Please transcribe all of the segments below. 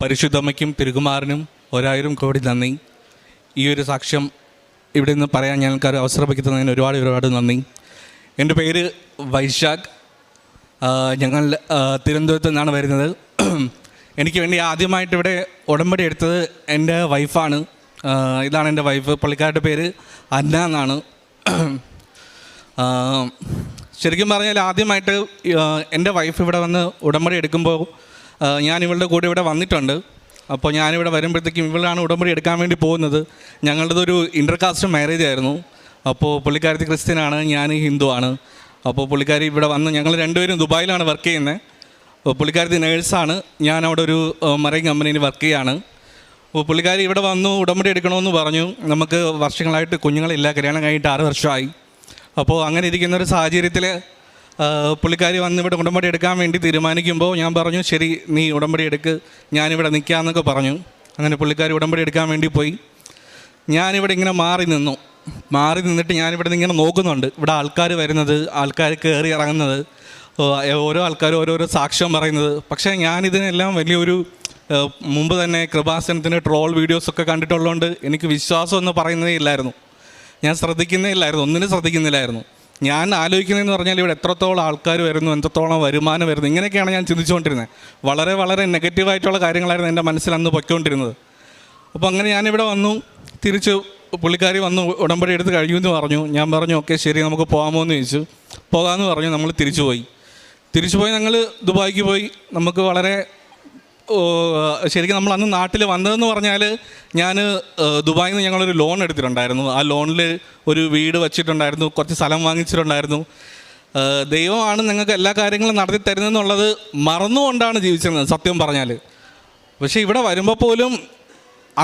പരിശുദ്ധമ്മയ്ക്കും തിരുകുമാരനും 1000 കോടി നന്ദി. ഈ ഒരു സാക്ഷ്യം ഇവിടെ നിന്ന് പറയാൻ ഞങ്ങൾക്ക് അവസരപ്പെടുത്തുന്നതിന് ഒരുപാട് നന്ദി. എൻ്റെ പേര് വൈശാഖ്. ഞങ്ങൾ തിരുവനന്തപുരത്ത് നിന്നാണ് വരുന്നത്. എനിക്ക് വേണ്ടി ആദ്യമായിട്ട് ഇവിടെ ഉടമ്പടി എടുത്തത് എൻ്റെ വൈഫാണ്. ഇതാണ് എൻ്റെ വൈഫ്. പുള്ളിക്കാരുടെ പേര് അന്ന എന്നാണ്. ശരിക്കും പറഞ്ഞാൽ ആദ്യമായിട്ട് എൻ്റെ വൈഫ് ഇവിടെ വന്ന് ഉടമ്പടി എടുക്കുമ്പോൾ ഞാൻ ഇവളുടെ കൂടെ ഇവിടെ വന്നിട്ടുണ്ട്. അപ്പോൾ ഞാനിവിടെ വരുമ്പോഴത്തേക്കും ഇവളാണ് ഉടമ്പടി എടുക്കാൻ വേണ്ടി പോകുന്നത്. ഞങ്ങളുടേതൊരു ഇൻ്റർകാസ്റ്റ് മാരേജ് ആയിരുന്നു. അപ്പോൾ പുള്ളിക്കാരത്തി ക്രിസ്ത്യനാണ്, ഞാൻ ഹിന്ദുവാണ്. അപ്പോൾ പുള്ളിക്കാരി ഇവിടെ വന്ന് ഞങ്ങൾ രണ്ടുപേരും ദുബായിലാണ് വർക്ക് ചെയ്യുന്നത്. അപ്പോൾ പുള്ളിക്കാരത്തി നേഴ്സാണ്, ഞാൻ അവിടെ ഒരു മറൈൻ കമ്പനിയിൽ വർക്ക് ചെയ്യുകയാണ്. അപ്പോൾ പുള്ളിക്കാരി ഇവിടെ വന്നു ഉടമ്പടി എടുക്കണമെന്ന് പറഞ്ഞു. നമുക്ക് വർഷങ്ങളായിട്ട് കുഞ്ഞുങ്ങളില്ല, കല്യാണം കഴിഞ്ഞിട്ട് 6 വർഷമായി. അപ്പോൾ അങ്ങനെ ഇരിക്കുന്നൊരു സാഹചര്യത്തിൽ പുള്ളിക്കാരി വന്ന് ഇവിടെ ഉടമ്പടി എടുക്കാൻ വേണ്ടി തീരുമാനിക്കുമ്പോൾ ഞാൻ പറഞ്ഞു, ശരി നീ ഉടമ്പടി എടുക്ക്, ഞാനിവിടെ നിൽക്കാമെന്നൊക്കെ പറഞ്ഞു. അങ്ങനെ പുള്ളിക്കാരി ഉടമ്പടി എടുക്കാൻ വേണ്ടി പോയി. ഞാനിവിടെ ഇങ്ങനെ മാറി നിന്നിട്ട് ഞാനിവിടെ നിന്ന് ഇങ്ങനെ നോക്കുന്നുണ്ട്. ഇവിടെ ആൾക്കാർ വരുന്നത്, ആൾക്കാർ കയറി ഇറങ്ങുന്നത്, ഓരോ ആൾക്കാരും ഓരോരോ സാക്ഷ്യം പറയുന്നത്. പക്ഷേ ഞാനിതിനെല്ലാം വലിയൊരു മുമ്പ് തന്നെ കൃപാസനത്തിൻ്റെ ട്രോൾ വീഡിയോസൊക്കെ കണ്ടിട്ടുള്ളതുകൊണ്ട് എനിക്ക് വിശ്വാസം എന്ന് പറയുന്നതേ ഇല്ലായിരുന്നു. ഞാൻ ഒന്നിനും ശ്രദ്ധിക്കുന്നില്ലായിരുന്നു. ഞാൻ ആലോചിക്കുന്നതെന്ന് പറഞ്ഞാൽ ഇവിടെ എത്രത്തോളം ആൾക്കാർ വരുന്നു, എത്രത്തോളം വരുമാനം വരുന്നു, ഇങ്ങനെയൊക്കെയാണ് ഞാൻ ചിന്തിച്ചുകൊണ്ടിരുന്നത്. വളരെ നെഗറ്റീവായിട്ടുള്ള കാര്യങ്ങളായിരുന്നു എൻ്റെ മനസ്സിൽ അന്ന് പൊയ്ക്കൊണ്ടിരുന്നത്. അപ്പോൾ അങ്ങനെ ഞാനിവിടെ വന്നു. തിരിച്ച് പുള്ളിക്കാരി വന്നു ഉടമ്പടി എടുത്ത് കഴിയുമെന്ന് പറഞ്ഞു. ഞാൻ പറഞ്ഞു ഓക്കെ ശരി നമുക്ക് പോകാമോ എന്ന് ചോദിച്ചു. പോകാമെന്ന് പറഞ്ഞു. നമ്മൾ തിരിച്ചുപോയി ഞങ്ങൾ ദുബായിക്ക് പോയി. നമുക്ക് വളരെ ശരിക്കും നമ്മൾ അന്ന് നാട്ടിൽ വന്നതെന്ന് പറഞ്ഞാൽ ഞാൻ ദുബായിൽ നിന്ന് ഞങ്ങളൊരു ലോൺ എടുത്തിട്ടുണ്ടായിരുന്നു. ആ ലോണിൽ ഒരു വീട് വച്ചിട്ടുണ്ടായിരുന്നു, കുറച്ച് സ്ഥലം വാങ്ങിച്ചിട്ടുണ്ടായിരുന്നു. ദൈവമാണ് നിങ്ങൾക്ക് എല്ലാ കാര്യങ്ങളും നടത്തി തരുന്നതെന്നുള്ളത് മറന്നുകൊണ്ടാണ് ജീവിച്ചിരുന്നത് സത്യം പറഞ്ഞാൽ. പക്ഷേ ഇവിടെ വരുമ്പോൾ പോലും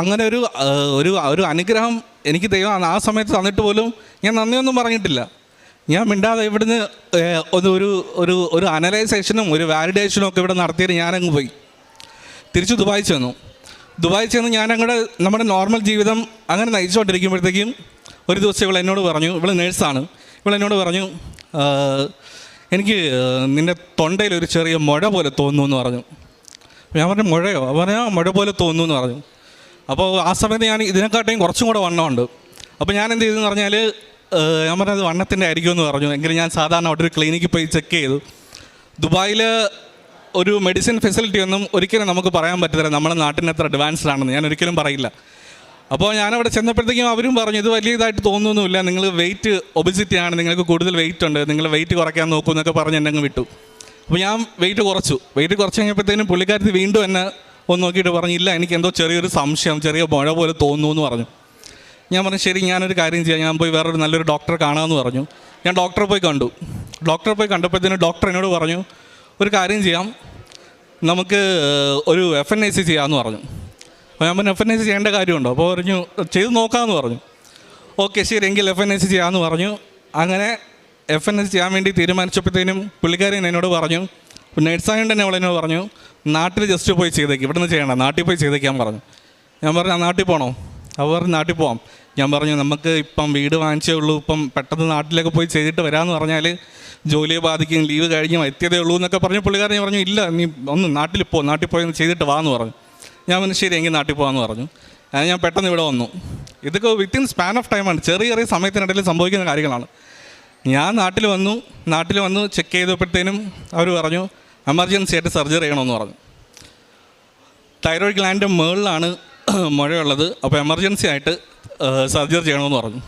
അങ്ങനെ ഒരു അനുഗ്രഹം എനിക്ക് ദൈവം ആ സമയത്ത് തന്നിട്ട് പോലും ഞാൻ നന്ദിയൊന്നും പറഞ്ഞിട്ടില്ല. ഞാൻ മിണ്ടാതെ ഇവിടുന്ന് ഒരു അനലൈസേഷനും ഒരു വാലിഡേഷനും ഒക്കെ ഇവിടെ നടത്തിയിട്ട് ഞാനങ്ങ് പോയി. തിരിച്ച് ദുബായി ചെന്ന് ഞാനങ്ങോട്ട് നമ്മുടെ നോർമൽ ജീവിതം അങ്ങനെ നയിച്ചുകൊണ്ടിരിക്കുമ്പോഴത്തേക്കും ഒരു ദിവസം ഇവൾ എന്നോട് പറഞ്ഞു, ഇവൾ നേഴ്സാണ്, ഇവളെന്നോട് പറഞ്ഞു എനിക്ക് നിൻ്റെ തൊണ്ടയിൽ ഒരു ചെറിയ മുഴ പോലെ തോന്നുന്നു എന്ന് പറഞ്ഞു. ഞാൻ പറഞ്ഞു മുഴയോ? പറഞ്ഞാൽ മുഴ പോലെ തോന്നുന്നു എന്ന് പറഞ്ഞു. അപ്പോൾ ആ സമയത്ത് ഞാൻ ഇതിനെക്കാട്ടും കുറച്ചും കൂടെ വണ്ണമുണ്ട്. അപ്പോൾ ഞാൻ എന്ത് ചെയ്തെന്ന് പറഞ്ഞാൽ ഞാൻ പറഞ്ഞത് വണ്ണത്തിൻ്റെ ആയിരിക്കുമെന്ന് പറഞ്ഞു. എങ്കിലും ഞാൻ സാധാരണ അവിടെ ഒരു ക്ലിനിക്കിൽ പോയി ചെക്ക് ചെയ്തു. ദുബായിൽ ഒരു മെഡിസിൻ ഫെസിലിറ്റി ഒന്നും ഒരിക്കലും നമുക്ക് പറയാൻ പറ്റത്തില്ല നമ്മുടെ നാട്ടിന് എത്ര അഡ്വാൻസ്ഡ് ആണെന്ന് ഞാൻ ഒരിക്കലും പറയില്ല. അപ്പോൾ ഞാനവിടെ ചെന്നപ്പോഴത്തേക്കും അവരും പറഞ്ഞു ഇത് വലിയ ഇതായിട്ട് തോന്നുന്നൊന്നുമില്ല, നിങ്ങൾ വെയിറ്റ് ഒബിസിറ്റി ആണ്, നിങ്ങൾക്ക് കൂടുതൽ വെയിറ്റ് ഉണ്ട്, നിങ്ങൾ വെയിറ്റ് കുറയ്ക്കാൻ നോക്കൂ എന്നൊക്കെ പറഞ്ഞ് എന്നെ അങ്ങ് വിട്ടു. അപ്പോൾ ഞാൻ വെയിറ്റ് കുറച്ച് കഴിഞ്ഞപ്പോഴത്തേനും പുള്ളിക്കാരത്തി വീണ്ടും എന്നെ ഒന്ന് നോക്കിയിട്ട് പറഞ്ഞു ഇല്ല എനിക്ക് എന്തോ ചെറിയൊരു സംശയം, ചെറിയ മുഴ പോലെ തോന്നുന്നു എന്ന് പറഞ്ഞു. ഞാൻ പറഞ്ഞു ശരി ഞാനൊരു കാര്യം ചെയ്യാം, ഞാൻ പോയി വേറൊരു നല്ലൊരു ഡോക്ടറെ കാണാമെന്ന് പറഞ്ഞു. ഞാൻ ഡോക്ടറെ പോയി കണ്ടപ്പോഴത്തേനും ഡോക്ടർ എന്നോട് പറഞ്ഞു ഒരു കാര്യം ചെയ്യാം, നമുക്ക് ഒരു FNAC ചെയ്യാമെന്ന് പറഞ്ഞു. അപ്പോൾ ഞാൻ പറഞ്ഞു FNAC ചെയ്യേണ്ട കാര്യമുണ്ടോ? അപ്പോൾ പറഞ്ഞു ചെയ്ത് നോക്കാമെന്ന് പറഞ്ഞു. ഓക്കെ ശരി എങ്കിൽ FNAC ചെയ്യാമെന്ന് പറഞ്ഞു. അങ്ങനെ FNAC ചെയ്യാൻ വേണ്ടി തീരുമാനിച്ചപ്പോഴത്തേനും പുള്ളിക്കാരൻ എന്നോട് പറഞ്ഞു, നേഴ്സായതുകൊണ്ട് തന്നെ അവളെന്നോട് പറഞ്ഞു നാട്ടിൽ ജസ്റ്റ് പോയി ചെയ്തേക്ക്, ഇവിടെ നിന്ന് ചെയ്യണ്ട, നാട്ടിൽ പോയി ചെയ്തേക്കാൻ പറഞ്ഞു. ഞാൻ പറഞ്ഞു നാട്ടിൽ പോകണോ? അവർ പറഞ്ഞു നാട്ടിൽ പോകാം. ഞാൻ പറഞ്ഞു നമുക്ക് ഇപ്പം വീട് വാങ്ങിച്ചേ ഉള്ളൂ, ഇപ്പം പെട്ടെന്ന് നാട്ടിലേക്ക് പോയി ചെയ്തിട്ട് വരാമെന്ന് പറഞ്ഞാൽ ജോലിയെ ബാധിക്കും, ലീവ് കഴിഞ്ഞ് എത്തിയതേ ഉള്ളൂ എന്നൊക്കെ പറഞ്ഞു. പുള്ളിക്കാരൻ പറഞ്ഞു ഇല്ല നീ ഒന്ന് നാട്ടിൽ പോയി ചെയ്തിട്ട് വാന്ന് പറഞ്ഞു. ഞാൻ പറഞ്ഞു ശരി എങ്കിൽ നാട്ടിൽ പോകാമെന്ന് പറഞ്ഞു. ഞാൻ പെട്ടെന്ന് ഇവിടെ വന്നു. ഇതൊക്കെ വിത്തിൻ സ്പാൻ ഓഫ് ടൈമാണ്, ചെറിയ സമയത്തിനിടയിൽ സംഭവിക്കുന്ന കാര്യങ്ങളാണ്. ഞാൻ നാട്ടിൽ വന്നു ചെക്ക് ചെയ്തപ്പോഴത്തേനും അവർ പറഞ്ഞു എമർജൻസി ആയിട്ട് സർജറി ചെയ്യണമെന്ന് പറഞ്ഞു. തൈറോയ്ഡ് ഗ്ലാൻഡിൻ്റെ മുകളിലാണ് മുഴയുള്ളത്, അപ്പോൾ എമർജൻസി ആയിട്ട് സർജറി ചെയ്യണമെന്ന് പറഞ്ഞു.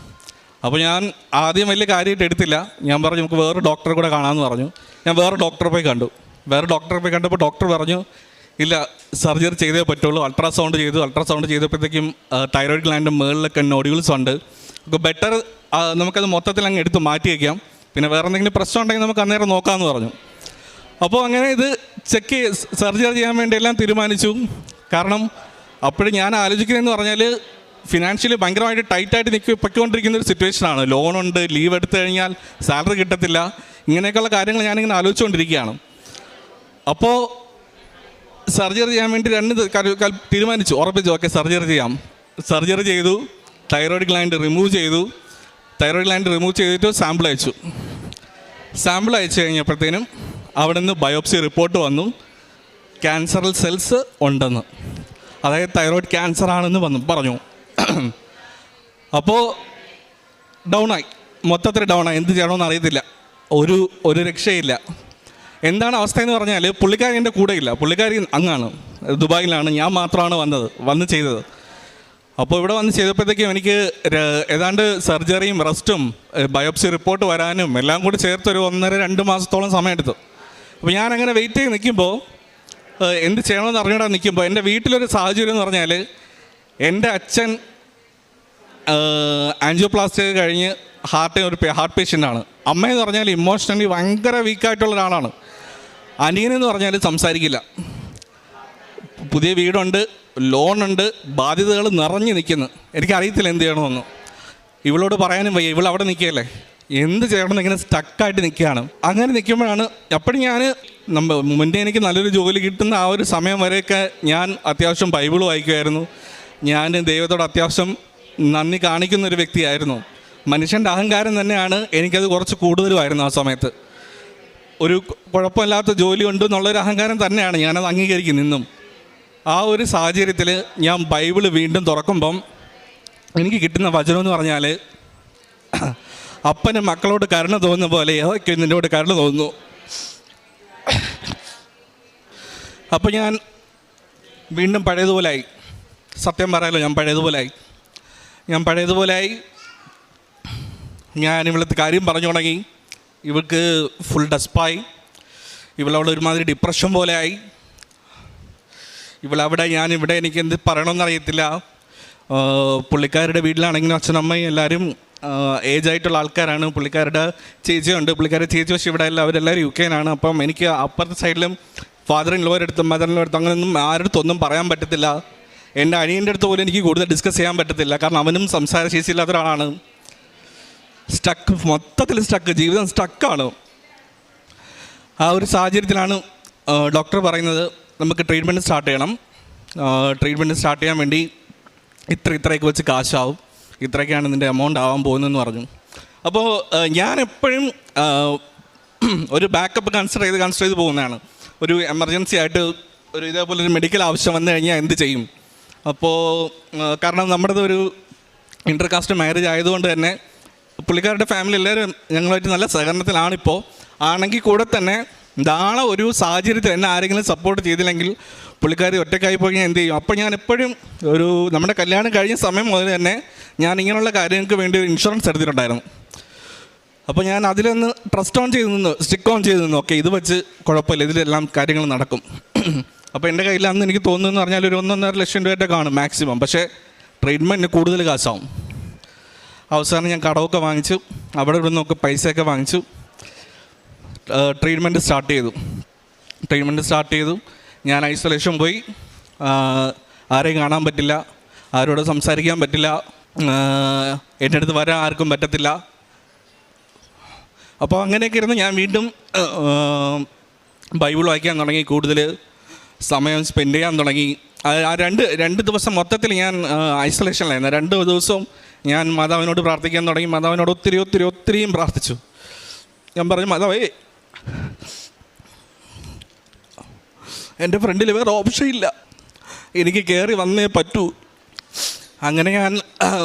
അപ്പോൾ ഞാൻ ആദ്യം വലിയ കാര്യമായിട്ട് എടുത്തില്ല. ഞാൻ പറഞ്ഞു നമുക്ക് വേറെ ഡോക്ടറെ കൂടെ കാണാമെന്ന് പറഞ്ഞു. ഞാൻ വേറെ ഡോക്ടറെ പോയി കണ്ടപ്പോൾ ഡോക്ടർ പറഞ്ഞു ഇല്ല സർജറി ചെയ്തേ പറ്റുള്ളൂ. അൾട്രാസൗണ്ട് ചെയ്തപ്പോഴത്തേക്കും തൈറോയ്ഡ് ഗ്ലാൻഡിൻ്റെ മുകളിലൊക്കെ നോഡ്യൂൾസ് ഉണ്ട്, അപ്പോൾ ബെറ്റർ നമുക്കത് മൊത്തത്തിൽ അങ്ങ് എടുത്ത് മാറ്റി വയ്ക്കാം, പിന്നെ വേറെ എന്തെങ്കിലും പ്രശ്നം ഉണ്ടെങ്കിൽ നമുക്ക് അന്നേരം നോക്കാമെന്ന് പറഞ്ഞു. അപ്പോൾ അങ്ങനെ ഇത് സർജറി ചെയ്യാൻ വേണ്ടി എല്ലാം തീരുമാനിച്ചു. കാരണം അപ്പോഴും ഞാൻ ആലോചിക്കുന്നതെന്ന് പറഞ്ഞാൽ ഫിനാൻഷ്യലി ഭയങ്കരമായിട്ട് ടൈറ്റായിട്ട് പൊയ്ക്കൊണ്ടിരിക്കുന്ന ഒരു സിറ്റുവേഷനാണ്. ലോണുണ്ട്, ലീവ് എടുത്തു കഴിഞ്ഞാൽ സാലറി കിട്ടത്തില്ല, ഇങ്ങനെയൊക്കെയുള്ള കാര്യങ്ങൾ ഞാനിങ്ങനെ ആലോചിച്ചുകൊണ്ടിരിക്കുകയാണ്. അപ്പോൾ സർജറി ചെയ്യാൻ വേണ്ടി തീരുമാനിച്ചു, ഉറപ്പിച്ചു ഓക്കെ സർജറി ചെയ്യാം. സർജറി ചെയ്തു, തൈറോയ്ഡ് ഗ്ലാൻഡ് റിമൂവ് ചെയ്തിട്ട് സാമ്പിൾ അയച്ചു കഴിഞ്ഞപ്പോഴത്തേനും അവിടെ നിന്ന് ബയോപ്സി റിപ്പോർട്ട് വന്നു, ക്യാൻസറൽ സെൽസ് ഉണ്ടെന്ന്. അതായത് തൈറോയ്ഡ് ക്യാൻസർ ആണെന്ന് പറഞ്ഞു. അപ്പോൾ ഡൗണായി, മൊത്തത്തിൽ ഡൗണായി. എന്ത് ചെയ്യണമെന്ന് അറിയത്തില്ല, ഒരു രക്ഷയില്ല. എന്താണ് അവസ്ഥയെന്ന് പറഞ്ഞാൽ പുള്ളിക്കാരി എൻ്റെ കൂടെയില്ല, പുള്ളിക്കാരി അങ്ങാണ്, ദുബായിലാണ്. ഞാൻ മാത്രമാണ് വന്ന് ചെയ്തത്. അപ്പോൾ ഇവിടെ വന്ന് ചെയ്തപ്പോഴത്തേക്കും എനിക്ക് ഏതാണ്ട് സർജറിയും റെസ്റ്റും ബയോപ്സി റിപ്പോർട്ട് വരാനും എല്ലാം കൂടി ചേർത്തൊരു 1.5-2 മാസത്തോളം സമയമെടുത്തു. അപ്പോൾ ഞാനങ്ങനെ വെയിറ്റ് ചെയ്ത് നിൽക്കുമ്പോൾ, എന്ത് ചെയ്യണമെന്ന് അറിഞ്ഞിടാൻ നിൽക്കുമ്പോൾ, എൻ്റെ വീട്ടിലൊരു സാഹചര്യം എന്ന് പറഞ്ഞാൽ എൻ്റെ അച്ഛൻ ആൻജിയോപ്ലാസ്റ്റി കഴിഞ്ഞ് ഹാർട്ട് പേഷ്യൻ്റാണ്. അമ്മയെന്ന് പറഞ്ഞാൽ ഇമോഷണലി ഭയങ്കര വീക്കായിട്ടുള്ള ഒരാളാണ്. അനിയനെന്ന് പറഞ്ഞാൽ സംസാരിക്കില്ല. പുതിയ വീടുണ്ട്, ലോണുണ്ട്, ബാധ്യതകൾ നിറഞ്ഞു നിൽക്കുന്നു. എനിക്കറിയത്തില്ല എന്ത് ചെയ്യണമെന്ന്. ഇവളോട് പറയാനും വയ്യ, ഇവളവിടെ നിൽക്കുകയല്ലേ, എന്ത് ചെയ്യണമെന്ന് ഇങ്ങനെ സ്റ്റക്കായിട്ട് നിൽക്കുകയാണ്. അങ്ങനെ നിൽക്കുമ്പോഴാണ് അപ്പോഴും ഞാൻ മുന്നേ എനിക്ക് നല്ലൊരു ജോലി കിട്ടുന്ന ആ ഒരു സമയം വരെയൊക്കെ ഞാൻ അത്യാവശ്യം ബൈബിൾ വായിക്കുമായിരുന്നു. ഞാൻ ദൈവത്തോട് അത്യാവശ്യം നന്ദി കാണിക്കുന്നൊരു വ്യക്തിയായിരുന്നു. മനുഷ്യൻ്റെ അഹങ്കാരം തന്നെയാണ് എനിക്കത് കുറച്ച് കൂടുതലുമായിരുന്നു ആ സമയത്ത്. ഒരു കുഴപ്പമില്ലാത്ത ജോലി ഉണ്ട് എന്നുള്ളൊരു അഹങ്കാരം തന്നെയാണ്, ഞാനത് അംഗീകരിക്കുന്നു ഇന്നും. ആ ഒരു സാഹചര്യത്തിൽ ഞാൻ ബൈബിൾ വീണ്ടും തുറക്കുമ്പം എനിക്ക് കിട്ടുന്ന വചനം എന്ന് പറഞ്ഞാൽ, അപ്പന് മക്കളോട് കരുണ തോന്നുന്ന പോലെ യഹോവയ്ക്ക് നിന്നോട് കരുണ തോന്നുന്നു. അപ്പോൾ ഞാൻ വീണ്ടും പഴയതുപോലായി. സത്യം പറയാലോ, ഞാൻ പഴയതുപോലായി. ഞാൻ ഇവിടുത്തെ കാര്യം പറഞ്ഞു തുടങ്ങി. ഇവൾക്ക് ഫുൾ ഡെസ്പായി. ഇവളവിടെ ഒരുമാതിരി ഡിപ്രഷൻ പോലെ ആയി. ഇവളവിടെ, ഞാനിവിടെ, എനിക്ക് എന്ത് പറയണമെന്നറിയത്തില്ല. പുള്ളിക്കാരുടെ വീട്ടിലാണെങ്കിലും അച്ഛനമ്മയും എല്ലാവരും ഏജായിട്ടുള്ള ആൾക്കാരാണ്. പുള്ളിക്കാരുടെ ചേച്ചിയുണ്ട്, പുള്ളിക്കാരുടെ ചേച്ചി പക്ഷേ ഇവിടെ അല്ല, അവരെല്ലാവരും UK-നാണ്. അപ്പം എനിക്ക് അപ്പുറത്തെ സൈഡിലും ഫാദർ ഇൻ ലോയുടെ അടുത്തും മദർ ഇൻ ലോയുടെ അടുത്തും അങ്ങനെയൊന്നും ആരുടെ അടുത്തൊന്നും പറയാൻ പറ്റത്തില്ല. എൻ്റെ അനിയൻ്റെ അടുത്ത് പോലും എനിക്ക് കൂടുതൽ ഡിസ്കസ് ചെയ്യാൻ പറ്റത്തില്ല, കാരണം അവനും സംസാരശേഷിയില്ലാത്ത ഒരാളാണ്. മൊത്തത്തിൽ ജീവിതം സ്റ്റക്കാണ്. ആ ഒരു സാഹചര്യത്തിലാണ് ഡോക്ടർ പറയുന്നത് നമുക്ക് ട്രീറ്റ്മെൻറ്റ് സ്റ്റാർട്ട് ചെയ്യണം. ട്രീറ്റ്മെൻറ്റ് സ്റ്റാർട്ട് ചെയ്യാൻ വേണ്ടി ഇത്രയൊക്കെ വെച്ച് കാശാവും, ഇത്രയൊക്കെയാണ് ഇതിൻ്റെ എമൗണ്ട് ആവാൻ പോകുന്നതെന്ന് പറഞ്ഞു. അപ്പോൾ ഞാൻ എപ്പോഴും ഒരു ബാക്കപ്പ് കൺസിഡർ ചെയ്ത് പോകുന്നതാണ്. ഒരു എമർജൻസി ആയിട്ട് ഒരു ഇതേപോലെ ഒരു മെഡിക്കൽ ആവശ്യം വന്നു കഴിഞ്ഞാൽ എന്ത് ചെയ്യും. അപ്പോൾ കാരണം നമ്മുടേത് ഒരു ഇൻ്റർകാസ്റ്റ് മാരേജ് ആയതുകൊണ്ട് തന്നെ പുള്ളിക്കാരുടെ ഫാമിലി എല്ലാവരും ഞങ്ങളുമായിട്ട് നല്ല സഹകരണത്തിലാണിപ്പോൾ. ആണെങ്കിൽ കൂടെ തന്നെ നാളെ ഒരു സാഹചര്യത്തിൽ എന്നെ ആരെങ്കിലും സപ്പോർട്ട് ചെയ്തില്ലെങ്കിൽ പുള്ളിക്കാരി ഒറ്റയ്ക്കായി പോയി ഞാൻ എന്ത് ചെയ്യും. അപ്പോൾ ഞാൻ എപ്പോഴും നമ്മുടെ കല്യാണം കഴിഞ്ഞ സമയം മുതൽ തന്നെ ഞാൻ ഇങ്ങനെയുള്ള കാര്യങ്ങൾക്ക് വേണ്ടി ഒരു ഇൻഷുറൻസ് എടുത്തിട്ടുണ്ടായിരുന്നു. അപ്പോൾ ഞാൻ അതിലൊന്ന് സ്റ്റിക്ക് ഓൺ ചെയ്ത് നിന്നു. ഓക്കെ, ഇത് വെച്ച് കുഴപ്പമില്ല, ഇതിലെല്ലാം കാര്യങ്ങൾ നടക്കും. അപ്പോൾ എൻ്റെ കയ്യിൽ അന്ന് എനിക്ക് തോന്നുന്നതെന്ന് പറഞ്ഞാൽ ഒരു 1.5 ലക്ഷം രൂപയുടെ കാണും മാക്സിമം. പക്ഷേ ട്രീറ്റ്മെൻറ്റിന് കൂടുതൽ കാശാവും. അവസാനം ഞാൻ കടമൊക്കെ വാങ്ങിച്ചു, അവിടെ ഇവിടെ നിന്നൊക്കെ പൈസയൊക്കെ വാങ്ങിച്ചു. ട്രീറ്റ്മെൻറ്റ് സ്റ്റാർട്ട് ചെയ്തു. ഞാൻ ഐസൊലേഷൻ പോയി. ആരെയും കാണാൻ പറ്റില്ല, ആരോട് സംസാരിക്കാൻ പറ്റില്ല, എൻ്റെ അടുത്ത് വരാൻ ആർക്കും പറ്റത്തില്ല. അപ്പോൾ അങ്ങനെയൊക്കെ ഇരുന്ന് ഞാൻ വീണ്ടും ബൈബിൾ വായിക്കാൻ തുടങ്ങി, കൂടുതൽ സമയം സ്പെൻഡ് ചെയ്യാൻ തുടങ്ങി. ആ രണ്ട് ദിവസം മൊത്തത്തിൽ ഞാൻ ഐസൊലേഷനിലായിരുന്നു. 2 ദിവസവും ഞാൻ മാതാവിനോട് പ്രാർത്ഥിക്കാൻ തുടങ്ങി. മാതാവിനോട് ഒത്തിരിയും പ്രാർത്ഥിച്ചു. ഞാൻ പറഞ്ഞു, മാതാവേ, എൻ്റെ ഫ്രണ്ടിൽ വേറെ ഓപ്ഷൻ ഇല്ല, എനിക്ക് കയറി വന്നേ പറ്റൂ. അങ്ങനെ ഞാൻ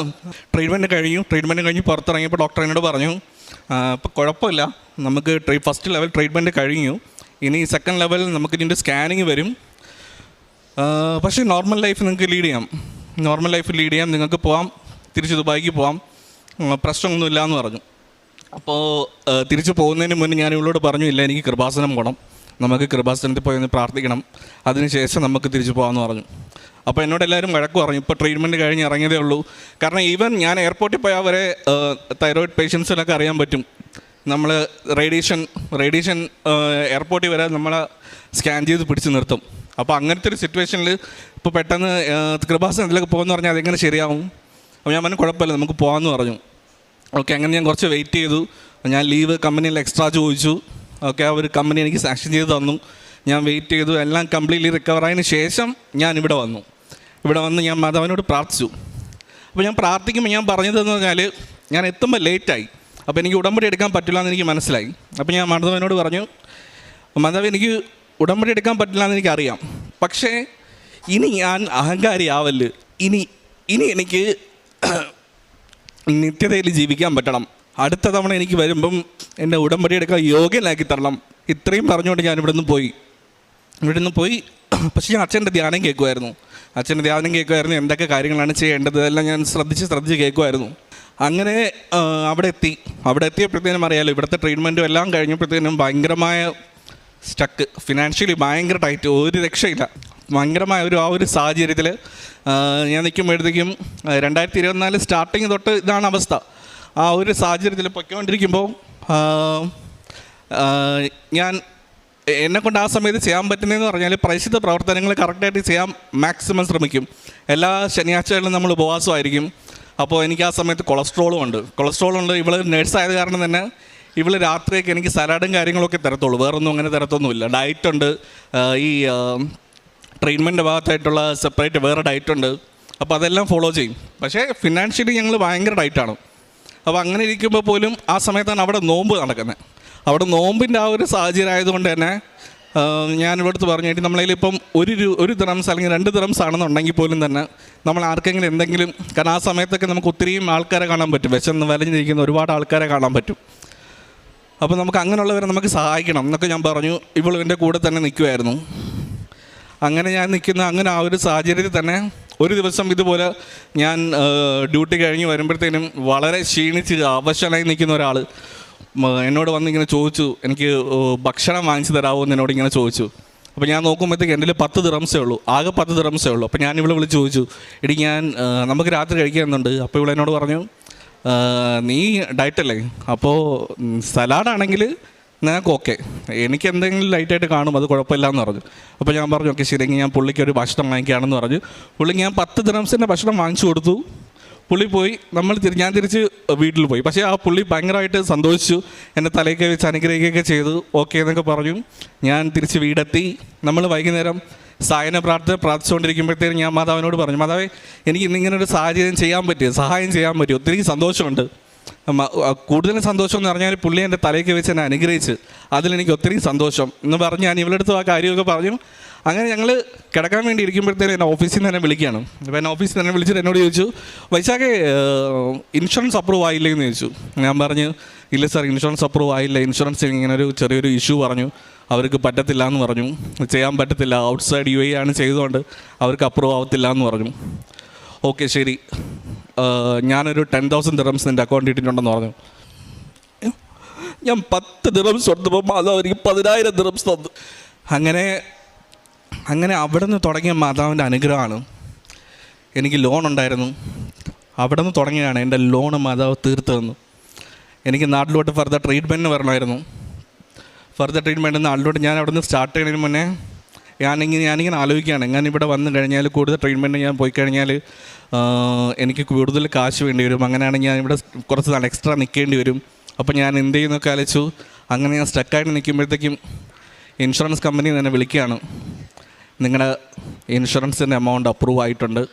ട്രീറ്റ്മെൻറ്റ് കഴിഞ്ഞ് പുറത്തിറങ്ങിയപ്പോൾ ഡോക്ടർ എന്നോട് പറഞ്ഞു, ഇപ്പോൾ കുഴപ്പമില്ല, നമുക്ക് ഫസ്റ്റ് ലെവൽ ട്രീറ്റ്മെൻറ്റ് കഴിഞ്ഞു, ഇനി സെക്കൻഡ് ലെവൽ നമുക്ക് ഇതിൻ്റെ സ്കാനിങ് വരും. പക്ഷേ നോർമൽ ലൈഫ് നിങ്ങൾക്ക് ലീഡ് ചെയ്യാം, നിങ്ങൾക്ക് പോകാം, തിരിച്ച് ദുബായിക്ക് പോകാം, പ്രശ്നമൊന്നുമില്ല എന്ന് പറഞ്ഞു. അപ്പോൾ തിരിച്ച് പോകുന്നതിന് മുന്നേ ഞാൻ ഇവളോട് പറഞ്ഞു, ഇല്ല, എനിക്ക് കൃപാസനം പോകണം, നമുക്ക് കൃപാസനത്തിൽ പോയി ഒന്ന് പ്രാർത്ഥിക്കണം, അതിനുശേഷം നമുക്ക് തിരിച്ചു പോകാമെന്ന് പറഞ്ഞു. അപ്പോൾ എന്നോട് എല്ലാവരും വഴക്ക് പറഞ്ഞു, ഇപ്പോൾ ട്രീറ്റ്മെൻറ്റ് കഴിഞ്ഞ് ഇറങ്ങിയതേ ഉള്ളൂ. കാരണം ഈവൻ ഞാൻ എയർപോർട്ടിൽ പോയാൽ വരെ തൈറോയ്ഡ് പേഷ്യൻസിനൊക്കെ അറിയാൻ പറ്റും. നമ്മൾ റേഡിയേഷൻ എയർപോർട്ടിൽ വരെ നമ്മളെ സ്കാൻ ചെയ്ത് പിടിച്ച് നിർത്തും. അപ്പോൾ അങ്ങനത്തെ ഒരു സിറ്റുവേഷനിൽ ഇപ്പോൾ പെട്ടെന്ന് കൃപാസനത്തിലൊക്കെ പോകുമെന്ന് പറഞ്ഞാൽ അതെങ്ങനെ ശരിയാവും. അപ്പോൾ ഞാൻ പറഞ്ഞു, കുഴപ്പമില്ല, നമുക്ക് പോകാമെന്ന് പറഞ്ഞു. ഓക്കെ, അങ്ങനെ ഞാൻ കുറച്ച് വെയിറ്റ് ചെയ്തു. ഞാൻ ലീവ് കമ്പനിയിൽ എക്സ്ട്രാ ചോദിച്ചു. ഓക്കെ, അവർ കമ്പനി എനിക്ക് സാങ്ഷൻ ചെയ്ത് തന്നു. ഞാൻ വെയിറ്റ് ചെയ്തു. എല്ലാം കംപ്ലീറ്റ്ലി റിക്കവർ ആയതിന് ശേഷം ഞാൻ ഇവിടെ വന്നു ഞാൻ മാതാവിനോട് പ്രാർത്ഥിച്ചു. അപ്പോൾ ഞാൻ പ്രാർത്ഥിക്കുമ്പോൾ ഞാൻ പറഞ്ഞതെന്ന് പറഞ്ഞാൽ, ഞാൻ എത്തുമ്പോൾ ലേറ്റായി. അപ്പോൾ എനിക്ക് ഉടമ്പടി എടുക്കാൻ പറ്റില്ല എന്ന് എനിക്ക് മനസ്സിലായി. അപ്പോൾ ഞാൻ മാതാവിനോട് പറഞ്ഞു, മാതാവ്, എനിക്ക് ഉടമ്പടി എടുക്കാൻ പറ്റില്ല എന്ന് എനിക്കറിയാം, പക്ഷേ ഇനി ഞാൻ അഹങ്കാരിയാവല്ല്. ഇനി ഇനി എനിക്ക് നിത്യതയിൽ ജീവിക്കാൻ പറ്റണം. അടുത്ത തവണ എനിക്ക് വരുമ്പം എന്നെ ഉടമ്പടി എടുക്കാൻ യോഗ്യനാക്കി തരണം. ഇത്രയും പറഞ്ഞുകൊണ്ട് ഞാൻ ഇവിടുന്ന് പോയി. പക്ഷേ ഞാൻ അച്ഛൻ്റെ ധ്യാനം കേൾക്കുമായിരുന്നു. എന്തൊക്കെ കാര്യങ്ങളാണ് ചെയ്യേണ്ടത് ഇതെല്ലാം ഞാൻ ശ്രദ്ധിച്ച് കേൾക്കുമായിരുന്നു. അങ്ങനെ അവിടെ എത്തിയപ്പോഴത്തേനും അറിയാലോ, ഇവിടുത്തെ ട്രീറ്റ്മെൻറ്റും എല്ലാം കഴിഞ്ഞപ്പോഴത്തേനും ഭയങ്കരമായ സ്റ്റക്ക്, ഫിനാൻഷ്യലി ഭയങ്കര ടൈറ്റ്, ഒരു രക്ഷയില്ല. ഭയങ്കരമായ ആ ഒരു സാഹചര്യത്തിൽ ഞാൻ നിൽക്കുമ്പോഴത്തേക്കും 2024 സ്റ്റാർട്ടിങ് തൊട്ട് ഇതാണ് അവസ്ഥ. ആ ഒരു സാഹചര്യത്തിൽ പൊയ്ക്കൊണ്ടിരിക്കുമ്പോൾ ഞാൻ എന്നെക്കൊണ്ട് ആ സമയത്ത് ചെയ്യാൻ പറ്റുന്നതെന്ന് പറഞ്ഞാൽ പ്രേക്ഷിത പ്രവർത്തനങ്ങൾ കറക്റ്റായിട്ട് ചെയ്യാൻ മാക്സിമം ശ്രമിക്കും. എല്ലാ ശനിയാഴ്ചകളിലും നമ്മൾ ഉപവാസമായിരിക്കും. അപ്പോൾ എനിക്ക് ആ സമയത്ത് കൊളസ്ട്രോളും ഉണ്ട്. ഇവൾ നേഴ്സായത് കാരണം തന്നെ ഇവൾ രാത്രിയൊക്കെ എനിക്ക് സലാഡും കാര്യങ്ങളൊക്കെ തരത്തുള്ളൂ, വേറൊന്നും അങ്ങനെ തരത്തൊന്നുമില്ല. ഡയറ്റുണ്ട്, ഈ ട്രീറ്റ്മെൻറ്റ് ഭാഗത്തായിട്ടുള്ള സെപ്പറേറ്റ് വേറെ ഡയറ്റുണ്ട്. അപ്പോൾ അതെല്ലാം ഫോളോ ചെയ്യും. പക്ഷേ ഫിനാൻഷ്യലി ഞങ്ങൾ ഭയങ്കര ഡയറ്റാണ്. അപ്പോൾ അങ്ങനെ ഇരിക്കുമ്പോൾ പോലും ആ സമയത്താണ് അവിടെ നോമ്പ് നടക്കുന്നത്. അവിടെ നോമ്പിൻ്റെ ആ ഒരു സാഹചര്യം ആയതുകൊണ്ട് തന്നെ ഞാൻ ഇവിടുത്തെ പറഞ്ഞിട്ട് നമ്മളതിലിപ്പം ഒരു ദിറംസ് അല്ലെങ്കിൽ 2 ദിറംസ് ആണെന്നുണ്ടെങ്കിൽ പോലും തന്നെ നമ്മൾ ആർക്കെങ്കിലും എന്തെങ്കിലും, കാരണം ആ സമയത്തൊക്കെ നമുക്ക് ഒത്തിരിയും ആൾക്കാരെ കാണാൻ പറ്റും, വിശന്ന് വലഞ്ഞിരിക്കുന്ന ഒരുപാട് ആൾക്കാരെ കാണാൻ പറ്റും. അപ്പോൾ നമുക്ക് അങ്ങനെയുള്ളവരെ നമുക്ക് സഹായിക്കണം എന്നൊക്കെ ഞാൻ പറഞ്ഞു. ഇവൾ എൻ്റെ കൂടെ തന്നെ നിൽക്കുമായിരുന്നു. അങ്ങനെ ഞാൻ അങ്ങനെ ആ ഒരു സാഹചര്യത്തിൽ തന്നെ ഒരു ദിവസം ഇതുപോലെ ഞാൻ ഡ്യൂട്ടി കഴിഞ്ഞ് വരുമ്പോഴത്തേനും വളരെ ക്ഷീണിച്ച് അവശനായി നിൽക്കുന്ന ഒരാൾ എന്നോട് വന്നിങ്ങനെ ചോദിച്ചു, എനിക്ക് ഭക്ഷണം വാങ്ങിച്ചു തരാമോ എന്ന് എന്നോട് ഇങ്ങനെ ചോദിച്ചു. അപ്പോൾ ഞാൻ നോക്കുമ്പോഴത്തേക്ക് എൻ്റെ 10 ദിറംസേ ഉള്ളൂ, ആകെ 10 ദിറംസേ ഉള്ളൂ. അപ്പോൾ ഞാൻ ഇവിടെ വിളിച്ച് ചോദിച്ചു, എടി നമുക്ക് രാത്രി കഴിക്കാനുണ്ട്. അപ്പോൾ ഇവിടെ എന്നോട് പറഞ്ഞു, നീ ഡയറ്റല്ലേ, അപ്പോൾ സലാഡാണെങ്കിൽ നിനക്ക് ഓക്കെ, എനിക്ക് എന്തെങ്കിലും ലൈറ്റായിട്ട് കാണും, അത് കുഴപ്പമില്ല എന്ന് പറഞ്ഞു. അപ്പോൾ ഞാൻ പറഞ്ഞു ഓക്കെ ശരി, ഞാൻ പുള്ളിക്ക് ഒരു ഭക്ഷണം വാങ്ങിക്കുകയാണെന്ന് പറഞ്ഞു. പുള്ളി ഞാൻ 10 ദിറംസിൻ്റെ ഭക്ഷണം വാങ്ങിച്ചു കൊടുത്തു. പുള്ളി പോയി, ഞാൻ തിരിച്ച് വീട്ടിൽ പോയി. പക്ഷേ ആ പുള്ളി ഭയങ്കരമായിട്ട് സന്തോഷിച്ചു, എന്നെ തലയൊക്കെ വെച്ച് അനുഗ്രഹിക്കുകയൊക്കെ ചെയ്തു. ഓക്കെ എന്നൊക്കെ പറഞ്ഞു. ഞാൻ തിരിച്ച് വീടെത്തി. നമ്മൾ വൈകുന്നേരം സായന പ്രാർത്ഥിച്ചുകൊണ്ടിരിക്കുമ്പോഴത്തേക്കും ഞാൻ മാതാവിനോട് പറഞ്ഞു, മാതാവേ എനിക്ക് ഇന്നിങ്ങനെ ഒരു സഹായം ചെയ്യാൻ പറ്റി, ഒത്തിരി സന്തോഷമുണ്ട്. കൂടുതലും സന്തോഷം എന്ന് പറഞ്ഞാൽ പുള്ളി എൻ്റെ തലയൊക്കെ വെച്ച് എന്നെ അനുഗ്രഹിച്ച്, അതിലെനിക്ക് ഒത്തിരി സന്തോഷം എന്ന് പറഞ്ഞ് ഞാൻ ഇവളുടെ അടുത്ത് ആ കാര്യമൊക്കെ പറഞ്ഞു. അങ്ങനെ ഞങ്ങൾ കിടക്കാൻ വേണ്ടി ഇരിക്കുമ്പോഴത്തേനും എന്നെ ഓഫീസിൽ നിന്ന് തന്നെ വിളിക്കുകയാണ്. അപ്പോൾ എന്നെ ഓഫീസിൽ തന്നെ വിളിച്ചിട്ട് എന്നോട് ചോദിച്ചു, വൈശാഖേ ഇൻഷുറൻസ് അപ്രൂവ് ആയില്ലേ എന്ന് ചോദിച്ചു. ഞാൻ പറഞ്ഞു ഇല്ല സാർ, ഇൻഷുറൻസ് അപ്രൂവ് ആയില്ല, ഇൻഷുറൻസ് ഇങ്ങനെ ചെറിയൊരു ഇഷ്യൂ പറഞ്ഞു, അവർക്ക് പറ്റത്തില്ല എന്ന് പറഞ്ഞു, ചെയ്യാൻ പറ്റത്തില്ല, ഔട്ട്സൈഡ് UAE ആണ് ചെയ്തുകൊണ്ട് അവർക്ക് അപ്രൂവ് ആവത്തില്ല എന്ന് പറഞ്ഞു. ഓക്കെ ശരി, ഞാനൊരു 10,000 ദിറംസ് എൻ്റെ അക്കൗണ്ടിൽ ഇട്ടിട്ടുണ്ടെന്ന് പറഞ്ഞു. ഞാൻ 10 ദിറംസ് കൊടുത്തപ്പോൾ മാതാവ് എനിക്ക് 10,000 ദിറംസ് തന്നു. അങ്ങനെ അവിടെ നിന്ന് തുടങ്ങിയ മാതാവിൻ്റെ അനുഗ്രഹമാണ്. എനിക്ക് ലോൺ ഉണ്ടായിരുന്നു, അവിടെ നിന്ന് തുടങ്ങിയാണ് എൻ്റെ ലോണ് മാതാവ് തീർത്ത് തന്നു. എനിക്ക് നാട്ടിലോട്ട് ഫർദർ ട്രീറ്റ്മെൻറ്റിന് വരണമായിരുന്നു. നാട്ടിലോട്ട് ഞാൻ അവിടെ നിന്ന് സ്റ്റാർട്ട് ചെയ്യുന്നതിന് മുന്നേ ഞാനിങ്ങനെ ആലോചിക്കുകയാണ്, ഞാൻ ഇവിടെ വന്നു കഴിഞ്ഞാൽ കൂടുതൽ ട്രീറ്റ്മെൻറ്റ് ഞാൻ പോയി കഴിഞ്ഞാൽ എനിക്ക് കൂടുതൽ കാശ് വേണ്ടി വരും, അങ്ങനെയാണെങ്കിൽ ഞാൻ ഇവിടെ കുറച്ച് നാൾ എക്സ്ട്രാ നിൽക്കേണ്ടി വരും. അപ്പോൾ ഞാൻ എന്ത് ചെയ്യുന്നൊക്കെ ആലോചിച്ചു. അങ്ങനെ ഞാൻ സ്റ്റക്കായിട്ട് നിൽക്കുമ്പോഴത്തേക്കും ഇൻഷുറൻസ് കമ്പനി തന്നെ വിളിക്കുകയാണ്, നിങ്ങളുടെ ഇൻഷുറൻസിൻ്റെ എമൗണ്ട് അപ്രൂവ് ആയിട്ടുണ്ട്,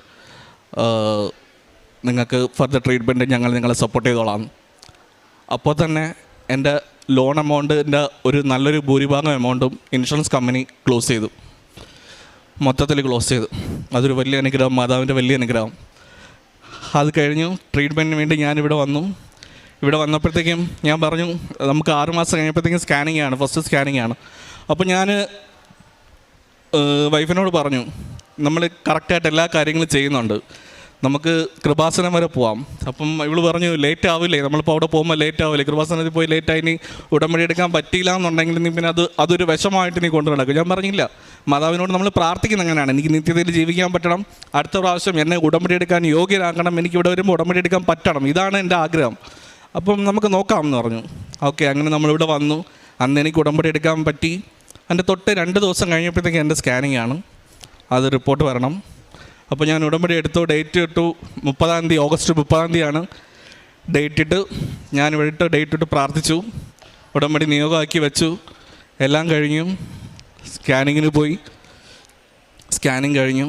നിങ്ങൾക്ക് ഫർദർ ട്രീറ്റ്മെൻറ്റ് ഞങ്ങൾ നിങ്ങളെ സപ്പോർട്ട് ചെയ്തോളാം. അപ്പോൾ തന്നെ എൻ്റെ ലോൺ എമൗണ്ടിൻ്റെ നല്ലൊരു ഭൂരിഭാഗം എമൗണ്ടും ഇൻഷുറൻസ് കമ്പനി മൊത്തത്തിൽ ക്ലോസ് ചെയ്തു. അതൊരു വലിയ അനുഗ്രഹം, മാതാവിൻ്റെ വലിയ അനുഗ്രഹം. അത് കഴിഞ്ഞു ട്രീറ്റ്മെൻറ്റിന് വേണ്ടി ഞാനിവിടെ വന്നു. ഇവിടെ വന്നപ്പോഴത്തേക്കും ഞാൻ പറഞ്ഞു നമുക്ക് 6 മാസം കഴിഞ്ഞപ്പോഴത്തേക്കും ഫസ്റ്റ് സ്കാനിങ് ആണ്. അപ്പോൾ ഞാൻ വൈഫിനോട് പറഞ്ഞു, നമ്മൾ കറക്റ്റായിട്ട് എല്ലാ കാര്യങ്ങളും ചെയ്യുന്നുണ്ട്, നമുക്ക് കൃപാസനം വരെ പോവാം. അപ്പം ഇവള് പറഞ്ഞു ലേറ്റ് ആവില്ലേ, നമ്മളിപ്പോൾ അവിടെ പോകുമ്പോൾ ലേറ്റ് ആവില്ലേ, കൃപാസനത്തിൽ പോയി ലേറ്റായി നീ ഉടമ്പടി എടുക്കാൻ പറ്റിയില്ല എന്നുണ്ടെങ്കിൽ നീ പിന്നെ അതൊരു വിഷമമായിട്ട് നീ കൊണ്ടു നടക്കും. ഞാൻ പറഞ്ഞില്ല, മാതാവിനോട് നമ്മൾ പ്രാർത്ഥിക്കുന്ന അങ്ങനെയാണ്, എനിക്ക് നിത്യതയിൽ ജീവിക്കാൻ പറ്റണം, അടുത്ത പ്രാവശ്യം എന്നെ ഉടമ്പടി എടുക്കാൻ യോഗ്യനാക്കണം, എനിക്ക് ഇവിടെ വരുമ്പോൾ ഉടമ്പടി എടുക്കാൻ പറ്റണം, ഇതാണ് എൻ്റെ ആഗ്രഹം. അപ്പം നമുക്ക് നോക്കാം എന്ന് പറഞ്ഞു. ഓക്കെ, അങ്ങനെ നമ്മളിവിടെ വന്നു. അന്ന് എനിക്ക് ഉടമ്പടി എടുക്കാൻ പറ്റി. എൻ്റെ തൊട്ട് 2 ദിവസം കഴിഞ്ഞപ്പോഴത്തേക്കും എൻ്റെ സ്കാനിങ് ആണ്, അത് റിപ്പോർട്ട് വരണം. അപ്പോൾ ഞാൻ ഉടമ്പടി എടുത്തു, ഡേറ്റ് ഇട്ടു, 30-ാം തീയതി, ഓഗസ്റ്റ് 30-ാം തീയതിയാണ് ഡേറ്റ് ഇട്ട്. ഞാൻ ഇവിടെ ഡേറ്റ് ഇട്ട് പ്രാർത്ഥിച്ചു, ഉടമ്പടി നിയോഗമാക്കി വെച്ചു. എല്ലാം കഴിഞ്ഞു, സ്കാനിങ്ങിന് പോയി. സ്കാനിങ് കഴിഞ്ഞു,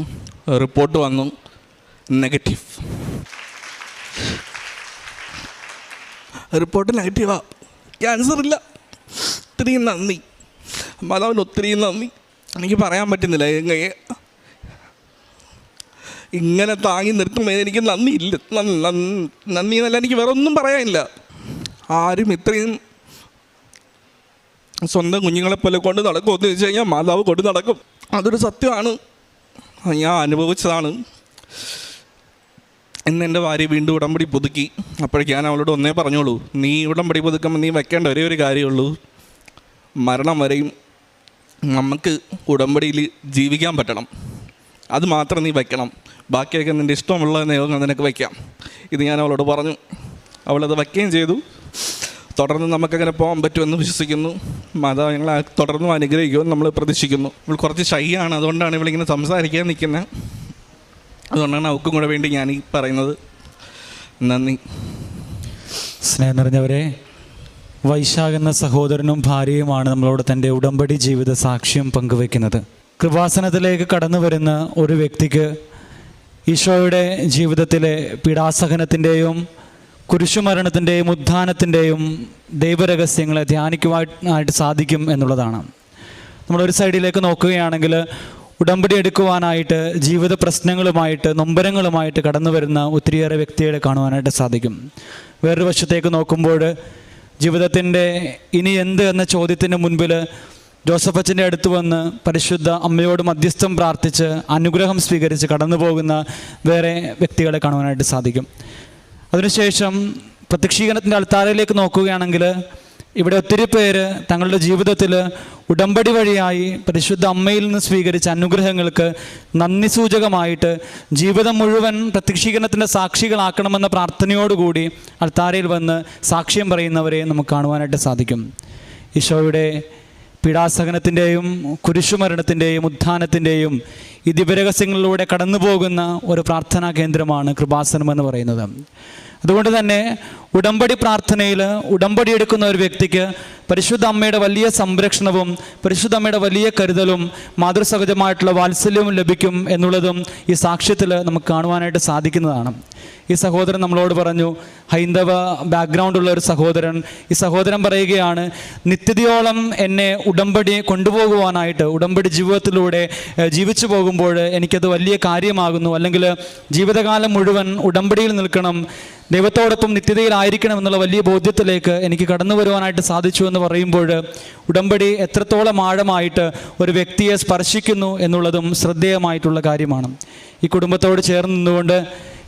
റിപ്പോർട്ട് വന്നു നെഗറ്റീവ്. റിപ്പോർട്ട് നെഗറ്റീവാ, ക്യാൻസർ ഇല്ല. ഒത്തിരിയും നന്ദി മാതാവിന്, ഒത്തിരിയും നന്ദി. എനിക്ക് പറയാൻ പറ്റുന്നില്ല. ഇങ്ങനെ താങ്ങി നിർത്തുന്നതിന് എനിക്ക് നന്ദിയില്ല. നന്ദി എന്നല്ല, എനിക്ക് വേറെ ഒന്നും പറയാനില്ല. ആരും ഇത്രയും സ്വന്തം കുഞ്ഞുങ്ങളെപ്പോലെ കൊണ്ട് നടക്കുമെന്ന് വെച്ച് കഴിഞ്ഞാൽ മാതാവ് കൊണ്ട് നടക്കും. അതൊരു സത്യമാണ്, ഞാൻ അനുഭവിച്ചതാണ്. ഇന്ന് എൻ്റെ ഭാര്യ വീണ്ടും ഉടമ്പടി പുതുക്കി. അപ്പോഴേക്ക് ഞാൻ അവളോട് ഒന്നേ പറഞ്ഞോളൂ, നീ ഉടമ്പടി പുതുക്കുമ്പോൾ നീ വെക്കേണ്ട ഒരേ ഒരു കാര്യമുള്ളൂ, മരണം വരെയും നമുക്ക് ഉടമ്പടിയിൽ ജീവിക്കാൻ പറ്റണം, അത് മാത്രം നീ വയ്ക്കണം, ബാക്കിയൊക്കെ നിൻ്റെ ഇഷ്ടമുള്ള നിയമങ്ങൾ നിനക്ക് വയ്ക്കാം. ഇത് ഞാൻ അവളോട് പറഞ്ഞു. അവളത് വയ്ക്കുകയും ചെയ്തു. തുടർന്ന് നമുക്കങ്ങനെ പോകാൻ പറ്റുമെന്ന് വിശ്വസിക്കുന്നു. മാതാവ് ഞങ്ങളെ തുടർന്നും അനുഗ്രഹിക്കുമെന്ന് നമ്മൾ പ്രതീക്ഷിക്കുന്നു. ഇവൾ കുറച്ച് ഷൈ ആണ്, അതുകൊണ്ടാണ് ഇവളിങ്ങനെ സംസാരിക്കാൻ നിൽക്കുന്നത്. അതുകൊണ്ടാണ് അവൾക്കും കൂടെ വേണ്ടി ഞാൻ ഈ പറയുന്നത്. നന്ദി. സ്നേഹം നിറഞ്ഞവരെ, വൈശാഖ് എന്ന സഹോദരനും ഭാര്യയുമാണ് നമ്മളോട് തൻ്റെ ഉടമ്പടി ജീവിത സാക്ഷ്യം പങ്കുവയ്ക്കുന്നത്. കൃപാസനത്തിലേക്ക് കടന്നു വരുന്ന ഒരു വ്യക്തിക്ക് ഈശോയുടെ ജീവിതത്തിലെ പീഡാസഹനത്തിൻ്റെയും കുരിശുമരണത്തിൻ്റെയും ഉത്ഥാനത്തിൻ്റെയും ദൈവരഹസ്യങ്ങളെ ധ്യാനിക്കുവാനായിട്ട് സാധിക്കും എന്നുള്ളതാണ്. നമ്മളൊരു സൈഡിലേക്ക് നോക്കുകയാണെങ്കിൽ ഉടമ്പടി എടുക്കുവാനായിട്ട് ജീവിത പ്രശ്നങ്ങളുമായിട്ട് നൊമ്പരങ്ങളുമായിട്ട് കടന്നു വരുന്ന ഒത്തിരിയേറെ വ്യക്തികളെ കാണുവാനായിട്ട് സാധിക്കും. വേറൊരു വശത്തേക്ക് നോക്കുമ്പോൾ ജീവിതത്തിൻ്റെ ഇനി എന്ത് എന്ന ചോദ്യത്തിന് മുൻപിൽ ജോസഫ് അച്ഛൻ്റെ അടുത്ത് വന്ന് പരിശുദ്ധ അമ്മയോട് മധ്യസ്ഥം പ്രാർത്ഥിച്ച് അനുഗ്രഹം സ്വീകരിച്ച് കടന്നു പോകുന്ന വേറെ വ്യക്തികളെ കാണുവാനായിട്ട് സാധിക്കും. അതിനുശേഷം പ്രത്യക്ഷീകരണത്തിൻ്റെ അൾത്താരയിലേക്ക് നോക്കുകയാണെങ്കിൽ ഇവിടെ ഒത്തിരി പേര് തങ്ങളുടെ ജീവിതത്തിൽ ഉടമ്പടി വഴിയായി പരിശുദ്ധ അമ്മയിൽ നിന്ന് സ്വീകരിച്ച അനുഗ്രഹങ്ങൾക്ക് നന്ദി സൂചകമായിട്ട് ജീവിതം മുഴുവൻ പ്രത്യക്ഷീകരണത്തിൻ്റെ സാക്ഷികളാക്കണമെന്ന പ്രാർത്ഥനയോടുകൂടി അൾത്താരയിൽ വന്ന് സാക്ഷ്യം പറയുന്നവരെ നമുക്ക് കാണുവാനായിട്ട് സാധിക്കും. ഈശോയുടെ പീഡാസഹനത്തിൻ്റെയും കുരിശുമരണത്തിൻ്റെയും ഉത്ഥാനത്തിൻ്റെയും ഈ ദിവ്യരഹസ്യങ്ങളിലൂടെ കടന്നു പോകുന്ന ഒരു പ്രാർത്ഥനാ കേന്ദ്രമാണ് കൃപാസനം എന്ന് പറയുന്നത്. അതുകൊണ്ട് തന്നെ ഉടമ്പടി പ്രാർത്ഥനയിൽ ഉടമ്പടി എടുക്കുന്ന ഒരു വ്യക്തിക്ക് പരിശുദ്ധ അമ്മയുടെ വലിയ സംരക്ഷണവും പരിശുദ്ധ അമ്മയുടെ വലിയ കരുതലും മാതൃസഹജമായിട്ടുള്ള വാത്സല്യവും ലഭിക്കും എന്നുള്ളതും ഈ സാക്ഷ്യത്തിൽ നമുക്ക് കാണുവാനായിട്ട് സാധിക്കുന്നതാണ്. ഈ സഹോദരൻ നമ്മളോട് പറഞ്ഞു, ഹൈന്ദവ ബാക്ക്ഗ്രൗണ്ടുള്ള ഒരു സഹോദരൻ. ഈ സഹോദരൻ പറയുകയാണ്, നിത്യതയോളം എന്നെ ഉടമ്പടി കൊണ്ടുപോകുവാനായിട്ട് ഉടമ്പടി ജീവിതത്തിലൂടെ ജീവിച്ചു പോകുമ്പോൾ എനിക്കത് വലിയ കാര്യമാകുന്നു, അല്ലെങ്കിൽ ജീവിതകാലം മുഴുവൻ ഉടമ്പടിയിൽ നിൽക്കണം, ദൈവത്തോടൊപ്പം നിത്യതയിലായിരിക്കണം എന്നുള്ള വലിയ ബോധ്യത്തിലേക്ക് എനിക്ക് കടന്നു വരുവാനായിട്ട് സാധിച്ചു എന്ന് പറയുമ്പോൾ ഉടമ്പടി എത്രത്തോളം ആഴമായിട്ട് ഒരു വ്യക്തിയെ സ്പർശിക്കുന്നു എന്നുള്ളതും ശ്രദ്ധേയമായിട്ടുള്ള കാര്യമാണ്. ഈ കുടുംബത്തോട് ചേർന്ന് നിന്നുകൊണ്ട്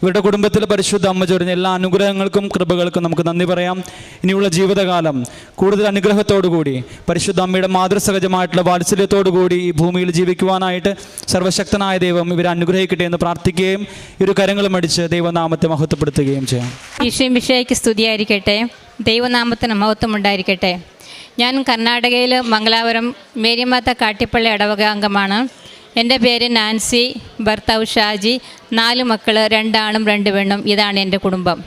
ഇവരുടെ കുടുംബത്തിൽ പരിശുദ്ധ അമ്മ ചൊരിഞ്ഞ എല്ലാ അനുഗ്രഹങ്ങൾക്കും കൃപകൾക്കും നമുക്ക് നന്ദി പറയാം. ഇനിയുള്ള ജീവിതകാലം കൂടുതൽ അനുഗ്രഹത്തോടുകൂടി പരിശുദ്ധ അമ്മയുടെ മാതൃസഹജമായിട്ടുള്ള വാത്സല്യത്തോടുകൂടി ഈ ഭൂമിയിൽ ജീവിക്കുവാനായിട്ട് സർവശക്തനായ ദൈവം ഇവരെ അനുഗ്രഹിക്കട്ടെ എന്ന് പ്രാർത്ഥിക്കുകയും ഇരു കരങ്ങളും അടിച്ച് ദൈവനാമത്തെ മഹത്വപ്പെടുത്തുകയും ചെയ്യാം. ഈശോയും മിശിഹായ്ക്ക് സ്തുതിയായിരിക്കട്ടെ. ദൈവനാമത്തിന് മഹത്വം ഉണ്ടായിരിക്കട്ടെ. ഞാൻ കർണാടകയിൽ മംഗലാപുരം മേരിമാത്ത കാട്ടിപ്പള്ളി ഇടവക അംഗമാണ്. എൻ്റെ പേര് നാൻസി, ഭർത്താവ് ഷാജി, 4 മക്കൾ, 2 ആണും 2 പെണ്ണും. ഇതാണ് എൻ്റെ കുടുംബം.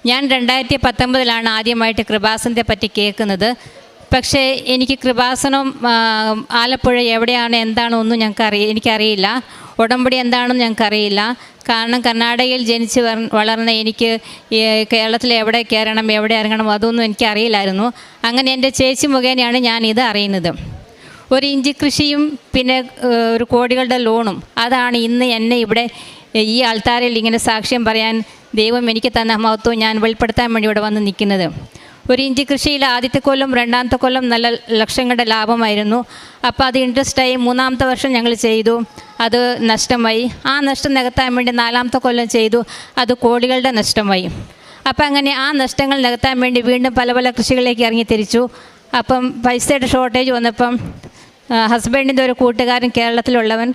ഞാൻ 2019 ആദ്യമായിട്ട് കൃപാസനത്തെ പറ്റി കേൾക്കുന്നത്. പക്ഷേ എനിക്ക് കൃപാസനം ആലപ്പുഴ എവിടെയാണ് എന്താണോ ഒന്നും എനിക്കറിയില്ല. ഉടമ്പടി എന്താണെന്ന് ഞങ്ങൾക്കറിയില്ല. കാരണം കർണാടകയിൽ ജനിച്ച് വളർന്ന എനിക്ക് കേരളത്തിൽ എവിടെ കയറണം എവിടെ ഇറങ്ങണം അതൊന്നും എനിക്കറിയില്ലായിരുന്നു. അങ്ങനെ എൻ്റെ ചേച്ചി മുഖേനയാണ് ഞാനിത് അറിയുന്നത്. ഒരു ഇഞ്ചി കൃഷിയും പിന്നെ ഒരു കോടികളുടെ ലോണും, അതാണ് ഇന്ന് എന്നെ ഇവിടെ ഈ ആൾത്താരിൽ ഇങ്ങനെ സാക്ഷ്യം പറയാൻ ദൈവം എനിക്ക് തന്ന മഹത്വം ഞാൻ വെളിപ്പെടുത്താൻ വേണ്ടി ഇവിടെ വന്ന് നിൽക്കുന്നത്. ഒരു ഇഞ്ചി കൃഷിയിൽ ആദ്യത്തെ കൊല്ലം 2ാമത്തെ കൊല്ലം നല്ല ലക്ഷങ്ങളുടെ ലാഭമായിരുന്നു. അപ്പോൾ അത് ഇൻട്രസ്റ്റായി 3ാമത്തെ വർഷം ഞങ്ങൾ ചെയ്തു, അത് നഷ്ടമായി. ആ നഷ്ടം നികത്താൻ വേണ്ടി 4ാമത്തെ കൊല്ലം ചെയ്തു, അത് കോടികളുടെ നഷ്ടമായി. അപ്പം അങ്ങനെ ആ നഷ്ടങ്ങൾ നികത്താൻ വേണ്ടി വീണ്ടും പല പല കൃഷികളിലേക്ക് ഇറങ്ങി തിരിച്ചു. അപ്പം പൈസയുടെ ഷോർട്ടേജ് വന്നപ്പം ഹസ്ബൻഡിൻ്റെ ഒരു കൂട്ടുകാരൻ കേരളത്തിലുള്ളവൻ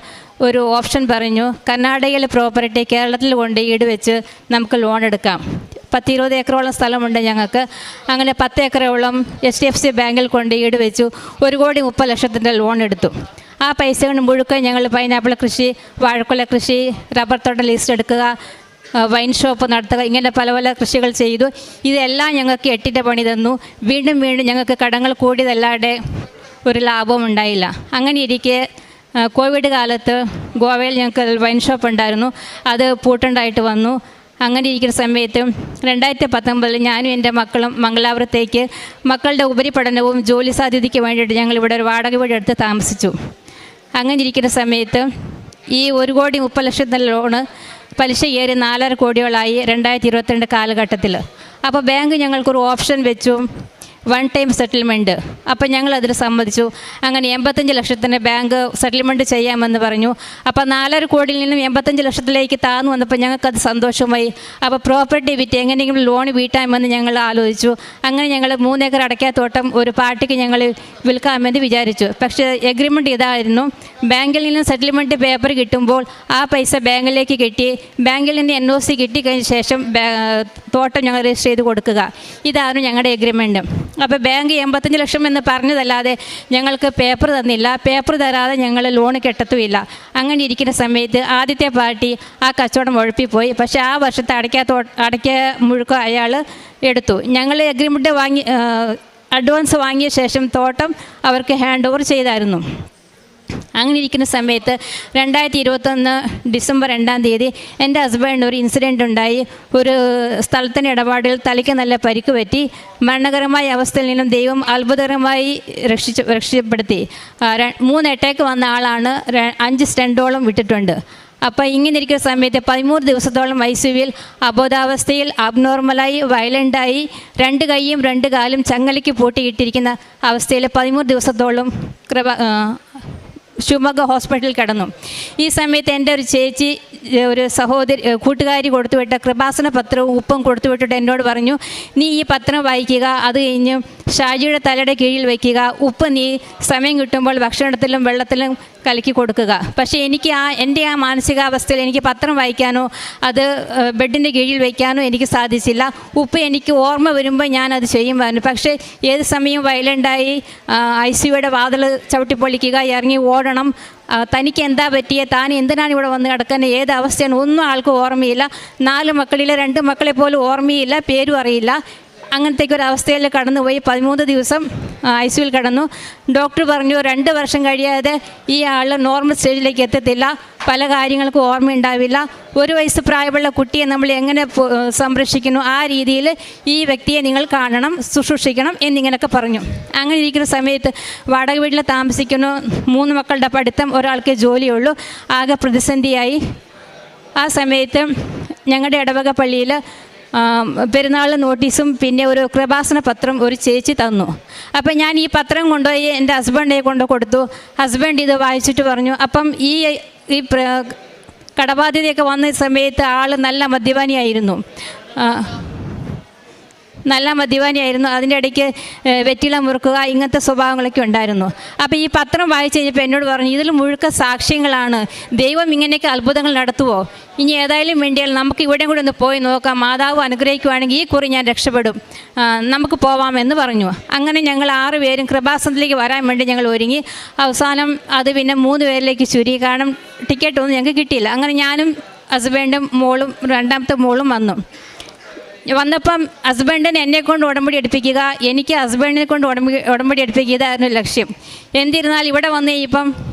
ഒരു ഓപ്ഷൻ പറഞ്ഞു, കർണാടകയിലെ പ്രോപ്പർട്ടി കേരളത്തിൽ കൊണ്ട് ഈട് വെച്ച് നമുക്ക് ലോൺ എടുക്കാം. 10-20 ഏക്കറോളം സ്ഥലമുണ്ട് ഞങ്ങൾക്ക്. അങ്ങനെ 10 ഏക്കറോളം HDFC ബാങ്കിൽ കൊണ്ട് ഈട് വെച്ചു 1,30,00,000 ലോൺ എടുത്തു. ആ പൈസ കൊണ്ട് മുഴുവൻ ഞങ്ങൾ പൈനാപ്പിൾ കൃഷി, വാഴക്കൊല കൃഷി, റബ്ബർ തോട്ടം ലീസ്റ്റ് എടുക്കുക, വൈൻ ഷോപ്പ് നടത്തുക, ഇങ്ങനെ പല പല കൃഷികൾ ചെയ്തു. ഇതെല്ലാം ഞങ്ങൾക്ക് 8ൻ്റെ പണി തന്നു. വീണ്ടും ഞങ്ങൾക്ക് കടങ്ങൾ കൂടിയതല്ലാതെ ഒരു ലാഭവും ഉണ്ടായില്ല. അങ്ങനെ ഇരിക്കെ കോവിഡ് കാലത്ത് ഗോവയിൽ ഞങ്ങൾക്ക് വൈൻ ഷോപ്പ് ഉണ്ടായിരുന്നു, അത് പൂട്ടുണ്ടായിട്ട് വന്നു. അങ്ങനെ ഇരിക്കുന്ന സമയത്ത് 2019 ഞാനും എൻ്റെ മക്കളും മംഗലാപുരത്തേക്ക് മക്കളുടെ ഉപരിപഠനവും ജോലി സാധ്യതയ്ക്ക് വേണ്ടിയിട്ട് ഞങ്ങളിവിടെ ഒരു വാടക വീട് എടുത്ത് താമസിച്ചു. അങ്ങനെ ഇരിക്കുന്ന സമയത്ത് ഈ 1,30,00,000 ലോണ് പലിശ കയറി 4.5 കോടികളായി 2022 കാലഘട്ടത്തിൽ. അപ്പോൾ ബാങ്ക് ഞങ്ങൾക്കൊരു ഓപ്ഷൻ വെച്ചു, 1 ടൈം സെറ്റിൽമെൻറ്റ്. അപ്പോൾ ഞങ്ങളതിൽ സമ്മതിച്ചു. അങ്ങനെ 85 ലക്ഷത്തിന് ബാങ്ക് സെറ്റിൽമെൻറ്റ് ചെയ്യാമെന്ന് പറഞ്ഞു. അപ്പോൾ 4.5 കോടിയിൽ നിന്നും 85 ലക്ഷത്തിലേക്ക് താന്നു വന്നപ്പോൾ ഞങ്ങൾക്കത് സന്തോഷമായി. അപ്പോൾ പ്രോപ്പർട്ടി വിറ്റ് എങ്ങനെയെങ്കിലും ലോൺ വീട്ടാമെന്ന് ഞങ്ങൾ ആലോചിച്ചു. അങ്ങനെ ഞങ്ങൾ 3 ഏക്കർ അടയ്ക്കാത്തോട്ടം ഒരു പാർട്ടിക്ക് ഞങ്ങൾ വിൽക്കാമെന്ന് വിചാരിച്ചു. പക്ഷേ എഗ്രിമെൻറ്റ് ഇതായിരുന്നു, ബാങ്കിൽ നിന്നും സെറ്റിൽമെൻറ്റ് പേപ്പർ കിട്ടുമ്പോൾ ആ പൈസ ബാങ്കിലേക്ക് കെട്ടി, ബാങ്കിൽ നിന്ന് NOC കിട്ടിക്കഴിഞ്ഞ ശേഷം തോട്ടം ഞങ്ങൾ രജിസ്റ്റർ ചെയ്ത് കൊടുക്കുക. ഇതായിരുന്നു ഞങ്ങളുടെ എഗ്രിമെൻറ്റ്. അപ്പോൾ ബാങ്ക് 85 ലക്ഷം എന്ന് പറഞ്ഞതല്ലാതെ ഞങ്ങൾക്ക് പേപ്പർ തന്നില്ല. പേപ്പർ തരാതെ ഞങ്ങൾ ലോൺ കെട്ടത്തുമില്ല. അങ്ങനെ ഇരിക്കുന്ന സമയത്ത് ആദ്യത്തെ പാർട്ടി ആ കച്ചവടം ഉഴപ്പിപ്പോയി. പക്ഷേ ആ വർഷത്തെ അടയ്ക്ക മുഴുക്കം അയാൾ എടുത്തു. ഞങ്ങൾ എഗ്രിമെൻറ്റ് അഡ്വാൻസ് വാങ്ങിയ ശേഷം തോട്ടം അവർക്ക് ഹാൻഡ് ഓവർ ചെയ്തായിരുന്നു. അങ്ങനെ ഇരിക്കുന്ന സമയത്ത് 2021 ഡിസംബർ 2-ാം തീയതി എൻ്റെ ഹസ്ബൻഡിന് ഒരു ഇൻസിഡൻ്റ് ഉണ്ടായി. ഒരു സ്ഥലത്തിൻ്റെ ഇടപാടിൽ തലയ്ക്ക് നല്ല പരിക്ക് പറ്റി. മരണകരമായ അവസ്ഥയിൽ നിന്നും ദൈവം അത്ഭുതകരമായി രക്ഷപ്പെടുത്തി. 3 അറ്റാക്ക് വന്ന ആളാണ്. 5 സ്റ്റെൻറ്റോളം വിട്ടിട്ടുണ്ട്. അപ്പോൾ ഇങ്ങനെ ഇരിക്കുന്ന സമയത്ത് 13 ദിവസത്തോളം ICUവിൽ അബോധാവസ്ഥയിൽ അബ്നോർമലായി വയലൻ്റായി 2 കൈയും 2 കാലും ചങ്ങലയ്ക്ക് പൂട്ടിയിട്ടിരിക്കുന്ന അവസ്ഥയിൽ 13 ദിവസത്തോളം ശിവമൊഗ്ഗ ഹോസ്പിറ്റലിൽ കിടന്നു. ഈ സമയത്ത് എൻ്റെ ഒരു ചേച്ചി, ഒരു കൂട്ടുകാരി കൊടുത്തുവിട്ട കൃപാസന പത്രവും ഉപ്പും കൊടുത്തുവിട്ടിട്ട് എന്നോട് പറഞ്ഞു, നീ ഈ പത്രം വായിക്കുക, അത് കഴിഞ്ഞ് ഷാജിയുടെ തലയുടെ കീഴിൽ വയ്ക്കുക, ഉപ്പ് നീ സമയം കിട്ടുമ്പോൾ ഭക്ഷണത്തിലും വെള്ളത്തിലും കലക്കി കൊടുക്കുക. പക്ഷേ എനിക്ക് എൻ്റെ മാനസികാവസ്ഥയിൽ എനിക്ക് പത്രം വായിക്കാനോ അത് ബെഡിൻ്റെ കീഴിൽ വയ്ക്കാനോ എനിക്ക് സാധിച്ചില്ല. ഉപ്പ് എനിക്ക് ഓർമ്മ വരുമ്പോൾ ഞാനത് ചെയ്യുമായിരുന്നു. പക്ഷേ ഏത് സമയവും വയലൻ്റായി ICUയുടെ വാതിൽ ചവിട്ടിപ്പൊളിക്കുക, ഇറങ്ങി ഓടണം, തനിക്ക് എന്താ പറ്റിയ, താൻ എന്തിനാണ് ഇവിടെ വന്ന് കിടക്കുന്നത്, ഏത് അവസ്ഥയാണ്, ഒന്നും ആൾക്ക് ഓർമ്മയില്ല. 4 മക്കളിൽ 2 മക്കളെ പോലും ഓർമ്മയില്ല, പേരും അറിയില്ല. അങ്ങനത്തേക്കൊരു അവസ്ഥയിൽ കടന്നുപോയി. 13 ദിവസം ICUവിൽ കിടന്നു. ഡോക്ടർ പറഞ്ഞു 2 വർഷം കഴിയാതെ ഈ ആൾ നോർമൽ സ്റ്റേജിലേക്ക് എത്തത്തില്ല, പല കാര്യങ്ങൾക്കും ഓർമ്മയുണ്ടാവില്ല. 1 വയസ്സ് പ്രായമുള്ള കുട്ടിയെ നമ്മൾ എങ്ങനെ സംരക്ഷിക്കുന്നു ആ രീതിയിൽ ഈ വ്യക്തിയെ നിങ്ങൾ കാണണം, ശുശ്രൂഷിക്കണം എന്നിങ്ങനെയൊക്കെ പറഞ്ഞു. അങ്ങനെ ഇരിക്കുന്ന സമയത്ത് വാടക വീട്ടിൽ താമസിക്കുന്നു. 3 മക്കളുടെ പഠിത്തം, ഒരാൾക്ക് ജോലിയുള്ളൂ. ആകെ പ്രതിസന്ധിയായി. ആ സമയത്ത് ഞങ്ങളുടെ ഇടവക പള്ളിയിൽ പെരുന്നാൾ നോട്ടീസും പിന്നെ ഒരു കൃപാസന പത്രം ഒരു ചേച്ചി തന്നു. അപ്പം ഞാൻ ഈ പത്രം കൊണ്ടുപോയി എൻ്റെ ഹസ്ബൻഡിനെ കൊടുത്തു. ഹസ്ബൻഡ് ഇത് വായിച്ചിട്ട് പറഞ്ഞു, അപ്പം ഈ കടബാധ്യതയൊക്കെ വന്ന സമയത്ത് ആൾ നല്ല മദ്യപാനിയായിരുന്നു. അതിൻ്റെ ഇടയ്ക്ക് വെറ്റില മുറുക്കുക, ഇങ്ങനത്തെ സ്വഭാവങ്ങളൊക്കെ ഉണ്ടായിരുന്നു. അപ്പോൾ ഈ പത്രം വായിച്ച് കഴിഞ്ഞപ്പോൾ എന്നോട് പറഞ്ഞു, ഇതിൽ മുഴുക്ക സാക്ഷ്യങ്ങളാണ്, ദൈവം ഇങ്ങനെയൊക്കെ അത്ഭുതങ്ങൾ നടത്തുമോ, ഇനി ഏതായാലും വേണ്ടിയാൽ നമുക്ക് ഇവിടെയും കൂടെ ഒന്ന് പോയി നോക്കാം, മാതാവ് അനുഗ്രഹിക്കുവാണെങ്കിൽ ഈ കുറി ഞാൻ രക്ഷപ്പെടും, നമുക്ക് പോവാമെന്ന് പറഞ്ഞു. അങ്ങനെ ഞങ്ങൾ 6 പേരും കൃപാസനത്തിലേക്ക് വരാൻ വേണ്ടി ഞങ്ങൾ ഒരുങ്ങി. അവസാനം അത് പിന്നെ 3 പേരിലേക്ക് ചുരുങ്ങി. കാരണം ടിക്കറ്റൊന്നും ഞങ്ങൾക്ക് കിട്ടിയില്ല. അങ്ങനെ ഞാനും ഹസ്ബൻഡും മോളും 2ാമത്തെ മോളും വന്നപ്പം ഹസ്ബൻഡിന് എന്നെക്കൊണ്ട് ഉടമ്പടി എടുപ്പിക്കുക, എനിക്ക് ഹസ്ബൻഡിനെ കൊണ്ട് ഉടമ്പടി എടുപ്പിക്കുകയായിരുന്നു ലക്ഷ്യം. എന്നിരുന്നാൽ ഇവിടെ വന്ന് ഇപ്പം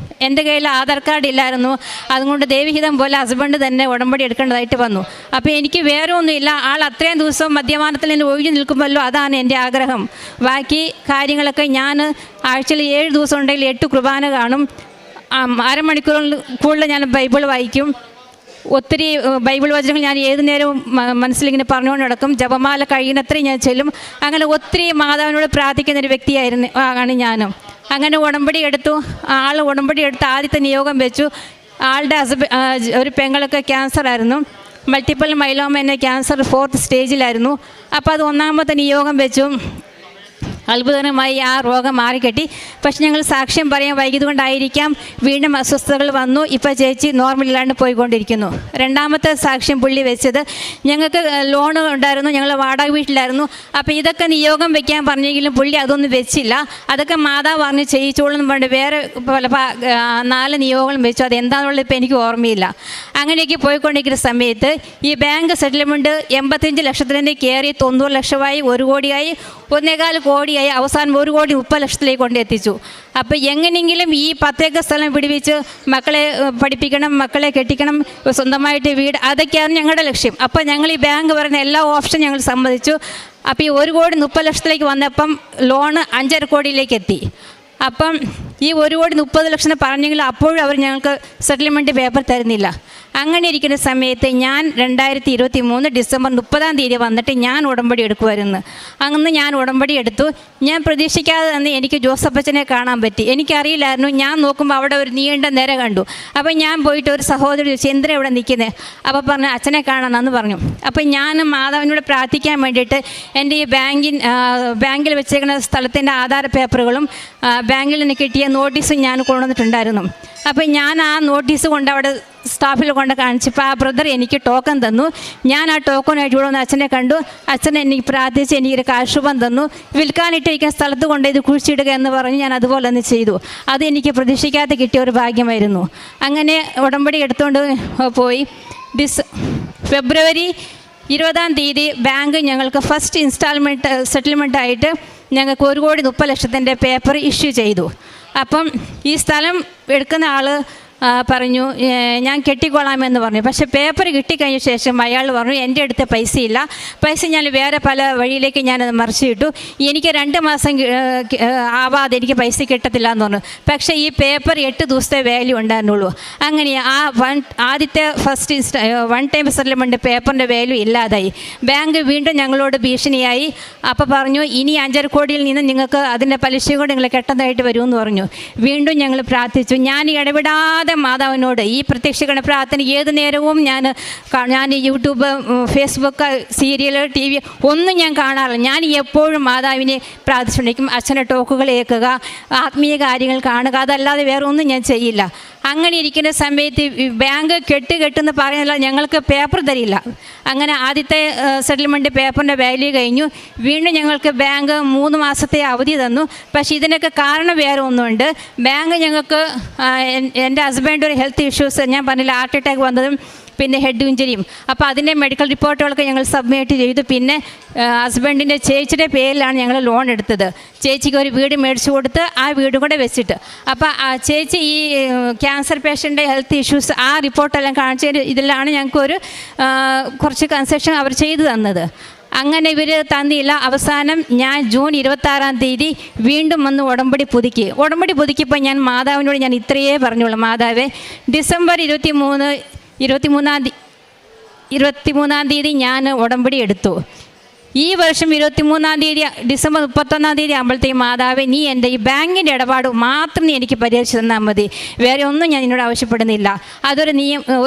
എൻ്റെ കയ്യിൽ ആധാർ കാർഡ് ഇല്ലായിരുന്നു. അതുകൊണ്ട് ദൈവഹിതം പോലെ ഹസ്ബൻഡ് തന്നെ ഉടമ്പടി എടുക്കേണ്ടതായിട്ട് വന്നു. അപ്പോൾ എനിക്ക് വേറെ ഒന്നുമില്ല, ആൾ അത്രയും ദിവസം മദ്യപാനത്തിൽ നിന്ന് ഒഴിഞ്ഞു നിൽക്കുമല്ലോ, അതാണ് എൻ്റെ ആഗ്രഹം. ബാക്കി കാര്യങ്ങളൊക്കെ ഞാൻ ആഴ്ചയിൽ 7 ദിവസം ഉണ്ടെങ്കിൽ 8 കുർബാന കാണും. അരമണിക്കൂറിൽ കൂടുതൽ ഞാൻ ബൈബിൾ വായിക്കും. ഒത്തിരി ബൈബിൾ വചനങ്ങൾ ഞാൻ ഏതു നേരവും മനസ്സിലിങ്ങനെ പറഞ്ഞുകൊണ്ട് നടക്കും. ജപമാല കഴിയുന്നത്രയും ഞാൻ ചെല്ലും. അങ്ങനെ ഒത്തിരി മാതാവിനോട് പ്രാർത്ഥിക്കുന്നൊരു ആണ് ഞാനും. അങ്ങനെ ഉടമ്പടി എടുത്തു. ആൾ ഉടമ്പടി എടുത്ത് ആദ്യത്തെ നിയോഗം വെച്ചു. ആളുടെ ഒരു പെങ്ങളൊക്കെ ക്യാൻസറായിരുന്നു, മൾട്ടിപ്പിൾ മൈലോമ എന്ന ക്യാൻസർ 4th സ്റ്റേജിലായിരുന്നു. അപ്പോൾ അത് 1ാമത്തെ നിയോഗം വെച്ചു. അത്ഭുതകരമായി ആ രോഗം മാറിക്കെട്ടി. പക്ഷെ ഞങ്ങൾ സാക്ഷ്യം പറയാൻ വൈകിയതുകൊണ്ടായിരിക്കാം വീണ്ടും അസ്വസ്ഥതകൾ വന്നു. ഇപ്പോൾ ചേച്ചി നോർമലില്ലാണ്ട് പോയിക്കൊണ്ടിരിക്കുന്നു. 2ാമത്തെ സാക്ഷ്യം പുള്ളി വെച്ചത്, ഞങ്ങൾക്ക് ലോൺ ഉണ്ടായിരുന്നു, ഞങ്ങൾ വാടക വീട്ടിലായിരുന്നു. അപ്പോൾ ഇതൊക്കെ നിയോഗം വെക്കാൻ പറഞ്ഞെങ്കിലും പുള്ളി അതൊന്നും വെച്ചില്ല. അതൊക്കെ മാതാവ് പറഞ്ഞ് ചെയ്യിച്ചോളൂ എന്ന് പറഞ്ഞിട്ട് വേറെ പല 4 നിയോഗങ്ങളും വെച്ചു. അതെന്താണെന്നുള്ളത് ഇപ്പോൾ എനിക്ക് ഓർമ്മയില്ല. അങ്ങനെയൊക്കെ പോയിക്കൊണ്ടിരിക്കുന്ന സമയത്ത് ഈ ബാങ്ക് സെറ്റിൽമെൻറ്റ് 85 ലക്ഷത്തിൽ നിന്ന് കയറി 90 ലക്ഷമായി, 1 കോടിയായി, 1.25 കോടിയായി, അവസാനം 1,30,00,000 കൊണ്ടെത്തിച്ചു. അപ്പോൾ എങ്ങനെയെങ്കിലും ഈ 10 ഏക്കർ സ്ഥലം പിടിപ്പിച്ച് മക്കളെ പഠിപ്പിക്കണം, മക്കളെ കെട്ടിക്കണം, സ്വന്തമായിട്ട് വീട്, അതൊക്കെയാണ് ഞങ്ങളുടെ ലക്ഷ്യം. അപ്പോൾ ഞങ്ങൾ ഈ ബാങ്ക് പറയുന്ന എല്ലാ ഓപ്ഷനും ഞങ്ങൾ സമ്മതിച്ചു. അപ്പോൾ ഈ 1,30,00,000 വന്നപ്പം ലോണ് 5.5 കോടിയിലേക്ക് എത്തി. അപ്പം ഈ 1,30,00,000 പറഞ്ഞെങ്കിൽ അപ്പോഴും അവർ ഞങ്ങൾക്ക് സെറ്റിൽമെൻറ്റ് പേപ്പർ തരുന്നില്ല. അങ്ങനെ ഇരിക്കുന്ന സമയത്ത് ഞാൻ 2023 ഡിസംബർ 30 വന്നിട്ട് ഞാൻ ഉടമ്പടി എടുക്കുമായിരുന്നു. അന്ന് ഞാൻ ഉടമ്പടി എടുത്തു. ഞാൻ പ്രതീക്ഷിക്കാതെ തന്നെ എനിക്ക് ജോസഫച്ചനെ കാണാൻ പറ്റി. എനിക്കറിയില്ലായിരുന്നു. ഞാൻ നോക്കുമ്പോൾ അവിടെ ഒരു നീണ്ട നിര കണ്ടു. അപ്പോൾ ഞാൻ പോയിട്ട് ഒരു സഹോദരി ചോദിച്ചു, എന്തിനാ ഇവിടെ നിൽക്കുന്നത്? അപ്പോൾ പറഞ്ഞു, അച്ഛനെ കാണാമെന്ന് പറഞ്ഞു. അപ്പോൾ ഞാൻ മാതാവിനോട് പ്രാർത്ഥിക്കാൻ വേണ്ടിയിട്ട് എൻ്റെ ഈ ബാങ്കിൽ വെച്ചേക്കുന്ന സ്ഥലത്തിൻ്റെ ആധാര പേപ്പറുകളും ബാങ്കിൽ നിന്ന് കിട്ടിയ നോട്ടീസും ഞാൻ കൊണ്ടുവന്നിട്ടുണ്ടായിരുന്നു. അപ്പോൾ ഞാൻ ആ നോട്ടീസ് കൊണ്ട് അവിടെ സ്റ്റാഫിൽ കൊണ്ട് കാണിച്ചപ്പോൾ ആ ബ്രദർ എനിക്ക് ടോക്കൺ തന്നു. ഞാൻ ആ ടോക്കണായിട്ട് ഇവിടെ വന്ന് അച്ഛനെ കണ്ടു. അച്ഛൻ എനിക്ക് പ്രാർത്ഥിച്ച് എനിക്കൊരു കാശുപം തന്നു. വിൽക്കാനിട്ടിരിക്കുന്ന സ്ഥലത്ത് കൊണ്ട് ഇത് കുഴിച്ചിടുക എന്ന് പറഞ്ഞ് ഞാൻ അതുപോലെ തന്നെ ചെയ്തു. അത് എനിക്ക് പ്രതീക്ഷിക്കാതെ കിട്ടിയ ഒരു ഭാഗ്യമായിരുന്നു. അങ്ങനെ ഉടമ്പടി എടുത്തുകൊണ്ട് പോയി. ഫെബ്രുവരി 20 ബാങ്ക് ഞങ്ങൾക്ക് ഫസ്റ്റ് ഇൻസ്റ്റാൾമെൻറ്റ് സെറ്റിൽമെൻറ്റായിട്ട് ഞങ്ങൾക്ക് 1,30,00,000 പേപ്പർ ഇഷ്യൂ ചെയ്തു. അപ്പം ഈ സ്ഥലം എടുക്കുന്ന ആൾ പറഞ്ഞു, ഞാൻ കെട്ടിക്കൊള്ളാമെന്ന് പറഞ്ഞു. പക്ഷേ പേപ്പർ കിട്ടിക്കഴിഞ്ഞ ശേഷം അയാൾ പറഞ്ഞു, എൻ്റെ അടുത്ത് പൈസയില്ല, പൈസ ഞാൻ വേറെ പല വഴിയിലേക്ക് ഞാനത് മറിച്ചിട്ടു, എനിക്ക് 2 മാസം ആവാതെ എനിക്ക് പൈസ കിട്ടത്തില്ല എന്ന് പറഞ്ഞു. പക്ഷേ ഈ പേപ്പർ 8 ദിവസത്തെ വാല്യൂ ഉണ്ടായിരുന്നുള്ളൂ. അങ്ങനെ ആ ആദ്യത്തെ ഫസ്റ്റ് വൺ ടൈം സെറ്റിൽമെൻറ്റ് പേപ്പറിൻ്റെ വാല്യൂ ഇല്ലാതായി. ബാങ്ക് വീണ്ടും ഞങ്ങളോട് ഭീഷണിയായി. അപ്പോൾ പറഞ്ഞു, ഇനി 5.5 കോടിയിൽ നിന്ന് നിങ്ങൾക്ക് അതിൻ്റെ പലിശ കൂടെ നിങ്ങൾ കെട്ടുന്നതായിട്ട് വരുമെന്ന് പറഞ്ഞു. വീണ്ടും ഞങ്ങൾ പ്രാർത്ഥിച്ചു. ഞാൻ ഇടപെടാതെ മാതാവിനോട് ഈ പ്രത്യക്ഷീകരണ പ്രാർത്ഥന ഏത് നേരവും ഞാൻ യൂട്യൂബ്, ഫേസ്ബുക്ക്, സീരിയൽ, TV ഒന്നും ഞാൻ കാണാറില്ല. ഞാൻ എപ്പോഴും മാതാവിനെ പ്രാർത്ഥിച്ചുകൊണ്ടിരിക്കും. അച്ഛൻ്റെ ടോക്കുകൾ കേൾക്കുക, ആത്മീയ കാര്യങ്ങൾ കാണുക, അതല്ലാതെ വേറെ ഒന്നും ഞാൻ ചെയ്യില്ല. അങ്ങനെ ഇരിക്കുന്ന സമയത്ത് ബാങ്ക് കെട്ടെന്ന് പറയുന്നില്ല, ഞങ്ങൾക്ക് പേപ്പർ തരില്ല. അങ്ങനെ ആദ്യത്തെ സെറ്റിൽമെൻറ്റ് പേപ്പറിൻ്റെ വാല്യൂ കഴിഞ്ഞു. വീണ്ടും ഞങ്ങൾക്ക് ബാങ്ക് 3 മാസത്തെ അവധി തന്നു. പക്ഷേ ഇതിനൊക്കെ കാരണം വേറെ ഒന്നുമുണ്ട്. ബാങ്ക് ഞങ്ങൾക്ക് എൻ്റെ ഹസ്ബൻഡ് ഒരു ഹെൽത്ത് ഇഷ്യൂസ്, ഞാൻ പറഞ്ഞില്ല, ഹാർട്ട് അറ്റാക്ക് വന്നതും പിന്നെ ഹെഡ് ഇഞ്ചുറിയും. അപ്പോൾ അതിൻ്റെ മെഡിക്കൽ റിപ്പോർട്ടുകളൊക്കെ ഞങ്ങൾ സബ്മിറ്റ് ചെയ്തു. പിന്നെ ഹസ്ബൻഡിൻ്റെ ചേച്ചിയുടെ പേരിലാണ് ഞങ്ങൾ ലോൺ എടുത്തത്. ചേച്ചിക്ക് ഒരു വീട് മേടിച്ചു കൊടുത്ത് ആ വീട് കൂടെ വെച്ചിട്ട്, അപ്പോൾ ആ ചേച്ചി ഈ ക്യാൻസർ പേഷ്യൻ്റെ ഹെൽത്ത് ഇഷ്യൂസ് ആ റിപ്പോർട്ടെല്ലാം കാണിച്ച ഇതിലാണ് ഞങ്ങൾക്കൊരു കുറച്ച് കൺസെഷൻ അവർ ചെയ്തു തന്നത്. അങ്ങനെ ഇവർ തന്നില്ല. അവസാനം ഞാൻ ജൂൺ 26 വീണ്ടും വന്ന് ഉടമ്പടി പുതുക്കിയപ്പോൾ ഞാൻ മാതാവിനോട് ഞാൻ ഇത്രയേ പറഞ്ഞോളൂ, മാതാവേ, ഡിസംബർ 23 ഞാൻ ഉടമ്പടി എടുത്തു. ഈ വർഷം 23 ഡിസംബർ 31 ആകുമ്പോഴത്തേക്കും മാതാവേ, നീ എൻ്റെ ഈ ബാങ്കിൻ്റെ ഇടപാട് മാത്രം നീ എനിക്ക് പരിഹരിച്ച് തന്നാൽ മതി, വേറെ ഒന്നും ഞാൻ നിന്നോട് ആവശ്യപ്പെടുന്നില്ല.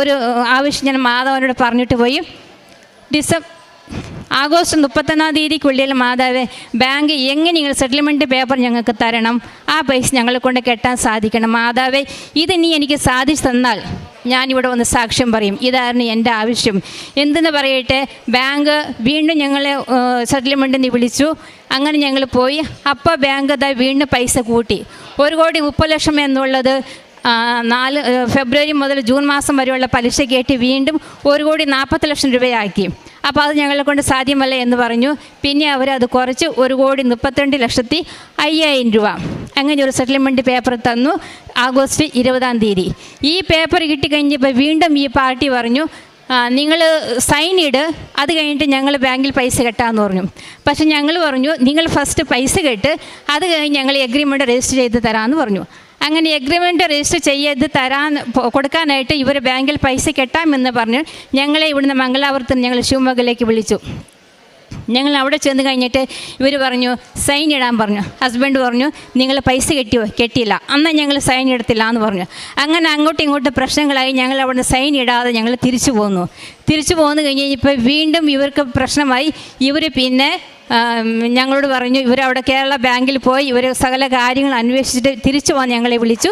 ഒരു ആവശ്യം ഞാൻ മാതാവിനോട് പറഞ്ഞിട്ട് പോയി. ആഗസ്റ്റ് 31 മാതാവേ, ബാങ്ക് എങ്ങനെ നിങ്ങൾ സെറ്റിൽമെൻറ്റ് പേപ്പർ ഞങ്ങൾക്ക് തരണം, ആ പൈസ ഞങ്ങളെ കൊണ്ട് കെട്ടാൻ സാധിക്കണം. മാതാവേ, ഇത് നീ എനിക്ക് സാധിച്ചു തന്നാൽ ഞാനിവിടെ വന്ന് സാക്ഷ്യം പറയും. ഇതായിരുന്നു എൻ്റെ ആവശ്യം. എന്തെന്ന് പറയട്ടെ, ബാങ്ക് വീണ്ടും ഞങ്ങളെ സെറ്റിൽമെൻറ്റിന് വിളിച്ചു. അങ്ങനെ ഞങ്ങൾ പോയി. അപ്പോൾ ബാങ്ക് വീണ്ടും പൈസ കൂട്ടി. 1,30,00,000 എന്നുള്ളത് ഫെബ്രുവരി മുതൽ ജൂൺ മാസം വരെയുള്ള പലിശ കയറ്റി വീണ്ടും 1,40,00,000 രൂപയാക്കി. അപ്പോൾ അത് ഞങ്ങളെ കൊണ്ട് സാധ്യമല്ല എന്ന് പറഞ്ഞു. പിന്നെ അവരത് കുറച്ച് 1,32,500,000 രൂപ അങ്ങനെ ഒരു സെറ്റിൽമെൻറ്റ് പേപ്പർ തന്നു. ആഗസ്റ്റ് 20 ഈ പേപ്പർ കിട്ടിക്കഴിഞ്ഞപ്പോൾ വീണ്ടും ഈ പാർട്ടി പറഞ്ഞു, നിങ്ങൾ സൈൻ ഇട്, അത് കഴിഞ്ഞിട്ട് ഞങ്ങൾ ബാങ്കിൽ പൈസ കെട്ടാമെന്ന് പറഞ്ഞു. പക്ഷെ ഞങ്ങൾ പറഞ്ഞു, നിങ്ങൾ ഫസ്റ്റ് പൈസ കെട്ട്, അത് കഴിഞ്ഞ് ഞങ്ങൾ എഗ്രിമെൻറ്റ് രജിസ്റ്റർ ചെയ്ത് തരാമെന്ന് പറഞ്ഞു. അങ്ങനെ എഗ്രിമെൻറ്റ് രജിസ്റ്റർ ചെയ്ത് കൊടുക്കാനായിട്ട് ഇവർ ബാങ്കിൽ പൈസ കെട്ടാമെന്ന് പറഞ്ഞ് ഞങ്ങളെ ഇവിടുന്ന് മംഗലാപുരത്ത് ഞങ്ങൾ ശിവമൊഗ്ഗയിലേക്ക് വിളിച്ചു. ഞങ്ങൾ അവിടെ ചെന്ന് കഴിഞ്ഞിട്ട് ഇവർ പറഞ്ഞു സൈൻ ഇടാൻ പറഞ്ഞു. ഹസ്ബൻഡ് പറഞ്ഞു, നിങ്ങൾ പൈസ കെട്ടിയില്ല, അന്ന് ഞങ്ങൾ സൈൻ ഇടത്തില്ല എന്ന് പറഞ്ഞു. അങ്ങനെ അങ്ങോട്ടും ഇങ്ങോട്ടും പ്രശ്നങ്ങളായി. ഞങ്ങൾ അവിടെ സൈൻ ഇടാതെ ഞങ്ങൾ തിരിച്ചു പോന്നു കഴിഞ്ഞ് ഇപ്പോൾ വീണ്ടും ഇവർക്ക് പ്രശ്നമായി. ഇവർ പിന്നെ ഞങ്ങളോട് പറഞ്ഞു, ഇവരവിടെ കേരള ബാങ്കിൽ പോയി ഇവർ സകല കാര്യങ്ങൾ അന്വേഷിച്ചിട്ട് തിരിച്ചു പോകാൻ ഞങ്ങളെ വിളിച്ചു.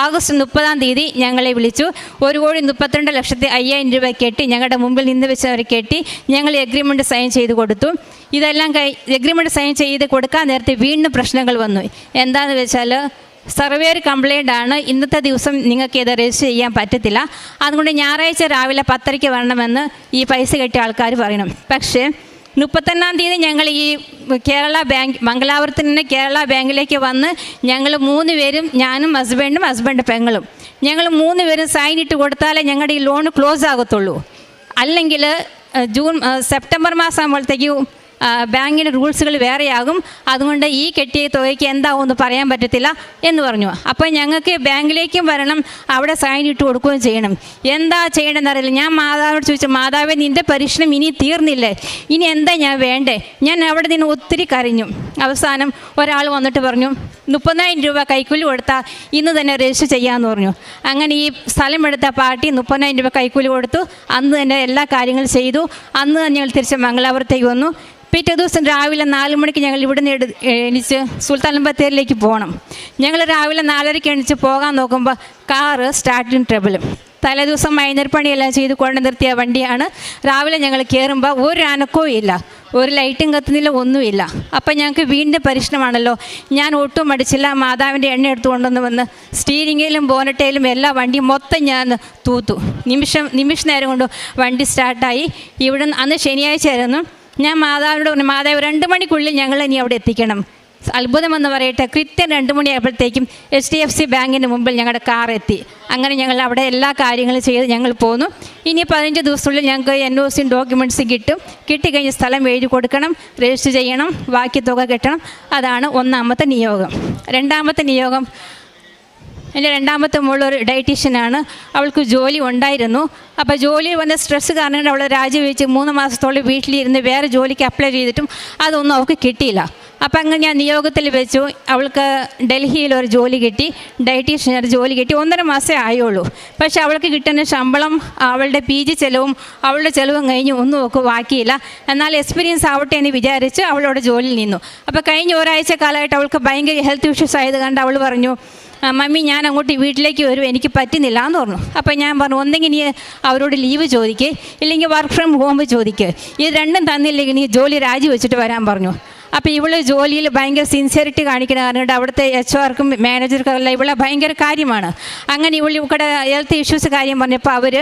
ആഗസ്റ്റ് 30 ഞങ്ങളെ വിളിച്ചു. 1,32,500,000 രൂപ കെട്ടി ഞങ്ങളുടെ മുമ്പിൽ നിന്ന് വെച്ച് അവർ കെട്ടി ഞങ്ങൾ എഗ്രിമെൻറ്റ് സൈൻ ചെയ്ത് കൊടുത്തു. ഇതെല്ലാം എഗ്രിമെൻറ്റ് സൈൻ ചെയ്ത് കൊടുക്കാൻ നേരത്തെ വീണ്ടും പ്രശ്നങ്ങൾ വന്നു. എന്താണെന്ന് വെച്ചാൽ, സർവേർ കംപ്ലൈൻ്റ് ആണ്, ഇന്നത്തെ ദിവസം നിങ്ങൾക്ക് ഇത് രജിസ്റ്റർ ചെയ്യാൻ പറ്റത്തില്ല, അതുകൊണ്ട് ഞായറാഴ്ച രാവിലെ 10:00 വരണമെന്ന് ഈ പൈസ കെട്ടിയ ആൾക്കാർ പറയണം. പക്ഷേ 31 ഞങ്ങൾ ഈ കേരള ബാങ്ക് മംഗലാപുരത്ത് നിന്ന് കേരള ബാങ്കിലേക്ക് വന്ന് ഞങ്ങൾ 3 പേരും, ഞാനും ഹസ്ബൻഡ് പെങ്ങളും, ഞങ്ങൾ 3 പേരും സൈൻ ഇട്ട് കൊടുത്താലേ ഞങ്ങളുടെ ഈ ലോൺ ക്ലോസ് ആകത്തുള്ളൂ. അല്ലെങ്കിൽ സെപ്റ്റംബർ മാസം ആകുമ്പോഴത്തേക്കും ബാങ്കിൻ്റെ റൂൾസുകൾ വേറെയാകും, അതുകൊണ്ട് ഈ കെട്ടിയ തുകയ്ക്ക് എന്താവുമെന്ന് പറയാൻ പറ്റത്തില്ല എന്ന് പറഞ്ഞു. അപ്പോൾ ഞങ്ങൾക്ക് ബാങ്കിലേക്കും വരണം, അവിടെ സൈൻ ഇട്ട് കൊടുക്കുകയും ചെയ്യണം. എന്താ ചെയ്യേണ്ടതെന്ന് അറിയില്ല. ഞാൻ മാതാവിനോട് ചോദിച്ചു, മാതാവേ നിൻ്റെ പരീക്ഷണം ഇനി തീർന്നില്ലേ, ഇനി എന്താ ഞാൻ വേണ്ടേ? ഞാൻ അവിടെ നിന്ന് ഒത്തിരി കരഞ്ഞു. അവസാനം ഒരാൾ വന്നിട്ട് പറഞ്ഞു, 30,000 രൂപ കൈക്കൂലി കൊടുത്താൽ ഇന്ന് തന്നെ രജിസ്റ്റർ ചെയ്യാമെന്ന് പറഞ്ഞു. അങ്ങനെ ഈ സ്ഥലമെടുത്ത പാർട്ടി 30,000 രൂപ കൈക്കൂലി കൊടുത്തു. അന്ന് തന്നെ എല്ലാ കാര്യങ്ങളും ചെയ്തു. അന്ന് തന്നെ ഞങ്ങൾ തിരിച്ച് മംഗലാപുരത്തേക്ക് വന്നു. പിറ്റേ ദിവസം രാവിലെ 4 മണിക്ക് ഞങ്ങൾ ഇവിടുന്ന് എണീച്ച് സുൽത്താൻ ബത്തേരിലേക്ക് പോകണം. ഞങ്ങൾ രാവിലെ 4:30 എണീച്ച് പോകാൻ നോക്കുമ്പോൾ കാറ് സ്റ്റാർട്ടിങ് ട്രബിളും. തലേദിവസം വൈകുന്നേരപ്പണിയെല്ലാം ചെയ്ത് കൊണ്ട് നിർത്തിയ വണ്ടിയാണ്. രാവിലെ ഞങ്ങൾ കയറുമ്പോൾ ഒരു അനക്കവും ഇല്ല, ഒരു ലൈറ്റും കത്തുന്നില്ല, ഒന്നുമില്ല. അപ്പം ഞങ്ങൾക്ക് വീണ്ടും പരീക്ഷണമാണല്ലോ. ഞാൻ ഒട്ടും മടിച്ചില്ല. മാതാവിൻ്റെ എണ്ണ എടുത്തുകൊണ്ടുവന്ന് വന്ന് സ്റ്റീരിങ്ങിലും ബോനറ്റയിലും എല്ലാ വണ്ടിയും മൊത്തം ഞാൻ തൂത്തു. നിമിഷ നേരം കൊണ്ട് വണ്ടി സ്റ്റാർട്ടായി. ഇവിടെ അന്ന് ശനിയാഴ്ചയായിരുന്നു. ഞാൻ മാതാവിനോട് പറഞ്ഞു, മാതാവ് 2 മണിക്കുള്ളിൽ ഞങ്ങൾ ഇനി അവിടെ എത്തിക്കണം. അത്ഭുതമെന്ന് പറയട്ടെ, കൃത്യം 2 മണിയായപ്പോഴത്തേക്കും HDFC ബാങ്കിൻ്റെ മുമ്പിൽ ഞങ്ങളുടെ കാർ എത്തി. അങ്ങനെ ഞങ്ങൾ അവിടെ എല്ലാ കാര്യങ്ങളും ചെയ്ത് ഞങ്ങൾ പോന്നു. ഇനി 15 ദിവസത്തിനുള്ളിൽ ഞങ്ങൾക്ക് NOCയും ഡോക്യുമെൻറ്റ്സും കിട്ടിക്കഴിഞ്ഞ് സ്ഥലം എഴുതി കൊടുക്കണം, രജിസ്റ്റർ ചെയ്യണം, ബാക്കി തുക കെട്ടണം. അതാണ് 1ാമത്തെ നിയോഗം. 2ാമത്തെ നിയോഗം, എൻ്റെ 2ാമത്തെ മോളൊരു ഡയറ്റീഷ്യനാണ്. അവൾക്ക് ജോലി ഉണ്ടായിരുന്നു. അപ്പോൾ ജോലി വന്ന സ്ട്രെസ്സ് കാരണം അവൾ രാജിവെച്ച് 3 മാസത്തോളം വീട്ടിലിരുന്ന് വേറെ ജോലിക്ക് അപ്ലൈ ചെയ്തിട്ടും അതൊന്നും അവൾക്ക് കിട്ടിയില്ല. അപ്പം അങ്ങനെ ഞാൻ നിയോഗത്തിൽ വെച്ചു. അവൾക്ക് ഡൽഹിയിലൊരു ജോലി കിട്ടി, ഡയറ്റീഷ്യനൊരു ജോലി കിട്ടി. 1.5 മാസമേ ആയുള്ളൂ. പക്ഷേ അവൾക്ക് കിട്ടുന്ന ശമ്പളം, അവളുടെ PG ചെലവും അവളുടെ ചെലവും കഴിഞ്ഞ് ഒന്നും ഒക്കെ ബാക്കിയില്ല. എന്നാൽ എക്സ്പീരിയൻസ് ആവട്ടെ എന്ന് വിചാരിച്ച് അവളോട് ജോലിയിൽ നിന്നു. അപ്പോൾ കഴിഞ്ഞ ഒരാഴ്ച കാലമായിട്ട് അവൾക്ക് ഭയങ്കര ഹെൽത്ത് ഇഷ്യൂസ് ആയത് കണ്ട് അവൾ പറഞ്ഞു, മമ്മി ഞാൻ അങ്ങോട്ട് വീട്ടിലേക്ക് വരും, എനിക്ക് പറ്റുന്നില്ല എന്ന് പറഞ്ഞു. അപ്പോൾ ഞാൻ പറഞ്ഞു, ഒന്നെങ്കിൽ നീ അവരോട് ലീവ് ചോദിക്കുക, ഇല്ലെങ്കിൽ വർക്ക് ഫ്രം ഹോം ചോദിക്കുക. ഇത് രണ്ടും തന്നില്ലെങ്കിൽ നീ ജോലി രാജിവെച്ചിട്ട് വരാൻ പറഞ്ഞു. അപ്പോൾ ഇവള് ജോലിയിൽ ഭയങ്കര സിൻസിയറിറ്റി കാണിക്കുന്ന കാരണം അവിടുത്തെ HR-ക്കും മാനേജർക്കും എല്ലാം ഇവളെ ഭയങ്കര കാര്യമാണ്. അങ്ങനെ ഇവിടെ ഹെൽത്ത് ഇഷ്യൂസ് കാര്യം പറഞ്ഞപ്പോൾ അവർ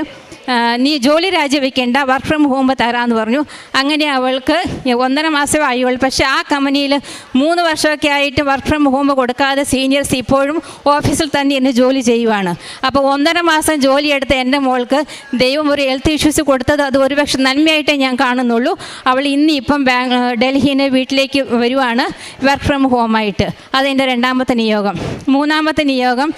നീ ജോലി രാജിവെക്കേണ്ട, വർക്ക് ഫ്രം ഹോം തരാമെന്ന് പറഞ്ഞു. അങ്ങനെ അവൾക്ക് 1.5 മാസമേ ആയുള്ളൂ. പക്ഷേ ആ കമ്പനിയിൽ 3 വർഷമൊക്കെ ആയിട്ട് വർക്ക് ഫ്രം ഹോം കൊടുക്കാതെ സീനിയേഴ്സ് ഇപ്പോഴും ഓഫീസിൽ തന്നെ എന്നെ ജോലി ചെയ്യുവാണ്. അപ്പോൾ 1.5 മാസം ജോലിയെടുത്ത എൻ്റെ മോൾക്ക് ദൈവം ഒരു ഹെൽത്ത് ഇഷ്യൂസ് കൊടുത്തത് അത് ഒരുപക്ഷെ നന്മയായിട്ടേ ഞാൻ കാണുന്നുള്ളൂ. അവൾ ഇന്നിപ്പം ഡൽഹിയിൽ വീട്ടിലേക്ക് വരുവാണ് വർക്ക് ഫ്രം ഹോമായിട്ട്. അതെൻ്റെ 2ാമത്തെ നിയോഗം. 3ാമത്തെ നിയോഗം,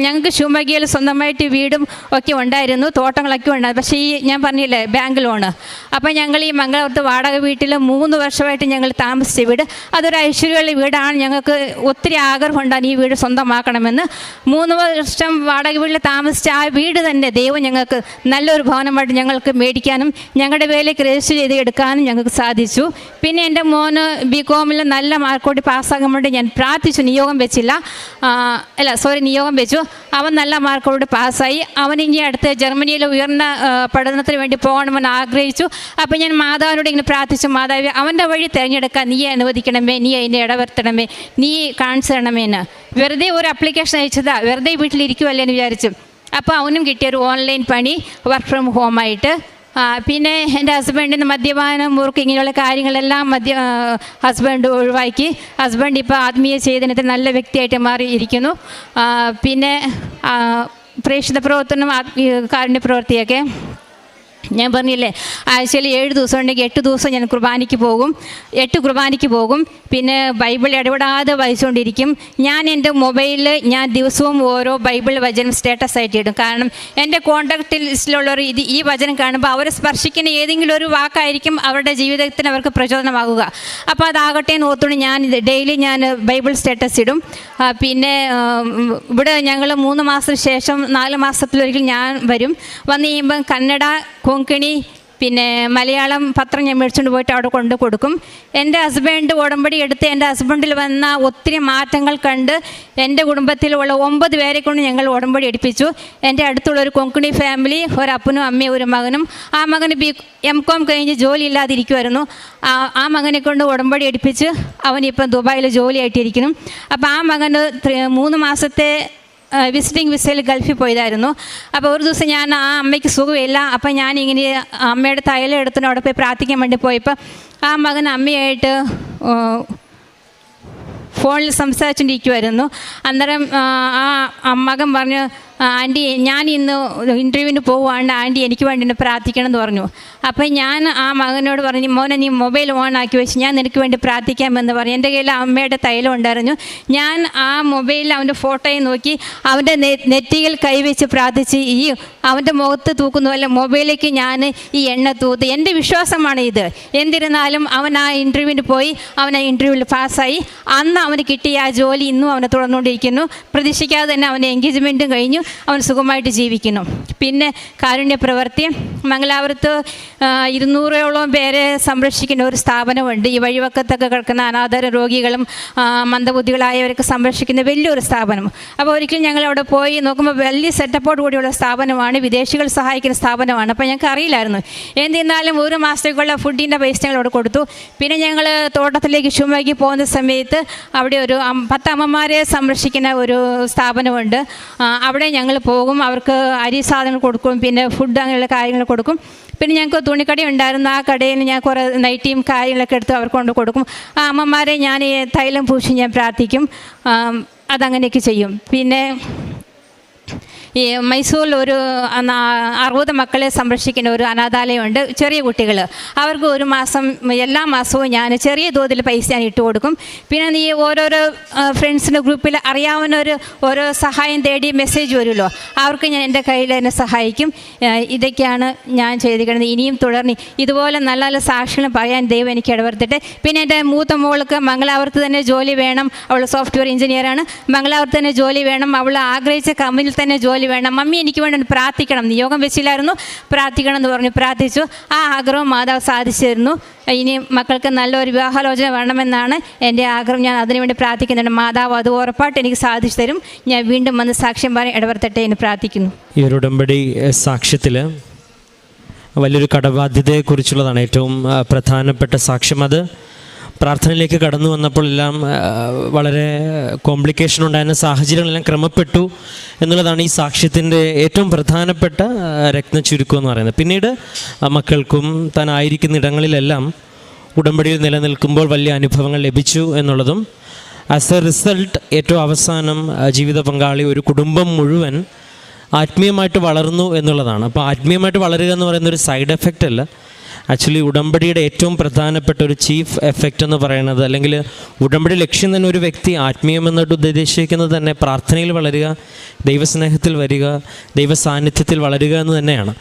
ഞങ്ങൾക്ക് ശിവമൊഗ്ഗയിൽ സ്വന്തമായിട്ട് വീടും ഒക്കെ ഉണ്ടായിരുന്നു, തോട്ടങ്ങളൊക്കെ ഉണ്ടായിരുന്നു. പക്ഷേ ഈ ഞാൻ പറഞ്ഞില്ലേ ബാങ്ക് ലോണ്. അപ്പോൾ ഞങ്ങൾ ഈ മംഗളപുരത്ത് വാടക വീട്ടിൽ 3 വർഷമായിട്ട് ഞങ്ങൾ താമസിച്ച വീട് അതൊരു ഐശ്വര്യമുള്ള വീടാണ്. ഞങ്ങൾക്ക് ഒത്തിരി ആഗ്രഹമുണ്ടാണ് ഈ വീട് സ്വന്തമാക്കണമെന്ന്. 3 വർഷം വാടക വീട്ടിൽ താമസിച്ച ആ വീട് തന്നെ ദൈവം ഞങ്ങൾക്ക് നല്ലൊരു ഭവനമായിട്ട് ഞങ്ങൾക്ക് മേടിക്കാനും ഞങ്ങളുടെ പേരിലേക്ക് രജിസ്റ്റർ ചെയ്ത് എടുക്കാനും ഞങ്ങൾക്ക് സാധിച്ചു. പിന്നെ എൻ്റെ മോന് BComൽ നല്ല മാർക്കോട് പാസ്സാകാൻ വേണ്ടി ഞാൻ പ്രാർത്ഥിച്ചു, നിയോഗം വെച്ചു. അവൻ നല്ല മാർക്കോട് പാസ്സായി. അവൻ ഇനി അടുത്ത് ജർമ്മനിയിൽ ഉയർന്ന പഠനത്തിന് വേണ്ടി പോകണമെന്ന് ആഗ്രഹിച്ചു. അപ്പോൾ ഞാൻ മാതാവിനോട് ഇങ്ങനെ പ്രാർത്ഥിച്ചു, മാതാവേ അവൻ്റെ വഴി തിരഞ്ഞെടുക്കാൻ നീ അനുവദിക്കണമേ, നീ അതിനെ ഇടവരുത്തണമേ, നീ കാണിച്ചു തരണമേന്ന്. വെറുതെ ഒരു ആപ്ലിക്കേഷൻ അയച്ചതാ, വെറുതെ വീട്ടിലിരിക്കുമല്ലേ എന്ന് വിചാരിച്ചു. അപ്പോൾ അവനും കിട്ടിയൊരു ഓൺലൈൻ പണി വർക്ക് ഫ്രം ഹോമായിട്ട്. പിന്നെ എൻ്റെ ഹസ്ബൻഡിന് മദ്യപാനം, മുറുക്ക്, ഇങ്ങനെയുള്ള കാര്യങ്ങളെല്ലാം ഹസ്ബൻഡ് ഒഴിവാക്കി. ഹസ്ബൻഡ് ഇപ്പോൾ ആത്മീയ ചൈതന്യത്തിൽ നല്ല വ്യക്തിയായിട്ട് മാറിയിരിക്കുന്നു. പിന്നെ പ്രേക്ഷിത പ്രവർത്തനം, കാരുണ്യ പ്രവൃത്തിയൊക്കെ ഞാൻ പറഞ്ഞില്ലേ, ആഴ്ചയിൽ 7 ദിവസം ഉണ്ടെങ്കിൽ 8 ദിവസം ഞാൻ കുർബാനയ്ക്ക് പോകും, 8 കുർബാനയ്ക്ക് പോകും. പിന്നെ ബൈബിൾ ഇടപെടാതെ വായിച്ചുകൊണ്ടിരിക്കും. ഞാൻ എൻ്റെ മൊബൈലിൽ ഞാൻ ദിവസവും ഓരോ ബൈബിൾ വചനം സ്റ്റാറ്റസ് ആയിട്ട് ഇടും. കാരണം എൻ്റെ കോൺടാക്റ്റ് ലിസ്റ്റിലുള്ളവർ ഈ വചനം കാണുമ്പോൾ അവരെ സ്പർശിക്കുന്ന ഏതെങ്കിലും ഒരു വാക്കായിരിക്കും അവരുടെ ജീവിതത്തിന് അവർക്ക് പ്രചോദനമാകുക. അപ്പോൾ അതാകട്ടെ എന്ന് ഓർത്തുകൊണ്ട് ഞാൻ ഡെയിലി ബൈബിൾ സ്റ്റാറ്റസ് ഇടും. പിന്നെ ഇവിടെ ഞങ്ങൾ 3 മാസത്തിന് ശേഷം 4 മാസത്തിലൊരിക്കൽ ഞാൻ വരും. വന്നു കഴിയുമ്പം കന്നഡ, കൊങ്കണി, പിന്നെ മലയാളം പത്രം ഞാൻ മേടിച്ചുകൊണ്ട് പോയിട്ട് അവിടെ കൊണ്ട് കൊടുക്കും. എൻ്റെ ഹസ്ബൻഡ് ഉടമ്പടി എടുത്ത് എൻ്റെ ഹസ്ബൻഡിൽ വന്ന ഒത്തിരി മാറ്റങ്ങൾ കണ്ട് എൻ്റെ കുടുംബത്തിലുള്ള 9 പേരെ കൊണ്ട് ഞങ്ങൾ ഉടമ്പടി എടുപ്പിച്ചു. എൻ്റെ അടുത്തുള്ളൊരു കൊങ്കണി ഫാമിലി, ഒരപ്പനും അമ്മയും ഒരു മകനും. ആ മകന് MCom കഴിഞ്ഞ് ജോലി ഇല്ലാതിരിക്കുമായിരുന്നു. ആ മകനെ കൊണ്ട് ഉടമ്പടി എടുപ്പിച്ച് അവനിപ്പം ദുബായിൽ ജോലിയായിട്ടിരിക്കുന്നു. അപ്പോൾ ആ മകന് 3 മാസത്തെ വിസിറ്റിംഗ് വിസയിൽ ഗൾഫിൽ പോയതായിരുന്നു. അപ്പോൾ ഒരു ദിവസം ഞാൻ ആ അമ്മയ്ക്ക് സുഖമില്ല. അപ്പം ഞാനിങ്ങനെ അമ്മയുടെ തൈലം എടുത്തിട്ട് അവിടെ പോയി പ്രാർത്ഥിക്കാൻ വേണ്ടി പോയപ്പോൾ ആ മകൻ അമ്മയായിട്ട് ഫോണിൽ സംസാരിച്ചുകൊണ്ടിരിക്കുമായിരുന്നു. അന്നേരം ആ മകൻ പറഞ്ഞു, ആൻറ്റി ഞാൻ ഇന്ന് ഇൻ്റർവ്യൂവിന് പോവുകയാണ്, ആൻറ്റി എനിക്ക് വേണ്ടി ഒന്ന് പ്രാർത്ഥിക്കണം എന്ന് പറഞ്ഞു. അപ്പം ഞാൻ ആ മകനോട് പറഞ്ഞു, മോനെ നീ മൊബൈൽ ഓൺ ആക്കി വെച്ച് ഞാൻ നിനക്ക് വേണ്ടി പ്രാർത്ഥിക്കാമെന്ന് പറഞ്ഞു. എൻ്റെ കയ്യിൽ അമ്മയുടെ തൈലം ഉണ്ടായിരുന്നു. ഞാൻ ആ മൊബൈലിൽ അവൻ്റെ ഫോട്ടോയെ നോക്കി അവൻ്റെ നെറ്റിയിൽ കൈവച്ച് പ്രാർത്ഥിച്ച് ഈ അവൻ്റെ മുഖത്ത് തൂക്കുന്ന പോലെ മൊബൈലിലേക്ക് ഞാൻ ഈ എണ്ണ തൂത്ത്. എൻ്റെ വിശ്വാസമാണ് ഇത്. എന്നിരുന്നാലും അവൻ ആ ഇൻ്റർവ്യൂവിന് പോയി, അവൻ ആ ഇൻ്റർവ്യൂവിൽ പാസ്സായി. അന്ന് അവന് കിട്ടിയ ആ ജോലി ഇന്നും അവനെ തുടർന്നുകൊണ്ടിരിക്കുന്നു. പ്രതീക്ഷിക്കാതെ തന്നെ അവൻ്റെ എൻഗേജ്മെൻറ്റും കഴിഞ്ഞു, അവൻ സുഖമായിട്ട് ജീവിക്കുന്നു. പിന്നെ കാരുണ്യ പ്രവൃത്തി മംഗലാപുരത്ത് 200ഓളം പേരെ സംരക്ഷിക്കുന്ന ഒരു സ്ഥാപനമുണ്ട്. ഈ വഴിവക്കത്തൊക്കെ കിടക്കുന്ന അനാഥ രോഗികളും മന്ദബുദ്ധികളായവരൊക്കെ സംരക്ഷിക്കുന്ന വലിയൊരു സ്ഥാപനം. അപ്പോൾ ഒരിക്കലും ഞങ്ങൾ അവിടെ പോയി നോക്കുമ്പോൾ വലിയ സെറ്റപ്പോട് കൂടിയുള്ള സ്ഥാപനമാണ്, വിദേശികൾ സഹായിക്കുന്ന സ്ഥാപനമാണ്. അപ്പോൾ ഞങ്ങൾക്ക് അറിയില്ലായിരുന്നു. എന്നിരുന്നാലും 1 മാസത്തേക്കുള്ള ഫുഡിൻ്റെ പൈസ ഞങ്ങൾ അവിടെ കൊടുത്തു. പിന്നെ ഞങ്ങൾ തോട്ടത്തിലേക്ക് ഷിമോഗയ്ക്ക് പോകുന്ന സമയത്ത് അവിടെ ഒരു 10 അമ്മമാരെ സംരക്ഷിക്കുന്ന ഒരു സ്ഥാപനമുണ്ട്. അവിടെ ഞങ്ങൾ പോകും, അവർക്ക് അരി സാധനങ്ങൾ കൊടുക്കും, പിന്നെ ഫുഡ് അങ്ങനെയുള്ള കാര്യങ്ങൾ കൊടുക്കും. പിന്നെ ഞങ്ങൾക്ക് തുണിക്കട ഉണ്ടായിരുന്നു. ആ കടയിൽ ഞാൻ കുറേ നൈറ്റിയും കാര്യങ്ങളൊക്കെ എടുത്ത് അവർക്ക് കൊണ്ട് കൊടുക്കും. ആ അമ്മമാരെ ഞാൻ ഈ തൈലം പൂശി ഞാൻ പ്രാർത്ഥിക്കും. അതങ്ങനെയൊക്കെ ചെയ്യും. പിന്നെ ഈ മൈസൂരിൽ ഒരു 60 മക്കളെ സംരക്ഷിക്കുന്ന ഒരു അനാഥാലയമുണ്ട്, ചെറിയ കുട്ടികൾ. അവർക്ക് 1 മാസം എല്ലാ മാസവും ഞാൻ ചെറിയ തോതിൽ പൈസ ഞാൻ ഇട്ട് കൊടുക്കും. പിന്നെ നീ ഓരോരോ ഫ്രണ്ട്സിൻ്റെ ഗ്രൂപ്പിൽ അറിയാവുന്നവർ ഓരോ സഹായം തേടി മെസ്സേജ് വരുമല്ലോ, അവർക്ക് ഞാൻ എൻ്റെ കയ്യിൽ തന്നെ സഹായിക്കും. ഇതൊക്കെയാണ് ഞാൻ ചെയ്തിരിക്കുന്നത്. ഇനിയും തുടർന്ന് ഇതുപോലെ നല്ല നല്ല സാക്ഷികളും പറയാൻ ദൈവം എനിക്ക് ഇടവരുത്തട്ടെ. പിന്നെ എൻ്റെ മൂത്ത മോൾക്ക് മംഗലാപുരത്ത് തന്നെ ജോലി വേണം. അവൾ സോഫ്റ്റ്വെയർ എഞ്ചിനീയറാണ്. മംഗലാപുരത്ത് തന്നെ ജോലി വേണം. അവൾ ആഗ്രഹിച്ച കമ്പനിയിൽ തന്നെ ജോലി വേണം. മമ്മി എനിക്ക് വേണ്ടി പ്രാർത്ഥിക്കണം, നിയോഗം വെച്ചില്ലായിരുന്നു, പ്രാർത്ഥിക്കണം എന്ന് പറഞ്ഞു. പ്രാർത്ഥിച്ചു. ആ ആഗ്രഹം മാതാവ് സാധിച്ചു തരുന്നു. ഇനി മക്കൾക്ക് നല്ലൊരു വിവാഹാലോചന വേണമെന്നാണ് എൻ്റെ ആഗ്രഹം. ഞാൻ അതിനുവേണ്ടി പ്രാർത്ഥിക്കുന്നുണ്ട്. മാതാവ് അത് ഉറപ്പായിട്ട് എനിക്ക് സാധിച്ചു തരും. ഞാൻ വീണ്ടും വന്ന് സാക്ഷ്യം പറയാൻ ഇടവരുത്തട്ടെ എന്ന് പ്രാർത്ഥിക്കുന്നു. ഈ ഒരു ഉടമ്പടി സാക്ഷ്യത്തിൽ വലിയൊരു കടബാധ്യതയെക്കുറിച്ചുള്ളതാണ് ഏറ്റവും പ്രധാനപ്പെട്ട സാക്ഷ്യം. അത് പ്രാർത്ഥനയിലേക്ക് കടന്നു വന്നപ്പോൾ എല്ലാം വളരെ കോംപ്ലിക്കേഷൻ ഉണ്ടായിരുന്ന സാഹചര്യങ്ങളെല്ലാം ക്രമപ്പെട്ടു എന്നുള്ളതാണ് ഈ സാക്ഷ്യത്തിൻ്റെ ഏറ്റവും പ്രധാനപ്പെട്ട രത്നച്ചുരുക്കം എന്ന് പറയുന്നത്. പിന്നീട് മക്കൾക്കും താൻ ആയിരിക്കുന്ന ഇടങ്ങളിലെല്ലാം ഉടമ്പടിയിൽ നിലനിൽക്കുമ്പോൾ വലിയ അനുഭവങ്ങൾ ലഭിച്ചു എന്നുള്ളതും, ആസ് എ റിസൾട്ട് ഏറ്റവും അവസാനം ജീവിത പങ്കാളി ഒരു കുടുംബം മുഴുവൻ ആത്മീയമായിട്ട് വളർന്നു എന്നുള്ളതാണ്. അപ്പോൾ ആത്മീയമായിട്ട് വളരുക എന്ന് പറയുന്നൊരു സൈഡ് എഫക്റ്റ് അല്ല. ആക്ച്വലി ഉടമ്പടിയുടെ ഏറ്റവും പ്രധാനപ്പെട്ട ഒരു ചീഫ് എഫക്റ്റ് എന്ന് പറയുന്നത്, അല്ലെങ്കിൽ ഉടമ്പടി ലക്ഷ്യം തന്നെ ഒരു വ്യക്തി ആത്മീയമെന്നിട്ട് ഉദ്ദേശിക്കുന്നത് തന്നെ പ്രാർത്ഥനയിൽ വളരുക, ദൈവസ്നേഹത്തിൽ വരിക, ദൈവ സാന്നിധ്യത്തിൽ വളരുക എന്ന് തന്നെയാണ്.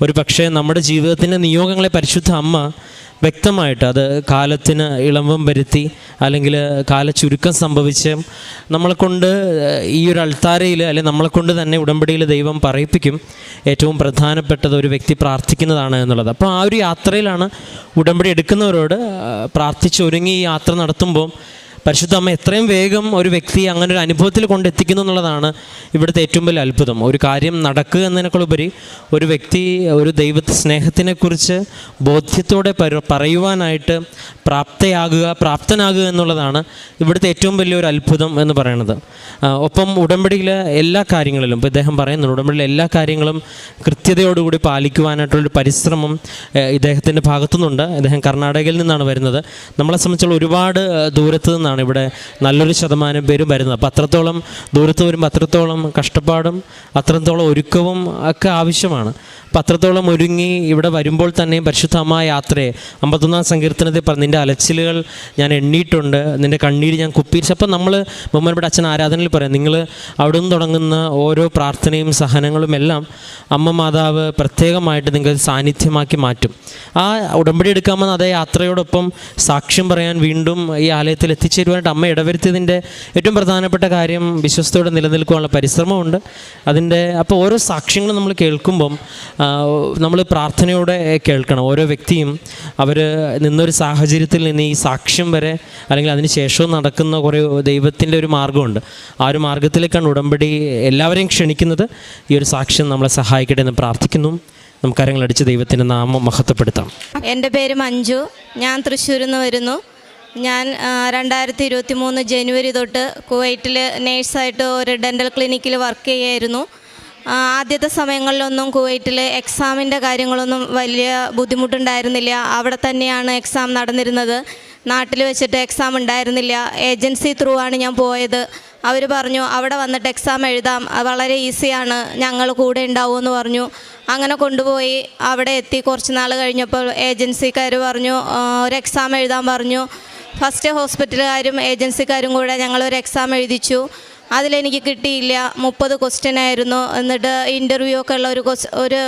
ഒരു പക്ഷേ നമ്മുടെ ജീവിതത്തിൻ്റെ നിയോഗങ്ങളെ പരിശുദ്ധ അമ്മ വ്യക്തമായിട്ട് അത് കാലത്തിന് ഇളവം വരുത്തി അല്ലെങ്കിൽ കാലച്ചുരുക്കം സംഭവിച്ച് നമ്മളെക്കൊണ്ട് ഈ ഒരു അൾത്താരയിൽ അല്ലെങ്കിൽ നമ്മളെക്കൊണ്ട് തന്നെ ഉടമ്പടിയിൽ ദൈവം പറയിപ്പിക്കും. ഏറ്റവും പ്രധാനപ്പെട്ടത് ഒരു വ്യക്തി പ്രാർത്ഥിക്കുന്നതാണ് എന്നുള്ളത്. അപ്പോൾ ആ ഒരു യാത്രയിലാണ് ഉടമ്പടി എടുക്കുന്നവരോട് പ്രാർത്ഥിച്ചൊരുങ്ങി ഈ യാത്ര നടത്തുമ്പോൾ പരിശുദ്ധ അമ്മ എത്രയും വേഗം ഒരു വ്യക്തിയെ അങ്ങനെ ഒരു അനുഭവത്തിൽ കൊണ്ടെത്തിക്കുന്നു എന്നുള്ളതാണ് ഇവിടുത്തെ ഏറ്റവും വലിയ അത്ഭുതം. ഒരു കാര്യം നടക്കുക എന്നതിനേക്കാളുപരി ഒരു വ്യക്തി ഒരു ദൈവ സ്നേഹത്തിനെക്കുറിച്ച് ബോധ്യത്തോടെ പറയുവാനായിട്ട് പ്രാപ്തനാകുക എന്നുള്ളതാണ് ഇവിടുത്തെ ഏറ്റവും വലിയൊരു അത്ഭുതം എന്ന് പറയുന്നത്. ഒപ്പം ഉടമ്പടിയിലെ എല്ലാ കാര്യങ്ങളിലും ഇപ്പോൾ ഇദ്ദേഹം പറയുന്നുണ്ട്, ഉടമ്പടിയിലെ എല്ലാ കാര്യങ്ങളും കൃത്യതയോടുകൂടി പാലിക്കുവാനായിട്ടുള്ളൊരു പരിശ്രമം ഇദ്ദേഹത്തിൻ്റെ ഭാഗത്തുനിന്നുണ്ട്. ഇദ്ദേഹം കർണാടകയിൽ നിന്നാണ് വരുന്നത്. നമ്മളെ സംബന്ധിച്ചുള്ള ഒരുപാട് ദൂരത്ത് നിന്നാണ് ഇവിടെ നല്ലൊരു ശതമാനം പേരും വരുന്നത്. അപ്പോൾ അത്രത്തോളം ദൂരത്ത് വരുമ്പോൾ അത്രത്തോളം കഷ്ടപ്പാടും അത്രത്തോളം ഒരുക്കവും ഒക്കെ ആവശ്യമാണ്. അപ്പം അത്രത്തോളം ഒരുങ്ങി ഇവിടെ വരുമ്പോൾ തന്നെയും പരിശുദ്ധ അമ്മ യാത്രയെ 51-ാം സങ്കീർത്തനത്തിൽ പറഞ്ഞു, നിൻ്റെ അലച്ചിലുകൾ ഞാൻ എണ്ണിയിട്ടുണ്ട്, നിൻ്റെ കണ്ണീര് ഞാൻ കുപ്പിയിച്ചു. അപ്പം നമ്മൾ ബഹുമാനപ്പെട്ട അച്ഛൻ ആരാധനയിൽ പറയാം, നിങ്ങൾ അവിടെ നിന്ന് തുടങ്ങുന്ന ഓരോ പ്രാർത്ഥനയും സഹനങ്ങളും എല്ലാം അമ്മ മാതാവ് പ്രത്യേകമായിട്ട് നിങ്ങൾ സാന്നിധ്യമാക്കി മാറ്റും. ആ ഉടമ്പടി എടുക്കാമെന്ന അതേ യാത്രയോടൊപ്പം സാക്ഷ്യം പറയാൻ വീണ്ടും ഈ ആലയത്തിൽ എത്തിച്ചേരുവാനായിട്ട് അമ്മ ഇടവരുത്തിയതിൻ്റെ ഏറ്റവും പ്രധാനപ്പെട്ട കാര്യം വിശ്വസ്തയോടെ നിലനിൽക്കാനുള്ള പരിശ്രമമുണ്ട് അതിൻ്റെ. അപ്പോൾ ഓരോ സാക്ഷ്യങ്ങളും നമ്മൾ കേൾക്കുമ്പം നമ്മൾ പ്രാർത്ഥനയോടെ കേൾക്കണം. ഓരോ വ്യക്തിയും അവർ നിന്നൊരു സാഹചര്യത്തിൽ നിന്ന് ഈ സാക്ഷ്യം വരെ അല്ലെങ്കിൽ അതിന് ശേഷവും നടക്കുന്ന കുറേ ദൈവത്തിൻ്റെ ഒരു മാർഗ്ഗമുണ്ട്. ആ ഒരു മാർഗ്ഗത്തിലേക്കാണ് ഉടമ്പടി എല്ലാവരെയും ക്ഷണിക്കുന്നത്. ഈ ഒരു സാക്ഷ്യം നമ്മളെ സഹായിക്കട്ടെ എന്ന് പ്രാർത്ഥിക്കുന്നു. നമുക്ക് കരങ്ങളടിച്ച് ദൈവത്തിൻ്റെ നാമം മഹത്വപ്പെടുത്താം. എൻ്റെ പേര് മഞ്ജു. ഞാൻ തൃശ്ശൂരിൽ നിന്ന് വരുന്നു. ഞാൻ 2023 ജനുവരി തൊട്ട് കുവൈറ്റിൽ നേഴ്സായിട്ട് ഒരു ഡെൻ്റൽ ക്ലിനിക്കിൽ വർക്ക് ചെയ്യായിരുന്നു. ആദ്യത്തെ സമയങ്ങളിലൊന്നും കുവൈറ്റിൽ എക്സാമിൻ്റെ കാര്യങ്ങളൊന്നും വലിയ ബുദ്ധിമുട്ടുണ്ടായിരുന്നില്ല. അവിടെ തന്നെയാണ് എക്സാം നടന്നിരുന്നത്. നാട്ടിൽ വെച്ചിട്ട് എക്സാം ഉണ്ടായിരുന്നില്ല. ഏജൻസി ത്രൂ ആണ് ഞാൻ പോയത്. അവർ പറഞ്ഞു അവിടെ വന്നിട്ട് എക്സാം എഴുതാം, വളരെ ഈസിയാണ്, ഞങ്ങൾ കൂടെ ഉണ്ടാവുമെന്ന് പറഞ്ഞു. അങ്ങനെ കൊണ്ടുപോയി അവിടെ എത്തി. കുറച്ച് നാൾ കഴിഞ്ഞപ്പോൾ ഏജൻസിക്കാർ പറഞ്ഞു ഒരു എക്സാം എഴുതാൻ പറഞ്ഞു. ഫസ്റ്റ് ഹോസ്പിറ്റലുകാരും ഏജൻസിക്കാരും കൂടെ ഞങ്ങളൊരു എക്സാം എഴുതിച്ചു. അതിലെനിക്ക് കിട്ടിയില്ല. 30 ക്വസ്റ്റ്യൻ ആയിരുന്നു. എന്നിട്ട് ഇൻ്റർവ്യൂ ഒക്കെ ഉള്ള ഒരു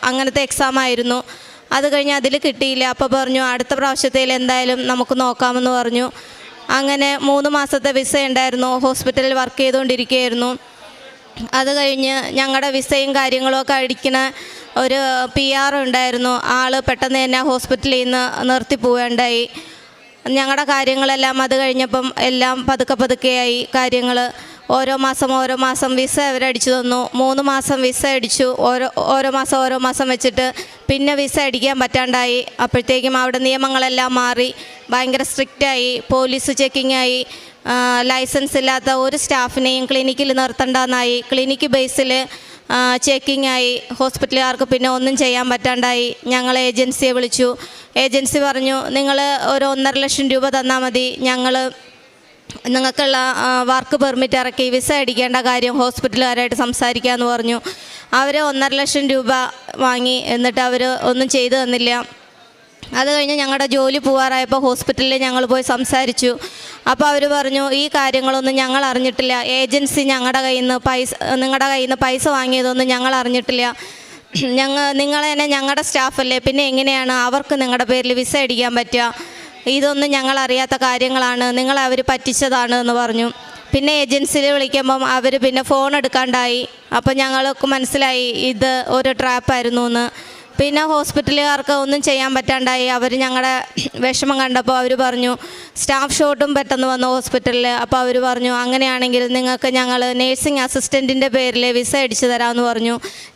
അങ്ങനത്തെ എക്സാം ആയിരുന്നു. അത് കഴിഞ്ഞ് അതിൽ കിട്ടിയില്ല. അപ്പോൾ പറഞ്ഞു അടുത്ത പ്രാവശ്യത്തിൽ എന്തായാലും നമുക്ക് നോക്കാമെന്ന് പറഞ്ഞു. അങ്ങനെ 3 മാസത്തെ വിസ ഉണ്ടായിരുന്നു. ഹോസ്പിറ്റലിൽ വർക്ക് ചെയ്തുകൊണ്ടിരിക്കുകയായിരുന്നു. അത് കഴിഞ്ഞ് ഞങ്ങളുടെ വിസയും കാര്യങ്ങളൊക്കെ അടിക്കുന്ന ഒരു PR ഉണ്ടായിരുന്നു. ആൾ പെട്ടെന്ന് തന്നെ ഹോസ്പിറ്റലിൽ നിന്ന് നിർത്തി പോവുകയുണ്ടായി. ഞങ്ങളുടെ കാര്യങ്ങളെല്ലാം അത് കഴിഞ്ഞപ്പം എല്ലാം പതുക്കെയായി കാര്യങ്ങൾ. ഓരോ മാസം വിസ അവരടിച്ചു തന്നു. 3 മാസം വിസ അടിച്ചു. ഓരോ മാസം വെച്ചിട്ട് പിന്നെ വിസ അടിക്കാൻ പറ്റാണ്ടായി. അപ്പോഴത്തേക്കും അവിടെ നിയമങ്ങളെല്ലാം മാറി, ഭയങ്കര സ്ട്രിക്റ്റായി. പോലീസ് ചെക്കിങ്ങായി. ലൈസൻസ് ഇല്ലാത്ത ഒരു സ്റ്റാഫിനെയും ക്ലിനിക്കിൽ നിർത്തണ്ടെന്നായി. ക്ലിനിക്ക് ബേസിൽ ചെക്കിംഗ് ആയി. ഹോസ്പിറ്റലുകാർക്ക് പിന്നെ ഒന്നും ചെയ്യാൻ പറ്റാണ്ടായി. ഞങ്ങൾ ഏജൻസിയെ വിളിച്ചു. ഏജൻസി പറഞ്ഞു നിങ്ങൾ ഒരു 1.5 ലക്ഷം രൂപ തന്നാൽ മതി, ഞങ്ങൾ നിങ്ങൾക്കുള്ള വർക്ക് പെർമിറ്റ് ഇറക്കി വിസ അടിക്കേണ്ട കാര്യം ഹോസ്പിറ്റലുകാരായിട്ട് സംസാരിക്കാമെന്ന് പറഞ്ഞു. അവർ 1.5 ലക്ഷം രൂപ വാങ്ങി. എന്നിട്ട് അവർ ഒന്നും ചെയ്തു തന്നില്ല. അത് കഴിഞ്ഞ് ഞങ്ങളുടെ ജോലി പോവാറായപ്പോൾ ഹോസ്പിറ്റലിൽ ഞങ്ങൾ പോയി സംസാരിച്ചു. അപ്പോൾ അവർ പറഞ്ഞു ഈ കാര്യങ്ങളൊന്നും ഞങ്ങൾ അറിഞ്ഞിട്ടില്ല, ഏജൻസി നിങ്ങളുടെ കയ്യിൽ നിന്ന് പൈസ വാങ്ങിയതൊന്നും ഞങ്ങൾ അറിഞ്ഞിട്ടില്ല. നിങ്ങൾ തന്നെ ഞങ്ങളുടെ സ്റ്റാഫല്ലേ, പിന്നെ എങ്ങനെയാണ് അവർക്ക് നിങ്ങളുടെ പേരിൽ വിസ അടിക്കാൻ പറ്റുക? ഇതൊന്നും ഞങ്ങൾ അറിയാത്ത കാര്യങ്ങളാണ്, നിങ്ങളെ അവർ പറ്റിച്ചതാണ് എന്ന് പറഞ്ഞു. പിന്നെ ഏജൻസിയിൽ വിളിക്കുമ്പം അവർ പിന്നെ ഫോൺ എടുക്കാണ്ടായി. അപ്പോൾ ഞങ്ങൾക്ക് മനസ്സിലായി ഇത് ഒരു ട്രാപ്പായിരുന്നു എന്ന്. പിന്നെ ഹോസ്പിറ്റലുകാർക്ക് ഒന്നും ചെയ്യാൻ പറ്റാണ്ടായി. അവർ ഞങ്ങളുടെ വിഷമം കണ്ടപ്പോൾ അവർ പറഞ്ഞു സ്റ്റാഫ് ഷോർട്ടും പെട്ടെന്ന് വന്നു ഹോസ്പിറ്റലിൽ. അപ്പോൾ അവർ പറഞ്ഞു അങ്ങനെയാണെങ്കിൽ നിങ്ങൾക്ക് ഞങ്ങൾ നേഴ്സിംഗ് അസിസ്റ്റൻറ്റിൻ്റെ പേരിൽ വിസ അടിച്ചു തരാമെന്ന് പറഞ്ഞു.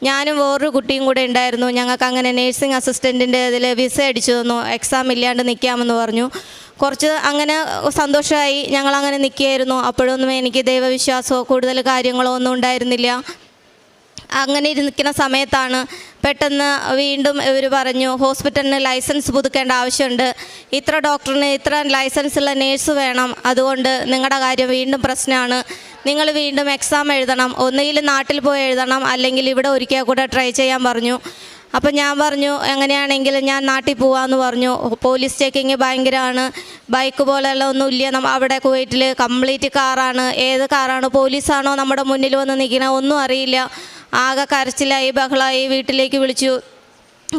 ഞാനും വേറൊരു കുട്ടിയും കൂടെ ഉണ്ടായിരുന്നു. ഞങ്ങൾക്ക് അങ്ങനെ നേഴ്സിംഗ് അസിസ്റ്റൻറ്റിൻ്റെ ഇതിൽ വിസ അടിച്ചു തന്നു. എക്സാം ഇല്ലാണ്ട് നിൽക്കാമെന്ന് പറഞ്ഞു. കുറച്ച് അങ്ങനെ സന്തോഷമായി. ഞങ്ങളങ്ങനെ നിൽക്കുകയായിരുന്നു. അപ്പോഴൊന്നും എനിക്ക് ദൈവവിശ്വാസമോ കൂടുതൽ കാര്യങ്ങളോ ഒന്നും ഉണ്ടായിരുന്നില്ല. അങ്ങനെ ഇരിക്കുന്ന സമയത്താണ് പെട്ടെന്ന് വീണ്ടും ഇവർ പറഞ്ഞു ഹോസ്പിറ്റലിന് ലൈസൻസ് പുതുക്കേണ്ട ആവശ്യമുണ്ട്, ഇത്ര ഡോക്ടറിന് ഇത്ര ലൈസൻസുള്ള നേഴ്സ് വേണം, അതുകൊണ്ട് നിങ്ങളുടെ കാര്യം വീണ്ടും പ്രശ്നമാണ്, നിങ്ങൾ വീണ്ടും എക്സാം എഴുതണം, ഒന്നുകിൽ നാട്ടിൽ പോയി എഴുതണം അല്ലെങ്കിൽ ഇവിടെ ഒരിക്കൽ കൂടെ ട്രൈ ചെയ്യാൻ പറഞ്ഞു. അപ്പം ഞാൻ പറഞ്ഞു എങ്ങനെയാണെങ്കിൽ ഞാൻ നാട്ടിൽ പോവാമെന്ന് പറഞ്ഞു. പോലീസ് ചെക്കിങ് ഭയങ്കരമാണ്, ബൈക്ക് പോലെയുള്ള ഒന്നുമില്ല. അവിടെ കുവൈറ്റിൽ കംപ്ലീറ്റ് കാറാണ്. ഏത് കാറാണ്, പോലീസാണോ നമ്മുടെ മുന്നിൽ വന്ന് നിൽക്കണ ഒന്നും അറിയില്ല. ആകെ കരച്ചിലായി, ബഹളമായി. വീട്ടിലേക്ക് വിളിച്ചു,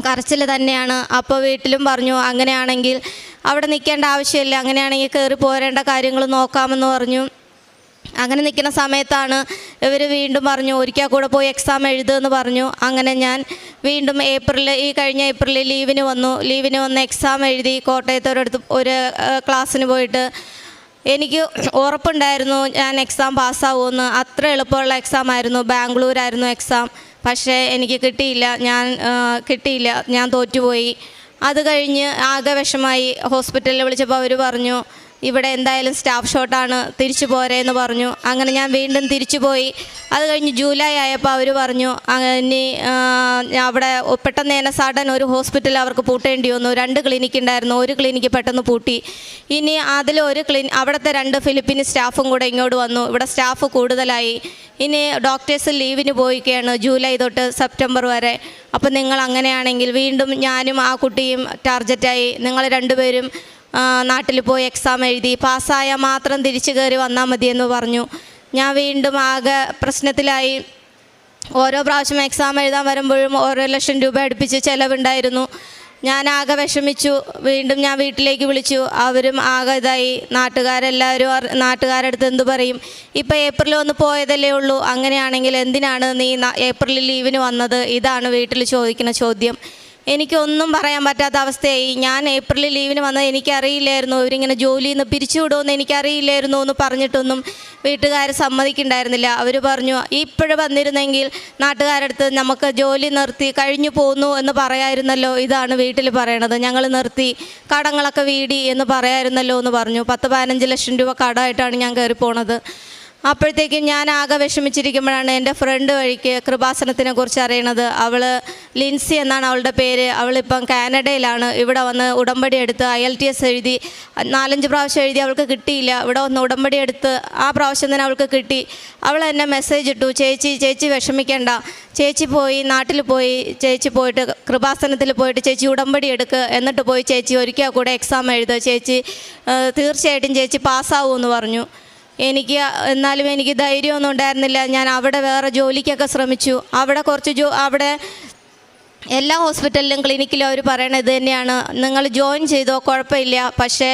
കരച്ചിൽ തന്നെയാണ്. അപ്പോൾ വീട്ടിലും പറഞ്ഞു അങ്ങനെയാണെങ്കിൽ അവിടെ നിൽക്കേണ്ട ആവശ്യമില്ല, അങ്ങനെയാണെങ്കിൽ കയറി പോരേണ്ട കാര്യങ്ങൾ നോക്കാമെന്ന് പറഞ്ഞു. അങ്ങനെ നിൽക്കുന്ന സമയത്താണ് ഇവർ വീണ്ടും പറഞ്ഞു ഒരിക്കൽ കൂടെ പോയി എക്സാം എഴുതുമെന്ന് പറഞ്ഞു. അങ്ങനെ ഞാൻ വീണ്ടും കഴിഞ്ഞ ഏപ്രിലിൽ ലീവിന് വന്ന് എക്സാം എഴുതി. കോട്ടയത്തൊരിടത്ത് ഒരു ക്ലാസ്സിന് പോയിട്ട് എനിക്ക് ഉറപ്പുണ്ടായിരുന്നു ഞാൻ എക്സാം പാസ്സാവുമെന്ന്. അത്ര എളുപ്പമുള്ള എക്സാം ആയിരുന്നു. ബാംഗ്ലൂരായിരുന്നു എക്സാം. പക്ഷേ എനിക്ക് കിട്ടിയില്ല, ഞാൻ തോറ്റുപോയി. അത് കഴിഞ്ഞ് ആകെ വിഷമായി. ഹോസ്പിറ്റലിൽ വിളിച്ചപ്പോൾ അവർ പറഞ്ഞു ഇവിടെ എന്തായാലും സ്റ്റാഫ് ഷോർട്ടാണ്, തിരിച്ചു പോരേന്ന് പറഞ്ഞു. അങ്ങനെ ഞാൻ വീണ്ടും തിരിച്ചു പോയി. അത് കഴിഞ്ഞ് ജൂലൈ ആയപ്പോൾ അവർ പറഞ്ഞു ഇനി അവിടെ പെട്ടെന്ന് തന്നെ സഡൻ ഒരു ഹോസ്പിറ്റൽ അവർക്ക് പൂട്ടേണ്ടി വന്നു. 2 ക്ലിനിക്ക് ഉണ്ടായിരുന്നു, ഒരു ക്ലിനിക്ക് പെട്ടെന്ന് പൂട്ടി. ഇനി അതിലൊരു അവിടുത്തെ 2 ഫിലിപ്പീൻ സ്റ്റാഫും കൂടെ ഇങ്ങോട്ട് വന്നു. ഇവിടെ സ്റ്റാഫ് കൂടുതലായി. ഇനി ഡോക്ടേഴ്സ് ലീവിന് പോയിക്കുകയാണ് ജൂലൈ തൊട്ട് സെപ്റ്റംബർ വരെ. അപ്പോൾ നിങ്ങൾ അങ്ങനെയാണെങ്കിൽ വീണ്ടും ഞാനും ആ കുട്ടിയും ടാർഗറ്റായി. നിങ്ങൾ 2 പേരും നാട്ടിൽ പോയി എക്സാം എഴുതി പാസ്സായാൽ മാത്രം തിരിച്ചു കയറി വന്നാൽ മതിയെന്ന് പറഞ്ഞു. ഞാൻ വീണ്ടും ആകെ പ്രശ്നത്തിലായി. ഓരോ പ്രാവശ്യം എക്സാം എഴുതാൻ വരുമ്പോഴും 1 ലക്ഷം രൂപ അടുപ്പിച്ച് ചിലവുണ്ടായിരുന്നു. ഞാൻ ആകെ വിഷമിച്ചു. വീണ്ടും ഞാൻ വീട്ടിലേക്ക് വിളിച്ചു. അവരും ആകെ ഇതായി. നാട്ടുകാരുടെ അടുത്ത് എന്തു പറയും, ഇപ്പോൾ ഏപ്രിൽ ഒന്ന് പോയതല്ലേ ഉള്ളൂ, അങ്ങനെയാണെങ്കിൽ എന്തിനാണ് നീ ഏപ്രിലിൽ ലീവിന് വന്നത്? ഇതാണ് വീട്ടിൽ ചോദിക്കുന്ന ചോദ്യം. എനിക്കൊന്നും പറയാൻ പറ്റാത്ത അവസ്ഥയായി. ഞാൻ ഏപ്രിലിൽ ലീവിന് വന്നത് എനിക്കറിയില്ലായിരുന്നു. ഇവരിങ്ങനെ ജോലിയിൽ നിന്ന് പിരിച്ചുവിടുമെന്ന് എനിക്കറിയില്ലായിരുന്നു എന്ന് പറഞ്ഞിട്ടൊന്നും വീട്ടുകാർ സമ്മതിക്കുന്നുണ്ടായിരുന്നില്ല. അവർ പറഞ്ഞു ഇപ്പോഴും വന്നിരുന്നെങ്കിൽ നാട്ടുകാരടുത്ത് നമുക്ക് ജോലി നിർത്തി കഴിഞ്ഞു പോന്നു എന്ന് പറയാമായിരുന്നല്ലോ. ഇതാണ് വീട്ടിൽ പറയണത്, ഞങ്ങൾ നിർത്തി, കടങ്ങളൊക്കെ വീടി എന്ന് പറയാമായിരുന്നല്ലോ എന്ന് പറഞ്ഞു. 10-15 ലക്ഷം രൂപ കടമായിട്ടാണ് ഞാൻ കയറി പോണത്. അപ്പോഴത്തേക്കും ഞാൻ ആകെ വിഷമിച്ചിരിക്കുമ്പോഴാണ് എൻ്റെ ഫ്രണ്ട് വഴിക്ക് കൃപാസനത്തിനെ കുറിച്ച് അറിയണത്. അവൾ ലിൻസി എന്നാണ് അവളുടെ പേര്. അവളിപ്പം കാനഡയിലാണ്. ഇവിടെ വന്ന് ഉടമ്പടി എടുത്ത് IELTS എഴുതി 4-5 പ്രാവശ്യം എഴുതി, അവൾക്ക് കിട്ടിയില്ല. ഇവിടെ വന്ന് ഉടമ്പടി എടുത്ത് ആ പ്രാവശ്യം തന്നെ അവൾക്ക് കിട്ടി. അവൾ എന്നെ മെസ്സേജ് ഇട്ടു, ചേച്ചി വിഷമിക്കേണ്ട, ചേച്ചി പോയി നാട്ടിൽ പോയി, ചേച്ചി പോയിട്ട് കൃപാസനത്തിൽ പോയിട്ട് ചേച്ചി ഉടമ്പടി എടുക്കുക, എന്നിട്ട് പോയി ചേച്ചി ഒരിക്കൽ കൂടെ എക്സാം എഴുതുക, ചേച്ചി തീർച്ചയായിട്ടും ചേച്ചി പാസ്സാവുമെന്ന് പറഞ്ഞു. എന്നാലും എനിക്ക് ധൈര്യമൊന്നും ഉണ്ടായിരുന്നില്ല. ഞാൻ അവിടെ വേറെ ജോലിക്കൊക്കെ ശ്രമിച്ചു. അവിടെ കുറച്ച് അവിടെ എല്ലാ ഹോസ്പിറ്റലിലും ക്ലിനിക്കിലും അവർ പറയണത് ഇത് തന്നെയാണ്, നിങ്ങൾ ജോയിൻ ചെയ്തോ കുഴപ്പമില്ല, പക്ഷേ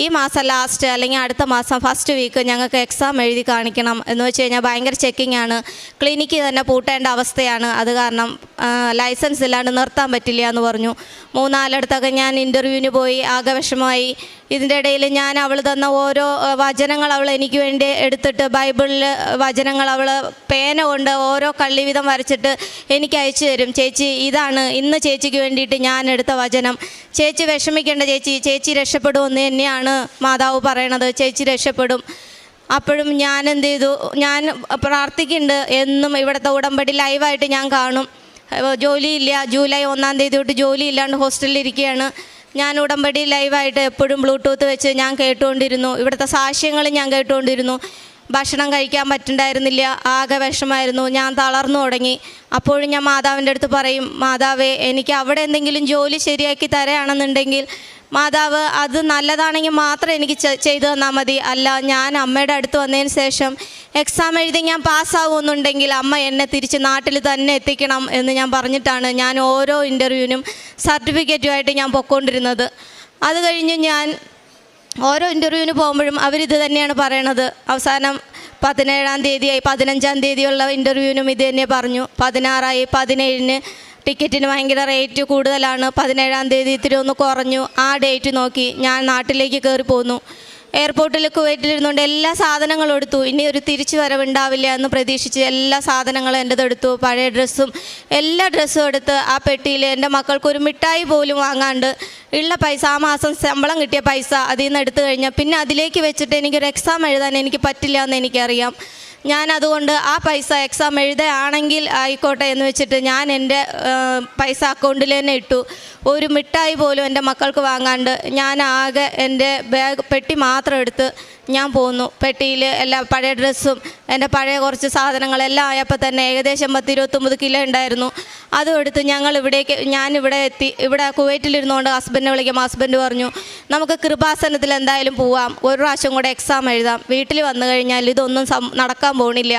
ഈ മാസം ലാസ്റ്റ് അല്ലെങ്കിൽ അടുത്ത മാസം ഫസ്റ്റ് വീക്ക് ഞങ്ങൾക്ക് എക്സാം എഴുതി കാണിക്കണം. എന്ന് വെച്ച് കഴിഞ്ഞാൽ ഭയങ്കര ചെക്കിംഗ് ആണ്, ക്ലിനിക്ക് തന്നെ പൂട്ടേണ്ട അവസ്ഥയാണ്, അത് കാരണം ലൈസൻസ് ഇല്ലാണ്ട് നിർത്താൻ പറ്റില്ല എന്ന് പറഞ്ഞു. 3-4 ഞാൻ ഇൻ്റർവ്യൂവിന് പോയി, ആകെ വിഷമമായി. ഇതിൻ്റെ ഇടയിൽ ഞാൻ അവൾ തന്ന ഓരോ വചനങ്ങൾ അവൾ എനിക്ക് വേണ്ടി എടുത്തിട്ട് ബൈബിളിൽ വചനങ്ങൾ അവൾ പേന കൊണ്ട് ഓരോ കള്ളി വീതം വരച്ചിട്ട് എനിക്ക് അയച്ചു തരും. ചേച്ചി ഇതാണ് ഇന്ന് ചേച്ചിക്ക് വേണ്ടിയിട്ട് ഞാൻ എടുത്ത വചനം, ചേച്ചി വിഷമിക്കേണ്ട, ചേച്ചി രക്ഷപ്പെടുമെന്ന് തന്നെയാണ് മാതാവ് പറയണത്, ചേച്ചി രക്ഷപ്പെടും. അപ്പോഴും ഞാൻ എന്ത് ചെയ്തു, ഞാൻ പ്രാർത്ഥിക്കുന്നുണ്ട് എന്നും. ഇവിടുത്തെ ഉടമ്പടി ലൈവായിട്ട് ഞാൻ കാണും. ജോലിയില്ല, ജൂലൈ 1-ാം തീയതി തൊട്ട് ജോലി ഇല്ലാണ്ട് ഹോസ്റ്റലിലിരിക്കുകയാണ്. ഞാൻ ഉടമ്പടി ലൈവായിട്ട് എപ്പോഴും ബ്ലൂടൂത്ത് വെച്ച് ഞാൻ കേട്ടുകൊണ്ടിരുന്നു. ഇവിടുത്തെ സാക്ഷ്യങ്ങൾ ഞാൻ കേട്ടുകൊണ്ടിരുന്നു. ഭക്ഷണം കഴിക്കാൻ പറ്റുന്നുണ്ടായിരുന്നില്ല, ആകെ വിഷമായിരുന്നു, ഞാൻ തളർന്നു തുടങ്ങി. അപ്പോഴും ഞാൻ മാതാവിൻ്റെ അടുത്ത് പറയും, മാതാവേ എനിക്ക് അവിടെ എന്തെങ്കിലും ജോലി ശരിയാക്കി തരാണെന്നുണ്ടെങ്കിൽ മാതാവ് അത് നല്ലതാണെങ്കിൽ മാത്രം എനിക്ക് ചെയ്തു തന്നാൽ മതി, അല്ല ഞാൻ അമ്മയുടെ അടുത്ത് വന്നതിന് ശേഷം എക്സാം എഴുതി ഞാൻ പാസ്സാവുമെന്നുണ്ടെങ്കിൽ അമ്മ എന്നെ തിരിച്ച് നാട്ടിൽ തന്നെ എത്തിക്കണം എന്ന് ഞാൻ പറഞ്ഞിട്ടാണ് ഞാൻ ഓരോ ഇൻ്റർവ്യൂവിനും സർട്ടിഫിക്കറ്റുമായിട്ട് ഞാൻ പൊയ്ക്കൊണ്ടിരുന്നത്. അത് കഴിഞ്ഞ് ഞാൻ ഓരോ ഇൻ്റർവ്യൂവിന് പോകുമ്പോഴും അവരിത് തന്നെയാണ് പറയണത്. അവസാനം 17-ാം തീയതിയായി, 15-ാം തീയതിയുള്ള ഇൻ്റർവ്യൂവിനും ഇത് തന്നെ പറഞ്ഞു. 16-ആയി, 17-ന് ടിക്കറ്റിന് ഭയങ്കര റേറ്റ് കൂടുതലാണ്, 17-ാം തീയതി ഇത്തിരി ഒന്ന് കുറഞ്ഞു. ആ ഡേറ്റ് നോക്കി ഞാൻ നാട്ടിലേക്ക് കയറി പോന്നു. എയർപോർട്ടിൽ കുവൈറ്റിലിരുന്നുകൊണ്ട് എല്ലാ സാധനങ്ങളും എടുത്തു. ഇനി ഒരു തിരിച്ചു വരവുണ്ടാവില്ല എന്ന് പ്രതീക്ഷിച്ച് എല്ലാ സാധനങ്ങളും എൻ്റെത് എടുത്തു. പഴയ ഡ്രസ്സും എല്ലാ ഡ്രസ്സും എടുത്ത് ആ പെട്ടിയിൽ എൻ്റെ മക്കൾക്കൊരു മിഠായി പോലും വാങ്ങാണ്ട് ഉള്ള പൈസ, ആ മാസം ശമ്പളം കിട്ടിയ പൈസ അതിൽ നിന്ന് എടുത്തു കഴിഞ്ഞാൽ പിന്നെ അതിലേക്ക് വെച്ചിട്ട് എനിക്കൊരു എക്സാം എഴുതാൻ എനിക്ക് പറ്റില്ല എന്ന് എനിക്കറിയാം. ഞാൻ അതുകൊണ്ട് ആ പൈസ എക്സാം എഴുതുകയാണെങ്കിൽ ആയിക്കോട്ടെ എന്ന് വെച്ചിട്ട് ഞാൻ എൻ്റെ പൈസ അക്കൗണ്ടിൽ തന്നെ ഇട്ടു. ഒരു മിഠായി പോലും എൻ്റെ മക്കൾക്ക് വാങ്ങാണ്ട് ഞാൻ ആകെ എൻ്റെ പെട്ടി മാത്രം എടുത്ത് ഞാൻ പോന്നു. പെട്ടിയിൽ എല്ലാ പഴയ ഡ്രസ്സും എൻ്റെ പഴയ കുറച്ച് സാധനങ്ങളെല്ലാം ആയപ്പോൾ തന്നെ ഏകദേശം 29 കിലോ ഉണ്ടായിരുന്നു. അതും എടുത്ത് ഞാനിവിടെ എത്തി. ഇവിടെ കുവൈറ്റിലിരുന്നുകൊണ്ട് ഹസ്ബൻഡിനെ വിളിക്കാം. ഹസ്ബൻഡ് പറഞ്ഞു, നമുക്ക് കൃപാസനത്തിൽ എന്തായാലും പോവാം, ഒരു പ്രാവശ്യം കൂടെ എക്സാം എഴുതാം, വീട്ടിൽ വന്നു കഴിഞ്ഞാൽ ഇതൊന്നും നടക്കാൻ പോണില്ല,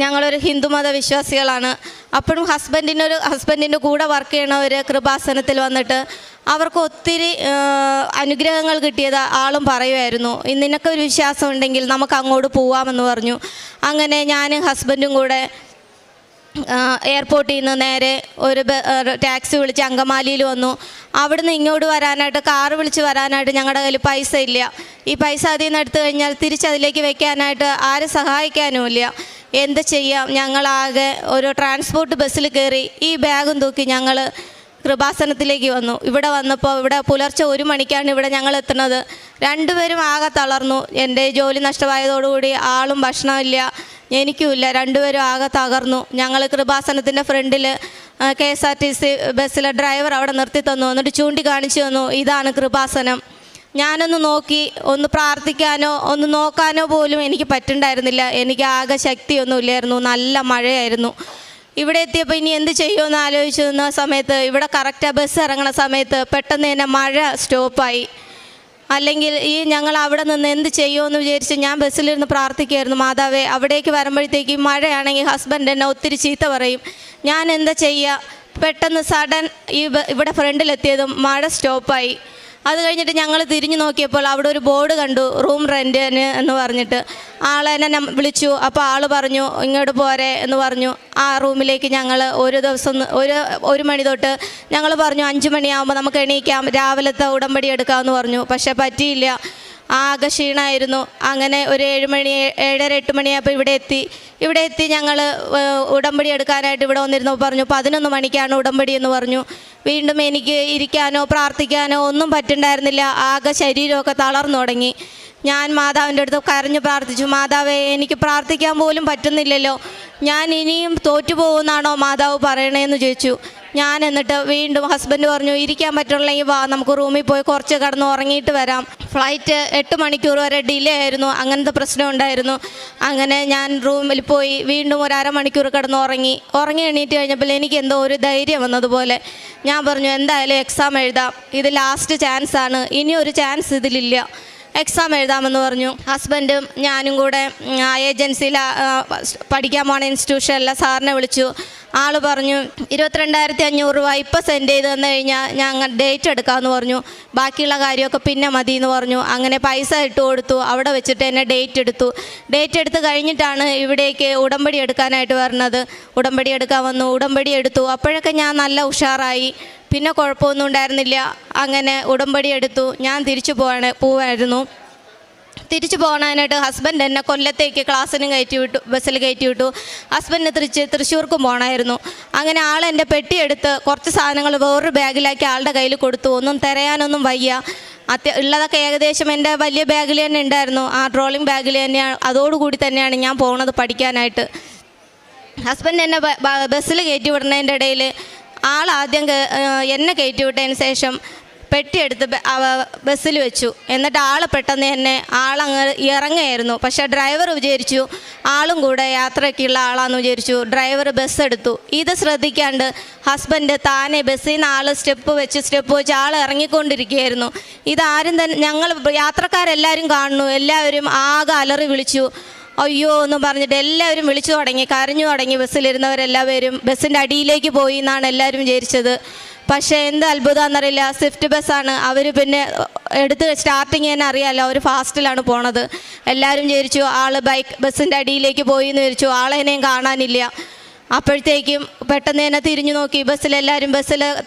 ഞങ്ങളൊരു ഹിന്ദുമത വിശ്വാസികളാണ്. അപ്പോഴും ഹസ്ബൻഡിൻ്റെ കൂടെ വർക്ക് ചെയ്യണവർ കൃപാസനത്തിൽ വന്നിട്ട് അവർക്ക് ഒത്തിരി അനുഗ്രഹങ്ങൾ കിട്ടിയത് ആളും പറയുമായിരുന്നു. നിനക്കൊരു വിശ്വാസം ഉണ്ടെങ്കിൽ നമുക്ക് അങ്ങോട്ട് പോവാമെന്ന് പറഞ്ഞു. അങ്ങനെ ഞാനും ഹസ്ബൻഡും കൂടെ എയർപോർട്ടിൽ നിന്ന് നേരെ ഒരു ടാക്സി വിളിച്ച് അങ്കമാലിയിൽ വന്നു. അവിടുന്ന് ഇങ്ങോട്ട് വരാനായിട്ട് കാറ് വിളിച്ച് വരാനായിട്ട് ഞങ്ങളുടെ കയ്യിൽ പൈസ ഇല്ല. ഈ പൈസ അതിൽ നിന്ന് എടുത്തു കഴിഞ്ഞാൽ തിരിച്ചതിലേക്ക് വെക്കാനായിട്ട് ആരും സഹായിക്കാനുമില്ല. എന്ത് ചെയ്യാം? ഞങ്ങളാകെ ഒരു ട്രാൻസ്പോർട്ട് ബസ്സിൽ കയറി ഈ ബാഗും തൂക്കി ഞങ്ങൾ കൃപാസനത്തിലേക്ക് വന്നു. ഇവിടെ വന്നപ്പോൾ ഇവിടെ പുലർച്ചെ 1 മണിക്കാണ് ഇവിടെ ഞങ്ങൾ എത്തുന്നത്. രണ്ടുപേരും ആകെ തളർന്നു. എൻ്റെ ജോലി നഷ്ടമായതോടുകൂടി ആളും ഭക്ഷണമില്ല, എനിക്കുമില്ല, രണ്ടുപേരും ആകെ തകർന്നു. ഞങ്ങൾ കൃപാസനത്തിൻ്റെ ഫ്രണ്ടിൽ KSRTC ബസ്സിലെ ഡ്രൈവർ അവിടെ നിർത്തി തന്നു. എന്നിട്ട് ചൂണ്ടിക്കാണിച്ചു തന്നു, ഇതാണ് കൃപാസനം. ഞാനൊന്ന് നോക്കി, ഒന്ന് പ്രാർത്ഥിക്കാനോ ഒന്ന് നോക്കാനോ പോലും എനിക്ക് പറ്റുന്നുണ്ടായിരുന്നില്ല. എനിക്ക് ആകെ ശക്തിയൊന്നുമില്ലായിരുന്നു, നല്ല മഴയായിരുന്നു. ഇവിടെ എത്തിയപ്പോൾ ഇനി എന്ത് ചെയ്യുമെന്ന് ആലോചിച്ചു നിന്ന സമയത്ത് ഇവിടെ കറക്റ്റ് ബസ് ഇറങ്ങണ സമയത്ത് പെട്ടെന്ന് തന്നെ മഴ സ്റ്റോപ്പായി. അല്ലെങ്കിൽ ഞങ്ങൾ അവിടെ നിന്ന് എന്ത് ചെയ്യുമെന്ന് വിചാരിച്ച് ഞാൻ ബസ്സിലിരുന്ന് പ്രാർത്ഥിക്കുമായിരുന്നു, മാതാവേ അവിടേക്ക് വരുമ്പോഴത്തേക്ക് മഴയാണെങ്കിൽ ഹസ്ബൻഡ് എന്നെ ഒത്തിരി ചീത്ത പറയും, ഞാൻ എന്താ ചെയ്യുക? പെട്ടെന്ന് സഡൻ ഇവിടെ ഫ്രണ്ടിലെത്തിയതും മഴ സ്റ്റോപ്പായി. അത് കഴിഞ്ഞിട്ട് ഞങ്ങൾ തിരിഞ്ഞു നോക്കിയപ്പോൾ അവിടെ ഒരു ബോർഡ് കണ്ടു, റൂം റെൻറ്റിന് എന്ന് പറഞ്ഞിട്ട്. ആളെന്നെ വിളിച്ചു. അപ്പോൾ ആൾ പറഞ്ഞു, ഇങ്ങോട്ട് പോരെ എന്ന് പറഞ്ഞു. ആ റൂമിലേക്ക് ഞങ്ങൾ ഒരു ദിവസം 1 മണി തൊട്ട് ഞങ്ങൾ പറഞ്ഞു 5 മണിയാകുമ്പോൾ നമുക്ക് എണീക്കാം, രാവിലത്തെ ഉടമ്പടി എടുക്കാമെന്ന് പറഞ്ഞു. പക്ഷേ പറ്റിയില്ല. ആകെ ക്ഷീണമായിരുന്നു. അങ്ങനെ ഒരു 7 മണി 7:30 8 മണിയായപ്പോൾ ഇവിടെ എത്തി ഞങ്ങൾ ഉടമ്പടി എടുക്കാനായിട്ട് ഇവിടെ വന്നിരുന്നപ്പോൾ പറഞ്ഞു 11 മണിക്കാണ് ഉടമ്പടി എന്ന് പറഞ്ഞു. വീണ്ടും എനിക്ക് ഇരിക്കാനോ പ്രാർത്ഥിക്കാനോ ഒന്നും പറ്റുന്നുണ്ടായിരുന്നില്ല. ആകെ ശരീരമൊക്കെ തളർന്നു തുടങ്ങി. ഞാൻ മാതാവിൻ്റെ അടുത്ത് കരഞ്ഞു പ്രാർത്ഥിച്ചു, മാതാവേ എനിക്ക് പ്രാർത്ഥിക്കാൻ പോലും പറ്റുന്നില്ലല്ലോ, ഞാൻ ഇനിയും തോറ്റുപോകുമെന്നാണോ മാതാവ് പറയണേന്ന് ചോദിച്ചു. ഞാൻ എന്നിട്ട് വീണ്ടും ഹസ്ബൻഡ് പറഞ്ഞു, ഇരിക്കാൻ പറ്റുള്ളെങ്കിൽ വാ, നമുക്ക് റൂമിൽ പോയി കുറച്ച് കിടന്ന് ഉറങ്ങിയിട്ട് വരാം. ഫ്ലൈറ്റ് 8 മണിക്കൂർ വരെ ഡിലേ ആയിരുന്നു, അങ്ങനത്തെ പ്രശ്നം ഉണ്ടായിരുന്നു. അങ്ങനെ ഞാൻ റൂമിൽ പോയി വീണ്ടും ഒരു അരമണിക്കൂർ കിടന്ന് ഉറങ്ങി എണീറ്റ് കഴിഞ്ഞപ്പോൾ എനിക്ക് എന്തോ ഒരു ധൈര്യം വന്നതുപോലെ. ഞാൻ പറഞ്ഞു, എന്തായാലും എക്സാം എഴുതാം, ഇത് ലാസ്റ്റ് ചാൻസാണ്, ഇനിയൊരു ചാൻസ് ഇതിലില്ല, എക്സാം എഴുതാമെന്ന് പറഞ്ഞു. ഹസ്ബൻഡും ഞാനും കൂടെ ഏജൻസിയിൽ പഠിക്കാൻ പോണ ഇൻസ്റ്റിറ്റ്യൂഷനിലെ സാറിനെ വിളിച്ചു. ആൾ പറഞ്ഞു 22,500 രൂപ ഇപ്പം സെൻഡ് ചെയ്ത് തന്നു കഴിഞ്ഞാൽ ഞങ്ങൾ ഡേറ്റ് എടുക്കാമെന്ന് പറഞ്ഞു, ബാക്കിയുള്ള കാര്യമൊക്കെ പിന്നെ മതി എന്ന് പറഞ്ഞു. അങ്ങനെ പൈസ ഇട്ട് കൊടുത്തു. അവിടെ വെച്ചിട്ട് എന്നെ ഡേറ്റ് എടുത്ത് കഴിഞ്ഞിട്ടാണ് ഇവിടേക്ക് ഉടമ്പടി എടുക്കാനായിട്ട് വരുന്നത്. ഉടമ്പടി എടുക്കാൻ വന്നു, ഉടമ്പടി എടുത്തു. അപ്പോഴൊക്കെ ഞാൻ നല്ല ഉഷാറായി, പിന്നെ കുഴപ്പമൊന്നും ഉണ്ടായിരുന്നില്ല. അങ്ങനെ ഉടമ്പടി എടുത്തു. ഞാൻ പോവായിരുന്നു. തിരിച്ചു പോകാനായിട്ട് ഹസ്ബൻഡ് എന്നെ കൊല്ലത്തേക്ക് ക്ലാസ്സിനും ബസ്സിൽ കയറ്റി വിട്ടു. ഹസ്ബൻഡിന് തൃശ്ശൂർക്കും പോകണമായിരുന്നു. അങ്ങനെ ആൾ എൻ്റെ പെട്ടിയെടുത്ത് കുറച്ച് സാധനങ്ങൾ വേറൊരു ബാഗിലാക്കി ആളുടെ കയ്യിൽ കൊടുത്തു. ഒന്നും തിരയാനൊന്നും വയ്യ. ഉള്ളതൊക്കെ ഏകദേശം എൻ്റെ വലിയ ബാഗിൽ തന്നെ ഉണ്ടായിരുന്നു, ആ ട്രോളിങ് ബാഗിൽ തന്നെയാണ്. അതോടുകൂടി തന്നെയാണ് ഞാൻ പോകുന്നത് പഠിക്കാനായിട്ട്. ഹസ്ബൻഡ് എന്നെ ബസ്സിൽ കയറ്റി വിടുന്നതിൻ്റെ ഇടയിൽ ആദ്യം എന്നെ കയറ്റി വിട്ടതിന് ശേഷം പെട്ടിയെടുത്ത് ബസ്സിൽ വെച്ചു. എന്നിട്ട് പെട്ടെന്ന് തന്നെ അങ്ങ് ഇറങ്ങുകയായിരുന്നു. പക്ഷേ ഡ്രൈവർ വിചാരിച്ചു ആളും കൂടെ യാത്രയ്ക്കുള്ള ആളാണെന്ന് വിചാരിച്ചു. ഡ്രൈവർ ബസ് എടുത്തു. ഇത് ശ്രദ്ധിക്കാണ്ട് ഹസ്ബൻഡ് താനെ ബസ്സിൽ നിന്ന് സ്റ്റെപ്പ് വെച്ച് ആൾ ഇറങ്ങിക്കൊണ്ടിരിക്കുകയായിരുന്നു. ഇതാരും തന്നെ ഞങ്ങൾ യാത്രക്കാരെല്ലാവരും കാണുന്നു. എല്ലാവരും ആകെ അലറി വിളിച്ചു, അയ്യോ എന്ന് പറഞ്ഞിട്ട് എല്ലാവരും വിളിച്ചു തുടങ്ങി, കരഞ്ഞു തുടങ്ങി. ബസ്സിലിരുന്നവരെല്ലാവരും ബസ്സിൻ്റെ അടിയിലേക്ക് പോയി എന്നാണ് എല്ലാവരും വിചാരിച്ചത്. പക്ഷേ എന്ത് അത്ഭുതമാണെന്നറിയില്ല, സ്വിഫ്റ്റ് ബസ്സാണ്. അവർ പിന്നെ സ്റ്റാർട്ടിങ് തന്നെ അറിയാമല്ലോ, അവർ ഫാസ്റ്റിലാണ് പോണത്. എല്ലാവരും വിചാരിച്ചു ബസ്സിൻ്റെ അടിയിലേക്ക് പോയി എന്ന് വിചാരിച്ചു. ആളെയും കാണാനില്ല. അപ്പോഴത്തേക്കും പെട്ടെന്ന് തന്നെ തിരിഞ്ഞു നോക്കി. ബസ്സിൽ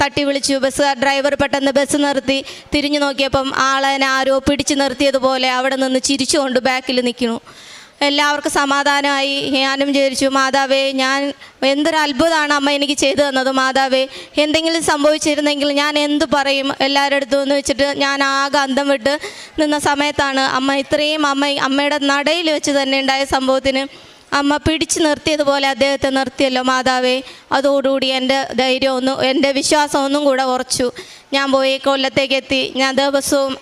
തട്ടി വിളിച്ചു. ഡ്രൈവർ പെട്ടെന്ന് ബസ് നിർത്തി. തിരിഞ്ഞു നോക്കിയപ്പം ആളെന്നെ ആരോ പിടിച്ചു നിർത്തിയതുപോലെ അവിടെ നിന്ന് ചിരിച്ചുകൊണ്ട് ബാക്കിൽ നിൽക്കുന്നു. എല്ലാവർക്കും സമാധാനമായി. ഞാനും വിചാരിച്ചു, മാതാവേ ഞാൻ എന്തൊരു അത്ഭുതമാണ് അമ്മ എനിക്ക് ചെയ്തു തന്നത്. മാതാവേ എന്തെങ്കിലും സംഭവിച്ചിരുന്നെങ്കിൽ ഞാൻ എന്തു പറയും എല്ലാവരുടെ അടുത്തും എന്ന് വെച്ചിട്ട് ഞാൻ ആകെ അന്തം വിട്ട് നിന്ന സമയത്താണ് അമ്മയുടെ നടയിൽ വെച്ച് തന്നെ ഉണ്ടായ സംഭവത്തിന് അമ്മ പിടിച്ചു നിർത്തിയതുപോലെ അദ്ദേഹത്തെ നിർത്തിയല്ലോ മാതാവേ. അതോടുകൂടി എൻ്റെ വിശ്വാസം ഒന്നും കൂടെ ഉറച്ചു. ഞാൻ പോയി കൊല്ലത്തേക്ക് എത്തി. ഞാൻ ദിവസവും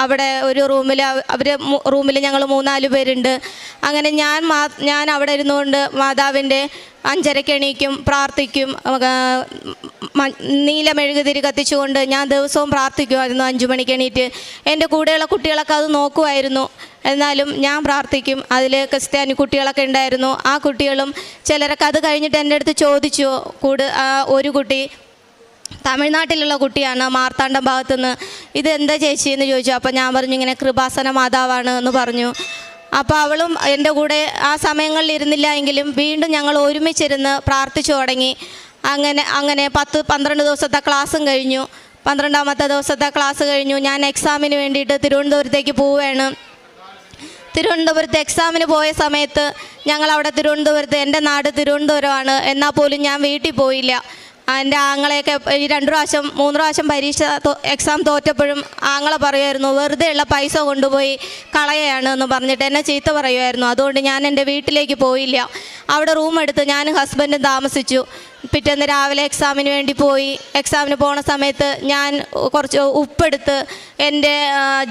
അവിടെ ഒരു റൂമിൽ ഞങ്ങൾ 3-4 പേരുണ്ട്. അങ്ങനെ ഞാൻ അവിടെ ഇരുന്നുകൊണ്ട് മാതാവിൻ്റെ 5:30 എണീക്കും, പ്രാർത്ഥിക്കും. നീല മെഴുകുതിരി കത്തിച്ചുകൊണ്ട് ഞാൻ ദിവസവും പ്രാർത്ഥിക്കുമായിരുന്നു 5 മണിക്ക് എണീറ്റ്. എൻ്റെ കൂടെയുള്ള കുട്ടികളൊക്കെ അത് നോക്കുമായിരുന്നു. എന്നാലും ഞാൻ പ്രാർത്ഥിക്കും. അതിൽ ക്രിസ്ത്യാനി കുട്ടികളൊക്കെ ഉണ്ടായിരുന്നു. ആ കുട്ടികളും ചിലരൊക്കെ അത് കഴിഞ്ഞിട്ട് എൻ്റെ അടുത്ത് ചോദിച്ചു. ഒരു കുട്ടി തമിഴ്നാട്ടിലുള്ള കുട്ടിയാണ്, മാർത്താണ്ഡം ഭാഗത്തുനിന്ന്. ഇതെന്താ ചേച്ചി എന്ന് ചോദിച്ചു. അപ്പോൾ ഞാൻ പറഞ്ഞു ഇങ്ങനെ കൃപാസന മാതാവാണ് എന്ന് പറഞ്ഞു. അപ്പോൾ അവളും എൻ്റെ കൂടെ ആ സമയങ്ങളിൽ ഇരുന്നില്ല എങ്കിലും വീണ്ടും ഞങ്ങൾ ഒരുമിച്ചിരുന്ന് പ്രാർത്ഥിച്ചു തുടങ്ങി. അങ്ങനെ 10-12 ദിവസത്തെ ക്ലാസ്സും കഴിഞ്ഞു. 12ാമത്തെ ദിവസത്തെ ക്ലാസ് കഴിഞ്ഞു. ഞാൻ എക്സാമിന് വേണ്ടിയിട്ട് തിരുവനന്തപുരത്തേക്ക് പോവുകയാണ്. തിരുവനന്തപുരത്ത് എക്സാമിന് പോയ സമയത്ത് ഞങ്ങളവിടെ എൻ്റെ നാട് തിരുവനന്തപുരമാണ്. എന്നാൽ പോലും ഞാൻ വീട്ടിൽ പോയില്ല. എൻ്റെ ആങ്ങളെയൊക്കെ 2 പ്രാവശ്യം 3 പ്രാവശ്യം എക്സാം തോറ്റപ്പോഴും ആങ്ങളെ പറയുമായിരുന്നു, വെറുതെ ഉള്ള പൈസ കൊണ്ടുപോയി കളയാണ് എന്ന് പറഞ്ഞിട്ട് എന്നെ ചീത്ത പറയുമായിരുന്നു. അതുകൊണ്ട് ഞാൻ എൻ്റെ വീട്ടിലേക്ക് പോയില്ല. അവിടെ റൂം എടുത്ത് ഞാനും ഹസ്ബൻഡും താമസിച്ചു. പിറ്റേന്ന് രാവിലെ എക്സാമിന് വേണ്ടി പോയി. എക്സാമിന് പോണ സമയത്ത് ഞാൻ കുറച്ച് ഉപ്പെടുത്ത് എൻ്റെ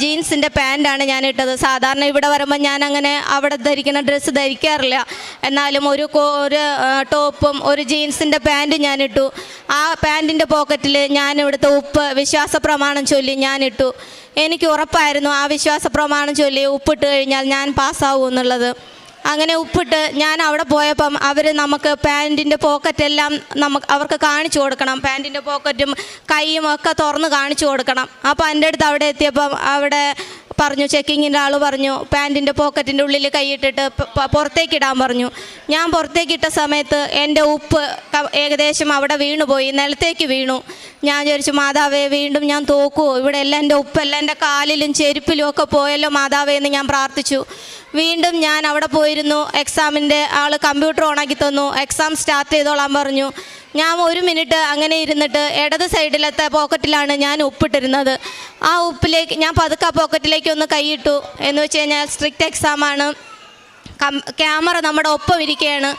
ജീൻസിൻ്റെ പാൻറ്റാണ് ഞാൻ ഇട്ടത്. സാധാരണ ഇവിടെ വരുമ്പോൾ ഞാൻ അങ്ങനെ അവിടെ ധരിക്കുന്ന ഡ്രസ്സ് ധരിക്കാറില്ല. എന്നാലും ഒരു ടോപ്പും ഒരു ജീൻസിൻ്റെ പാൻറ്റും ഞാൻ ഇട്ടു. ആ പാൻറ്റിൻ്റെ പോക്കറ്റിൽ ഞാൻ ഇവിടുത്തെ വിശ്വാസ പ്രമാണം ചൊല്ലി ഞാനിട്ടു. എനിക്ക് ഉറപ്പായിരുന്നു ആ വിശ്വാസ പ്രമാണം ചൊല്ലി ഉപ്പിട്ട് കഴിഞ്ഞാൽ ഞാൻ പാസ്സാവും എന്നുള്ളത്. അങ്ങനെ ഉപ്പിട്ട് ഞാൻ അവിടെ പോയപ്പം അവർ നമുക്ക് പാൻറ്റിൻ്റെ പോക്കറ്റെല്ലാം അവർക്ക് കാണിച്ചു കൊടുക്കണം. പാൻറ്റിൻ്റെ പോക്കറ്റും കൈയും ഒക്കെ തുറന്ന് കാണിച്ചു കൊടുക്കണം. അപ്പോൾ എൻ്റെ അടുത്ത് അവിടെ എത്തിയപ്പം അവിടെ പറഞ്ഞു, ചെക്കിങ്ങിൻ്റെ ആൾ പറഞ്ഞു പാൻറ്റിൻ്റെ പോക്കറ്റിൻ്റെ ഉള്ളിൽ കൈയിട്ടിട്ട് പുറത്തേക്കിടാൻ പറഞ്ഞു. ഞാൻ പുറത്തേക്കിട്ട സമയത്ത് എൻ്റെ ഉപ്പ് ഏകദേശം അവിടെ വീണുപോയി, നിലത്തേക്ക് വീണു. ഞാൻ വിചാരിച്ചു, മാതാവേ വീണ്ടും ഞാൻ തോക്കുമോ, ഇവിടെ എല്ലാം എൻ്റെ ഉപ്പെല്ലാം എൻ്റെ കാലിലും ചെരുപ്പിലും ഒക്കെ പോയല്ലോ മാതാവേ എന്ന് ഞാൻ പ്രാർത്ഥിച്ചു. വീണ്ടും ഞാൻ അവിടെ പോയിരുന്നു. എക്സാമിൻ്റെ ആൾ കമ്പ്യൂട്ടർ ഓണാക്കി തന്നു, എക്സാം സ്റ്റാർട്ട് ചെയ്തോളാൻ പറഞ്ഞു. ഞാൻ 1 മിനിറ്റ് അങ്ങനെ ഇരുന്നിട്ട് ഇടത് സൈഡിലത്തെ പോക്കറ്റിലാണ് ഞാൻ ഉപ്പിട്ടിരുന്നത്. ആ ഉപ്പിലേക്ക് ഞാൻ പതുക്കെ പോക്കറ്റിലേക്ക് ഒന്ന് കൈയിട്ടു. എന്ന് വെച്ച് കഴിഞ്ഞാൽ സ്ട്രിക്റ്റ് എക്സാമാണ്, ക്യാമറ നമ്മുടെ ഒപ്പം ഇരിക്കുകയാണ്.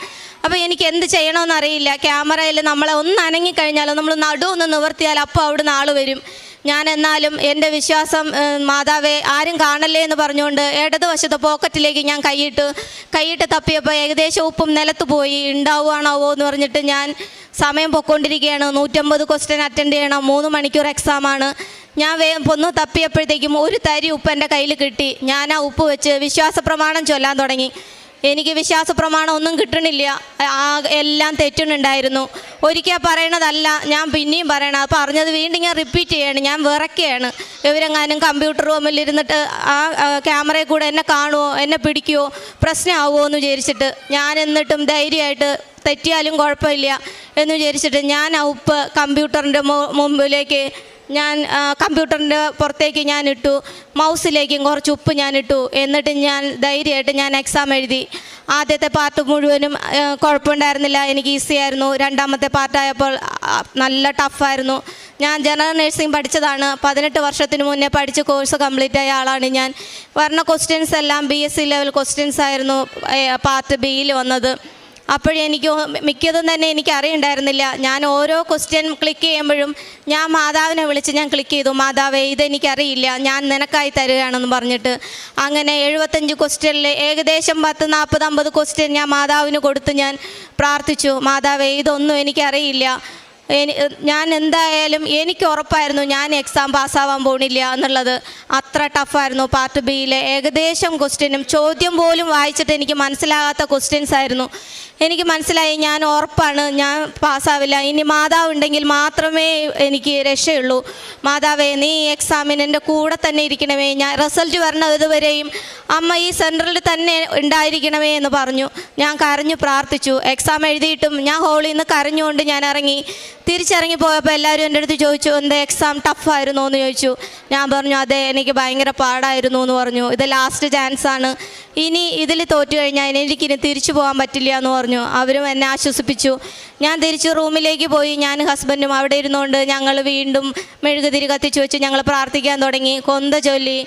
അപ്പോൾ എനിക്ക് എന്ത് ചെയ്യണമെന്നറിയില്ല. ക്യാമറയിൽ നമ്മളെ ഒന്ന് അനങ്ങിക്കഴിഞ്ഞാലോ, നമ്മൾ നടുവൊന്ന് നിവർത്തിയാൽ അപ്പോൾ അവിടുന്ന് ആൾ വരും. ഞാൻ എന്നാലും എൻ്റെ വിശ്വാസം, മാതാവേ ആരും കാണല്ലേ എന്ന് പറഞ്ഞുകൊണ്ട് ഇടതുവശത്തെ പോക്കറ്റിലേക്ക് ഞാൻ കൈയിട്ട് തപ്പിയപ്പോൾ ഏകദേശം ഉപ്പും നിലത്ത് പോയി. ഉണ്ടാവുകയാണാവോ എന്ന് പറഞ്ഞിട്ട് ഞാൻ സമയം പൊയ്ക്കൊണ്ടിരിക്കുകയാണ്. 150 ക്വസ്റ്റ്യൻ അറ്റൻഡ് ചെയ്യണം, 3 മണിക്കൂർ എക്സാമാണ്. ഞാൻ ഒന്ന് തപ്പിയപ്പോഴത്തേക്കും ഒരു തരി ഉപ്പ് എൻ്റെ കയ്യിൽ കിട്ടി. ഞാൻ ആ ഉപ്പ് വെച്ച് വിശ്വാസ പ്രമാണം ചൊല്ലാൻ തുടങ്ങി. എനിക്ക് വിശ്വാസ പ്രമാണം ഒന്നും കിട്ടണില്ല, എല്ലാം തെറ്റുന്നുണ്ടായിരുന്നു. ഒരിക്കൽ പറയണതല്ല, ഞാൻ പിന്നെയും പറയണം. അപ്പോൾ പറഞ്ഞത് വീണ്ടും ഞാൻ റിപ്പീറ്റ് ചെയ്യണം. ഞാൻ വിറയ്ക്കുകയാണ്. ഇവരെങ്ങാനും കമ്പ്യൂട്ടർ റൂമിലിരുന്നിട്ട് ആ ക്യാമറയിൽ കൂടെ എന്നെ കാണുമോ, എന്നെ പിടിക്കുമോ, പ്രശ്നമാവുമോ എന്ന് വിചാരിച്ചിട്ട് ഞാൻ എന്നിട്ടും ധൈര്യമായിട്ട് തെറ്റിയാലും കുഴപ്പമില്ല എന്ന് വിചാരിച്ചിട്ട് ഞാൻ ആ ഉപ്പ് കമ്പ്യൂട്ടറിൻ്റെ മുമ്പിലേക്ക് കമ്പ്യൂട്ടറിൻ്റെ പുറത്തേക്ക് ഞാൻ ഇട്ടു. മൗസിലേക്കും കുറച്ച് ഉപ്പ് ഞാൻ ഇട്ടു. എന്നിട്ട് ഞാൻ ധൈര്യമായിട്ട് ഞാൻ എക്സാം എഴുതി. ആദ്യത്തെ പാർട്ട് മുഴുവനും കുഴപ്പമുണ്ടായിരുന്നില്ല, എനിക്ക് ഈസി ആയിരുന്നു. രണ്ടാമത്തെ പാർട്ടായപ്പോൾ നല്ല ടഫായിരുന്നു. ഞാൻ ജനറൽ നഴ്സിംഗ് പഠിച്ചതാണ്. 18 വർഷത്തിന് മുന്നേ പഠിച്ച് കോഴ്സ് കംപ്ലീറ്റ് ആയ ആളാണ് ഞാൻ. വരുന്ന ക്വസ്റ്റ്യൻസ് എല്ലാം BSc ലെവൽ ക്വസ്റ്റ്യൻസ് ആയിരുന്നു പാർട്ട് ബിയിൽ വന്നത്. അപ്പോഴെനിക്ക് മിക്കതും തന്നെ എനിക്ക് അറിയണ്ടായിരുന്നില്ല. ഞാൻ ഓരോ ക്വസ്റ്റ്യൻ ക്ലിക്ക് ചെയ്യുമ്പോഴും ഞാൻ മാതാവിനെ വിളിച്ച് ഞാൻ ക്ലിക്ക് ചെയ്തു, മാതാവേ ഇതെനിക്കറിയില്ല, ഞാൻ നിനക്കായി തരികയാണെന്ന് പറഞ്ഞിട്ട്. അങ്ങനെ 75 ക്വസ്റ്റ്യനിൽ ഏകദേശം 10, 40, 50 ക്വസ്റ്റ്യൻ ഞാൻ മാതാവിന് കൊടുത്ത് ഞാൻ പ്രാർത്ഥിച്ചു, മാതാവേ ഇതൊന്നും എനിക്കറിയില്ല, ഞാൻ എന്തായാലും എനിക്ക് ഉറപ്പായിരുന്നു ഞാൻ എക്സാം പാസ്സാവാൻ പോണില്ല എന്നുള്ളത്. അത്ര ടഫായിരുന്നു പാർട്ട് ബിയിലെ ഏകദേശം ക്വസ്റ്റ്യനും. ചോദ്യം പോലും വായിച്ചിട്ട് എനിക്ക് മനസ്സിലാകാത്ത ക്വസ്റ്റ്യൻസ് ആയിരുന്നു. എനിക്ക് മനസ്സിലായി ഞാൻ ഉറപ്പാണ് ഞാൻ പാസ്സാവില്ല, ഇനി മാതാവ് ഉണ്ടെങ്കിൽ മാത്രമേ എനിക്ക് രക്ഷയുള്ളൂ. മാതാവേ നീ ഈ എക്സാമിന് എൻ്റെ കൂടെ തന്നെ ഇരിക്കണമേ, ഞാൻ റിസൾട്ട് വരണതുവരെയും അമ്മ ഈ സെൻറ്ററിൽ തന്നെ ഉണ്ടായിരിക്കണമേ എന്ന് പറഞ്ഞു. ഞാൻ കരഞ്ഞു പ്രാർത്ഥിച്ചു. എക്സാം എഴുതിയിട്ടും ഞാൻ ഹോളിൽ നിന്ന് കരഞ്ഞുകൊണ്ട് ഞാൻ ഇറങ്ങി. തിരിച്ചിറങ്ങി പോയപ്പോൾ എല്ലാവരും എൻ്റെ അടുത്ത് ചോദിച്ചു, എന്താ എക്സാം ടഫായിരുന്നോ എന്ന് ചോദിച്ചു. ഞാൻ പറഞ്ഞു അതെ എനിക്ക് ഭയങ്കര പാടായിരുന്നു എന്ന് പറഞ്ഞു. ഇത് ലാസ്റ്റ് ചാൻസാണ്, ഇനി ഇതിൽ തോറ്റു കഴിഞ്ഞാൽ എനിക്കിനി തിരിച്ചു പോകാൻ പറ്റില്ല എന്ന് പറഞ്ഞു. അവരും എന്നെ ആശ്വസിപ്പിച്ചു. ഞാൻ തിരിച്ച് റൂമിലേക്ക് പോയി. ഞാൻ ഹസ്ബൻഡും അവിടെ ഇരുന്നുകൊണ്ട് ഞങ്ങൾ വീണ്ടും മെഴുകുതിരി കത്തിച്ചു വെച്ച് ഞങ്ങൾ പ്രാർത്ഥിക്കാൻ തുടങ്ങി. കൊന്ത ചൊല്ലി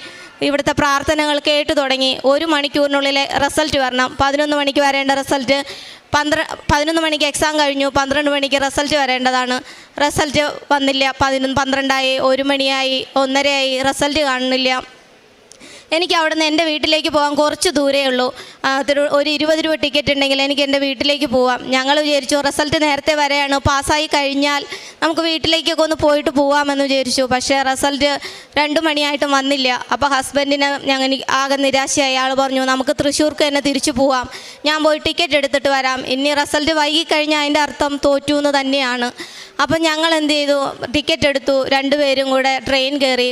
ഇവിടുത്തെ പ്രാർത്ഥനകൾ കേട്ടു തുടങ്ങി. 1 മണിക്കൂറിനുള്ളിൽ റിസൾട്ട് വരണം. 11 മണിക്ക് വരേണ്ട റിസൾട്ട് 11 മണിക്ക് എക്സാം കഴിഞ്ഞു, 12 മണിക്ക് റിസൾട്ട് വരേണ്ടതാണ്. റിസൾട്ട് വന്നില്ല. 12ആയി, 1 മണിയായി, 1:30ആയി, റിസൾട്ട് കാണുന്നില്ല. എനിക്ക് അവിടെ നിന്ന് എൻ്റെ വീട്ടിലേക്ക് പോകാൻ കുറച്ച് ദൂരേ ഉള്ളൂ. ഒരു 20 രൂപ ടിക്കറ്റ് ഉണ്ടെങ്കിൽ എനിക്ക് എൻ്റെ വീട്ടിലേക്ക് പോവാം. ഞങ്ങൾ വിചാരിച്ചു റിസൾട്ട് നേരത്തെ വരെയാണ്, പാസ്സായി കഴിഞ്ഞാൽ നമുക്ക് വീട്ടിലേക്കൊക്കെ ഒന്ന് പോയിട്ട് പോവാമെന്ന് വിചാരിച്ചു. പക്ഷേ റിസൾട്ട് 2 മണിയായിട്ടും വന്നില്ല. അപ്പോൾ ഹസ്ബൻഡിന് ഞങ്ങൾ ആകെ നിരാശയായി. ആൾ പറഞ്ഞു നമുക്ക് തൃശ്ശൂർക്ക് തന്നെ തിരിച്ചു പോവാം, ഞാൻ പോയി ടിക്കറ്റ് എടുത്തിട്ട് വരാം. ഇനി റിസൾട്ട് വൈകിക്കഴിഞ്ഞാൽ അതിൻ്റെ അർത്ഥം തോറ്റു എന്ന് തന്നെയാണ്. അപ്പം ഞങ്ങൾ എന്ത് ചെയ്തു, ടിക്കറ്റ് എടുത്തു. 2 പേരും കൂടെ ട്രെയിൻ കയറി.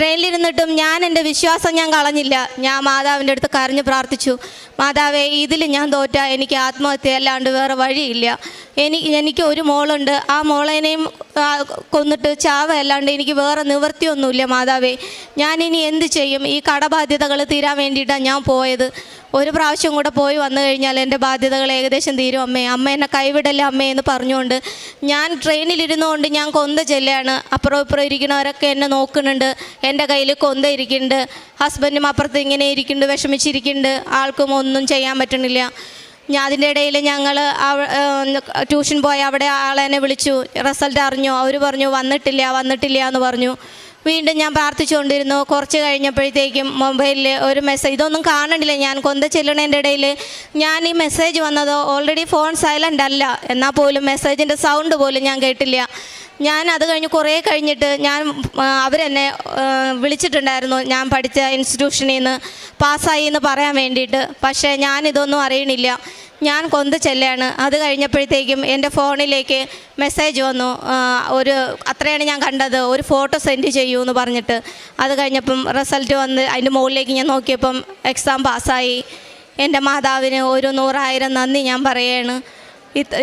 ട്രെയിനിലിരുന്നിട്ടും ഞാൻ എൻ്റെ വിശ്വാസം ഞാൻ കളഞ്ഞില്ല. ഞാൻ മാതാവിൻ്റെ അടുത്ത് കരഞ്ഞ് പ്രാർത്ഥിച്ചു, മാതാവേ ഇതിൽ ഞാൻ തോറ്റാൽ എനിക്ക് ആത്മഹത്യ അല്ലാണ്ട് വേറെ വഴിയില്ല. എനിക്ക് ഒരു മോളുണ്ട്, ആ മോളേനെയും കൊന്നിട്ട് ചാവല്ലാണ്ട് എനിക്ക് വേറെ നിവൃത്തിയൊന്നുമില്ല മാതാവേ. ഞാനിനി എന്ത് ചെയ്യും? ഈ കടബാധ്യതകൾ തീരാൻ വേണ്ടിയിട്ടാണ് ഞാൻ പോയത്. ഒരു പ്രാവശ്യം കൂടെ പോയി വന്നു കഴിഞ്ഞാൽ എൻ്റെ ബാധ്യതകൾ ഏകദേശം തീരും അമ്മേ, അമ്മ എന്നെ കൈവിടല്ലേ അമ്മേ എന്ന് പറഞ്ഞുകൊണ്ട് ഞാൻ ട്രെയിനിലിരുന്നുകൊണ്ട് ഞാൻ കൊന്ത ചെല്ലുകയാണ്. അപ്പുറം ഇപ്പുറം ഇരിക്കുന്നവരൊക്കെ എന്നെ നോക്കുന്നുണ്ട്. എൻ്റെ കയ്യിൽ കൊന്ത ഇരിക്കുന്നുണ്ട്. ഹസ്ബൻഡും അപ്പുറത്ത് ഇങ്ങനെ ഇരിക്കുന്നുണ്ട്, വിഷമിച്ചിരിക്കുന്നുണ്ട്. ആൾക്കും ഒന്നും ചെയ്യാൻ പറ്റണില്ല. അതിൻ്റെ ഇടയിൽ ഞങ്ങൾ ട്യൂഷൻ പോയി. അവിടെ ആളെന്നെ വിളിച്ചു, റിസൾട്ട് അറിഞ്ഞു. അവർ പറഞ്ഞു വന്നിട്ടില്ല എന്ന് പറഞ്ഞു. വീണ്ടും ഞാൻ പ്രാർത്ഥിച്ചുകൊണ്ടിരുന്നു. കുറച്ച് കഴിഞ്ഞപ്പോഴത്തേക്കും മൊബൈലിൽ ഒരു മെസ്സേജ്, ഇതൊന്നും കാണണില്ല ഞാൻ കൊന്ത ചെല്ലണേൻ്റെ ഇടയിൽ. ഞാൻ ഈ മെസ്സേജ് വന്നതോ ഓൾറെഡി ഫോൺ സൈലൻ്റ് അല്ല, എന്നാൽ പോലും മെസ്സേജിൻ്റെ സൗണ്ട് പോലും ഞാൻ കേട്ടില്ല. ഞാൻ അത് കഴിഞ്ഞ് കുറേ കഴിഞ്ഞിട്ട് അവരെന്നെ വിളിച്ചിട്ടുണ്ടായിരുന്നു ഞാൻ പഠിച്ച ഇൻസ്റ്റിറ്റ്യൂഷനിൽ നിന്ന് പാസ്സായി എന്ന് പറയാൻ വേണ്ടിയിട്ട്. പക്ഷേ ഞാനിതൊന്നും അറിയണില്ല. ഞാൻ കൊന്ത ചെല്ലാണ്. അത് കഴിഞ്ഞപ്പോഴത്തേക്കും എൻ്റെ ഫോണിലേക്ക് മെസ്സേജ് വന്നു. അത്രയാണ് ഞാൻ കണ്ടത്, ഒരു ഫോട്ടോ സെൻഡ് ചെയ്യൂ എന്ന് പറഞ്ഞിട്ട്. അത് കഴിഞ്ഞപ്പം റിസൾട്ട് വന്ന് അതിൻ്റെ മുകളിലേക്ക് ഞാൻ നോക്കിയപ്പം എക്സാം പാസ്സായി. എൻ്റെ മാതാവിന് 100,000 നന്ദി ഞാൻ പറയുകയാണ്.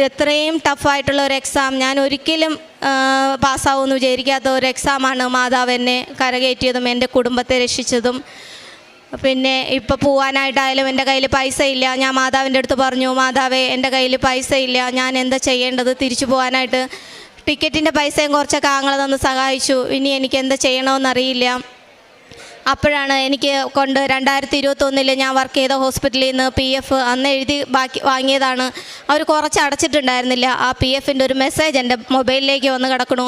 എത്രയും ടഫായിട്ടുള്ള ഒരു എക്സാം, ഞാൻ ഒരിക്കലും പാസ്സാവുമെന്ന് വിചാരിക്കാത്ത ഒരു എക്സാമാണ് മാതാവ് എന്നെ കരകയറ്റിയതും എൻ്റെ കുടുംബത്തെ രക്ഷിച്ചതും. പിന്നെ ഇപ്പോൾ പോകാനായിട്ടായാലും എൻ്റെ കയ്യിൽ പൈസ ഇല്ല. ഞാൻ മാതാവിൻ്റെ അടുത്ത് പറഞ്ഞു, മാതാവേ എൻ്റെ കയ്യിൽ പൈസ ഇല്ല, ഞാൻ എന്താ ചെയ്യേണ്ടത്? തിരിച്ചു പോകാനായിട്ട് ടിക്കറ്റിൻ്റെ പൈസയും കുറച്ചൊക്കെ ആങ്ങളെ തന്ന് സഹായിച്ചു. ഇനി എനിക്ക് എന്താ ചെയ്യണമെന്നറിയില്ല. അപ്പോഴാണ് എനിക്ക് 2021 ഞാൻ വർക്ക് ചെയ്ത ഹോസ്പിറ്റലിൽ നിന്ന് PF അന്ന് എഴുതി വാങ്ങിയതാണ്. അവർ കുറച്ച് അടച്ചിട്ടുണ്ടായിരുന്നില്ല. ആ PFൻ്റെ ഒരു മെസ്സേജ് എൻ്റെ മൊബൈലിലേക്ക് വന്ന് കിടക്കണു.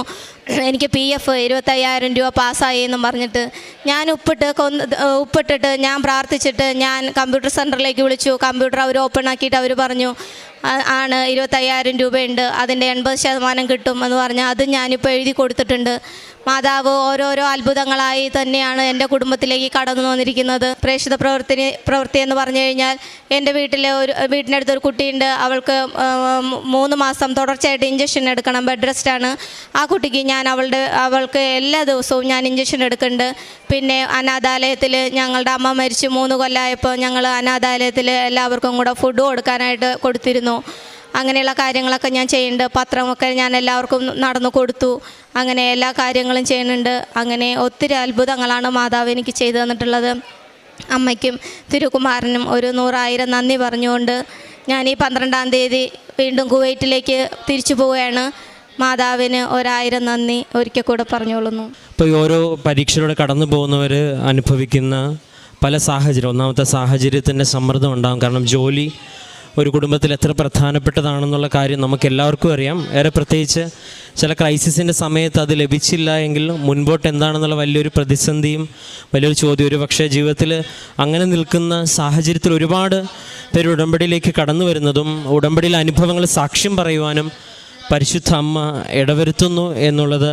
എനിക്ക് PF 25,000 രൂപ പാസ്സായി എന്നും പറഞ്ഞിട്ട്. ഞാൻ ഉപ്പിട്ടിട്ട് ഞാൻ പ്രാർത്ഥിച്ചിട്ട് ഞാൻ കമ്പ്യൂട്ടർ സെൻറ്ററിലേക്ക് വിളിച്ചു. കമ്പ്യൂട്ടർ അവർ ഓപ്പൺ ആക്കിയിട്ട് അവർ പറഞ്ഞു 25,000 രൂപയുണ്ട്, അതിൻ്റെ 80% കിട്ടും എന്ന് പറഞ്ഞാൽ അത് ഞാനിപ്പോൾ എഴുതി കൊടുത്തിട്ടുണ്ട്. മാതാവ് ഓരോരോ അത്ഭുതങ്ങളായി തന്നെയാണ് എൻ്റെ കുടുംബത്തിലേക്ക് കടന്നു വന്നിരിക്കുന്നത്. പ്രേക്ഷിത പ്രവൃത്തി എന്ന് പറഞ്ഞു കഴിഞ്ഞാൽ എൻ്റെ വീട്ടിൻ്റെ അടുത്തൊരു കുട്ടിയുണ്ട്. അവൾക്ക് 3 മാസം തുടർച്ചയായിട്ട് ഇഞ്ചക്ഷൻ എടുക്കണം, ബെഡ് റെസ്റ്റാണ്. ആ കുട്ടിക്ക് ഞാൻ അവൾക്ക് എല്ലാ ദിവസവും ഞാൻ ഇഞ്ചക്ഷൻ എടുക്കുന്നുണ്ട്. പിന്നെ അനാഥാലയത്തിൽ ഞങ്ങളുടെ അമ്മ മരിച്ച് 3 കൊല്ലമായപ്പോൾ ഞങ്ങൾ അനാഥാലയത്തിൽ എല്ലാവർക്കും കൂടെ ഫുഡ് കൊടുക്കാനായിട്ട് കൊടുത്തിരുന്നു. അങ്ങനെയുള്ള കാര്യങ്ങളൊക്കെ ഞാൻ ചെയ്യുന്നുണ്ട്. പത്രമൊക്കെ ഞാൻ എല്ലാവർക്കും നടന്നു കൊടുത്തു. അങ്ങനെ എല്ലാ കാര്യങ്ങളും ചെയ്യുന്നുണ്ട്. അങ്ങനെ ഒത്തിരി അത്ഭുതങ്ങളാണ് മാതാവ് എനിക്ക് ചെയ്തു തന്നിട്ടുള്ളത്. അമ്മയ്ക്കും തിരുകുമാരനും 100,000 നന്ദി പറഞ്ഞുകൊണ്ട് ഞാൻ ഈ 12-ാം തീയതി വീണ്ടും കുവൈറ്റിലേക്ക് തിരിച്ചു പോവുകയാണ്. മാതാവിന് 1,000 നന്ദി ഒരിക്കൽ കൂടെ പറഞ്ഞുകൊള്ളുന്നു. ഇപ്പോൾ ഓരോ പരീക്ഷയിലൂടെ കടന്നു പോകുന്നവർ അനുഭവിക്കുന്ന പല സാഹചര്യം, ഒന്നാമത്തെ സാഹചര്യത്തിൻ്റെ സമ്മർദ്ദം ഉണ്ടാകും. കാരണം ജോലി ഒരു കുടുംബത്തിൽ എത്ര പ്രധാനപ്പെട്ടതാണെന്നുള്ള കാര്യം നമുക്കെല്ലാവർക്കും അറിയാം. ഏറെ പ്രത്യേകിച്ച് ചില ക്രൈസിസിൻ്റെ സമയത്ത് അത് ലഭിച്ചില്ല എങ്കിൽ മുൻപോട്ട് എന്താണെന്നുള്ള വലിയൊരു പ്രതിസന്ധിയും വലിയൊരു ചോദ്യം. ഒരു പക്ഷേ ജീവിതത്തിൽ അങ്ങനെ നിൽക്കുന്ന സാഹചര്യത്തിൽ ഒരുപാട് പേര് ഉടമ്പടിയിലേക്ക് കടന്നു വരുന്നതും ഉടമ്പടിയിലെ അനുഭവങ്ങൾ സാക്ഷ്യം പറയുവാനും പരിശുദ്ധ അമ്മ ഇടവരുത്തുന്നു എന്നുള്ളത്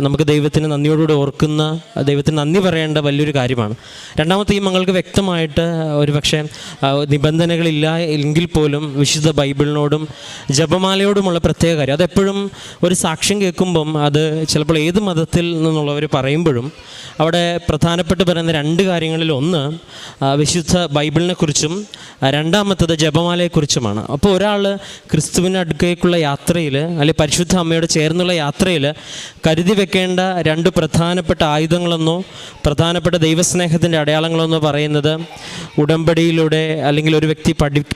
നമുക്ക് ദൈവത്തിന് നന്ദിയോടുകൂടി ഓർക്കുന്ന, ദൈവത്തിന് നന്ദി പറയേണ്ട വലിയൊരു കാര്യമാണ്. രണ്ടാമത്തെ ഈ മങ്ങൾക്ക് വ്യക്തമായിട്ട് ഒരു പക്ഷേ നിബന്ധനകളില്ല എങ്കിൽ പോലും വിശുദ്ധ ബൈബിളിനോടും ജപമാലയോടുമുള്ള പ്രത്യേക കാര്യം, അതെപ്പോഴും ഒരു സാക്ഷ്യം കേൾക്കുമ്പം അത് ചിലപ്പോൾ ഏത് മതത്തിൽ നിന്നുള്ളവർ പറയുമ്പോഴും അവിടെ പ്രധാനപ്പെട്ട് പറയുന്ന 2 കാര്യങ്ങളിൽ ഒന്ന് വിശുദ്ധ ബൈബിളിനെക്കുറിച്ചും രണ്ടാമത്തത് ജപമാലയെക്കുറിച്ചുമാണ്. അപ്പോൾ ഒരാൾ ക്രിസ്തുവിൻ്റെ അടുക്കേക്കുള്ള യാത്രയിൽ അല്ലെങ്കിൽ പരിശുദ്ധ അമ്മയോട് ചേർന്നുള്ള യാത്രയിൽ കരുതി വെക്കേണ്ട 2 പ്രധാനപ്പെട്ട ആയുധങ്ങളെന്നോ പ്രധാനപ്പെട്ട ദൈവസ്നേഹത്തിൻ്റെ അടയാളങ്ങളെന്നോ പറയുന്നത് ഉടമ്പടിയിലൂടെ അല്ലെങ്കിൽ ഒരു വ്യക്തി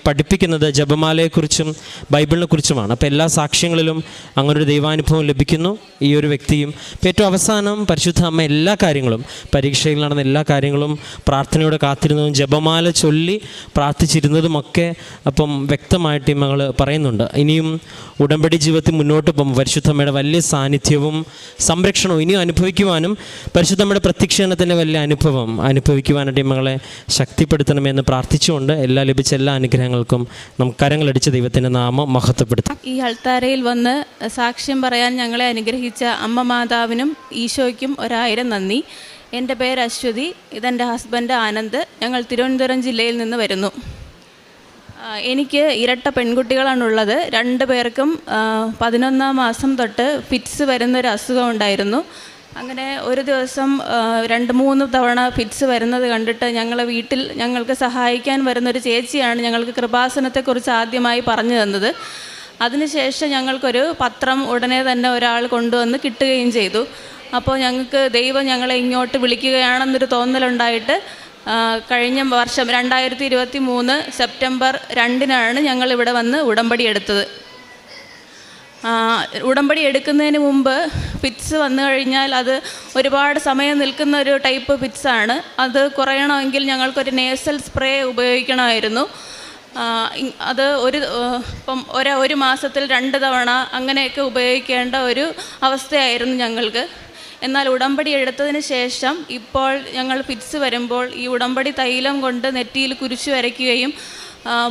പഠിപ്പിക്കുന്നത് ജപമാലയെക്കുറിച്ചും ബൈബിളിനെക്കുറിച്ചുമാണ്. അപ്പോൾ എല്ലാ സാക്ഷ്യങ്ങളിലും അങ്ങനൊരു ദൈവാനുഭവം ലഭിക്കുന്നു ഈ ഒരു വ്യക്തിയും. ഏറ്റവും അവസാനം പരിശുദ്ധ അമ്മ എല്ലാ കാര്യങ്ങളും, പരീക്ഷയിൽ നടന്ന എല്ലാ കാര്യങ്ങളും പ്രാർത്ഥനയോടെ കാത്തിരുന്നതും ജപമാല ചൊല്ലി പ്രാർത്ഥിച്ചിരുന്നതുമൊക്കെ അപ്പം വ്യക്തമായിട്ട് ഈ മകൾ പറയുന്നുണ്ട്. ഇനിയും ഉടമ്പടി ജീവിതത്തിൽ മുന്നോട്ട് പോകുമ്പോൾ പരിശുദ്ധമ്മയുടെ വലിയ സാന്നിധ്യവും സംരക്ഷണവും ഇനിയും അനുഭവിക്കുവാനും പരിശുദ്ധമ്മയുടെ പ്രത്യക്ഷണത്തിൻ്റെ വലിയ അനുഭവം അനുഭവിക്കുവാനായിട്ട് ഈ മകളെ ശക്തിപ്പെടുത്തണമെന്ന് പ്രാർത്ഥിച്ചുകൊണ്ട് ലഭിച്ച എല്ലാ അനുഗ്രഹങ്ങൾക്കും നമുക്ക് കരങ്ങളടിച്ച് ദൈവത്തിൻ്റെ നാമം മഹത്വപ്പെടുത്താം. ഈ അൾത്താരയിൽ വന്ന് സാക്ഷ്യം പറയാൻ ഞങ്ങളെ അനുഗ്രഹിച്ച അമ്മ മാതാവിനും ഈശോയ്ക്കും 1,000 നന്ദി. എൻ്റെ പേര് അശ്വതി, ഇതെൻ്റെ ഹസ്ബൻഡ് ആനന്ദ്. ഞങ്ങൾ തിരുവനന്തപുരം ജില്ലയിൽ നിന്ന് വരുന്നു. എനിക്ക് ഇരട്ട പെൺകുട്ടികളാണുള്ളത്. 2 പേർക്കും 11-ാം മാസം തൊട്ട് ഫിറ്റ്സ് വരുന്നൊരു അസുഖം ഉണ്ടായിരുന്നു. അങ്ങനെ ഒരു ദിവസം 2-3 തവണ ഫിറ്റ്സ് വരുന്നത് കണ്ടിട്ട് ഞങ്ങളെ വീട്ടിൽ ഞങ്ങൾക്ക് സഹായിക്കാൻ വരുന്നൊരു ചേച്ചിയാണ് ഞങ്ങൾക്ക് കൃപാസനത്തെക്കുറിച്ച് ആദ്യമായി പറഞ്ഞു തന്നത്. അതിനുശേഷം ഞങ്ങൾക്കൊരു പത്രം ഉടനെ തന്നെ ഒരാൾ കൊണ്ടുവന്ന് കിട്ടുകയും ചെയ്തു. അപ്പോൾ ഞങ്ങൾക്ക് ദൈവം ഞങ്ങളെ ഇങ്ങോട്ട് വിളിക്കുകയാണെന്നൊരു തോന്നലുണ്ടായിട്ട് കഴിഞ്ഞ വർഷം 2023 സെപ്റ്റംബർ 2-നാണ് ഞങ്ങളിവിടെ വന്ന് ഉടമ്പടി എടുത്തത്. ഉടമ്പടി എടുക്കുന്നതിന് മുമ്പ് ഫിറ്റ്സ് വന്നു കഴിഞ്ഞാൽ അത് ഒരുപാട് സമയം നിൽക്കുന്ന ഒരു ടൈപ്പ് ഫിറ്റ്സാണ്. അത് കുറയണമെങ്കിൽ ഞങ്ങൾക്കൊരു നേസൽ സ്പ്രേ ഉപയോഗിക്കണമായിരുന്നു. അത് ഇപ്പം ഒരു മാസത്തിൽ 2 തവണ അങ്ങനെയൊക്കെ ഉപയോഗിക്കേണ്ട ഒരു അവസ്ഥയായിരുന്നു ഞങ്ങൾക്ക്. എന്നാൽ ഉടമ്പടി എടുത്തതിന് ശേഷം ഇപ്പോൾ ഞങ്ങൾ ഫിറ്റ്സ് വരുമ്പോൾ ഈ ഉടമ്പടി തൈലം കൊണ്ട് നെറ്റിയിൽ കുരിശു വരയ്ക്കുകയും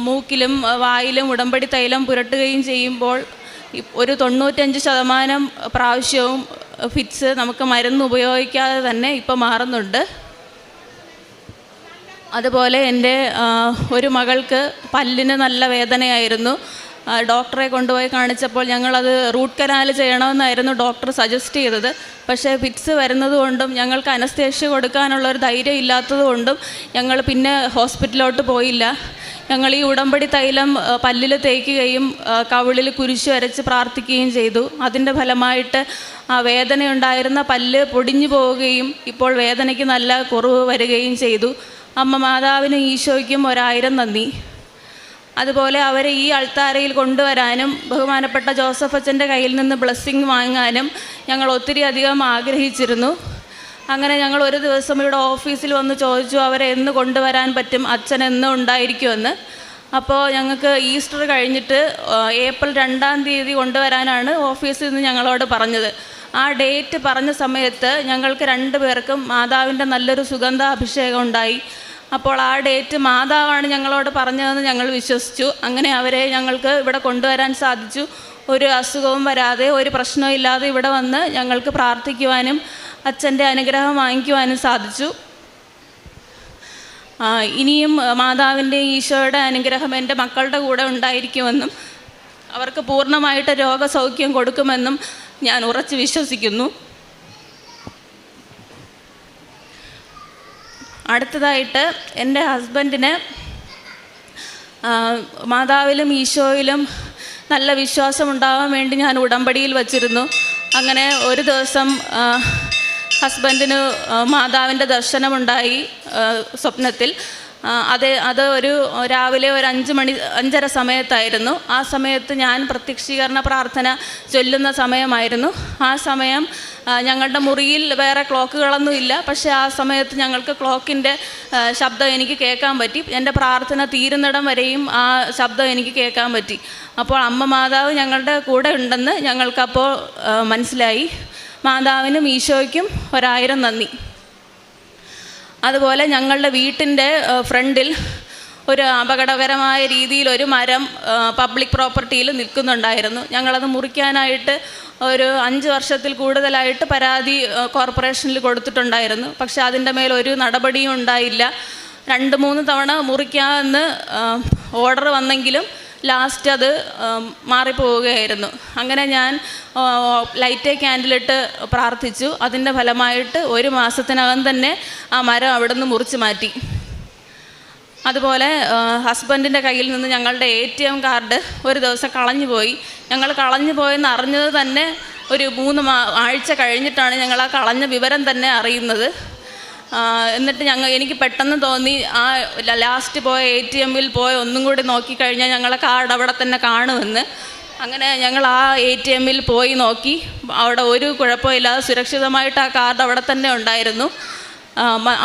മൂക്കിലും വായിലും ഉടമ്പടി തൈലം പുരട്ടുകയും ചെയ്യുമ്പോൾ ഒരു 95% പ്രാവശ്യവും ഫിറ്റ്സ് നമുക്ക് മരുന്ന് ഉപയോഗിക്കാതെ തന്നെ ഇപ്പോൾ മാറുന്നുണ്ട്. അതുപോലെ എൻ്റെ ഒരു മകൾക്ക് പല്ലിന് നല്ല വേദനയായിരുന്നു. ഡോക്ടറെ കൊണ്ടുപോയി കാണിച്ചപ്പോൾ ഞങ്ങളത് റൂട്ട് കനാൽ ചെയ്യണമെന്നായിരുന്നു ഡോക്ടർ സജസ്റ്റ് ചെയ്തത്. പക്ഷേ ഫിറ്റ്സ് വരുന്നത് കൊണ്ടും ഞങ്ങൾക്ക് അനസ്തേഷ്യ കൊടുക്കാനുള്ളൊരു ധൈര്യം ഇല്ലാത്തത് കൊണ്ടും ഞങ്ങൾ പിന്നെ ഹോസ്പിറ്റലിലോട്ട് പോയില്ല. ഞങ്ങൾ ഈ ഉടമ്പടി തൈലം പല്ലിൽ തേക്കുകയും കവിളിൽ കുരിശ് വരച്ച് പ്രാർത്ഥിക്കുകയും ചെയ്തു. അതിൻ്റെ ഫലമായിട്ട് ആ വേദനയുണ്ടായിരുന്ന പല്ല് പൊടിഞ്ഞു പോവുകയും ഇപ്പോൾ വേദനയ്ക്ക് നല്ല കുറവ് വരികയും ചെയ്തു. അമ്മ മാതാവിനും ഈശോയ്ക്കും 1000 നന്ദി. അതുപോലെ അവരെ ഈ അൾത്താരയിൽ കൊണ്ടുവരാനും ബഹുമാനപ്പെട്ട ജോസഫ് അച്ഛൻ്റെ കയ്യിൽ നിന്ന് ബ്ലെസ്സിങ് വാങ്ങാനും ഞങ്ങൾ ഒത്തിരി അധികം ആഗ്രഹിച്ചിരുന്നു. അങ്ങനെ ഞങ്ങൾ ഒരു ദിവസം ഇവിടെ ഓഫീസിൽ വന്ന് ചോദിച്ചു അവരെ എന്ന് കൊണ്ടുവരാൻ പറ്റും, അച്ഛൻ എന്ന് ഉണ്ടായിരിക്കുമെന്ന്. അപ്പോൾ ഞങ്ങൾക്ക് ഈസ്റ്റർ കഴിഞ്ഞിട്ട് ഏപ്രിൽ 2-ാം തീയതി കൊണ്ടുവരാനാണ് ഓഫീസിൽ നിന്ന് ഞങ്ങളോട് പറഞ്ഞത്. ആ ഡേറ്റ് പറഞ്ഞ സമയത്ത് ഞങ്ങൾക്ക് 2 പേർക്കും മാതാവിൻ്റെ നല്ലൊരു സുഗന്ധാഭിഷേകം ഉണ്ടായി. അപ്പോൾ ആ ഡേറ്റ് മാതാവാണ് ഞങ്ങളോട് പറഞ്ഞതെന്ന് ഞങ്ങൾ വിശ്വസിച്ചു. അങ്ങനെ അവരെ ഞങ്ങൾക്ക് ഇവിടെ കൊണ്ടുവരാൻ സാധിച്ചു. ഒരു അസുഖവും വരാതെ ഒരു പ്രശ്നവും ഇല്ലാതെ ഇവിടെ വന്ന് ഞങ്ങൾക്ക് പ്രാർത്ഥിക്കുവാനും അച്ഛൻ്റെ അനുഗ്രഹം വാങ്ങിക്കുവാനും സാധിച്ചു. ഇനിയും മാതാവിൻ്റെ ഈശോയുടെ അനുഗ്രഹം എൻ്റെ മക്കളുടെ കൂടെ ഉണ്ടായിരിക്കുമെന്നും അവർക്ക് പൂർണ്ണമായിട്ട് രോഗസൗഖ്യം കൊടുക്കുമെന്നും ഞാൻ ഉറച്ചു വിശ്വസിക്കുന്നു. അടുത്തതായിട്ട് എൻ്റെ ഹസ്ബൻഡിന് മാതാവിലും ഈശോയിലും നല്ല വിശ്വാസമുണ്ടാകാൻ വേണ്ടി ഞാൻ ഉടമ്പടിയിൽ വച്ചിരുന്നു. അങ്ങനെ ഒരു ദിവസം ഹസ്ബൻഡിന് മാതാവിൻ്റെ ദർശനമുണ്ടായി സ്വപ്നത്തിൽ. അത് ഒരു രാവിലെ ഒരു 5 സമയത്തായിരുന്നു. ആ സമയത്ത് ഞാൻ പ്രത്യക്ഷീകരണ പ്രാർത്ഥന ചൊല്ലുന്ന സമയമായിരുന്നു. ആ സമയം ഞങ്ങളുടെ മുറിയിൽ വേറെ ക്ലോക്കുകളൊന്നുമില്ല. പക്ഷേ ആ സമയത്ത് ഞങ്ങൾക്ക് ക്ലോക്കിൻ്റെ ശബ്ദം എനിക്ക് കേൾക്കാൻ പറ്റി. എൻ്റെ പ്രാർത്ഥന തീരുന്നിടം വരെയും ആ ശബ്ദം എനിക്ക് കേൾക്കാൻ പറ്റി. അപ്പോൾ അമ്മ മാതാവ് ഞങ്ങളുടെ കൂടെ ഉണ്ടെന്ന് ഞങ്ങൾക്കപ്പോൾ മനസ്സിലായി. മാതാവിനും ഈശോയ്ക്കും 1000 നന്ദി. അതുപോലെ ഞങ്ങളുടെ വീട്ടിൻ്റെ ഫ്രണ്ടിൽ ഒരു അപകടകരമായ രീതിയിൽ ഒരു മരം പബ്ലിക് പ്രോപ്പർട്ടിയിൽ നിൽക്കുന്നുണ്ടായിരുന്നു. ഞങ്ങളത് മുറിക്കാനായിട്ട് ഒരു 5 വർഷത്തിൽ കൂടുതലായിട്ട് പരാതി കോർപ്പറേഷനിൽ കൊടുത്തിട്ടുണ്ടായിരുന്നു. പക്ഷേ അതിൻ്റെ മേൽ ഒരു നടപടിയും ഉണ്ടായില്ല. 2-3 തവണ മുറിക്കാമെന്ന് ഓർഡർ വന്നെങ്കിലും ലാസ്റ്റ് അത് മാറിപ്പോവുകയായിരുന്നു. അങ്ങനെ ഞാൻ ലൈറ്റ് ക്യാൻഡിലിട്ട് പ്രാർത്ഥിച്ചു. അതിൻ്റെ ഫലമായിട്ട് 1 മാസത്തിനകം തന്നെ ആ മരം അവിടെ നിന്ന് മുറിച്ച് മാറ്റി. അതുപോലെ ഹസ്ബൻഡിൻ്റെ കയ്യിൽ നിന്ന് ഞങ്ങളുടെ ATM കാർഡ് ഒരു ദിവസം കളഞ്ഞുപോയി. ഞങ്ങൾ കളഞ്ഞു പോയെന്ന് അറിഞ്ഞത് തന്നെ ഒരു 3 ആഴ്ച കഴിഞ്ഞിട്ടാണ് ഞങ്ങൾ ആ കളഞ്ഞ വിവരം തന്നെ അറിയുന്നത്. എന്നിട്ട് എനിക്ക് പെട്ടെന്ന് തോന്നി ആ ലാസ്റ്റ് പോയ ATM-ൽ പോയി ഒന്നും കൂടി നോക്കിക്കഴിഞ്ഞാൽ ഞങ്ങളെ കാർഡ് അവിടെ തന്നെ കാണുമെന്ന്. അങ്ങനെ ഞങ്ങൾ ആ ATM-ൽ പോയി നോക്കി. അവിടെ ഒരു കുഴപ്പമില്ലാതെ സുരക്ഷിതമായിട്ട് ആ കാർഡ് അവിടെ തന്നെ ഉണ്ടായിരുന്നു.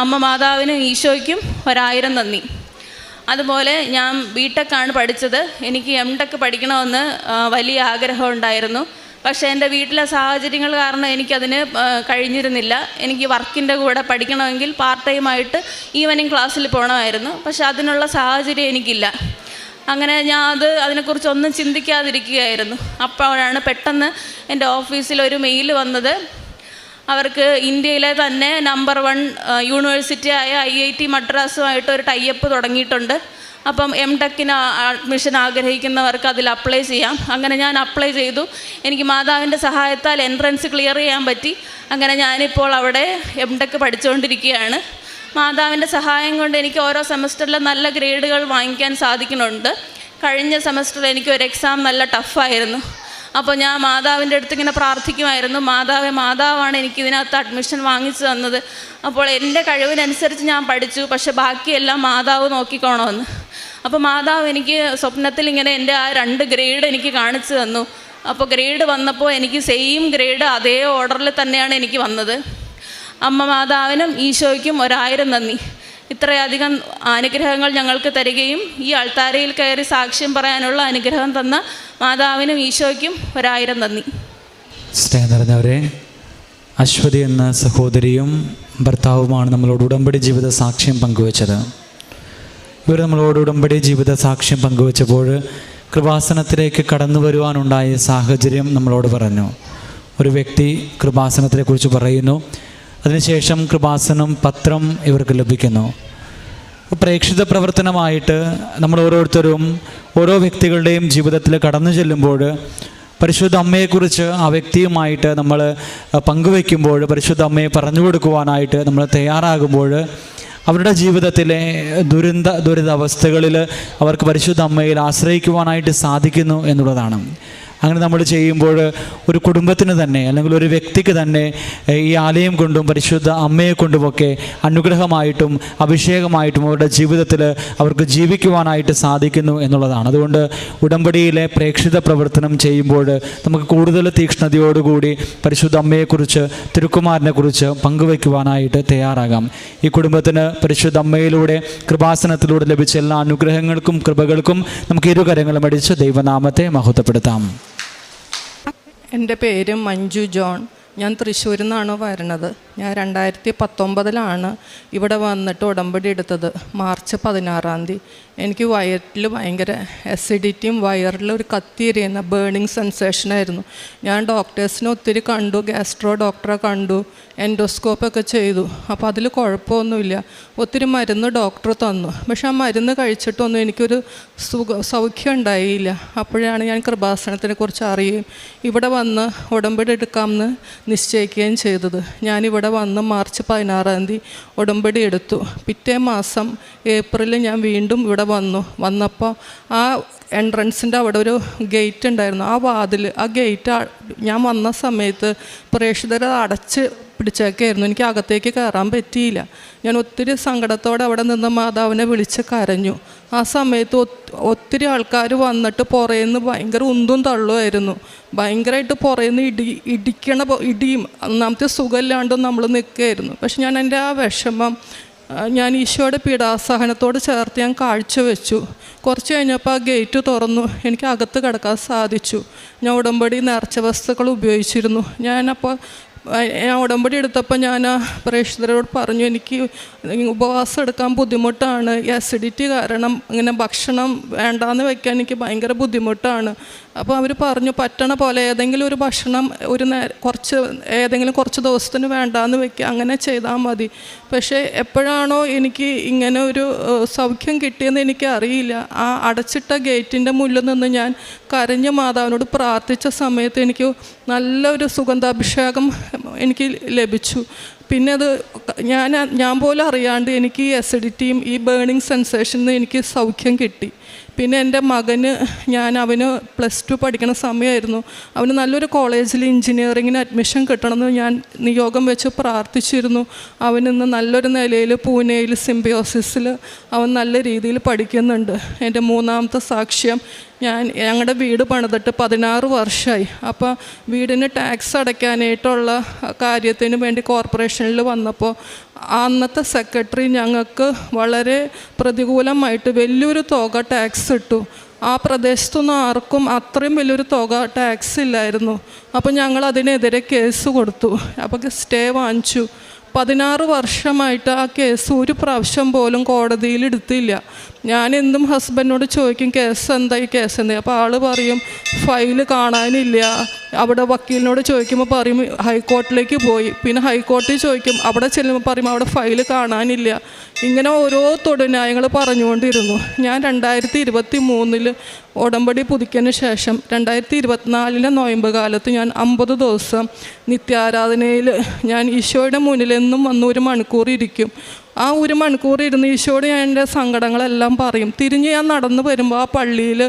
അമ്മ മാതാവിനും ഈശോയ്ക്കും 1000 നന്ദി. അതുപോലെ ഞാൻ BTech പഠിച്ചത്. എനിക്ക് MTech പഠിക്കണമെന്ന് വലിയ ആഗ്രഹം ഉണ്ടായിരുന്നു. പക്ഷേ എൻ്റെ വീട്ടിലെ സാഹചര്യങ്ങൾ കാരണം എനിക്കതിന് കഴിഞ്ഞിരുന്നില്ല. എനിക്ക് വർക്കിൻ്റെ കൂടെ പഠിക്കണമെങ്കിൽ പാർട്ട് ടൈമായിട്ട് ഈവനിങ് ക്ലാസ്സിൽ പോകണമായിരുന്നു. പക്ഷേ അതിനുള്ള സാഹചര്യം എനിക്കില്ല. അങ്ങനെ ഞാൻ അതിനെക്കുറിച്ചൊന്നും ചിന്തിക്കാതിരിക്കുകയായിരുന്നു. അപ്പോഴാണ് പെട്ടെന്ന് എൻ്റെ ഓഫീസിൽ ഒരു മെയിൽ വന്നത്. അവർക്ക് ഇന്ത്യയിലെ തന്നെ നമ്പർ 1 യൂണിവേഴ്സിറ്റിയായ IIT മദ്രാസുമായിട്ട് ഒരു ടൈപ്പ് തുടങ്ങിയിട്ടുണ്ട്. അപ്പം MTech-ന് അഡ്മിഷൻ ആഗ്രഹിക്കുന്നവർക്ക് അതിൽ അപ്ലൈ ചെയ്യാം. അങ്ങനെ ഞാൻ അപ്ലൈ ചെയ്തു. എനിക്ക് മാതാവിൻ്റെ സഹായത്താൽ എൻട്രൻസ് ക്ലിയർ ചെയ്യാൻ പറ്റി. അങ്ങനെ ഞാനിപ്പോൾ അവിടെ MTech പഠിച്ചുകൊണ്ടിരിക്കുകയാണ്. മാതാവിൻ്റെ സഹായം കൊണ്ട് എനിക്ക് ഓരോ സെമസ്റ്ററിലും നല്ല ഗ്രേഡുകൾ വാങ്ങിക്കാൻ സാധിക്കുന്നുണ്ട്. കഴിഞ്ഞ സെമസ്റ്ററിൽ എനിക്കൊരു എക്സാം നല്ല ടഫായിരുന്നു. അപ്പോൾ ഞാൻ മാതാവിൻ്റെ അടുത്ത് ഇങ്ങനെ പ്രാർത്ഥിക്കുമായിരുന്നു, മാതാവാണ് എനിക്കിതിനകത്ത് അഡ്മിഷൻ വാങ്ങിച്ചു തന്നത്. അപ്പോൾ എൻ്റെ കഴിവിനനുസരിച്ച് ഞാൻ പഠിച്ചു, പക്ഷെ ബാക്കിയെല്ലാം മാതാവ് നോക്കിക്കോണമെന്ന്. അപ്പോൾ മാതാവ് എനിക്ക് സ്വപ്നത്തിൽ ഇങ്ങനെ എൻ്റെ ആ 2 ഗ്രേഡ് എനിക്ക് കാണിച്ചു തന്നു. അപ്പോൾ ഗ്രേഡ് വന്നപ്പോൾ എനിക്ക് സെയിം ഗ്രേഡ് അതേ ഓർഡറിൽ തന്നെയാണ് എനിക്ക് വന്നത്. അമ്മ മാതാവിനും ഈശോയ്ക്കും 1000 നന്ദി. ഇത്രയധികം അനുഗ്രഹങ്ങൾ ഞങ്ങൾക്ക് തരികയും ഈ അൾത്താരയിൽ കയറി സാക്ഷ്യം പറയാനുള്ള അനുഗ്രഹം തന്ന മാതാവിനും ഈശോയ്ക്കും 1000 നന്ദി. സ്നേഹം നിറഞ്ഞവരെ, അശ്വതി എന്ന സഹോദരിയും ഭർത്താവുമാണ് നമ്മളോട് ഉടമ്പടി ജീവിത സാക്ഷ്യം പങ്കുവച്ചത്. ഇവർ നമ്മളോട് ഉടമ്പടി ജീവിത സാക്ഷ്യം പങ്കുവച്ചപ്പോൾ കൃപാസനത്തിലേക്ക് കടന്നു വരുവാനുണ്ടായ സാഹചര്യം നമ്മളോട് പറഞ്ഞു. ഒരു വ്യക്തി കൃപാസനത്തെക്കുറിച്ച് പറയുന്നു. അതിനുശേഷം കൃപാസനം പത്രം ഇവർക്ക് ലഭിക്കുന്നു. പ്രേക്ഷിത പ്രവർത്തനമായിട്ട് നമ്മൾ ഓരോരുത്തരും ഓരോ വ്യക്തികളുടെയും ജീവിതത്തിൽ കടന്നു ചെല്ലുമ്പോൾ പരിശുദ്ധ അമ്മയെക്കുറിച്ച് ആ വ്യക്തിയുമായിട്ട് നമ്മൾ പങ്കുവയ്ക്കുമ്പോൾ, പരിശുദ്ധ അമ്മയെ പറഞ്ഞു കൊടുക്കുവാനായിട്ട് നമ്മൾ തയ്യാറാകുമ്പോൾ അവരുടെ ജീവിതത്തിലെ ദുരിതാവസ്ഥകളിൽ അവർക്ക് പരിശുദ്ധ അമ്മയിൽ ആശ്രയിക്കുവാനായിട്ട് സാധിക്കുന്നു എന്നുള്ളതാണ്. അങ്ങനെ നമ്മൾ ചെയ്യുമ്പോൾ ഒരു കുടുംബത്തിന് തന്നെ അല്ലെങ്കിൽ ഒരു വ്യക്തിക്ക് തന്നെ ഈ ആലയം കൊണ്ടും പരിശുദ്ധ അമ്മയെ കൊണ്ടുമൊക്കെ അനുഗ്രഹമായിട്ടും അഭിഷേകമായിട്ടും അവരുടെ ജീവിതത്തിൽ അവർക്ക് ജീവിക്കുവാനായിട്ട് സാധിക്കുന്നു എന്നുള്ളതാണ്. അതുകൊണ്ട് ഉടമ്പടിയിലെ പ്രേക്ഷിത പ്രവർത്തനം ചെയ്യുമ്പോൾ നമുക്ക് കൂടുതൽ തീക്ഷ്ണതയോടുകൂടി പരിശുദ്ധ അമ്മയെക്കുറിച്ച്, തിരുക്കുമാരനെക്കുറിച്ച് പങ്കുവയ്ക്കുവാനായിട്ട് തയ്യാറാകാം. ഈ കുടുംബത്തിന് പരിശുദ്ധ അമ്മയിലൂടെ, കൃപാസനത്തിലൂടെ ലഭിച്ച എല്ലാ അനുഗ്രഹങ്ങൾക്കും കൃപകൾക്കും നമുക്ക് ഇരുകരങ്ങളും അടിച്ച് ദൈവനാമത്തെ മഹത്വപ്പെടുത്താം. എൻ്റെ പേര് മഞ്ജു ജോൺ. ഞാൻ തൃശ്ശൂരിൽ നിന്നാണ് വരണത്. ഞാൻ 2019 ഇവിടെ വന്നിട്ട് ഉടമ്പടി എടുത്തത്. മാർച്ച് 16 എനിക്ക് വയറ്റിൽ ഭയങ്കര അസിഡിറ്റിയും വയറിലൊരു കത്തിയെരിയുന്ന ബേണിങ് സെൻസേഷനായിരുന്നു. ഞാൻ ഡോക്ടേഴ്സിനെ ഒത്തിരി കണ്ടു, ഗ്യാസ്ട്രോ ഡോക്ടറെ കണ്ടു, എൻഡോസ്കോപ്പൊക്കെ ചെയ്തു. അപ്പോൾ അതിൽ കുഴപ്പമൊന്നുമില്ല. ഒത്തിരി മരുന്ന് ഡോക്ടർ തന്നു. പക്ഷെ ആ മരുന്ന് കഴിച്ചിട്ടൊന്നും എനിക്കൊരു സൗഖ്യം ഉണ്ടായില്ല. അപ്പോഴാണ് ഞാൻ കൃപാസനത്തിനെക്കുറിച്ച് അറിയുകയും ഇവിടെ വന്ന് ഉടമ്പടി എടുക്കാമെന്ന് നിശ്ചയിക്കുകയും ചെയ്തത്. ഞാനിവിടെ വന്ന് മാർച്ച് 16 ഉടമ്പടി എടുത്തു. പിറ്റേ മാസം ഏപ്രിലിൽ ഞാൻ വീണ്ടും ഇവിടെ വന്നപ്പോൾ ആ എൻട്രൻസിൻ്റെ അവിടെ ഒരു ഗേറ്റ് ഉണ്ടായിരുന്നു. ആ ഗേറ്റ് ഞാൻ വന്ന സമയത്ത് പ്രേക്ഷിതരെ അടച്ച് പിടിച്ചേക്കായിരുന്നു. എനിക്ക് അകത്തേക്ക് കയറാൻ പറ്റിയില്ല. ഞാൻ ഒത്തിരി സങ്കടത്തോടെ അവിടെ നിന്ന് മാതാവിനെ വിളിച്ച് കരഞ്ഞു. ആ സമയത്ത് ഒത്തിരി ആൾക്കാർ വന്നിട്ട് പുറയുന്ന ഭയങ്കര ഉന്തും തള്ളുമായിരുന്നു. ഭയങ്കരമായിട്ട് പുറയുന്ന ഇടിയും ഒന്നാമത്തെ സുഖമില്ലാണ്ടും നമ്മൾ നിൽക്കുകയായിരുന്നു. പക്ഷെ ഞാൻ എൻ്റെ ആ വിഷമം ഞാൻ ഈശോയുടെ പീഡാസഹനത്തോട് ചേർത്ത് ഞാൻ കാഴ്ചവെച്ചു. കുറച്ച് കഴിഞ്ഞപ്പോൾ ആ ഗേറ്റ് തുറന്നു. എനിക്ക് അകത്ത് കിടക്കാൻ സാധിച്ചു. ഞാൻ ഉടമ്പടി നേർച്ച വസ്തുക്കൾ ഉപയോഗിച്ചിരുന്നു. ഞാൻ ഉടമ്പടി എടുത്തപ്പോൾ ഞാൻ പ്രേക്ഷിതരോട് പറഞ്ഞു, എനിക്ക് ഉപവാസം എടുക്കാൻ ബുദ്ധിമുട്ടാണ്, അസിഡിറ്റി കാരണം ഇങ്ങനെ ഭക്ഷണം വേണ്ടാന്ന് വെക്കാൻ എനിക്ക് ഭയങ്കര ബുദ്ധിമുട്ടാണ്. അപ്പോൾ അവർ പറഞ്ഞു, പറ്റണ പോലെ ഏതെങ്കിലും ഒരു ഭക്ഷണം കുറച്ച് ദിവസത്തിന് വേണ്ടാന്ന് വെക്കുക, അങ്ങനെ ചെയ്താൽ മതി. പക്ഷേ എപ്പോഴാണോ എനിക്ക് ഇങ്ങനെ ഒരു സൗഖ്യം കിട്ടിയെന്ന് എനിക്ക് അറിയില്ല. ആ അടച്ചിട്ട ഗേറ്റിൻ്റെ മുന്നിൽ നിന്ന് ഞാൻ കരഞ്ഞ മാതാവിനോട് പ്രാർത്ഥിച്ച സമയത്ത് എനിക്ക് നല്ലൊരു സുഗന്ധാഭിഷേകം എനിക്ക് ലഭിച്ചു. പിന്നെ അത് ഞാൻ പോലും അറിയാണ്ട് എനിക്ക് ഈ അസിഡിറ്റിയും ഈ ബേണിങ് സെൻസേഷനിൽ നിന്ന് എനിക്ക് സൗഖ്യം കിട്ടി. പിന്നെ എൻ്റെ മകന് അവന് +2 പഠിക്കുന്ന സമയമായിരുന്നു. അവന് നല്ലൊരു കോളേജിൽ എഞ്ചിനീയറിങ്ങിന് അഡ്മിഷൻ കിട്ടണമെന്ന് ഞാൻ നിയോഗം വെച്ച് പ്രാർത്ഥിച്ചിരുന്നു. അവനിന്ന് നല്ലൊരു നിലയിൽ പൂനെയിൽ സിംബിയോസിസിൽ അവൻ നല്ല രീതിയിൽ പഠിക്കുന്നുണ്ട്. എൻ്റെ മൂന്നാമത്തെ സാക്ഷ്യം, ഞങ്ങളുടെ വീട് പണിതിട്ട് 16 വർഷമായി. അപ്പോൾ വീടിന് ടാക്സ് അടയ്ക്കാനായിട്ടുള്ള കാര്യത്തിന് വേണ്ടി കോർപ്പറേഷനിൽ വന്നപ്പോൾ അന്നത്തെ സെക്രട്ടറി ഞങ്ങൾക്ക് വളരെ പ്രതികൂലമായിട്ട് വലിയൊരു തുക ടാക്സ് ഇട്ടു. ആ പ്രദേശത്തൊന്നും ആർക്കും അത്രയും വലിയൊരു തുക ടാക്സ് ഇല്ലായിരുന്നു. അപ്പോൾ ഞങ്ങൾ അതിനെതിരെ കേസ് കൊടുത്തു. അപ്പോൾ സ്റ്റേ വാങ്ങിച്ചു. 16 വർഷമായിട്ട് ആ കേസ് ഒരു പ്രാവശ്യം പോലും കോടതിയിൽ എടുത്തില്ല. ഞാൻ എന്തും ഹസ്ബൻഡിനോട് ചോദിക്കും, കേസ് എന്തായി. അപ്പോൾ ആൾ പറയും ഫയല് കാണാനില്ല. അവിടെ വക്കീലിനോട് ചോദിക്കുമ്പോൾ പറയും ഹൈക്കോർട്ടിലേക്ക് പോയി. പിന്നെ ഹൈക്കോടതി ചോദിക്കും, അവിടെ ചെല്ലുമ്പോൾ പറയും അവിടെ ഫയല് കാണാനില്ല. ഇങ്ങനെ ഓരോ തൊടുന്യായങ്ങൾ പറഞ്ഞുകൊണ്ടിരുന്നു. ഞാൻ 2023 ഉടമ്പടി പുതുക്കിയതിന് ശേഷം 2024 നോയമ്പ് കാലത്ത് ഞാൻ 50 ദിവസം നിത്യാരാധനയിൽ ഞാൻ ഈശോയുടെ മുന്നിലെന്നും വന്ന് 1 മണിക്കൂർ ഇരിക്കും. ആ 1 മണിക്കൂർ ഇരുന്ന് ഈശോയോട് ഞാൻ എൻ്റെ സങ്കടങ്ങളെല്ലാം പറയും. തിരിഞ്ഞ് ഞാൻ നടന്നു വരുമ്പോൾ ആ പള്ളിയിൽ,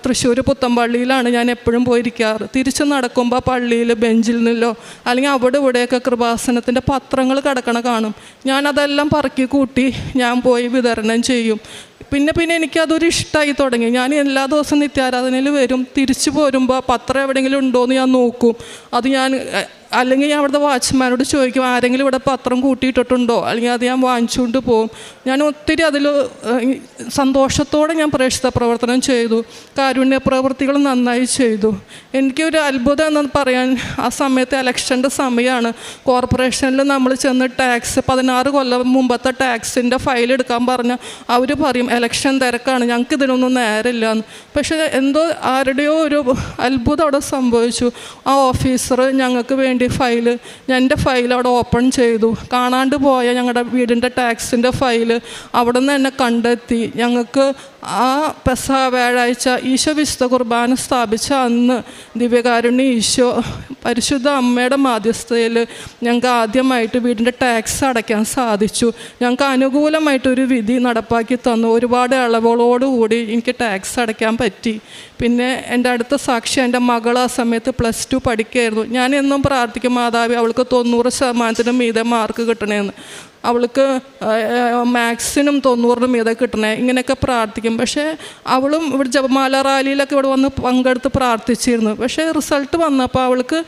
തൃശ്ശൂർ പുത്തമ്പള്ളിയിലാണ് ഞാൻ എപ്പോഴും പോയിരിക്കാറ്. തിരിച്ച് നടക്കുമ്പോൾ ആ പള്ളിയിൽ ബെഞ്ചിൽ നിന്നോ അല്ലെങ്കിൽ അവിടെ ഇവിടെയൊക്കെ കൃപാസനത്തിൻ്റെ പത്രങ്ങൾ കിടക്കണ കാണും. ഞാനതെല്ലാം പറക്കി കൂട്ടി ഞാൻ പോയി വിതരണം ചെയ്യും. പിന്നെ എനിക്കതൊരു ഇഷ്ടമായി തുടങ്ങി. ഞാൻ എല്ലാ ദിവസവും നിത്യാരാധനയിൽ വരും. തിരിച്ചു പോരുമ്പോൾ പത്രം എവിടെയെങ്കിലും ഉണ്ടോയെന്ന് ഞാൻ നോക്കും. അത് ഞാൻ അല്ലെങ്കിൽ ഞാൻ അവിടുത്തെ വാച്ച്മാനോട് ചോദിക്കും ആരെങ്കിലും ഇവിടെ പത്രം കൂട്ടിയിട്ടിട്ടുണ്ടോ, അല്ലെങ്കിൽ അത് ഞാൻ വാങ്ങിച്ചുകൊണ്ട് പോകും. ഞാൻ ഒത്തിരി അതിൽ സന്തോഷത്തോടെ ഞാൻ പ്രേക്ഷിത പ്രവർത്തനം ചെയ്തു. കാരുണ്യ പ്രവൃത്തികൾ നന്നായി ചെയ്തു. എനിക്കൊരു അത്ഭുതം എന്ന് പറയാൻ, ആ സമയത്ത് ഇലക്ഷൻ്റെ സമയമാണ്. കോർപ്പറേഷനിൽ നമ്മൾ ചെന്ന് ടാക്സ് 16 കൊല്ലം മുമ്പത്തെ ടാക്സിൻ്റെ ഫയൽ എടുക്കാൻ പറഞ്ഞാൽ അവർ പറയും ഇലക്ഷൻ തിരക്കാണ്, ഞങ്ങൾക്ക് ഇതിനൊന്നും നേരമില്ല എന്ന്. പക്ഷേ എന്തോ ആരുടെയോ ഒരു അത്ഭുതം അവിടെ സംഭവിച്ചു. ആ ഓഫീസർ ഞങ്ങൾക്ക് വേണ്ടി എൻ്റെ ഫയൽ അവിടെ ഓപ്പൺ ചെയ്തു. കാണാണ്ട് പോയ ഞങ്ങളുടെ വീടിൻ്റെ ടാക്സിൻ്റെ ഫയൽ അവിടെ നിന്ന് തന്നെ കണ്ടെത്തി. ഞങ്ങൾക്ക് ആ പെസഹ വ്യാഴാഴ്ച ഈശോ വിശുദ്ധ കുർബാന സ്ഥാപിച്ച അന്ന് ദിവ്യകാരുണ്യ ഈശോ പരിശുദ്ധ അമ്മയുടെ മാധ്യസ്ഥതയിൽ ഞങ്ങൾക്ക് ആദ്യമായിട്ട് വീടിൻ്റെ ടാക്സ് അടയ്ക്കാൻ സാധിച്ചു. ഞങ്ങൾക്ക് അനുകൂലമായിട്ടൊരു വിധി നടപ്പാക്കി തന്നു. ഒരുപാട് ഇളവുകളോടുകൂടി എനിക്ക് ടാക്സ് അടയ്ക്കാൻ പറ്റി. പിന്നെ എൻ്റെ അടുത്ത സാക്ഷി എൻ്റെ മകൾ ആ സമയത്ത് +2 പഠിക്കുകയായിരുന്നു. ഞാൻ എന്നും പ്രാർത്ഥിക്കും, മാതാവി അവൾക്ക് 90% മീതെ മാർക്ക് കിട്ടണമെന്ന്, അവൾക്ക് മാത്സിനും 90 മീതെ കിട്ടണേ, ഇങ്ങനെയൊക്കെ പ്രാർത്ഥിക്കും. പക്ഷേ അവളും ഇവിടെ ജപമാല റാലിയിലൊക്കെ ഇവിടെ വന്ന് പങ്കെടുത്ത് പ്രാർത്ഥിച്ചിരുന്നു. പക്ഷേ റിസൾട്ട് വന്നപ്പോൾ അവൾക്ക്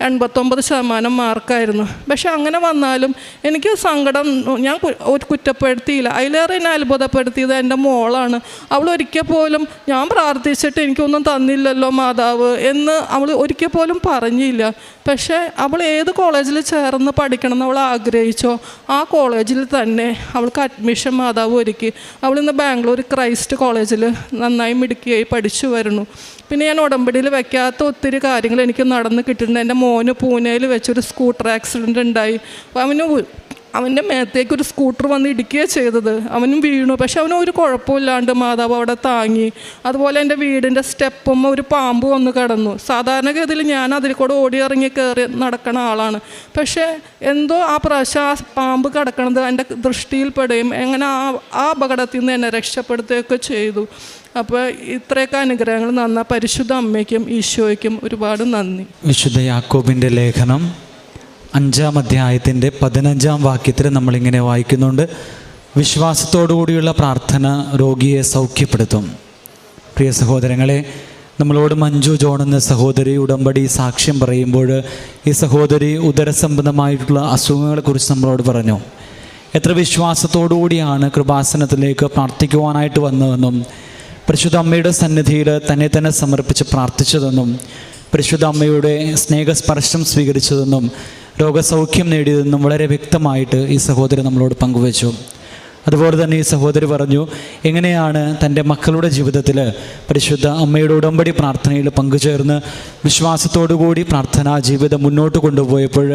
89% മാർക്കായിരുന്നു. പക്ഷെ അങ്ങനെ വന്നാലും എനിക്ക് സങ്കടം, ഞാൻ ഒരു കുറ്റപ്പെടുത്തിയില്ല. അതിലേറെ എന്നെ അത്ഭുതപ്പെടുത്തിയത് എൻ്റെ മോളാണ്. അവൾ ഒരിക്കൽ പോലും ഞാൻ പ്രാർത്ഥിച്ചിട്ട് എനിക്കൊന്നും തന്നില്ലല്ലോ മാതാവ് എന്ന് അവൾ ഒരിക്കൽ പോലും പറഞ്ഞില്ല. പക്ഷേ അവൾ ഏത് കോളേജിൽ ചേർന്ന് പഠിക്കണം എന്ന് അവൾ ആഗ്രഹിച്ചോ ആ കോളേജിൽ തന്നെ അവൾക്ക് അഡ്മിഷൻ മാതാവ് ഒരുക്കി. അവളിന്ന് ബാംഗ്ലൂർ ക്രൈസ്റ്റ് കോളേജിൽ നന്നായി മിടുക്കിയായി പഠിച്ചു വരുന്നു. പിന്നെ ഞാൻ ഉടമ്പടിയിൽ വെക്കാത്ത ഒത്തിരി കാര്യങ്ങൾ എനിക്ക് നടന്ന് കിട്ടിയിട്ടുണ്ട്. എൻ്റെ മോന് പൂനെയിൽ വെച്ചൊരു സ്കൂട്ടർ ആക്സിഡൻ്റ് ഉണ്ടായി. അവൻ്റെ മേത്തേക്ക് ഒരു സ്കൂട്ടർ വന്ന് ഇടിക്കുകയാണ് ചെയ്തത്. അവനും വീണു, പക്ഷെ അവനും ഒരു കുഴപ്പമില്ലാണ്ട് മാതാവ് അവിടെ താങ്ങി. അതുപോലെ എൻ്റെ വീടിൻ്റെ സ്റ്റെപ്പും ഒരു പാമ്പ് വന്ന് കിടന്നു. സാധാരണഗതിയിൽ ഞാൻ അതിൽ കൂടെ ഓടി ഇറങ്ങി കയറി നടക്കണ ആളാണ്. പക്ഷേ എന്തോ ആ പ്രാവശ്യം ആ പാമ്പ് കിടക്കണത് എൻ്റെ ദൃഷ്ടിയിൽപ്പെടുകയും എങ്ങനെ ആ അപകടത്തിൽ നിന്ന് എന്നെ രക്ഷപ്പെടുത്തുകയൊക്കെ ചെയ്തു. അപ്പോൾ ഇത്രയൊക്കെ അനുഗ്രഹങ്ങൾ നന്ന പരിശുദ്ധ അമ്മയ്ക്കും ഈശോയ്ക്കും ഒരുപാട് നന്ദി. വിശുദ്ധ യാക്കോബിൻ്റെ ലേഖനം 5-ാം അധ്യായത്തിൻ്റെ 15-ാം വാക്യത്തിൽ നമ്മളിങ്ങനെ വായിക്കുന്നുണ്ട്: വിശ്വാസത്തോടുകൂടിയുള്ള പ്രാർത്ഥന രോഗിയെ സൗഖ്യപ്പെടുത്തും. പ്രിയ സഹോദരങ്ങളെ, നമ്മളോട് മഞ്ജു ജോൺ എന്ന സഹോദരി ഉടമ്പടി സാക്ഷ്യം പറയുമ്പോൾ ഈ സഹോദരി ഉദരസംബന്ധമായിട്ടുള്ള അസുഖങ്ങളെക്കുറിച്ച് നമ്മളോട് പറഞ്ഞു. എത്ര വിശ്വാസത്തോടുകൂടിയാണ് കൃപാസനത്തിലേക്ക് പ്രാർത്ഥിക്കുവാനായിട്ട് വന്നതെന്നും പരിശുദ്ധ അമ്മയുടെ സന്നിധിയിൽ തന്നെ സമർപ്പിച്ച് പ്രാർത്ഥിച്ചതെന്നും പരിശുദ്ധ അമ്മയുടെ സ്നേഹസ്പർശം സ്വീകരിച്ചതെന്നും രോഗസൗഖ്യം നേടിയതെന്നും വളരെ വ്യക്തമായിട്ട് ഈ സഹോദരി നമ്മളോട് പങ്കുവച്ചു. അതുപോലെ തന്നെ ഈ സഹോദരി പറഞ്ഞു എങ്ങനെയാണ് തൻ്റെ മക്കളുടെ ജീവിതത്തിൽ പരിശുദ്ധ അമ്മയുടെ ഉടമ്പടി പ്രാർത്ഥനയിൽ പങ്കുചേർന്ന് വിശ്വാസത്തോടുകൂടി പ്രാർത്ഥനാ ജീവിതം മുന്നോട്ട് കൊണ്ടുപോയപ്പോൾ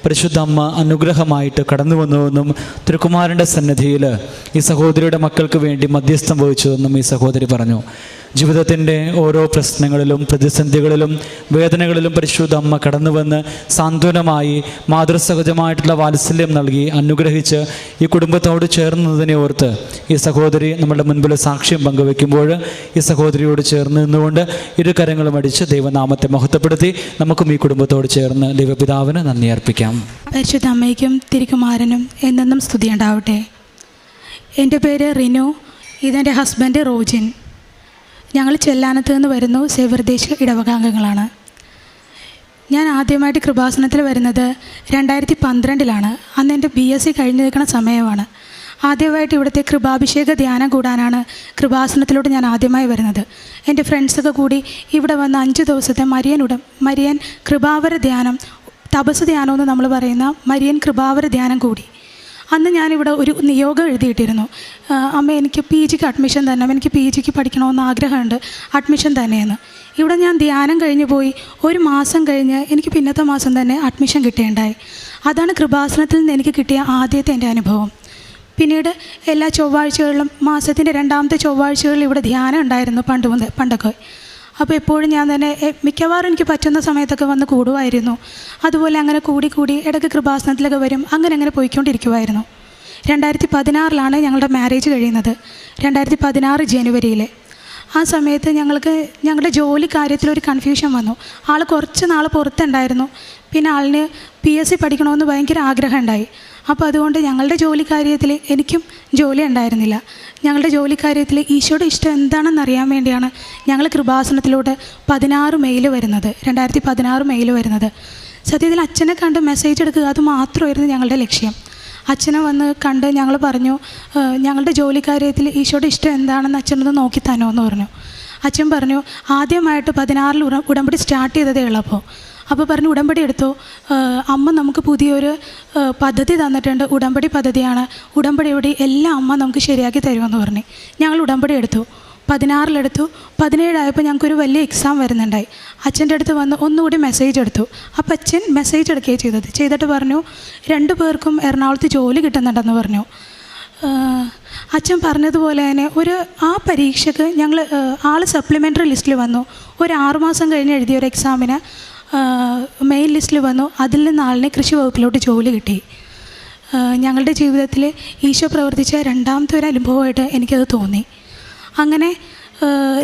പരിശുദ്ധ അമ്മ അനുഗ്രഹമായിട്ട് കടന്നു വന്നുവെന്നും തിരുക്കുമാരൻ്റെ സന്നിധിയിൽ ഈ സഹോദരിയുടെ മക്കൾക്ക് വേണ്ടി മധ്യസ്ഥം വഹിച്ചതെന്നും ഈ സഹോദരി പറഞ്ഞു. ജീവിതത്തിൻ്റെ ഓരോ പ്രശ്നങ്ങളിലും പ്രതിസന്ധികളിലും വേദനകളിലും പരിശുദ്ധ അമ്മ കടന്നു വന്ന് സാന്ത്വനമായി മാതൃസഹജമായിട്ടുള്ള വാത്സല്യം നൽകി അനുഗ്രഹിച്ച് ഈ കുടുംബത്തോട് ചേർന്നതിനെ ഓർത്ത് ഈ സഹോദരി നമ്മുടെ മുൻപിൽ സാക്ഷ്യം പങ്കുവെക്കുമ്പോൾ ഈ സഹോദരിയോട് ചേർന്ന് നിന്നുകൊണ്ട് ഇരു കരങ്ങളും അടിച്ച് ദൈവനാമത്തെ മഹത്വപ്പെടുത്തി നമുക്കും ഈ കുടുംബത്തോട് ചേർന്ന് ദൈവപിതാവിന് നന്ദി അർപ്പിക്കാം. പരിശുദ്ധ അമ്മയ്ക്കും തിരുക്കുമാരനും എന്നെന്നും സ്തുതിയുണ്ടാവട്ടെ. എൻ്റെ പേര് റിനു, ഇതെൻ്റെ ഹസ്ബൻഡ് റോജിൻ. ഞങ്ങൾ ചെല്ലാനത്ത് നിന്ന് വരുന്നു. സേവ്യർദേശ് ഇടവകാംഗങ്ങളാണ്. ഞാൻ ആദ്യമായിട്ട് കൃപാസനത്തിൽ വരുന്നത് 2012-ലാണ്. അന്ന് എൻ്റെ BSc കഴിഞ്ഞ് നിൽക്കുന്ന സമയമാണ്. ആദ്യമായിട്ട് ഇവിടുത്തെ കൃപാഭിഷേക ധ്യാനം കൂടാനാണ് കൃപാസനത്തിലോട്ട് ഞാൻ ആദ്യമായി വരുന്നത്. എൻ്റെ ഫ്രണ്ട്സൊക്കെ കൂടി ഇവിടെ വന്ന് 5 ദിവസത്തെ മരിയൻ കൃപാവര ധ്യാനം, തപസ് ധ്യാനമെന്ന് നമ്മൾ പറയുന്ന മരിയൻ കൃപാവര ധ്യാനം കൂടി. അന്ന് ഞാനിവിടെ ഒരു നിയോഗം എഴുതിയിട്ടിരുന്നു. അമ്മ എനിക്ക് PGക്ക് അഡ്മിഷൻ തന്നെ, എനിക്ക് PGക്ക് പഠിക്കണമെന്ന് ആഗ്രഹമുണ്ട്, അഡ്മിഷൻ തന്നെയെന്ന്. ഇവിടെ ഞാൻ ധ്യാനം കഴിഞ്ഞ് പോയി 1 മാസം കഴിഞ്ഞ് എനിക്ക് പിന്നത്തെ മാസം തന്നെ അഡ്മിഷൻ കിട്ടുകയുണ്ടായി. അതാണ് കൃപാസനത്തിൽ നിന്ന് എനിക്ക് കിട്ടിയ ആദ്യത്തെ എൻ്റെ അനുഭവം. പിന്നീട് എല്ലാ ചൊവ്വാഴ്ചകളിലും മാസത്തിൻ്റെ 2ാമത്തെ ചൊവ്വാഴ്ചകളിൽ ഇവിടെ ധ്യാനം ഉണ്ടായിരുന്നു പണ്ടൊക്കെ. അപ്പോൾ എപ്പോഴും ഞാൻ തന്നെ മിക്കവാറും എനിക്ക് പറ്റുന്ന സമയത്തൊക്കെ വന്ന് കൂടുമായിരുന്നു. അതുപോലെ അങ്ങനെ കൂടി ഇടയ്ക്ക് കൃപാസനത്തിലൊക്കെ വരും. അങ്ങനെ പോയിക്കൊണ്ടിരിക്കുമായിരുന്നു. 2016-ലാണ് ഞങ്ങളുടെ മാരേജ് കഴിയുന്നത്. 2016 ജനുവരിയിൽ. ആ സമയത്ത് ഞങ്ങളുടെ ജോലി കാര്യത്തിലൊരു കൺഫ്യൂഷൻ വന്നു. ആൾ കുറച്ച് നാൾ പുറത്തുണ്ടായിരുന്നു. പിന്നെ ആളിന് PSc പഠിക്കണമെന്ന് ഭയങ്കര ആഗ്രഹം ഉണ്ടായി. അപ്പോൾ അതുകൊണ്ട് ഞങ്ങളുടെ ജോലി കാര്യത്തിൽ എനിക്കും ജോലി ഉണ്ടായിരുന്നില്ല. ഞങ്ങളുടെ ജോലി കാര്യത്തിൽ ഈശോയുടെ ഇഷ്ടം എന്താണെന്ന് അറിയാൻ വേണ്ടിയാണ് ഞങ്ങൾ കൃപാസനത്തിലോട്ട് 16 മെയിൽ വരുന്നത്. 2016 മെയിൽ വരുന്നത്. സത്യത്തിൽ അച്ഛനെ കണ്ട് മെസ്സേജ് എടുക്കുക അത് മാത്രമായിരുന്നു ഞങ്ങളുടെ ലക്ഷ്യം. അച്ഛനെ വന്ന് കണ്ട് ഞങ്ങൾ പറഞ്ഞു, ഞങ്ങളുടെ ജോലിക്കാര്യത്തിൽ ഈശോയുടെ ഇഷ്ടം എന്താണെന്ന് അച്ഛനൊന്ന് നോക്കി തരുമെന്ന് പറഞ്ഞു. അച്ഛൻ പറഞ്ഞു, ആദ്യമായിട്ട് 16 ഉടമ്പടി സ്റ്റാർട്ട് ചെയ്തതേ ഉള്ളപ്പോൾ. അപ്പോൾ പറഞ്ഞു, ഉടമ്പടി എടുത്തു, അമ്മ നമുക്ക് പുതിയൊരു പദ്ധതി തന്നിട്ടുണ്ട്, ഉടമ്പടി പദ്ധതിയാണ്, ഉടമ്പടി എല്ലാം അമ്മ നമുക്ക് ശരിയാക്കി തരുമെന്ന് പറഞ്ഞു. ഞങ്ങൾ ഉടമ്പടി എടുത്തു. 16 17 ആയപ്പോൾ ഞങ്ങൾക്കൊരു വലിയ എക്സാം വരുന്നുണ്ടായി. അച്ഛൻ്റെ അടുത്ത് വന്ന് ഒന്നുകൂടി മെസ്സേജ് എടുത്തു. അപ്പോൾ അച്ഛൻ മെസ്സേജ് എടുക്കുകയാണ് ചെയ്തിട്ട് പറഞ്ഞു, 2 പേർക്കും എറണാകുളത്ത് ജോലി കിട്ടുന്നുണ്ടെന്ന് പറഞ്ഞു. അച്ഛൻ പറഞ്ഞതുപോലെ തന്നെ ആ പരീക്ഷയ്ക്ക് ഞങ്ങൾ സപ്ലിമെൻ്ററി ലിസ്റ്റിൽ വന്നു. ഒരു 6 മാസം കഴിഞ്ഞ് എഴുതിയ ഒരു എക്സാമിന് മെയിൻ ലിസ്റ്റിൽ വന്നു. അതിൽ നിന്ന് ആളിനെ കൃഷി വകുപ്പിലോട്ട് ജോലി കിട്ടി. ഞങ്ങളുടെ ജീവിതത്തിൽ ഈശോ പ്രവർത്തിച്ച രണ്ടാമത്തെ ഒരു അനുഭവമായിട്ട് എനിക്കത് തോന്നി. അങ്ങനെ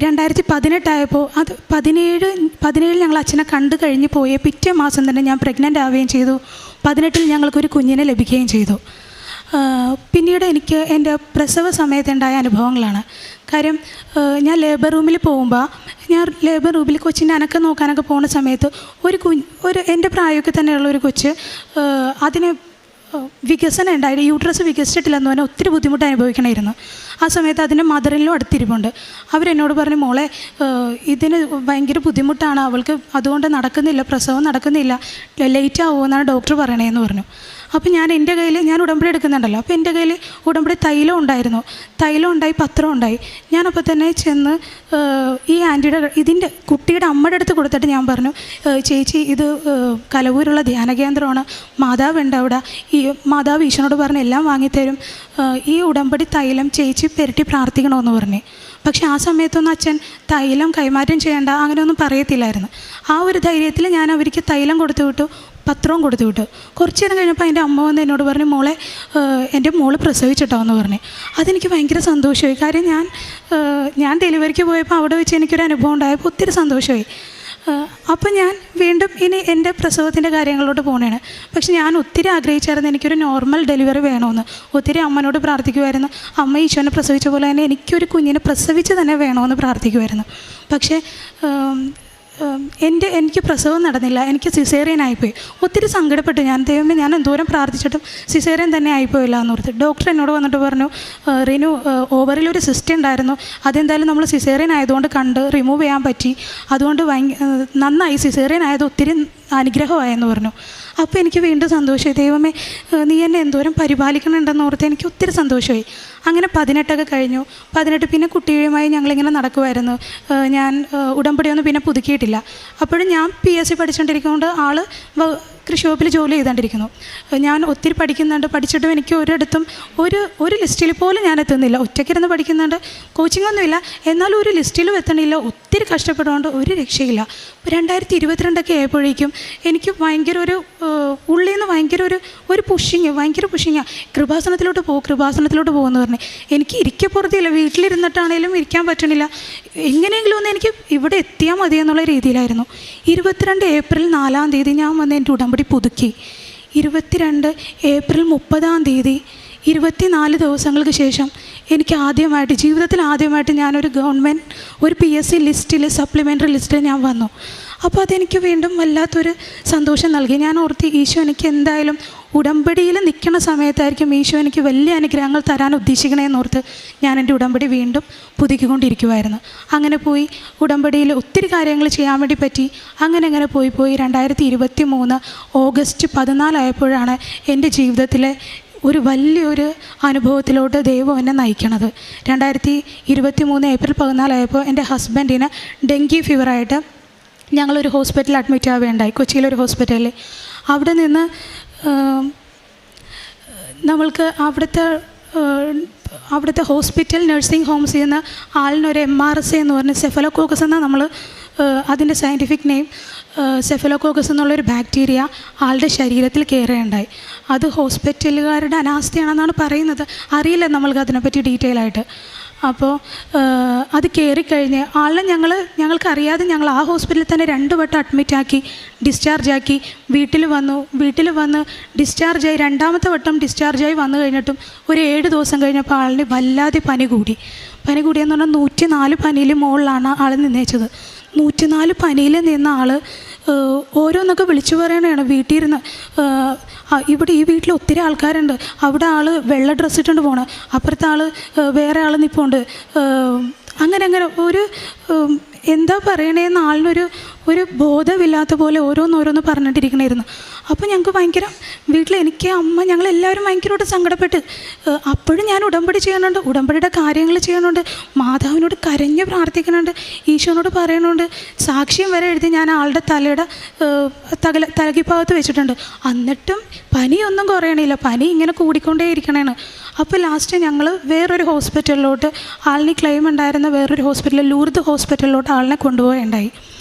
2018 ആയപ്പോൾ അത് 17 ഞങ്ങൾ അച്ഛനെ കണ്ടു കഴിഞ്ഞ് പോയ പിറ്റേ മാസം തന്നെ ഞാൻ പ്രഗ്നൻ്റ് ആവുകയും ചെയ്തു. 18 ഞങ്ങൾക്കൊരു കുഞ്ഞിനെ ലഭിക്കുകയും ചെയ്തു. പിന്നീട് എനിക്ക് എൻ്റെ പ്രസവ സമയത്തുണ്ടായ അനുഭവങ്ങളാണ്. കാര്യം ഞാൻ ലേബർ റൂമിൽ പോകുമ്പോൾ ലേബർ റൂമിൽ കൊച്ചിൻ്റെ അനക്കം നോക്കാനൊക്കെ പോകുന്ന സമയത്ത് ഒരു എൻ്റെ പ്രായമൊക്കെ തന്നെയുള്ള ഒരു കൊച്ച് അതിന് വികസനം ഉണ്ടായിട്ട് യൂട്രസ് വികസിച്ചിട്ടില്ലെന്ന് പറഞ്ഞാൽ ഒത്തിരി ബുദ്ധിമുട്ട് അനുഭവിക്കണമായിരുന്നു. ആ സമയത്ത് അതിൻ്റെ മദറിലും അടുത്തിരിപ്പുണ്ട്. അവരെന്നോട് പറഞ്ഞു, മോളെ ഇതിന് ഭയങ്കര ബുദ്ധിമുട്ടാണ്, അവൾക്ക് അതുകൊണ്ട് നടക്കുന്നില്ല, പ്രസവം നടക്കുന്നില്ല, ലേറ്റ് ആവുമെന്നാണ് ഡോക്ടർ പറയണേന്ന് പറഞ്ഞു. അപ്പോൾ എൻ്റെ കയ്യിൽ ഞാൻ ഉടമ്പടി എടുക്കുന്നുണ്ടല്ലോ, അപ്പോൾ എൻ്റെ കയ്യിൽ ഉടമ്പടി തൈലം ഉണ്ടായിരുന്നു, തൈലം ഉണ്ടായി, പത്രം ഉണ്ടായി. ഞാനപ്പോൾ തന്നെ ചെന്ന് ഈ ഇതിൻ്റെ കുട്ടിയുടെ അമ്മയുടെ അടുത്ത് കൊടുത്തിട്ട് ഞാൻ പറഞ്ഞു, ചേച്ചി ഇത് കലവൂരുള്ള ധ്യാന കേന്ദ്രമാണ്, മാതാവുണ്ട് അവിടെ, ഈ മാതാവ് ഈശോനോട് പറഞ്ഞ് എല്ലാം വാങ്ങിത്തരും, ഈ ഉടമ്പടി തൈലം ചേച്ചി പെരട്ടി പ്രാർത്ഥിക്കണമെന്ന് പറഞ്ഞു. പക്ഷെ ആ സമയത്തൊന്നും അച്ഛൻ തൈലം കൈമാറ്റം ചെയ്യേണ്ട അങ്ങനെയൊന്നും പറയത്തില്ലായിരുന്നു. ആ ഒരു ധൈര്യത്തിൽ ഞാൻ അവർക്ക് തൈലം കൊടുത്തു വിട്ടു, പത്രവും കൊടുത്തു വിട്ടു. കുറച്ച് നേരം കഴിഞ്ഞപ്പോൾ എൻ്റെ അമ്മ വന്ന് എന്നോട് പറഞ്ഞു, മോളെ എൻ്റെ മോള് പ്രസവിച്ചിട്ടോ എന്ന് പറഞ്ഞു. അതെനിക്ക് ഭയങ്കര സന്തോഷമായി. കാര്യം ഞാൻ ഡെലിവറിക്ക് പോയപ്പോൾ അവിടെ വെച്ച് എനിക്കൊരു അനുഭവം ഉണ്ടായപ്പോൾ ഒത്തിരി സന്തോഷമായി. അപ്പം ഞാൻ വീണ്ടും ഇനി എൻ്റെ പ്രസവത്തിൻ്റെ കാര്യങ്ങളിലോട്ട് പോകണേണ്. പക്ഷെ ഞാൻ ഒത്തിരി ആഗ്രഹിച്ചായിരുന്നു എനിക്കൊരു നോർമൽ ഡെലിവറി വേണമെന്ന്. ഒത്തിരി അമ്മനോട് പ്രാർത്ഥിക്കുമായിരുന്നു, അമ്മ ഈശോനെ പ്രസവിച്ച പോലെ തന്നെ എനിക്കൊരു കുഞ്ഞിനെ പ്രസവിച്ച് തന്നെ വേണമെന്ന് പ്രാർത്ഥിക്കുമായിരുന്നു. പക്ഷേ എനിക്ക് പ്രസവം നടന്നില്ല, എനിക്ക് സിസേറിയൻ ആയിപ്പോയി. ഒത്തിരി സങ്കടപ്പെട്ടു ഞാൻ. ദൈവമേ, ഞാൻ എന്തോരം പ്രാർത്ഥിച്ചിട്ടും സിസേറിയൻ തന്നെ ആയിപ്പോയില്ല എന്ന് ഓർത്ത്. ഡോക്ടർ എന്നോട് വന്നിട്ട് പറഞ്ഞു, റിനു ഓവറിലൊരു സിസ്റ്റ് ഉണ്ടായിരുന്നു, അതെന്തായാലും നമ്മൾ സിസേറിയൻ ആയതുകൊണ്ട് കണ്ട് റിമൂവ് ചെയ്യാൻ പറ്റി, അതുകൊണ്ട് നന്നായി, സിസേറിയൻ ആയത് ഒത്തിരി അനുഗ്രഹമായെന്ന് പറഞ്ഞു. അപ്പോൾ എനിക്ക് വീണ്ടും സന്തോഷമായി. ദൈവമേ, നീ എന്നെ എന്തോരം പരിപാലിക്കണുണ്ടെന്ന് ഓർത്ത് എനിക്ക് ഒത്തിരി സന്തോഷമായി. അങ്ങനെ 18 കഴിഞ്ഞു. 18 പിന്നെ കുട്ടിയുമായി ഞങ്ങളിങ്ങനെ നടക്കുമായിരുന്നു. ഞാൻ ഉടമ്പടിയൊന്നും പിന്നെ പുതുക്കിയിട്ടില്ല. അപ്പോഴും ഞാൻ PSC പഠിച്ചുകൊണ്ടിരിക്കുന്നതുകൊണ്ട് ആൾ കൃഷി വകുപ്പിൽ ജോലി ചെയ്തുകൊണ്ടിരിക്കുന്നു. ഞാൻ ഒത്തിരി പഠിക്കുന്നുണ്ട്, പഠിച്ചിട്ടും എനിക്ക് ഒരിടത്തും ഒരു ലിസ്റ്റിൽ പോലും ഞാൻ എത്തുന്നില്ല. ഒറ്റയ്ക്കിരുന്ന് പഠിക്കുന്നുണ്ട്, കോച്ചിങ്ങൊന്നുമില്ല, എന്നാലും ഒരു ലിസ്റ്റിലും എത്തണില്ല. ഒത്തിരി കഷ്ടപ്പെടുകൊണ്ട് ഒരു രക്ഷയില്ല. 2022 ആയപ്പോഴേക്കും എനിക്ക് ഭയങ്കര ഉള്ളിൽ നിന്ന് ഭയങ്കര ഒരു പുഷിങ്, കൃപാസനത്തിലോട്ട് പോകുമെന്ന് പറഞ്ഞു. എനിക്ക് ഇരിക്കപ്പുറത്തില്ല, വീട്ടിലിരുന്നിട്ടാണേലും ഇരിക്കാൻ പറ്റണില്ല. എങ്ങനെയെങ്കിലും ഒന്ന് എനിക്ക് ഇവിടെ എത്തിയാൽ മതി എന്നുള്ള രീതിയിലായിരുന്നു. 22 ഏപ്രിൽ 4-ാം തീയതി ഞാൻ വന്ന് എൻ്റെ ഉടമ്പടി പുതുക്കി. 22 ഏപ്രിൽ 30-ാം തീയതി 24 ദിവസങ്ങൾക്ക് ശേഷം എനിക്ക് ജീവിതത്തിൽ ആദ്യമായിട്ട് ഞാനൊരു ഒരു PSC ലിസ്റ്റിൽ, സപ്ലിമെൻ്ററി ലിസ്റ്റിൽ ഞാൻ വന്നു. അപ്പോൾ അതെനിക്ക് വീണ്ടും വല്ലാത്തൊരു സന്തോഷം നൽകി. ഞാൻ ഓർത്തി, ഈശോ എനിക്ക് എന്തായാലും ഉടമ്പടിയിൽ നിൽക്കുന്ന സമയത്തായിരിക്കും ഈശോ എനിക്ക് വലിയ അനുഗ്രഹങ്ങൾ തരാൻ ഉദ്ദേശിക്കണേന്നോർത്ത് ഞാൻ എൻ്റെ ഉടമ്പടി വീണ്ടും പുതുക്കിക്കൊണ്ടിരിക്കുമായിരുന്നു. അങ്ങനെ പോയി ഉടമ്പടിയിൽ ഒത്തിരി കാര്യങ്ങൾ ചെയ്യാൻ വേണ്ടി പറ്റി. അങ്ങനെ പോയി 2023 ഓഗസ്റ്റ് 14 ആയപ്പോഴാണ് എൻ്റെ ജീവിതത്തിലെ ഒരു വലിയൊരു അനുഭവത്തിലോട്ട് ദൈവം എന്നെ നയിക്കണത്. 2023 ഏപ്രിൽ 14 ആയപ്പോൾ എൻ്റെ ഹസ്ബൻഡിന് ഡെങ്കി ഫീവറായിട്ട് ഞങ്ങളൊരു ഹോസ്പിറ്റലിൽ അഡ്മിറ്റ് ആവുകയുണ്ടായി, കൊച്ചിയിലൊരു ഹോസ്പിറ്റലിൽ. അവിടെ നിന്ന് നമ്മൾക്ക് അവിടുത്തെ ഹോസ്പിറ്റൽ നഴ്സിംഗ് ഹോംസിൽ നിന്ന് ആളിനൊരു MRSA എന്ന് പറഞ്ഞ് സെഫലോകോക്കസ് എന്നാണ് നമ്മൾ അതിൻ്റെ സയൻറ്റിഫിക് നെയിം. സെഫലോകോക്കസ് എന്നുള്ളൊരു ബാക്ടീരിയ ആളുടെ ശരീരത്തിൽ കയറുകയുണ്ടായി. അത് ഹോസ്പിറ്റലുകാരുടെ അനാസ്ഥയാണെന്നാണ് പറയുന്നത്, അറിയില്ല നമ്മൾക്ക് അതിനെപ്പറ്റി ഡീറ്റെയിൽ ആയിട്ട്. അപ്പോൾ അത് കയറിക്കഴിഞ്ഞ് ആളെ ഞങ്ങൾക്കറിയാതെ ഞങ്ങൾ ആ ഹോസ്പിറ്റലിൽ തന്നെ 2 വട്ടം അഡ്മിറ്റാക്കി, ഡിസ്ചാർജാക്കി. വീട്ടിൽ വന്ന് ഡിസ്ചാർജായി. 2ാമത്തെ വട്ടം ഡിസ്ചാർജായി വന്നു കഴിഞ്ഞിട്ടും ഒരു 7 ദിവസം കഴിഞ്ഞപ്പോൾ ആളിന് വല്ലാതെ പനി കൂടിയെന്ന് പറഞ്ഞാൽ 104 പനിയിൽ മുകളിലാണ് ആൾ നിന്നേച്ചത്. 104 പനിയിൽ നിന്ന ആൾ ഓരോന്നൊക്കെ വിളിച്ചു പറയണതാണ് വീട്ടിൽ ഇരുന്ന്. ഇവിടെ ഈ വീട്ടിൽ ഒത്തിരി ആൾക്കാരുണ്ട്, അവിടെ ആൾ വെള്ള ഡ്രസ്സ് ഇട്ടുകൊണ്ട് പോകണം, അപ്പുറത്തെ ആൾ വേറെ ആൾ നിൽപ്പുണ്ട്, അങ്ങനെ ഒരു എന്താ പറയണേന്ന് ഒരു ബോധമില്ലാത്ത പോലെ ഓരോന്നോരോന്ന് പറഞ്ഞിട്ടിരിക്കണമായിരുന്നു. അപ്പോൾ ഞങ്ങൾക്ക് ഭയങ്കര വീട്ടിൽ എനിക്ക് അമ്മ ഞങ്ങളെല്ലാവരും ഭയങ്കരമായിട്ട് സങ്കടപ്പെട്ട്. അപ്പോഴും ഞാൻ ഉടമ്പടി ചെയ്യണുണ്ട്, ഉടമ്പടിയുടെ കാര്യങ്ങൾ ചെയ്യണുണ്ട്, മാതാവിനോട് കരഞ്ഞ് പ്രാർത്ഥിക്കണുണ്ട്, ഈശോനോട് പറയണുണ്ട്. സാക്ഷ്യം വരെ എഴുതി ഞാൻ ആളുടെ തലയുടെ തലകിഭാഗത്ത് വെച്ചിട്ടുണ്ട്. എന്നിട്ടും പനിയൊന്നും കുറയണില്ല, പനി ഇങ്ങനെ കൂടിക്കൊണ്ടേ ഇരിക്കണേണ്. അപ്പോൾ ലാസ്റ്റ് ഞങ്ങൾ വേറൊരു ഹോസ്പിറ്റലിലോട്ട്, ആളിന് ക്ലെയിം ഉണ്ടായിരുന്ന വേറൊരു ഹോസ്പിറ്റലിൽ, ലൂർദ് ഹോസ്പിറ്റലിലോട്ട് ആളിനെ കൊണ്ടുപോയുണ്ടായി.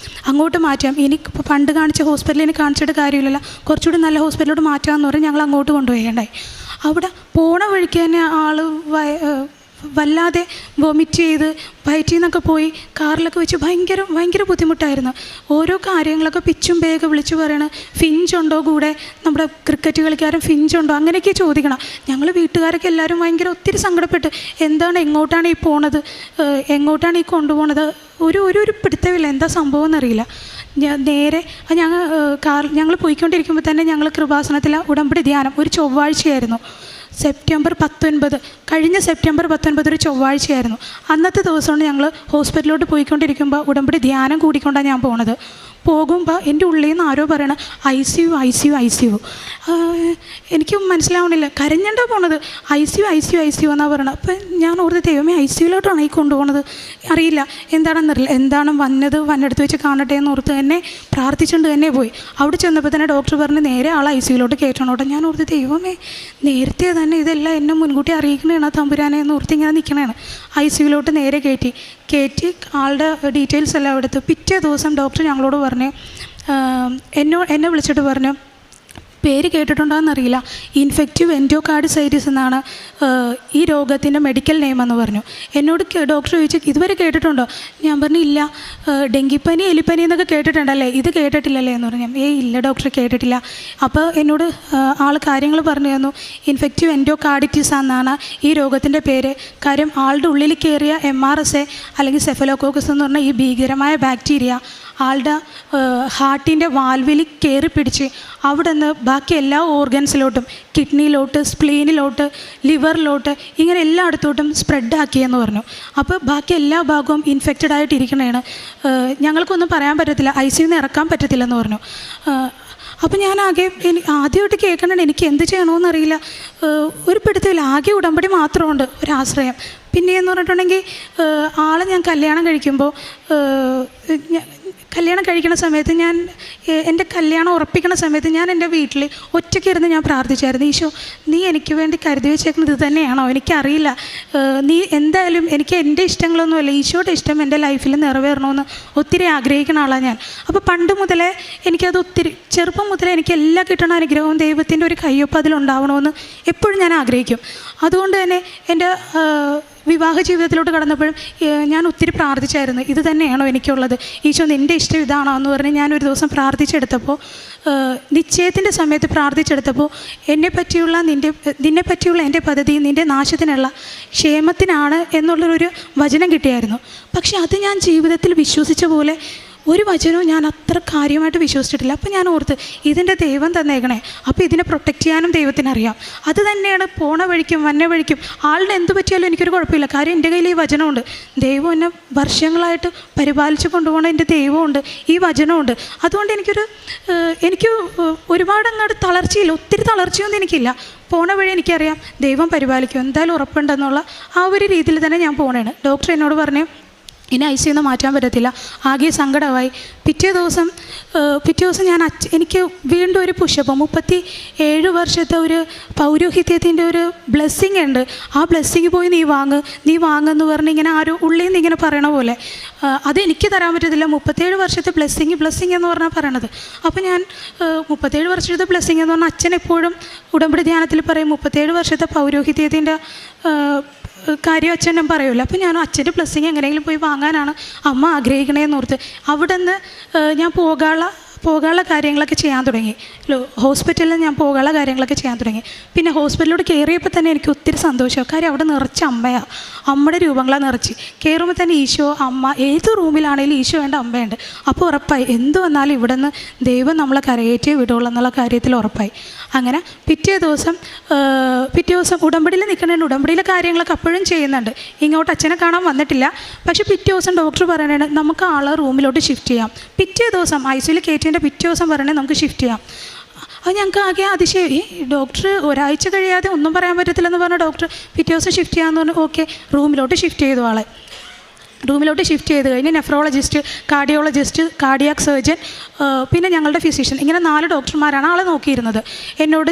അങ്ങോട്ട് മാറ്റാം, ഇനി പണ്ട് കാണിച്ച ഹോസ്പിറ്റലിൽ ഇനി കാണിച്ചിട്ട് കാര്യമില്ലല്ലോ, കുറച്ചുകൂടി നല്ല ഹോസ്പിറ്റലിലോട്ട് മാറ്റാമെന്ന് പറഞ്ഞ് ഞങ്ങൾ അങ്ങോട്ട് കൊണ്ടുപോയുണ്ടായി. അവിടെ പോണ വഴിക്ക് തന്നെ ആൾ വല്ലാതെ വൊമിറ്റ് ചെയ്ത് വയറ്റിൽ നിന്നൊക്കെ പോയി കാറിലൊക്കെ വെച്ച് ഭയങ്കര ബുദ്ധിമുട്ടായിരുന്നു. ഓരോ കാര്യങ്ങളൊക്കെ പിച്ചും പേയൊക്കെ വിളിച്ച് പറയണം. ഫിഞ്ചുണ്ടോ കൂടെ, നമ്മുടെ ക്രിക്കറ്റ് കളിക്കാരൻ ഫിഞ്ചുണ്ടോ, അങ്ങനെയൊക്കെ ചോദിക്കണം. ഞങ്ങൾ വീട്ടുകാരൊക്കെ എല്ലാവരും ഒത്തിരി സങ്കടപ്പെട്ട്, എന്താണ് എങ്ങോട്ടാണ് ഈ പോണത്, എങ്ങോട്ടാണ് ഈ കൊണ്ടുപോകണത്, ഒരു പിടുത്തമില്ല, എന്താ സംഭവം എന്നറിയില്ല. നേരെ ഞങ്ങൾ പോയിക്കൊണ്ടിരിക്കുമ്പോൾ തന്നെ ഞങ്ങൾ കൃപാസനത്തിലെ ഉടമ്പടി ധ്യാനം ഒരു ചൊവ്വാഴ്ചയായിരുന്നു, സെപ്റ്റംബർ 19, കഴിഞ്ഞ സെപ്റ്റംബർ 19 ഒരു ചൊവ്വാഴ്ചയായിരുന്നു. അന്നത്തെ ദിവസമാണ് ഞങ്ങൾ ഹോസ്പിറ്റലിലോട്ട് പോയിക്കൊണ്ടിരിക്കുമ്പോൾ ഉടമ്പടി ധ്യാനം കൂടിക്കൊണ്ടാണ് ഞാൻ പോണത്. പോകുമ്പോൾ എൻ്റെ ഉള്ളിൽ നിന്ന് ആരോ പറയണം ICU. എനിക്ക് മനസ്സിലാവണില്ല, കരഞ്ഞണ്ടാ പോണത്. ICU എന്നാണ് പറയണത്. അപ്പം ഞാൻ ഓർത്ത് ദൈവമേ ICUയിലോട്ടാണ് ഈ കൊണ്ടുപോകണത്, അറിയില്ല എന്താണെന്നറിയില്ല, എന്താണ് വന്നെടുത്ത് വെച്ച് കാണട്ടെ എന്ന് ഓർത്ത് തന്നെ പ്രാർത്ഥിച്ചുകൊണ്ട് തന്നെ പോയി. അവിടെ ചെന്നപ്പോൾ തന്നെ ഡോക്ടർ പറഞ്ഞ് നേരെ ആൾ ICUയിലോട്ട് കയറ്റണോട്ടെ. ഞാൻ ഓർത്ത് ദൈവമേ നേരത്തെ തന്നെ ഇതെല്ലാം എന്നെ മുൻകൂട്ടി അറിയിക്കണേണ് തമ്പുരാനെ എന്ന് ഓർത്ത് ഇങ്ങനെ നിൽക്കണേണ്. ICUയിലോട്ട് നേരെ കയറ്റി ആളുടെ ഡീറ്റെയിൽസ് എല്ലാം എടുത്ത് പിറ്റേ ദിവസം ഡോക്ടർ ഞങ്ങളോട് പറഞ്ഞു, എന്നെ വിളിച്ചിട്ട് പറഞ്ഞു, പേര് കേട്ടിട്ടുണ്ടോയെന്നറിയില്ല, ഇൻഫെക്റ്റീവ് എൻഡോകാർഡിസൈറ്റിസ് എന്നാണ് ഈ രോഗത്തിൻ്റെ മെഡിക്കൽ നെയിം എന്ന് പറഞ്ഞു. എന്നോട് ഡോക്ടർ ചോദിച്ചു ഇതുവരെ കേട്ടിട്ടുണ്ടോ? ഞാൻ പറഞ്ഞു ഇല്ല. ഡെങ്കിപ്പനി എലിപ്പനി എന്നൊക്കെ കേട്ടിട്ടുണ്ടല്ലേ, ഇത് കേട്ടിട്ടില്ലല്ലേ എന്ന് പറഞ്ഞു. ഇല്ല ഡോക്ടർ കേട്ടിട്ടില്ല. അപ്പോൾ എന്നോട് ആൾ കാര്യങ്ങൾ പറഞ്ഞു തന്നു. ഇൻഫെക്റ്റീവ് എൻഡോകാർഡിറ്റിസ് എന്നാണ് ഈ രോഗത്തിൻ്റെ പേര്. കാര്യം ആളുടെ ഉള്ളിൽ കയറിയ MRSA അല്ലെങ്കിൽ സെഫലോകോക്കസ് എന്ന് പറഞ്ഞാൽ ഈ ഭീകരമായ ബാക്ടീരിയ ആളുടെ ഹാർട്ടിൻ്റെ വാൽവിൽ കയറി പിടിച്ച് അവിടെ നിന്ന് ബാക്കി എല്ലാ ഓർഗൻസിലോട്ടും, കിഡ്നിയിലോട്ട്, സ്പ്ലീനിലോട്ട്, ലിവറിലോട്ട്, ഇങ്ങനെ എല്ലായിടത്തോട്ടും സ്പ്രെഡാക്കിയെന്ന് പറഞ്ഞു. അപ്പോൾ ബാക്കി എല്ലാ ഭാഗവും ഇൻഫെക്റ്റഡ് ആയിട്ടിരിക്കണേണ്, ഞങ്ങൾക്കൊന്നും പറയാൻ പറ്റത്തില്ല, ICUന്ന് ഇറക്കാൻ പറ്റത്തില്ലെന്ന് പറഞ്ഞു. അപ്പോൾ ഞാൻ ആദ്യമായിട്ട് കേൾക്കണേ, എനിക്ക് എന്ത് ചെയ്യണമെന്നറിയില്ല, ഒരു പിടുത്തമില്ല. ആകെ ഉടമ്പടി മാത്രമുണ്ട് ഒരാശ്രയം. പിന്നെയെന്ന് പറഞ്ഞിട്ടുണ്ടെങ്കിൽ ആളെ ഞാൻ കല്യാണം കഴിക്കണ സമയത്ത് എൻ്റെ കല്യാണം ഉറപ്പിക്കണ സമയത്ത് ഞാൻ എൻ്റെ വീട്ടിൽ ഒറ്റയ്ക്കിരുന്ന് ഞാൻ പ്രാർത്ഥിച്ചായിരുന്നു, ഈശോ നീ എനിക്ക് വേണ്ടി കരുതി വെച്ചേക്കുന്നത് ഇത് തന്നെയാണോ, എനിക്കറിയില്ല, നീ എന്തായാലും എനിക്ക് എൻ്റെ ഇഷ്ടങ്ങളൊന്നുമല്ല, ഈശോയുടെ ഇഷ്ടം എൻ്റെ ലൈഫിൽ നിറവേറണമെന്ന് ഒത്തിരി ആഗ്രഹിക്കുന്ന ആളാണ് ഞാൻ. അപ്പോൾ പണ്ട് മുതലേ എനിക്കത് ചെറുപ്പം മുതലേ എനിക്ക് എല്ലാ കിട്ടണ അനുഗ്രഹവും ദൈവത്തിൻ്റെ ഒരു കയ്യൊപ്പ് അതിലുണ്ടാവണമെന്ന് എപ്പോഴും ഞാൻ ആഗ്രഹിക്കും. അതുകൊണ്ട് തന്നെ എൻ്റെ വിവാഹ ജീവിതത്തിലോട്ട് കടന്നപ്പോഴും ഞാൻ ഒത്തിരി പ്രാർത്ഥിച്ചായിരുന്നു, ഇത് തന്നെയാണോ എനിക്കുള്ളത്, ഈശോ നിൻ്റെ ഇഷ്ടം ഇതാണോ എന്ന് പറഞ്ഞ് ഞാനൊരു ദിവസം പ്രാർത്ഥിച്ചെടുത്തപ്പോൾ, നിശ്ചയത്തിൻ്റെ സമയത്ത് പ്രാർത്ഥിച്ചെടുത്തപ്പോൾ നിന്നെ പറ്റിയുള്ള എൻ്റെ പദ്ധതി നിൻ്റെ നാശത്തിനുള്ള ക്ഷേമത്തിനാണ് എന്നുള്ളൊരു വചനം കിട്ടിയായിരുന്നു. പക്ഷെ അത് ഞാൻ ജീവിതത്തിൽ വിശ്വസിച്ച പോലെ ഒരു വചനവും ഞാൻ അത്ര കാര്യമായിട്ട് വിശ്വസിച്ചിട്ടില്ല. അപ്പോൾ ഞാൻ ഓർത്ത് ഇതിൻ്റെ ദൈവം തന്നേക്കണേ, അപ്പോൾ ഇതിനെ പ്രൊട്ടക്റ്റ് ചെയ്യാനും ദൈവത്തിനറിയാം. അത് തന്നെയാണ് പോണ വഴിക്കും വന്ന വഴിക്കും ആളുടെ എന്ത് പറ്റിയാലും എനിക്കൊരു കുഴപ്പമില്ല. കാര്യം എൻ്റെ കയ്യിൽ ഈ വചനമുണ്ട്, ദൈവം എന്നെ വർഷങ്ങളായിട്ട് പരിപാലിച്ച് കൊണ്ടുപോകണ എൻ്റെ ദൈവമുണ്ട്, ഈ വചനമുണ്ട്. അതുകൊണ്ട് എനിക്ക് ഒരുപാട് അങ്ങോട്ട് തളർച്ചയില്ല, ഒത്തിരി തളർച്ചയൊന്നും എനിക്കില്ല. പോണ വഴി എനിക്കറിയാം ദൈവം പരിപാലിക്കും, എന്തായാലും ഉറപ്പുണ്ടെന്നുള്ള ആ ഒരു രീതിയിൽ തന്നെ ഞാൻ പോണേണ്. ഡോക്ടർ എന്നോട് പറഞ്ഞു ഇനി ICUന്ന് മാറ്റാൻ പറ്റത്തില്ല. ആകെ സങ്കടമായി. പിറ്റേ ദിവസം എനിക്ക് വീണ്ടും ഒരു പുഷപ്പ്, 37 വർഷത്തെ ഒരു പൗരോഹിത്യത്തിൻ്റെ ഒരു ബ്ലെസ്സിങ് ഉണ്ട്, ആ ബ്ലെസ്സിങ് പോയി നീ വാങ്ങെന്ന് പറഞ്ഞ് ഇങ്ങനെ ആരും ഉള്ളിൽ നിന്ന് ഇങ്ങനെ പറയണ പോലെ, അതെനിക്ക് തരാൻ പറ്റത്തില്ല. 37 വർഷത്തെ ബ്ലെസ്സിങ് എന്ന് പറഞ്ഞാൽ പറയണത്. അപ്പോൾ ഞാൻ 37 വർഷത്തെ ബ്ലെസ്സിങ് എന്ന് പറഞ്ഞാൽ അച്ഛൻ എപ്പോഴും ഉടമ്പടി ധ്യാനത്തിൽ പറയും 37 വർഷത്തെ പൗരോഹിത്യത്തിൻ്റെ കാര്യം അച്ഛനും പറയുമല്ലോ. അപ്പോൾ ഞാൻ അച്ഛൻ്റെ ബ്ലെസ്സിങ് എങ്ങനെയെങ്കിലും പോയി വാങ്ങാനാണ് അമ്മ ആഗ്രഹിക്കണേന്ന് ഓർത്ത് അവിടെ നിന്ന് ഞാൻ പോകാനുള്ള പോകാനുള്ള കാര്യങ്ങളൊക്കെ ചെയ്യാൻ തുടങ്ങി. ഹോസ്പിറ്റലിൽ ഞാൻ പോകാനുള്ള കാര്യങ്ങളൊക്കെ ചെയ്യാൻ തുടങ്ങി. പിന്നെ ഹോസ്പിറ്റലിലോട്ട് കയറിയപ്പോൾ തന്നെ എനിക്ക് ഒത്തിരി സന്തോഷമാണ്. കാര്യം അവിടെ നിറച്ച് അമ്മയാണ്, അമ്മയുടെ രൂപങ്ങളാണ് നിറച്ച്. കയറുമ്പോൾ തന്നെ ഈശോ, അമ്മ, ഏത് റൂമിലാണെങ്കിലും ഈശോ വേണ്ട അമ്മയുണ്ട്. അപ്പോൾ ഉറപ്പായി എന്ത് വന്നാലും ഇവിടെ നിന്ന് ദൈവം നമ്മളെ കരയേറ്റേ വിടുള്ളൂ എന്നുള്ള കാര്യത്തിൽ ഉറപ്പായി. അങ്ങനെ പിറ്റേ ദിവസം ഉടമ്പടിയിൽ നിൽക്കണേണ്ട ഉടമ്പടിയിലെ കാര്യങ്ങളൊക്കെ അപ്പോഴും ചെയ്യുന്നുണ്ട്. ഇങ്ങോട്ട് അച്ഛനെ കാണാൻ വന്നിട്ടില്ല. പക്ഷേ പിറ്റേ ദിവസം ഡോക്ടർ പറയണേ നമുക്ക് ആളെ റൂമിലോട്ട് ഷിഫ്റ്റ് ചെയ്യാം. പിറ്റേ ദിവസം ഐസിയിൽ കയറ്റിൻ്റെ പിറ്റേ ദിവസം പറയണേ നമുക്ക് ഷിഫ്റ്റ് ചെയ്യാം. അത് ഞങ്ങൾക്ക് ആകെ അതിശയം. ഡോക്ടർ ഒരാഴ്ച കഴിയാതെ ഒന്നും പറയാൻ പറ്റത്തില്ലെന്ന് പറഞ്ഞ ഡോക്ടർ പിറ്റേ ദിവസം ഷിഫ്റ്റ് ചെയ്യാമെന്ന് പറഞ്ഞു. ഓക്കെ, റൂമിലോട്ട് ഷിഫ്റ്റ് ചെയ്തു. ആളെ റൂമിലോട്ട് ഷിഫ്റ്റ് ചെയ്ത് കഴിഞ്ഞ് നെഫ്രോളജിസ്റ്റ്, കാർഡിയോളജിസ്റ്റ്, കാർഡിയാക് സർജൻ, പിന്നെ ഞങ്ങളുടെ ഫിസിഷ്യൻ, ഇങ്ങനെ 4 ഡോക്ടർമാരാണ് ആളെ നോക്കിയിരുന്നത്.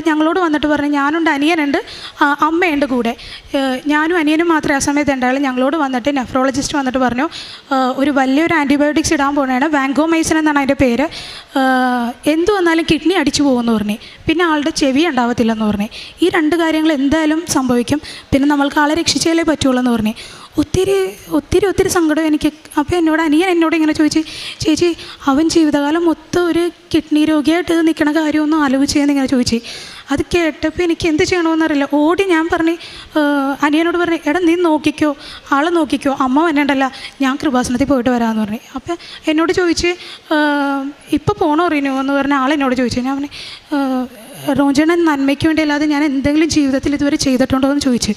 ഞങ്ങളോട് വന്നിട്ട് പറഞ്ഞു, ഞാനുണ്ട്, അനിയനുണ്ട്, അമ്മയുണ്ട് കൂടെ. ഞാനും അനിയനും മാത്രമേ ആ സമയത്ത് ഉണ്ടായുള്ളൂ. ഞങ്ങളോട് വന്നിട്ട് നെഫ്രോളജിസ്റ്റ് വന്നിട്ട് പറഞ്ഞു, ഒരു വലിയൊരു ആൻറ്റിബയോട്ടിക്സ് ഇടാൻ പോകുന്നതാണ്, വാങ്കോമൈസിൻ എന്നാണ് അതിൻ്റെ പേര്. എന്തു വന്നാലും കിഡ്നി അടിച്ചു പോകുമെന്ന് പറഞ്ഞു. പിന്നെ ആളുടെ ചെവി ഉണ്ടാവത്തില്ലെന്ന് പറഞ്ഞു. ഈ 2 കാര്യങ്ങൾ എന്തായാലും സംഭവിക്കും. പിന്നെ നമ്മൾക്ക് ആളെ രക്ഷിച്ചാലേ പറ്റുള്ളൂ എന്ന് പറഞ്ഞു. ഒത്തിരി സങ്കടം എനിക്ക്. അപ്പോൾ അനിയൻ എന്നോട് ഇങ്ങനെ ചോദിച്ചു, ചേച്ചി അവൻ ജീവിതകാലം മൊത്തം ഒരു കിഡ്നി രോഗിയായിട്ട് നിൽക്കണ കാര്യമൊന്നും ആലോചിച്ചതെന്ന് ഇങ്ങനെ ചോദിച്ചു. അത് കേട്ടപ്പോൾ എനിക്ക് എന്ത് ചെയ്യണമെന്നറിയില്ല. ഓടി ഞാൻ പറഞ്ഞു, അനിയനോട് പറഞ്ഞു, എടാ നീ നോക്കിക്കോ, ആളെ നോക്കിക്കോ, അമ്മ വരണ്ടല്ല, ഞാൻ കൃപാസനത്തിൽ പോയിട്ട് വരാമെന്ന് പറഞ്ഞു. അപ്പോൾ എന്നോട് ചോദിച്ച്, ഇപ്പോൾ പോകണോ റീനോ എന്ന് പറഞ്ഞ ആളെന്നോട് ചോദിച്ചു. ഞാൻ പറഞ്ഞു, റോജണ്ണൻ നന്മയ്ക്ക് വേണ്ടി അല്ലാതെ ഞാൻ എന്തെങ്കിലും ജീവിതത്തിൽ ഇതുവരെ ചെയ്തിട്ടുണ്ടോ എന്ന് ചോദിച്ചു.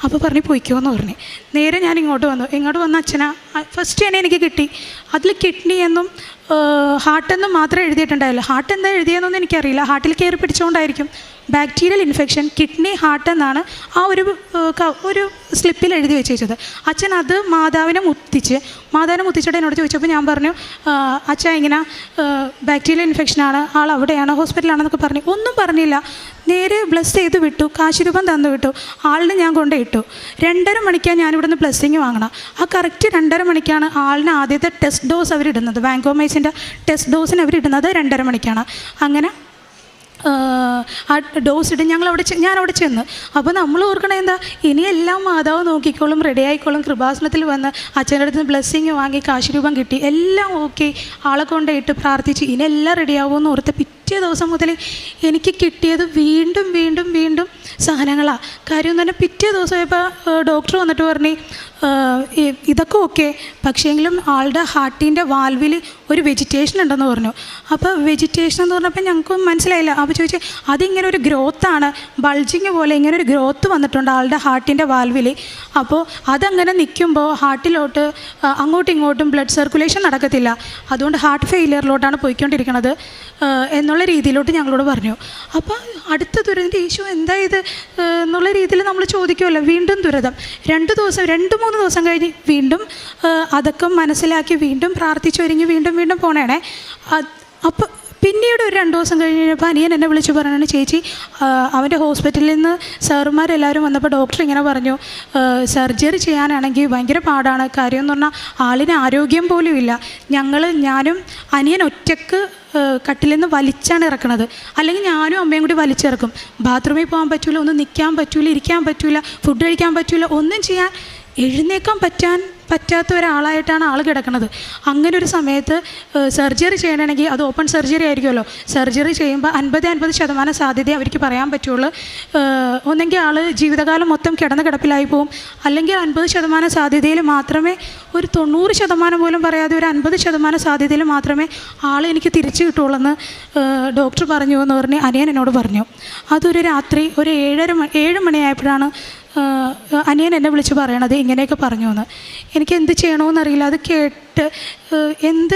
അപ്പോൾ പറഞ്ഞു പോയിക്കോ എന്ന് പറഞ്ഞു. നേരെ ഞാൻ ഇങ്ങോട്ട് വന്ന് അച്ഛനാ ഫസ്റ്റ് തന്നെ എനിക്ക് കിട്ടി. അതിൽ കിഡ്നി എന്നും ഹാർട്ടെന്നും മാത്രമേ എഴുതിയിട്ടുണ്ടായില്ല. ഹാർട്ട് എന്താ എഴുതിയെന്നൊന്നും എനിക്കറിയില്ല. ഹാർട്ടിൽ കയറി പിടിച്ചുകൊണ്ടായിരിക്കും. ബാക്ടീരിയൽ ഇൻഫെക്ഷൻ, കിഡ്നി ഹാർട്ട് എന്നാണ് ആ ഒരു സ്ലിപ്പിൽ എഴുതി വെച്ചത്. അച്ഛൻ അത് മാതാവിനെ മുത്തിച്ചിട്ട് എന്നോട് ചോദിച്ചപ്പോൾ ഞാൻ പറഞ്ഞു, അച്ഛൻ ഇങ്ങനെ ബാക്ടീരിയൽ ഇൻഫെക്ഷനാണ്, ആൾ അവിടെയാണ്, ഹോസ്പിറ്റലാണെന്നൊക്കെ പറഞ്ഞു. ഒന്നും പറഞ്ഞില്ല. നേരെ ബ്ലസ് ചെയ്ത് വിട്ടു, കാശുരൂപം തന്നു വിട്ടു. ആളിനെ ഞാൻ കൊണ്ടിട്ടു. 2:30 മണിക്കാണ് ഞാനിവിടുന്ന് ബ്ലെസ്സിങ് വാങ്ങണം. ആ കറക്റ്റ് 2:30 മണിക്കാണ് ആളിന് ആദ്യത്തെ ടെസ്റ്റ് ഡോസ് അവരിടുന്നത്. വാങ്കോമൈസിൻ്റെ ടെസ്റ്റ് ഡോസിന് അവരിടുന്നത് 2:30 മണിക്കാണ്. അങ്ങനെ ആ ഡോസ് ഇട്ട് ഞാനവിടെ ചെന്ന്. അപ്പോൾ നമ്മൾ ഓർക്കണേ എന്താ, ഇനിയെല്ലാം മാതാവ് നോക്കിക്കോളും, റെഡി ആയിക്കോളും. കൃപാസനത്തിൽ വന്ന് അച്ഛൻ്റെ അടുത്ത് ബ്ലെസ്സിങ് വാങ്ങി കാശുരൂപം കിട്ടി, എല്ലാം ഓക്കെ. ആളെ കൊണ്ടിട്ട് പ്രാർത്ഥിച്ച് ഇനി എല്ലാം റെഡിയാവുമെന്ന് ഓർത്ത് പിറ്റേ ദിവസം മുതൽ എനിക്ക് കിട്ടിയത് വീണ്ടും സഹനങ്ങളാണ്. കാര്യം എന്ന് പറഞ്ഞാൽ പിറ്റേ ദിവസം ഇപ്പോൾ ഡോക്ടർ വന്നിട്ട് പറഞ്ഞു, ഇതൊക്കെ ഓക്കെ, പക്ഷേങ്കിലും ആളുടെ ഹാർട്ടിൻ്റെ വാൽവിൽ ഒരു വെജിറ്റേഷൻ ഉണ്ടെന്ന് പറഞ്ഞു. അപ്പോൾ വെജിറ്റേഷൻ എന്ന് പറഞ്ഞപ്പോൾ ഞങ്ങൾക്ക് മനസ്സിലായില്ല. അപ്പോൾ ചോദിച്ചാൽ അതിങ്ങനെ ഒരു ഗ്രോത്താണ്, ബൾജിങ് പോലെ ഇങ്ങനെ ഒരു ഗ്രോത്ത് വന്നിട്ടുണ്ട് ആളുടെ ഹാർട്ടിൻ്റെ വാൽവിൽ. അപ്പോൾ അതങ്ങനെ നിൽക്കുമ്പോൾ ഹാർട്ടിലോട്ട് അങ്ങോട്ടും ഇങ്ങോട്ടും ബ്ലഡ് സർക്കുലേഷൻ നടക്കത്തില്ല, അതുകൊണ്ട് ഹാർട്ട് ഫെയിലിയറിലോട്ടാണ് പോയിക്കൊണ്ടിരിക്കുന്നത് എന്നുള്ള രീതിയിലോട്ട് ഞങ്ങളോട് പറഞ്ഞു. അപ്പോൾ അടുത്ത ദുരിതം ഈശോ എന്താ ഇത് എന്നുള്ള രീതിയിൽ നമ്മൾ ചോദിക്കുമല്ലോ. വീണ്ടും ദുരിതം. 2-3 ദിവസം കഴിഞ്ഞ് വീണ്ടും അതൊക്കെ മനസ്സിലാക്കി വീണ്ടും പ്രാർത്ഥിച്ചൊരുങ്ങി വീണ്ടും പോണേണേ. അപ്പോൾ പിന്നീട് ഒരു 2 ദിവസം കഴിഞ്ഞപ്പോൾ അനിയൻ എന്നെ വിളിച്ച് പറയണ, ചേച്ചി അവൻ്റെ ഹോസ്പിറ്റലിൽ നിന്ന് സാറുമാരെല്ലാവരും വന്നപ്പോൾ ഡോക്ടർ ഇങ്ങനെ പറഞ്ഞു, സർജറി ചെയ്യാനാണെങ്കിൽ ഭയങ്കര പാടാണ്. കാര്യം എന്ന് പറഞ്ഞാൽ ആളിന് ആരോഗ്യം പോലും ഇല്ല. ഞാനും അനിയൻ ഒറ്റക്ക് കട്ടിൽ നിന്ന് വലിച്ചാണ് ഇറക്കണത്. അല്ലെങ്കിൽ ഞാനും അമ്മയും കൂടി വലിച്ചിറക്കും. ബാത്റൂമിൽ പോകാൻ പറ്റില്ല, ഒന്നും നിൽക്കാൻ പറ്റില്ല, ഇരിക്കാൻ പറ്റില്ല, ഫുഡ് കഴിക്കാൻ പറ്റില്ല, ഒന്നും ചെയ്യാൻ എഴുന്നേക്കാൻ പറ്റാത്ത ഒരാളായിട്ടാണ് ആൾ കിടക്കുന്നത്. അങ്ങനെ ഒരു സമയത്ത് സർജറി ചെയ്യണമെങ്കിൽ അത് ഓപ്പൺ സർജറി ആയിരിക്കുമല്ലോ. സർജറി ചെയ്യുമ്പോൾ 50% സാധ്യതയെ അവർക്ക് പറയാൻ പറ്റുള്ളൂ. ഒന്നെങ്കിൽ ആൾ ജീവിതകാലം മൊത്തം കിടപ്പിലായി പോവും, അല്ലെങ്കിൽ 50% സാധ്യതയിൽ മാത്രമേ, ഒരു 90% പോലും പറയാതെ ഒരു 50% സാധ്യതയിൽ മാത്രമേ ആൾ എനിക്ക് തിരിച്ചു കിട്ടുള്ളൂ എന്ന് ഡോക്ടർ പറഞ്ഞു എന്ന് പറഞ്ഞ് അനിയൻ എന്നോട് പറഞ്ഞു. അതൊരു രാത്രി ഒരു 7 മണിയായപ്പോഴാണ് അനിയൻ എന്നെ വിളിച്ച് പറയണത് ഇങ്ങനെയൊക്കെ പറഞ്ഞു എന്ന്. എനിക്ക് എന്ത് ചെയ്യണമെന്നറിയില്ല. അത് കേട്ട്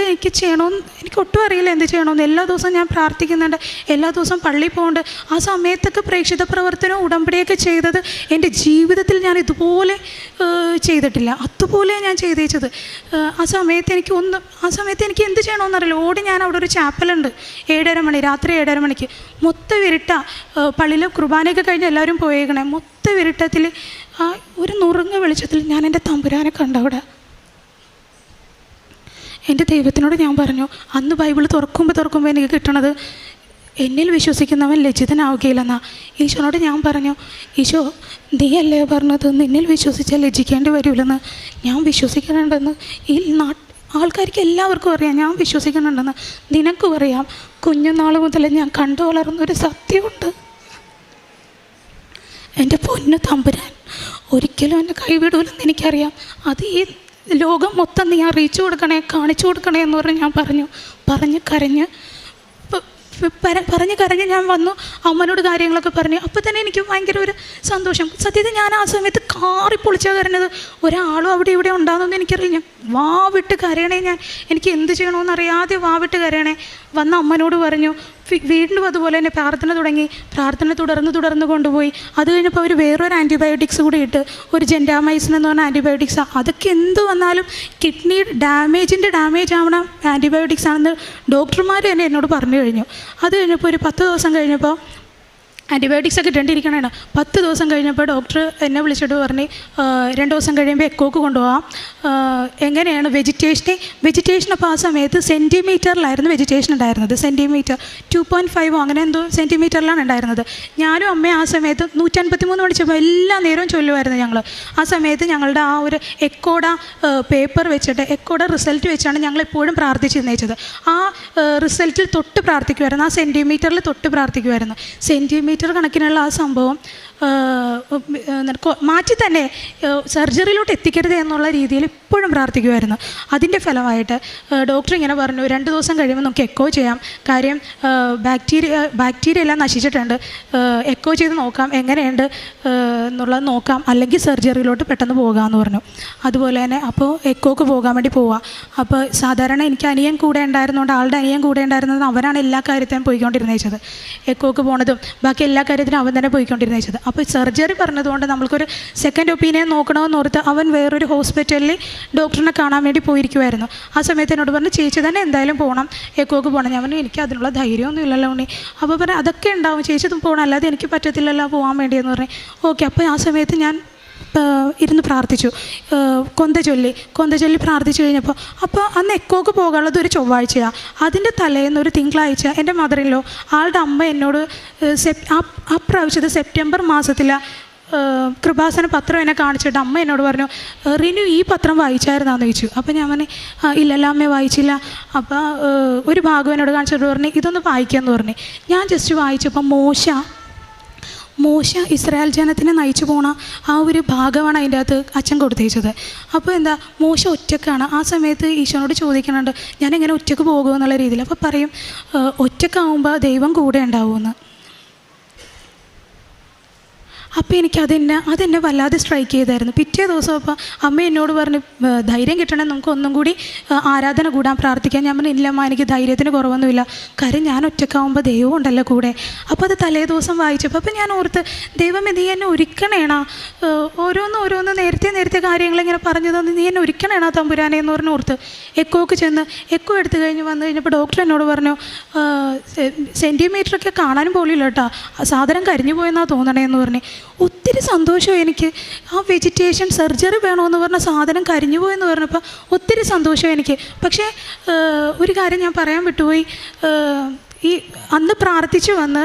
എനിക്ക് ചെയ്യണമെന്ന് എനിക്ക് ഒട്ടും അറിയില്ല എന്ത് ചെയ്യണമെന്ന്. എല്ലാ ദിവസവും ഞാൻ പ്രാർത്ഥിക്കുന്നുണ്ട്, എല്ലാ ദിവസവും പള്ളിയിൽ പോകുന്നുണ്ട്. ആ സമയത്തൊക്കെ പ്രേക്ഷിത പ്രവർത്തനവും ഉടമ്പടിയൊക്കെ ചെയ്തത് എൻ്റെ ജീവിതത്തിൽ ഞാൻ ഇതുപോലെ ചെയ്തിട്ടില്ല. അതുപോലെ ഞാൻ ചെയ്തേച്ചത്. ആ സമയത്ത് എനിക്ക് എന്ത് ചെയ്യണമെന്നറിയില്ല. ഞാൻ അവിടെ ഒരു ചാപ്പലുണ്ട്, 7:30 മണി, രാത്രി 7:30 മണിക്ക് മൊത്തം ഇരുട്ട. പള്ളിയിൽ കുർബാനയൊക്കെ കഴിഞ്ഞ് എല്ലാവരും പോയേക്കണേ. മൊത്തം ഇരുട്ടത്തിൽ ഒരു നുറുങ്ങ വെളിച്ചത്തിൽ ഞാൻ എൻ്റെ തമ്പുരാനെ കണ്ടവിടെ. എൻ്റെ ദൈവത്തിനോട് ഞാൻ പറഞ്ഞു, അന്ന് ബൈബിൾ തുറക്കുമ്പോൾ എനിക്ക് കിട്ടണത് എന്നിൽ വിശ്വസിക്കുന്നവൻ ലജ്ജിതനാവുകയില്ലെന്നാ. ഈശോനോട് ഞാൻ പറഞ്ഞു, ഈശോ നീ അല്ലേ പറഞ്ഞത് നിന്നിൽ വിശ്വസിച്ചാൽ ലജ്ജിക്കേണ്ടി വരില്ലെന്ന്. ഞാൻ വിശ്വസിക്കണമെന്ന് ആൾക്കാർക്ക് എല്ലാവർക്കും അറിയാം, ഞാൻ വിശ്വസിക്കുന്നുണ്ടെന്ന്. നിനക്കും അറിയാം, കുഞ്ഞുനാൾ മുതൽ ഞാൻ കണ്ടു വളർന്നൊരു സത്യമുണ്ട്. എൻ്റെ പൊന്നു തമ്പുരാൻ ഒരിക്കലും എന്നെ കൈവിടൂലെന്ന് എനിക്കറിയാം. അത് ഈ ലോകം മൊത്തം നീ അറിയിച്ചു കൊടുക്കണേ, കാണിച്ചു കൊടുക്കണേ എന്ന് പറഞ്ഞ് ഞാൻ പറഞ്ഞ് കരഞ്ഞ് ഞാൻ വന്നു. അമ്മനോട് കാര്യങ്ങളൊക്കെ പറഞ്ഞു. അപ്പോൾ തന്നെ എനിക്ക് ഭയങ്കര ഒരു സന്തോഷം. സത്യത്തിൽ ഞാൻ ആ സമയത്ത് കാറിപ്പൊളിച്ചാണ് കരഞ്ഞത്. ഒരാളും അവിടെ ഇവിടെ ഉണ്ടാകുമെന്ന് എനിക്കറിയില്ല. വാവിട്ട് കരയണേ, എനിക്ക് എന്ത് ചെയ്യണമെന്ന് അറിയാതെ വാവിട്ട് കരയണേ. വന്ന അമ്മനോട് പറഞ്ഞു. വീണ്ടും അതുപോലെ തന്നെ പ്രാർത്ഥന തുടങ്ങി. പ്രാർത്ഥന തുടർന്ന് കൊണ്ടുപോയി. അത് കഴിഞ്ഞപ്പോൾ അവർ വേറൊരു ആൻറ്റിബയോട്ടിക്സ് കൂടി ഇട്ട്, ഒരു ജെൻഡാമൈസിൻ എന്ന് പറഞ്ഞ ആൻറ്റിബയോട്ടിക്സാണ്. അതൊക്കെ എന്ത് വന്നാലും കിഡ്നി ഡാമേജ് ആവണം ആൻറ്റിബയോട്ടിക്സ് ആണെന്ന് ഡോക്ടർമാർ തന്നെ എന്നോട് പറഞ്ഞു കഴിഞ്ഞു. അത് കഴിഞ്ഞപ്പോൾ ഒരു 10 ദിവസം കഴിഞ്ഞപ്പോൾ ആൻറ്റിബയോട്ടിക്സ് ഒക്കെ ഇട്ടേണ്ടിരിക്കണേണ്. 10 ദിവസം കഴിഞ്ഞപ്പോൾ ഡോക്ടർ എന്നെ വിളിച്ചിട്ട് പറഞ്ഞ് 2 ദിവസം കഴിയുമ്പോൾ എക്കോക്ക് കൊണ്ടുപോകാം. എങ്ങനെയാണ് വെജിറ്റേഷൻ അപ്പോൾ ആ സമയത്ത് സെൻറ്റിമീറ്ററിലായിരുന്നു വെജിറ്റേഷൻ ഉണ്ടായിരുന്നത്. സെൻറ്റിമീറ്റർ 2.5 അങ്ങനെ എന്തോ സെൻറ്റിമീറ്ററിലാണ് ഉണ്ടായിരുന്നത്. ഞാനും അമ്മയും ആ സമയത്ത് 153 വിളിച്ചപ്പോൾ എല്ലാ നേരവും ചൊല്ലുമായിരുന്നു ഞങ്ങൾ. ആ സമയത്ത് ഞങ്ങളുടെ ആ ഒരു എക്കോയുടെ പേപ്പർ വെച്ചിട്ട്, എക്കോയുടെ റിസൾട്ട് വെച്ചാണ് ഞങ്ങൾ എപ്പോഴും പ്രാർത്ഥിച്ചിരുന്നേച്ചത്. ആ റിസൾട്ടിൽ തൊട്ട് പ്രാർത്ഥിക്കുമായിരുന്നു, ആ സെൻറ്റിമീറ്ററിൽ തൊട്ട് പ്രാർത്ഥിക്കുമായിരുന്നു. സെൻറ്റിമീറ്റർ കണക്കിനുള്ള ആ സംഭവം മാറ്റി തന്നെ സർജറിയിലോട്ട് എത്തിക്കരുത് എന്നുള്ള രീതിയിൽ ഇപ്പോഴും പ്രാർത്ഥിക്കുമായിരുന്നു. അതിൻ്റെ ഫലമായിട്ട് ഡോക്ടർ ഇങ്ങനെ പറഞ്ഞു, 2 ദിവസം കഴിയുമ്പോൾ നമുക്ക് എക്കോ ചെയ്യാം, കാര്യം ബാക്ടീരിയ എല്ലാം നശിച്ചിട്ടുണ്ട്, എക്കോ ചെയ്ത് നോക്കാം എങ്ങനെയുണ്ട് എന്നുള്ളത് നോക്കാം, അല്ലെങ്കിൽ സർജറിയിലോട്ട് പെട്ടെന്ന് പോകാമെന്ന് പറഞ്ഞു. അതുപോലെ തന്നെ അപ്പോൾ എക്കോക്ക് പോകാൻ വേണ്ടി പോവാം. അപ്പോൾ സാധാരണ എനിക്ക് അനിയൻ കൂടെ ഉണ്ടായിരുന്നുകൊണ്ട്, ആളുടെ അനിയൻ കൂടെ ഉണ്ടായിരുന്നത് അവനാണ് എല്ലാ കാര്യത്തിനും പോയിക്കൊണ്ടിരുന്നേച്ചത്. എക്കോക്ക് പോണതും ബാക്കി എല്ലാ കാര്യത്തിനും അവൻ തന്നെ പോയിക്കൊണ്ടിരുന്നേച്ചത്. അപ്പോൾ സർജറി പറഞ്ഞതുകൊണ്ട് നമ്മൾക്കൊരു സെക്കൻഡ് ഒപ്പീനിയൻ നോക്കണമെന്ന് ഓർത്ത് അവൻ വേറൊരു ഹോസ്പിറ്റലിൽ ഡോക്ടറിനെ കാണാൻ വേണ്ടി പോയിരിക്കുമായിരുന്നു. ആ സമയത്ത് എന്നോട് പറഞ്ഞു, ചേച്ചി തന്നെ എന്തായാലും പോകണം, എക്കോക്ക് പോകണം. ഞാൻ പറഞ്ഞു, എനിക്ക് അതിനുള്ള ധൈര്യമൊന്നും ഇല്ലല്ലോ ഉണ്ണി. അപ്പോൾ പറഞ്ഞു, അതൊക്കെ ഉണ്ടാവും, ചേച്ചി ഇതും പോകണം, അല്ലാതെ എനിക്ക് പറ്റത്തില്ലല്ലോ പോകാൻ വേണ്ടിയെന്ന് പറഞ്ഞു. ഓക്കെ. അപ്പോൾ ആ സമയത്ത് ഞാൻ ഇരുന്ന് പ്രാർത്ഥിച്ചു, കൊന്ത ചൊല്ലി പ്രാർത്ഥിച്ചു കഴിഞ്ഞപ്പോൾ, അപ്പോൾ അന്ന് എക്കോക്ക് പോകാനുള്ളത് ഒരു ചൊവ്വാഴ്ചയാണ്. അതിൻ്റെ തലേന്ന് ഒരു തിങ്കളാഴ്ച എൻ്റെ മദറിലോ ആളുടെ അമ്മ എന്നോട് ആ പ്രാവശ്യത്തെ സെപ്റ്റംബർ മാസത്തിലാണ് കൃപാസന പത്രം എന്നെ കാണിച്ചിട്ട് അമ്മ എന്നോട് പറഞ്ഞു, റിനു ഈ പത്രം വായിച്ചായിരുന്നാന്ന് ചോദിച്ചു. അപ്പോൾ ഞാൻ പറഞ്ഞു, ഇല്ലല്ല അമ്മേ വായിച്ചില്ല. അപ്പോൾ ഒരു ഭാഗം എന്നോട് കാണിച്ചിട്ട് പറഞ്ഞു, ഇതൊന്ന് വായിക്കാമെന്ന് പറഞ്ഞു. ഞാൻ ജസ്റ്റ് വായിച്ചപ്പോൾ മോശ ഇസ്രായേൽ ജനത്തിനെ നയിച്ചു പോണ ആ ഒരു ഭാഗമാണ് അതിൻ്റെ അകത്ത് അച്ഛൻ കൊടുത്തേച്ചത്. അപ്പോൾ എന്താ, മോശ ഒറ്റക്കാണ്. ആ സമയത്ത് ഈശോനോട് ചോദിക്കുന്നുണ്ട്, ഞാനെങ്ങനെ ഒറ്റക്ക് പോകുമെന്നുള്ള രീതിയിൽ. അപ്പോൾ പറയും, ഒറ്റക്കാവുമ്പോൾ ദൈവം കൂടെ ഉണ്ടാവുമെന്ന്. അപ്പോൾ എനിക്ക് അതെന്നെ വല്ലാതെ സ്ട്രൈക്ക് ചെയ്തായിരുന്നു. പിറ്റേ ദിവസം അപ്പോൾ അമ്മ എന്നോട് പറഞ്ഞ്, ധൈര്യം കിട്ടണം, നമുക്ക് ഒന്നും കൂടി ആരാധന കൂടാൻ പ്രാർത്ഥിക്കാൻ. ഞാൻ പറഞ്ഞു, ഇല്ലമ്മ എനിക്ക് ധൈര്യത്തിന് കുറവൊന്നുമില്ല, കാര്യം ഞാൻ ഒറ്റക്കാവുമ്പോൾ ദൈവം ഉണ്ടല്ലോ കൂടെ. അപ്പോൾ അത് തലേ ദിവസം വായിച്ചപ്പോൾ അപ്പോൾ ഞാൻ ഓർത്ത്, ദൈവമേ നീ എന്നെ ഒരുക്കണേണ, ഓരോന്ന് നേരത്തെ കാര്യങ്ങളിങ്ങനെ പറഞ്ഞു തന്നു, നീ എന്നെ ഒരുക്കണേണ തമ്പുരാനെ എന്ന് പറഞ്ഞ് ഓർത്ത് എക്കോക്ക് ചെന്ന് എക്കോ എടുത്തു വന്നു കഴിഞ്ഞപ്പോൾ ഡോക്ടർ എന്നോട് പറഞ്ഞു, സെൻറ്റിമീറ്ററൊക്കെ കാണാനും പോലില്ല കേട്ടോ, സാധനം കരിഞ്ഞു പോയെന്നാണ് തോന്നണേന്ന് പറഞ്ഞ്. ഒത്തിരി സന്തോഷവും എനിക്ക്. ആ വെജിറ്റേഷൻ സർജറി വേണമെന്ന് പറഞ്ഞ സാധനം കരിഞ്ഞു പോയെന്ന് പറഞ്ഞപ്പോൾ ഒത്തിരി സന്തോഷം എനിക്ക്. പക്ഷേ ഒരു കാര്യം ഞാൻ പറയാൻ വിട്ടുപോയി. ഈ അന്ന് പ്രാർത്ഥിച്ചു വന്ന്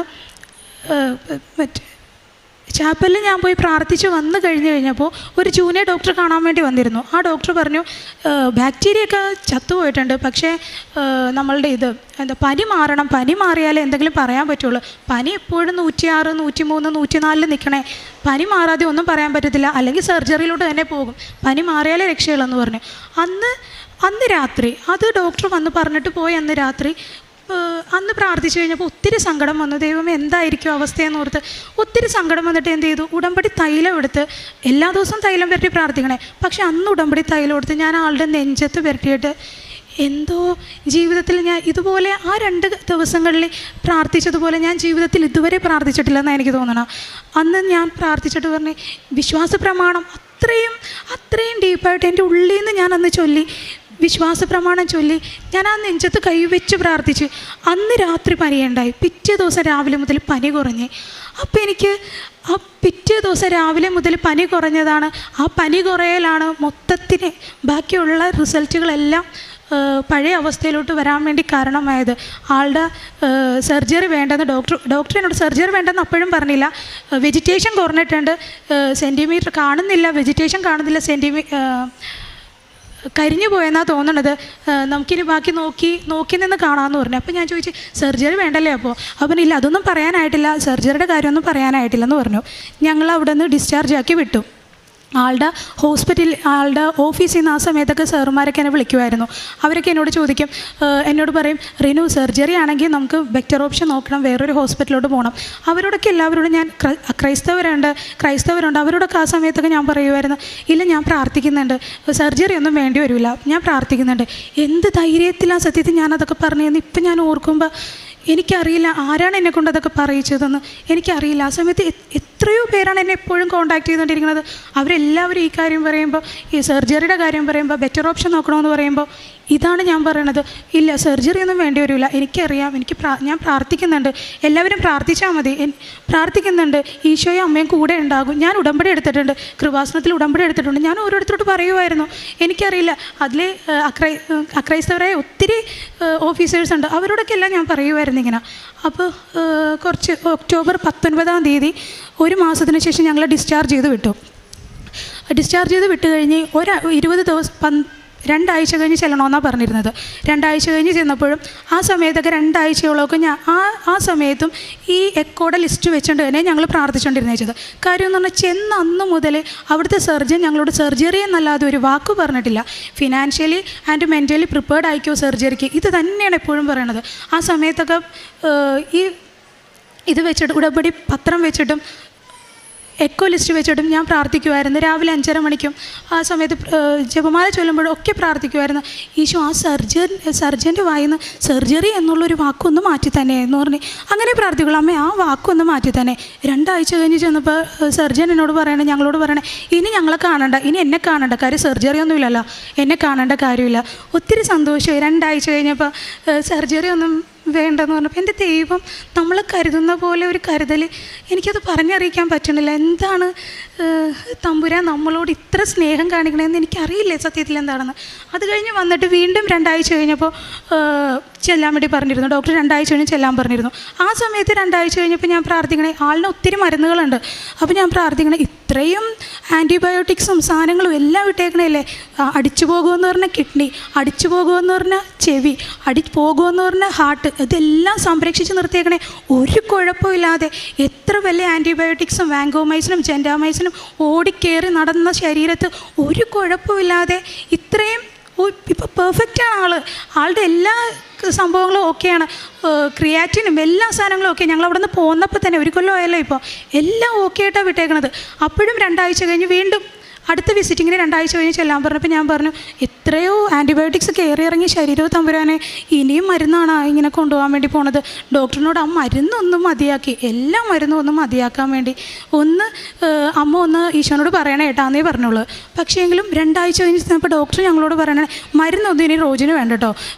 ചാപ്പലിൽ ഞാൻ പോയി പ്രാർത്ഥിച്ച് വന്നു കഴിഞ്ഞപ്പോൾ ഒരു ജൂനിയർ ഡോക്ടർ കാണാൻ വേണ്ടി വന്നിരുന്നു. ആ ഡോക്ടർ പറഞ്ഞു, ബാക്ടീരിയൊക്കെ ചത്തുപോയിട്ടുണ്ട്, പക്ഷേ നമ്മളുടെ പനി മാറണം, പനി മാറിയാലേ എന്തെങ്കിലും പറയാൻ പറ്റുള്ളൂ. പനി എപ്പോഴും 106, 103, 104 നിൽക്കണേ, പനി മാറാതെ ഒന്നും പറയാൻ പറ്റത്തില്ല, അല്ലെങ്കിൽ സർജറിയിലോട്ട് തന്നെ പോകും, പനി മാറിയാലേ രക്ഷയുള്ളെന്ന് പറഞ്ഞു. അന്ന് രാത്രി അത് ഡോക്ടർ വന്ന് പറഞ്ഞിട്ട് പോയി. അന്ന് രാത്രി അന്ന് പ്രാർത്ഥിച്ചു കഴിഞ്ഞപ്പോൾ ഒത്തിരി സങ്കടം വന്നു. ദൈവമേ എന്തായിരിക്കും അവസ്ഥയെന്ന് ഓർത്ത് ഒത്തിരി സങ്കടം വന്നിട്ട് എന്ത് ചെയ്തു, ഉടമ്പടി തൈലം എടുത്ത്, എല്ലാ ദിവസവും തൈലം പുരട്ടി പ്രാർത്ഥിക്കണേ, പക്ഷെ അന്ന് ഉടമ്പടി തൈലം എടുത്ത് ഞാൻ ആളുടെ നെഞ്ചത്ത് പുരട്ടിയിട്ട് എന്തോ ജീവിതത്തിൽ ഞാൻ ഇതുപോലെ ആ 2 ദിവസങ്ങളിൽ പ്രാർത്ഥിച്ചതുപോലെ ഞാൻ ജീവിതത്തിൽ ഇതുവരെ പ്രാർത്ഥിച്ചിട്ടില്ലെന്നാണ് എനിക്ക് തോന്നണം. അന്ന് ഞാൻ പ്രാർത്ഥിച്ചിട്ട് പറഞ്ഞു, വിശ്വാസ പ്രമാണം അത്രയും ഡീപ്പായിട്ട് എൻ്റെ ഉള്ളിൽ നിന്ന് ഞാൻ അന്ന് ചൊല്ലി, വിശ്വാസ പ്രമാണം ചൊല്ലി ഞാൻ ആ നെഞ്ചത്ത് കൈവച്ച് പ്രാർത്ഥിച്ച്. അന്ന് രാത്രി പനിയുണ്ടായി. പിറ്റേ ദിവസം രാവിലെ മുതൽ പനി കുറഞ്ഞ്. അപ്പോൾ എനിക്ക് ആ പിറ്റേ ദിവസം രാവിലെ മുതൽ പനി കുറഞ്ഞതാണ്, ആ പനി കുറയലാണ് മൊത്തത്തിന് ബാക്കിയുള്ള റിസൾട്ടുകളെല്ലാം പഴയ അവസ്ഥയിലോട്ട് വരാൻ വേണ്ടി കാരണമായത്. ആളുടെ സർജറി വേണ്ടെന്ന് ഡോക്ടർ എന്നോട് സർജറി വേണ്ടെന്ന് അപ്പോഴും പറഞ്ഞില്ല. വെജിറ്റേഷൻ കുറഞ്ഞിട്ടുണ്ട്, സെൻറ്റിമീറ്റർ കാണുന്നില്ല, വെജിറ്റേഷൻ കാണുന്നില്ല, കരിഞ്ഞു പോയെന്നാണ് തോന്നണത്, നമുക്കിനി ബാക്കി നോക്കി നിന്ന് കാണാമെന്ന് പറഞ്ഞു. അപ്പോൾ ഞാൻ ചോദിച്ചു സർജറി വേണ്ടല്ലേ? അപ്പോൾ ഇല്ല, അതൊന്നും പറയാനായിട്ടില്ല, സർജറിയുടെ കാര്യമൊന്നും പറയാനായിട്ടില്ലെന്ന് പറഞ്ഞു. ഞങ്ങൾ അവിടെ നിന്ന് ഡിസ്ചാർജ് ആക്കി വിട്ടു. ആളുടെ ഓഫീസിൽ നിന്ന് ആ സമയത്തൊക്കെ സാറുമാരൊക്കെ എന്നെ വിളിക്കുമായിരുന്നു. അവരൊക്കെ എന്നോട് പറയും റിനു, സർജറി ആണെങ്കിൽ നമുക്ക് ബെറ്റർ ഓപ്ഷൻ നോക്കണം, വേറൊരു ഹോസ്പിറ്റലിലോട്ട് പോകണം. അവരോടൊക്കെ എല്ലാവരോടും ഞാൻ ക്രൈസ്തവരുണ്ട് അവരോടൊക്കെ ആ സമയത്തൊക്കെ ഞാൻ പറയുമായിരുന്നു, ഇല്ല ഞാൻ പ്രാർത്ഥിക്കുന്നുണ്ട്, സർജറി ഒന്നും വേണ്ടി വരില്ല, ഞാൻ പ്രാർത്ഥിക്കുന്നുണ്ട്. എന്ത് ധൈര്യത്തിലാണ് സത്യത്തിൽ ഞാനതൊക്കെ പറഞ്ഞതെന്ന് ഇപ്പം ഞാൻ ഓർക്കുമ്പോൾ എനിക്കറിയില്ല ആരാണ് എന്നെക്കൊണ്ട് അതൊക്കെ പറയിച്ചതെന്ന് എനിക്കറിയില്ല. ആ സമയത്ത് എത്രയോ പേരാണ് എന്നെ എപ്പോഴും കോൺടാക്ട് ചെയ്തുകൊണ്ടിരിക്കുന്നത്. അവരെല്ലാവരും ഈ കാര്യം പറയുമ്പോൾ, ഈ സർജറിയുടെ കാര്യം പറയുമ്പോൾ, ബെറ്റർ ഓപ്ഷൻ നോക്കണമെന്ന് പറയുമ്പോൾ ഇതാണ് ഞാൻ പറയണത്, ഇല്ല സർജറി ഒന്നും വേണ്ടി വരില്ല, എനിക്കറിയാം, ഞാൻ പ്രാർത്ഥിക്കുന്നുണ്ട്, എല്ലാവരും പ്രാർത്ഥിച്ചാൽ മതി, പ്രാർത്ഥിക്കുന്നുണ്ട്, ഈശോയും അമ്മയും കൂടെ ഉണ്ടാകും. ഞാൻ ഉടമ്പടി എടുത്തിട്ടുണ്ട്, കൃപാസനത്തിൽ ഉടമ്പടി എടുത്തിട്ടുണ്ട്. ഞാൻ ഓരോരുത്തരോട് പറയുമായിരുന്നു. എനിക്കറിയില്ല, അതിൽ അക്രൈസ്തവരായ ഒത്തിരി ഓഫീസേഴ്സ് ഉണ്ട്, അവരോടൊക്കെ എല്ലാം ഞാൻ പറയുമായിരുന്നു ഇങ്ങനെ. അപ്പോൾ കുറച്ച് ഒക്ടോബർ 19 ഒരു മാസത്തിന് ശേഷം ഞങ്ങൾ ഡിസ്ചാർജ് ചെയ്ത് വിട്ട് കഴിഞ്ഞ് 20 ദിവസം 2 ആഴ്ച കഴിഞ്ഞ് ചെല്ലണമെന്നാണ് പറഞ്ഞിരുന്നത്. 2 ആഴ്ച കഴിഞ്ഞ് ചെന്നപ്പോഴും ആ സമയത്തൊക്കെ 2 ആഴ്ചയോളമൊക്കെ ആ സമയത്തും ഈ എക്കോടെ ലിസ്റ്റ് വെച്ചുകൊണ്ട് തന്നെ ഞങ്ങൾ പ്രാർത്ഥിച്ചുകൊണ്ടിരുന്നത്. കാര്യം എന്ന് പറഞ്ഞാൽ ചെന്ന അന്ന് മുതൽ അവിടുത്തെ സർജൻ ഞങ്ങളോട് സർജറി എന്നല്ലാതെ ഒരു വാക്ക് പറഞ്ഞിട്ടില്ല. ഫിനാൻഷ്യലി ആൻഡ് മെൻ്റലി പ്രിപ്പയർഡ് ആയിക്കോ സർജറിക്ക്, ഇത് തന്നെയാണ് എപ്പോഴും പറയണത്. ആ സമയത്തൊക്കെ ഇത് വെച്ചിട്ട് ഉടമ്പടി പത്രം വെച്ചിട്ടും എക്കോ ലിസ്റ്റ് വെച്ചിട്ടും ഞാൻ പ്രാർത്ഥിക്കുമായിരുന്നു. രാവിലെ 5:30 മണിക്കും ആ സമയത്ത് ജപമാല ചൊല്ലുമ്പോഴും ഒക്കെ പ്രാർത്ഥിക്കുമായിരുന്നു, ഈശോ ആ സർജൻ്റെ വായിന്ന് സർജറി എന്നുള്ളൊരു വാക്കൊന്ന് മാറ്റി തന്നെ എന്ന് പറഞ്ഞ് അങ്ങനെ പ്രാർത്ഥിക്കുള്ളൂ. അമ്മ ആ വാക്കൊന്ന് മാറ്റി തന്നെ. 2 ആഴ്ച കഴിഞ്ഞ് ചെന്നപ്പോൾ സർജൻ ഞങ്ങളോട് പറയണേ ഇനി ഞങ്ങളെ കാണണ്ട, ഇനി എന്നെ കാണണ്ട, കാര്യം സർജറി ഒന്നും ഇല്ലല്ലോ, എന്നെ കാണേണ്ട കാര്യമില്ല. ഒത്തിരി സന്തോഷമായി. 2 ആഴ്ച കഴിഞ്ഞപ്പോൾ സർജറി ഒന്നും വേണ്ടെന്ന് പറഞ്ഞപ്പോൾ എൻ്റെ ദൈവം നമ്മൾ കരുതുന്ന പോലെ ഒരു കരുതൽ എനിക്കത് പറഞ്ഞറിയിക്കാൻ പറ്റണില്ല. എന്താണ് തമ്പുരാൻ നമ്മളോട് ഇത്ര സ്നേഹം കാണിക്കണമെന്ന് എനിക്കറിയില്ലേ സത്യത്തിൽ എന്താണെന്ന്. അത് കഴിഞ്ഞ് വന്നിട്ട് വീണ്ടും 2 ആഴ്ച കഴിഞ്ഞപ്പോൾ ചെല്ലാൻ വേണ്ടി പറഞ്ഞിരുന്നു ഡോക്ടർ. 2 ആഴ്ച കഴിഞ്ഞ് ചെല്ലാൻ പറഞ്ഞിരുന്നു. ആ സമയത്ത് 2 ആഴ്ച കഴിഞ്ഞപ്പോൾ ഞാൻ പ്രാർത്ഥിക്കണേ, ആളിന് ഒത്തിരി മരുന്നുകളുണ്ട്. അപ്പോൾ ഞാൻ പ്രാർത്ഥിക്കണേ ഇത്രയും ആൻറ്റിബയോട്ടിക്സും സാധനങ്ങളും എല്ലാം ഇട്ടേക്കണേല്ലേ, അടിച്ചു പോകുമെന്ന് പറഞ്ഞാൽ കിഡ്നി, അടിച്ചു പോകുമെന്ന് പറഞ്ഞാൽ ചെവി, പോകുമെന്ന് പറഞ്ഞാൽ ഹാർട്ട്, ഇതെല്ലാം സംരക്ഷിച്ച് നിർത്തിയേക്കണേ. ഒരു കുഴപ്പമില്ലാതെ എത്ര വലിയ ആൻറ്റിബയോട്ടിക്സും വാങ്കോമൈസിനും ജെൻഡാമൈസിനും ഓടിക്കേറി നടന്ന ശരീരത്ത് ഒരു കുഴപ്പമില്ലാതെ ഇത്രയും ഇപ്പോൾ പെർഫെക്റ്റാണ് ആളുടെ എല്ലാ സംഭവങ്ങളും ഓക്കെയാണ്. ക്രിയാറ്റിനും എല്ലാ സാധനങ്ങളും ഓക്കെ. ഞങ്ങൾ അവിടെ നിന്ന് പോന്നപ്പോൾ തന്നെ 1 കൊല്ലം ആയല്ലോ, ഇപ്പോൾ എല്ലാം ഓക്കെ ആയിട്ടാണ് വിട്ടേക്കണത്. അപ്പോഴും 2 ആഴ്ച കഴിഞ്ഞ് വീണ്ടും അടുത്ത വിസിറ്റിങ്ങിന് 2 ആഴ്ച കഴിഞ്ഞ് ചെല്ലാൻ പറഞ്ഞപ്പോൾ ഞാൻ പറഞ്ഞു എത്രയോ ആൻറ്റിബയോട്ടിക്സ് കയറി ഇറങ്ങി ശരീരവും തമ്പുരാനെ, ഇനിയും മരുന്നാണ് ഇങ്ങനെ കൊണ്ടുപോകാൻ വേണ്ടി പോണത്. ഡോക്ടറിനോട് ആ മരുന്നൊന്നും മതിയാക്കി, എല്ലാ മരുന്നും ഒന്നും മതിയാക്കാൻ വേണ്ടി അമ്മ ഒന്ന് ഈശോനോട് പറയണേ ഏട്ടാന്നേ പറഞ്ഞോളൂ. പക്ഷേ എങ്കിലും 2 ആഴ്ച കഴിഞ്ഞ് ചെന്നപ്പോൾ ഡോക്ടർ ഞങ്ങളോട് പറയണേ മരുന്നൊന്നും ഇനി റോജിന് വേണ്ട കേട്ടോ,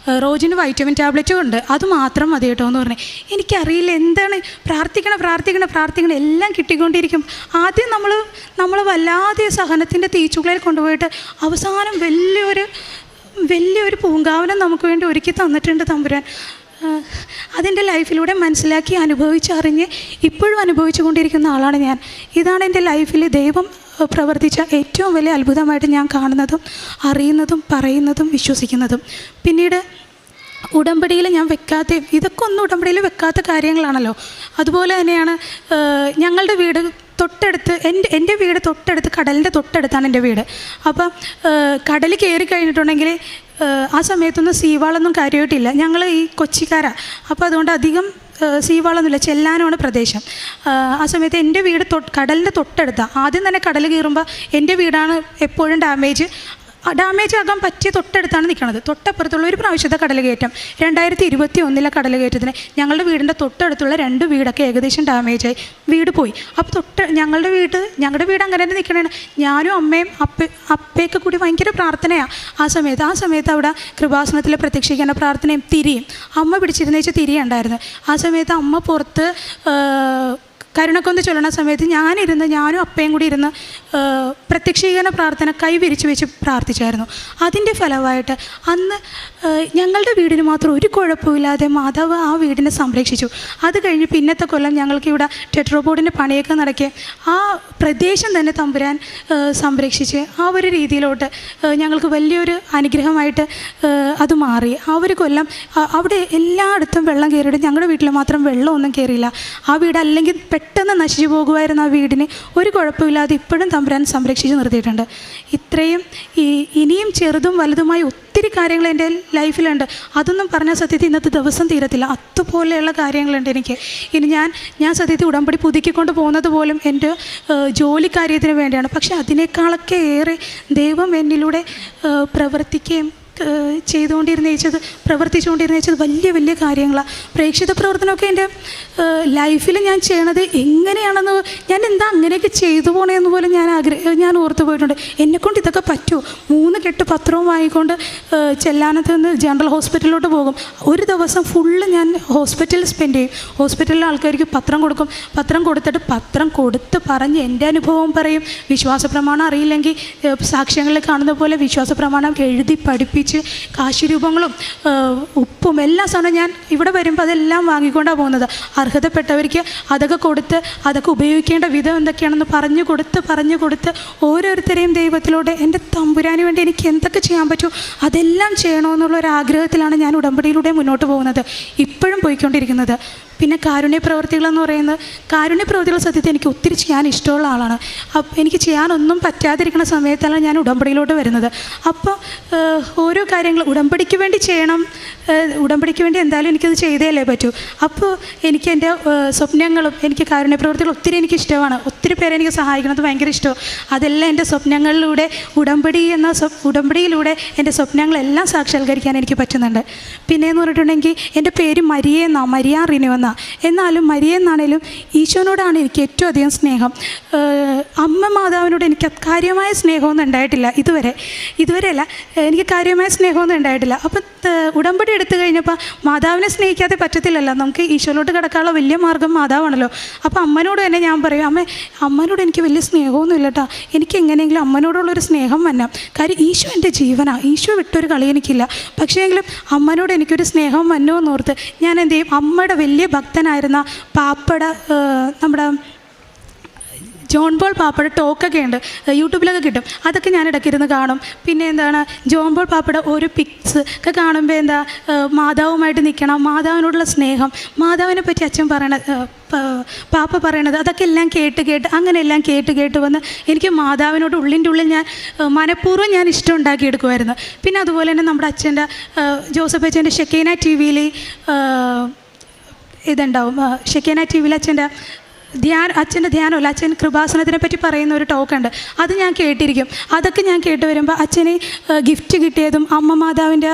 റോജിന് വൈറ്റമിൻ ടാബ്ലറ്റും ഉണ്ട്, അത് മാത്രം മതി കേട്ടോ എന്ന് പറഞ്ഞേ. എനിക്കറിയില്ല എന്താണ് പ്രാർത്ഥിക്കണം എല്ലാം കിട്ടിക്കൊണ്ടിരിക്കും. ആദ്യം നമ്മൾ വല്ലാതെ സഹനത്തിൻ്റെ തീച്ചുളയിൽ കൊണ്ടുപോയിട്ട് അവസാനം വലിയൊരു പൂങ്കാവനം നമുക്ക് വേണ്ടി ഒരുക്കി തന്നിട്ടുണ്ട് തമ്പുരാൻ. അതെൻ്റെ ലൈഫിലൂടെ മനസ്സിലാക്കി അനുഭവിച്ചറിഞ്ഞ് ഇപ്പോഴും അനുഭവിച്ചു കൊണ്ടിരിക്കുന്ന ആളാണ് ഞാൻ. ഇതാണ് എൻ്റെ ലൈഫിൽ ദൈവം പ്രവർത്തിച്ച ഏറ്റവും വലിയ അത്ഭുതമായിട്ട് ഞാൻ കാണുന്നതും അറിയുന്നതും പറയുന്നതും വിശ്വസിക്കുന്നതും. പിന്നീട് ഉടമ്പടിയിൽ ഞാൻ ഇതൊക്കെ ഒന്നും ഉടമ്പടിയിൽ വെക്കാത്ത കാര്യങ്ങളാണല്ലോ. അതുപോലെ തന്നെയാണ് ഞങ്ങളുടെ വീട് തൊട്ടടുത്ത്, എൻ്റെ വീട് തൊട്ടടുത്ത്, കടലിൻ്റെ തൊട്ടടുത്താണ് എൻ്റെ വീട്. അപ്പം കടൽ കയറി കഴിഞ്ഞിട്ടുണ്ടെങ്കിൽ ആ സമയത്തൊന്നും സീവാളൊന്നും കാര്യമായിട്ടില്ല. ഞങ്ങൾ ഈ കൊച്ചിക്കാരാണ്, അപ്പോൾ അതുകൊണ്ട് അധികം സീവാളൊന്നുമില്ല, ചെല്ലാനമാണ് പ്രദേശം. ആ സമയത്ത് എൻ്റെ വീട് കടലിൻ്റെ തൊട്ടടുത്താണ്. ആദ്യം തന്നെ കടൽ കയറുമ്പോൾ എൻ്റെ വീടാണ് എപ്പോഴും ഡാമേജ് ആകാൻ പറ്റിയ തൊട്ടടുത്താണ് നിൽക്കുന്നത്. തൊട്ടപ്പുറത്തുള്ള ഒരു പ്രാവശ്യത്തെ കടലുകയറ്റം 2021 കടൽ കയറ്റത്തിന് ഞങ്ങളുടെ വീടിൻ്റെ തൊട്ടടുത്തുള്ള 2 വീടൊക്കെ ഏകദേശം ഡാമേജായി, വീട് പോയി. അപ്പോൾ ഞങ്ങളുടെ വീട് അങ്ങനെ തന്നെ നിൽക്കണേ. ഞാനും അമ്മയും അപ്പയൊക്കെ കൂടി ഭയങ്കര പ്രാർത്ഥനയാണ് ആ സമയത്ത് അവിടെ കൃപാസനത്തിൽ പ്രത്യക്ഷിക്കുന്ന പ്രാർത്ഥനയും തിരിയും അമ്മ പിടിച്ചിരുന്ന തിരിയുണ്ടായിരുന്നു. ആ സമയത്ത് അമ്മ പുറത്ത് കരുണക്കൊന്ന് ചൊല്ലണ സമയത്ത് ഞാനും അപ്പയും കൂടി ഇരുന്ന് പ്രത്യക്ഷീകരണ പ്രാർത്ഥന കൈവിരിച്ച് വെച്ച് പ്രാർത്ഥിച്ചായിരുന്നു. അതിൻ്റെ ഫലമായിട്ട് അന്ന് ഞങ്ങളുടെ വീടിന് മാത്രം ഒരു കുഴപ്പമില്ലാതെ മാതാവ് ആ വീടിനെ സംരക്ഷിച്ചു. അത് കഴിഞ്ഞ് പിന്നത്തെ കൊല്ലം ഞങ്ങൾക്കിവിടെ ടെട്രോബോർഡിൻ്റെ പണിയൊക്കെ നടക്കി ആ പ്രദേശം തന്നെ തമ്പുരാൻ സംരക്ഷിച്ച് ആ ഒരു രീതിയിലോട്ട് ഞങ്ങൾക്ക് വലിയൊരു അനുഗ്രഹമായിട്ട് അത് മാറി. ആ ഒരു കൊല്ലം അവിടെ എല്ലായിടത്തും വെള്ളം കയറിയിട്ട് ഞങ്ങളുടെ വീട്ടിൽ മാത്രം വെള്ളമൊന്നും കയറിയില്ല. ആ വീട് അല്ലെങ്കിൽ പെട്ടെന്ന് നശിച്ചു പോകുമായിരുന്നു. ആ വീടിന് ഒരു കുഴപ്പമില്ലാതെ ഇപ്പോഴും തമ്പുരാൻ സംരക്ഷിച്ച് നിർത്തിയിട്ടുണ്ട്. ഇത്രയും ഇനിയും ചെറുതും വലുതുമായി ഒത്തിരി കാര്യങ്ങൾ എൻ്റെ ലൈഫിലുണ്ട്. അതൊന്നും പറഞ്ഞാൽ സത്യത്തിൽ ഇന്നത്തെ ദിവസം തീരത്തില്ല. അതുപോലെയുള്ള കാര്യങ്ങളുണ്ട് എനിക്ക്. ഇനി ഞാൻ സത്യത്തിൽ ഉടമ്പടി പുതുക്കിക്കൊണ്ട് പോകുന്നത് പോലും എൻ്റെ ജോലി കാര്യത്തിന് വേണ്ടിയാണ്. പക്ഷെ അതിനേക്കാളൊക്കെ ഏറെ ദൈവം എന്നിലൂടെ പ്രവർത്തിക്കുകയും പ്രവർത്തിച്ചുകൊണ്ടിരുന്നേച്ചത് വലിയ വലിയ കാര്യങ്ങളാണ്. പ്രേക്ഷിത പ്രവർത്തനമൊക്കെ എൻ്റെ ലൈഫിൽ ഞാൻ ചെയ്യണത് എങ്ങനെയാണെന്ന് ഞാൻ എന്താ അങ്ങനെയൊക്കെ ചെയ്തു പോകണമെന്ന് പോലും ഞാൻ ഓർത്തു പോയിട്ടുണ്ട്. എന്നെക്കൊണ്ട് ഇതൊക്കെ പറ്റുമോ? 3 കെട്ട് പത്രവും വാങ്ങിക്കൊണ്ട് ചെല്ലാനത്ത് നിന്ന് ജനറൽ ഹോസ്പിറ്റലിലോട്ട് പോകും. ഒരു ദിവസം ഫുള്ള് ഞാൻ ഹോസ്പിറ്റലിൽ സ്പെൻഡ് ചെയ്യും. ഹോസ്പിറ്റലിലെ ആൾക്കാർക്ക് പത്രം കൊടുക്കും. പത്രം കൊടുത്ത് പറഞ്ഞ് എൻ്റെ അനുഭവം പറയും. വിശ്വാസ പ്രമാണം അറിയില്ലെങ്കിൽ സാക്ഷ്യങ്ങളിൽ കാണുന്ന പോലെ വിശ്വാസ പ്രമാണം എഴുതി പഠിപ്പിച്ച് കാശുരൂപങ്ങളും ഉപ്പും എല്ലാ സാധനവും ഞാൻ ഇവിടെ വരുമ്പോൾ അതെല്ലാം വാങ്ങിക്കൊണ്ടാണ് പോകുന്നത്. അർഹതപ്പെട്ടവർക്ക് അതൊക്കെ ഉപയോഗിക്കേണ്ട വിധം എന്തൊക്കെയാണെന്ന് പറഞ്ഞു കൊടുത്ത് ഓരോരുത്തരെയും ദൈവത്തിലൂടെ എൻ്റെ തമ്പുരാന് വേണ്ടി എനിക്ക് എന്തൊക്കെ ചെയ്യാൻ പറ്റുമോ അതെല്ലാം ചെയ്യണമെന്നുള്ളൊരാഗ്രഹത്തിലാണ് ഞാൻ ഉടമ്പടിയിലൂടെ മുന്നോട്ട് പോകുന്നത്, ഇപ്പോഴും പോയിക്കൊണ്ടിരിക്കുന്നത്. പിന്നെ കാരുണ്യ പ്രവർത്തികളെന്ന് പറയുന്നത്, കാരുണ്യ പ്രവർത്തികൾ സത്യത്തിൽ എനിക്ക് ഒത്തിരി ചെയ്യാൻ ഇഷ്ടമുള്ള ആളാണ്. എനിക്ക് ചെയ്യാനൊന്നും പറ്റാതിരിക്കുന്ന സമയത്താണ് ഞാൻ ഉടമ്പടിയിലോട്ട് വരുന്നത്. അപ്പോൾ ഓരോ കാര്യങ്ങൾ ഉടമ്പടിക്ക് വേണ്ടി ചെയ്യണം, ഉടമ്പടിക്ക് വേണ്ടി എന്തായാലും എനിക്കത് ചെയ്തേ പറ്റൂ. അപ്പോൾ എനിക്ക് എൻ്റെ സ്വപ്നങ്ങളും എനിക്ക് കാരുണ്യ പ്രവർത്തികൾ ഒത്തിരി എനിക്ക് ഇഷ്ടമാണ്. ഒത്തിരി പേരെ എനിക്ക് സഹായിക്കുന്നത് ഭയങ്കര ഇഷ്ടമാണ്. അതെല്ലാം എൻ്റെ സ്വപ്നങ്ങളിലൂടെ ഉടമ്പടിയിലൂടെ എൻ്റെ സ്വപ്നങ്ങളെല്ലാം സാക്ഷാത്കരിക്കാൻ എനിക്ക് പറ്റുന്നുണ്ട്. പിന്നെയെന്ന് പറഞ്ഞിട്ടുണ്ടെങ്കിൽ എൻ്റെ പേര് മരിയ റിനു എന്നാണ്. എന്നാലും മരിയെന്നാണേലും ഈശോനോടാണ് എനിക്ക് ഏറ്റവും അധികം സ്നേഹം. അമ്മ മാതാവിനോട് എനിക്ക് കാര്യമായ സ്നേഹമൊന്നും ഉണ്ടായിട്ടില്ല ഇതുവരെയല്ല എനിക്ക് കാര്യമായ സ്നേഹമൊന്നും ഉണ്ടായിട്ടില്ല. അപ്പം ഉടമ്പടി എടുത്തു കഴിഞ്ഞപ്പോൾ മാതാവിനെ സ്നേഹിക്കാതെ പറ്റത്തില്ലല്ലോ. നമുക്ക് ഈശോയിലോട്ട് കിടക്കാനുള്ള വലിയ മാർഗ്ഗം മാതാവാണല്ലോ. അപ്പോൾ അമ്മനോട് തന്നെ ഞാൻ പറയും, അമ്മനോട് എനിക്ക് വലിയ സ്നേഹമൊന്നും ഇല്ല കേട്ടോ, എനിക്ക് എങ്ങനെയെങ്കിലും അമ്മനോടുള്ളൊരു സ്നേഹം വരണം. കാര്യം ഈശോ എൻ്റെ ജീവനാണ്, ഈശോ വിട്ടൊരു കളി എനിക്കില്ല. പക്ഷേ എങ്കിലും അമ്മനോട് എനിക്കൊരു സ്നേഹം വന്നുവെന്നോർത്ത് ഞാൻ എന്ത് ചെയ്യും, അമ്മയുടെ വലിയ ഭക്തനായിരുന്ന പാപ്പട നമ്മുടെ ജോൺ പോൾ പാപ്പയുടെ ടോക്കൊക്കെ ഉണ്ട്, യൂട്യൂബിലൊക്കെ കിട്ടും. അതൊക്കെ ഞാൻ ഇടയ്ക്കിരുന്ന് കാണും. പിന്നെ എന്താണ് ജോൺ പോൾ പാപ്പയുടെ ഓരോ പിക്സ് ഒക്കെ കാണുമ്പോൾ മാതാവുമായിട്ട് നിൽക്കണം, മാതാവിനോടുള്ള സ്നേഹം, മാതാവിനെ പറ്റി അച്ഛൻ പാപ്പ പറയണത് അതൊക്കെ എല്ലാം കേട്ട് വന്ന് എനിക്ക് മാതാവിനോട് ഉള്ളിൻ്റെ ഉള്ളിൽ ഞാൻ മനഃപൂർവ്വം ഞാൻ ഇഷ്ടം ഉണ്ടാക്കിയെടുക്കുമായിരുന്നു. പിന്നെ അതുപോലെ തന്നെ നമ്മുടെ അച്ഛൻ്റെ ജോസഫ് അച്ഛൻ്റെ ഷെക്കീന ടി വിയിൽ ഇതുണ്ടാവും. ഷെക്കീന ടി വിയിൽ അച്ഛൻ്റെ ധ്യാനമല്ല, അച്ഛൻ കൃപാസനത്തിനെ പറ്റി പറയുന്ന ഒരു ടോക്കുണ്ട്. അത് ഞാൻ കേട്ടിരിക്കും. അതൊക്കെ ഞാൻ കേട്ട് വരുമ്പോൾ അച്ഛന് ഗിഫ്റ്റ് കിട്ടിയതും അമ്മ മാതാവിൻ്റെ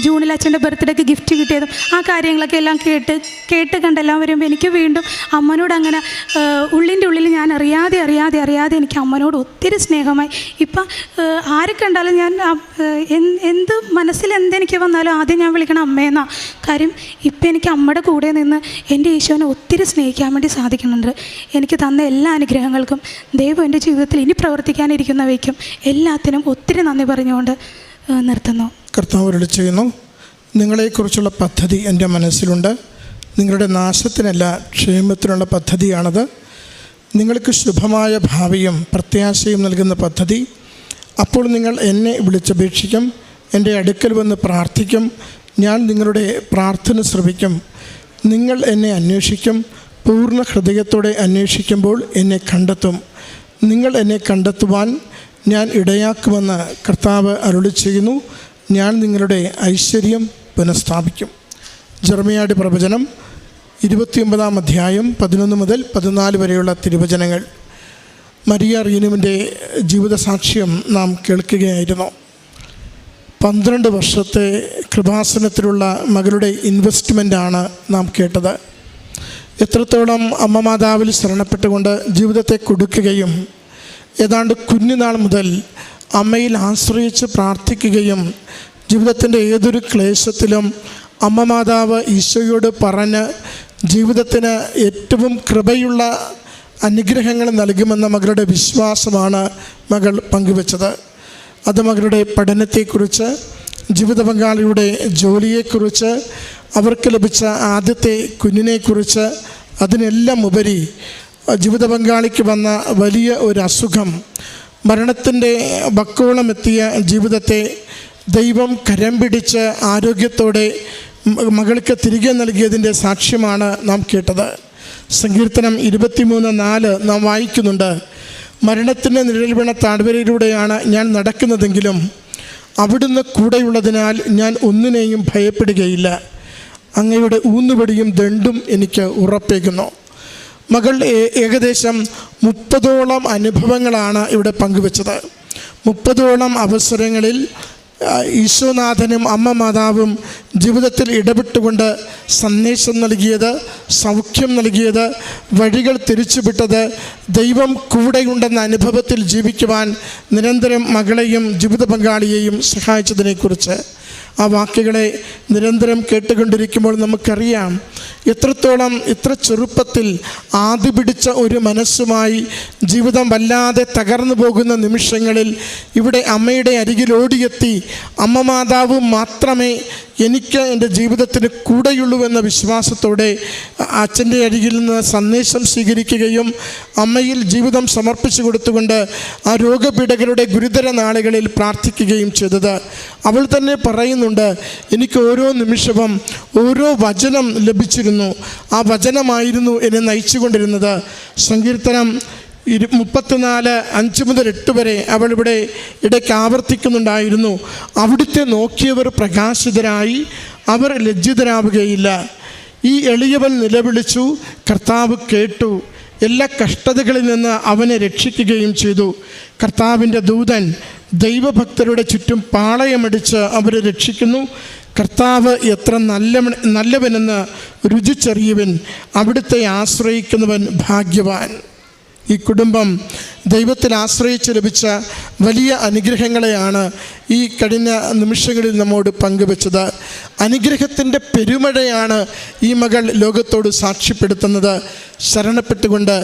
ജൂണിൽ അച്ഛൻ്റെ ബർത്ത്ഡേക്ക് ഗിഫ്റ്റ് കിട്ടിയതും ആ കാര്യങ്ങളൊക്കെ എല്ലാം കേട്ട് കണ്ടെല്ലാം വരുമ്പോൾ എനിക്ക് വീണ്ടും അമ്മനോട് അങ്ങനെ ഉള്ളിൻ്റെ ഉള്ളിൽ ഞാൻ അറിയാതെ എനിക്ക് അമ്മനോട് ഒത്തിരി സ്നേഹമായി. ഇപ്പം ആരെ കണ്ടാലും ഞാൻ മനസ്സിൽ എന്തെനിക്ക് വന്നാലും ആദ്യം ഞാൻ വിളിക്കണം അമ്മയെന്നാണ്. കാര്യം ഇപ്പം എനിക്ക് അമ്മയുടെ കൂടെ നിന്ന് എൻ്റെ ഈശോനെ ഒത്തിരി സ്നേഹിക്കാൻ വേണ്ടി സാധിക്കും. എനിക്ക് തന്ന എല്ലാ അനുഗ്രഹങ്ങൾക്കും ദൈവം എൻ്റെ ജീവിതത്തിൽ ഇനി പ്രവർത്തിക്കാനിരിക്കുന്നവയ്ക്കും എല്ലാത്തിനും ഒത്തിരി നന്ദി പറഞ്ഞുകൊണ്ട് നിർത്തുന്നു. കർത്താവ് ചെയ്യുന്നു. നിങ്ങളെക്കുറിച്ചുള്ള പദ്ധതി എൻ്റെ മനസ്സിലുണ്ട്. നിങ്ങളുടെ നാശത്തിനല്ല ക്ഷേമത്തിനുള്ള പദ്ധതിയാണത്. നിങ്ങൾക്ക് ശുഭമായ ഭാവിയും പ്രത്യാശയും നൽകുന്ന പദ്ധതി. അപ്പോൾ നിങ്ങൾ എന്നെ വിളിച്ചപേക്ഷിക്കും, എൻ്റെ അടുക്കൽ വന്ന് പ്രാർത്ഥിക്കും, ഞാൻ നിങ്ങളുടെ പ്രാർത്ഥന ശ്രവിക്കും. നിങ്ങൾ എന്നെ അന്വേഷിക്കും, പൂർണ്ണ ഹൃദയത്തോടെ അന്വേഷിക്കുമ്പോൾ എന്നെ കണ്ടെത്തും. നിങ്ങൾ എന്നെ കണ്ടെത്തുവാൻ ഞാൻ ഇടയാക്കുമെന്ന് കർത്താവ് അരുളിച്ചെയ്യുന്നു. ഞാൻ നിങ്ങളുടെ ഐശ്വര്യം പുനഃസ്ഥാപിക്കും. ജെറമ്യായുടെ പ്രവചനം 29-ാം അധ്യായം 11 മുതൽ 14 വരെയുള്ള തിരുവചനങ്ങൾ. മരിയ റീനുവിൻ്റെ ജീവിതസാക്ഷ്യം നാം കേൾക്കുകയായിരുന്നു. 12 വർഷത്തെ കൃപാസനത്തിലുള്ള മകളുടെ ഇൻവെസ്റ്റ്മെൻറ്റാണ് നാം കേട്ടത്. എത്രത്തോളം അമ്മ മാതാവിൽ ശരണപ്പെട്ടുകൊണ്ട് ജീവിതത്തെ കൊടുക്കുകയും ഏതാണ്ട് കുഞ്ഞുനാൾ മുതൽ അമ്മയിൽ ആശ്രയിച്ച് പ്രാർത്ഥിക്കുകയും ജീവിതത്തിൻ്റെ ഏതൊരു ക്ലേശത്തിലും അമ്മ മാതാവ് ഈശോയോട് പറഞ്ഞ് ജീവിതത്തിന് ഏറ്റവും കൃപയുള്ള അനുഗ്രഹങ്ങൾ നൽകുമെന്ന മകളുടെ വിശ്വാസമാണ് മകൾ പങ്കുവച്ചത്. അത് മകളുടെ പഠനത്തെക്കുറിച്ച്, ജീവിത പങ്കാളിയുടെ ജോലിയെക്കുറിച്ച്, അവർക്ക് ലഭിച്ച ആദ്യത്തെ കുഞ്ഞിനെക്കുറിച്ച്, അതിനെല്ലാം ഉപരി ജീവിത പങ്കാളിക്ക് വന്ന വലിയ ഒരു അസുഖം, മരണത്തിൻ്റെ വക്കോളം എത്തിയ ജീവിതത്തെ ദൈവം കരം പിടിച്ച് ആരോഗ്യത്തോടെ മകൾക്ക് തിരികെ നൽകിയതിൻ്റെ സാക്ഷ്യമാണ് നാം കേട്ടത്. സങ്കീർത്തനം 23:4 നാം വായിക്കുന്നുണ്ട്. മരണത്തിൻ്റെ നിഴൽ വീണ താഴ്വരയിലൂടെയാണ് ഞാൻ നടക്കുന്നതെങ്കിലും അവിടുന്ന് കൂടെയുള്ളതിനാൽ ഞാൻ ഒന്നിനെയും ഭയപ്പെടുകയില്ല. അങ്ങയുടെ ഊന്നുവടിയും ദണ്ടും എനിക്ക് ഉറപ്പേകുന്നു. മകൾ ഏകദേശം 30ഓളം അനുഭവങ്ങളാണ് ഇവിടെ പങ്കുവച്ചത്. 30ഓളം അവസരങ്ങളിൽ ഈശോനാഥനും അമ്മ മാതാവും ജീവിതത്തിൽ ഇടപെട്ടുകൊണ്ട് സന്ദേശം നൽകിയത്, സൗഖ്യം നൽകിയത്, വഴികൾ തിരിച്ചുവിട്ടത്, ദൈവം കൂടെയുണ്ടെന്ന അനുഭവത്തിൽ ജീവിക്കുവാൻ നിരന്തരം മകളെയും ജീവിത പങ്കാളിയെയും സഹായിച്ചതിനെക്കുറിച്ച് ആ വാക്കുകളെ നിരന്തരം കേട്ടുകൊണ്ടിരിക്കുമ്പോൾ നമുക്കറിയാം എത്രത്തോളം ഇത്ര ചെറുപ്പത്തിൽ ആദി പിടിച്ച ഒരു മനസ്സുമായി ജീവിതം വല്ലാതെ തകർന്നു പോകുന്ന നിമിഷങ്ങളിൽ ഇവിടെ അമ്മയുടെ അരികിൽ ഓടിയെത്തി അമ്മ മാതാവ് മാത്രമേ എനിക്ക് എൻ്റെ ജീവിതത്തിന് കൂടെയുള്ളൂ എന്ന വിശ്വാസത്തോടെ അച്ഛൻ്റെ അരികിൽ നിന്ന് സന്ദേശം സ്വീകരിക്കുകയും അമ്മയിൽ ജീവിതം സമർപ്പിച്ചു കൊടുത്തുകൊണ്ട് ആ രോഗപീഠകളുടെ ഗുരുതര നാളുകളിൽ പ്രാർത്ഥിക്കുകയും ചെയ്തത്. അവൾ തന്നെ പറയുന്നുണ്ട്, എനിക്ക് ഓരോ നിമിഷവും ഓരോ വചനം ലഭിച്ചിരുന്നു. ആ വചനമായിരുന്നു എന്നെ നയിച്ചുകൊണ്ടിരുന്നത്. സങ്കീർത്തനം 34:5-8 വരെ അവൾ ഇവിടെ ഇടയ്ക്ക് ആവർത്തിക്കുന്നുണ്ടായിരുന്നു. അവിടുത്തെ നോക്കിയവർ പ്രകാശിതരായി, അവർ ലജ്ജിതരാവുകയില്ല. ഈ എളിയവൻ നിലവിളിച്ചു, കർത്താവ് കേട്ടു, എല്ലാ കഷ്ടതകളിൽ നിന്ന് അവനെ രക്ഷിക്കുകയും ചെയ്തു. കർത്താവിൻ്റെ ദൂതൻ ദൈവഭക്തരുടെ ചുറ്റും പാളയമടിച്ച് അവരെ രക്ഷിക്കുന്നു. കർത്താവ് എത്ര നല്ലവനെന്ന് രുചിച്ചറിയുവൻ, അവിടുത്തെ ആശ്രയിക്കുന്നവൻ ഭാഗ്യവാൻ. ഈ കുടുംബം ദൈവത്തിൽ ആശ്രയിച്ച് ലഭിച്ച വലിയ അനുഗ്രഹങ്ങളെയാണ് ഈ കഴിഞ്ഞ നിമിഷങ്ങളിൽ നമ്മോട് പങ്കുവച്ചത്. അനുഗ്രഹത്തിൻ്റെ പെരുമഴയാണ് ഈ മകൾ ലോകത്തോട് സാക്ഷ്യപ്പെടുത്തുന്നത്. ശരണപ്പെട്ടുകൊണ്ട്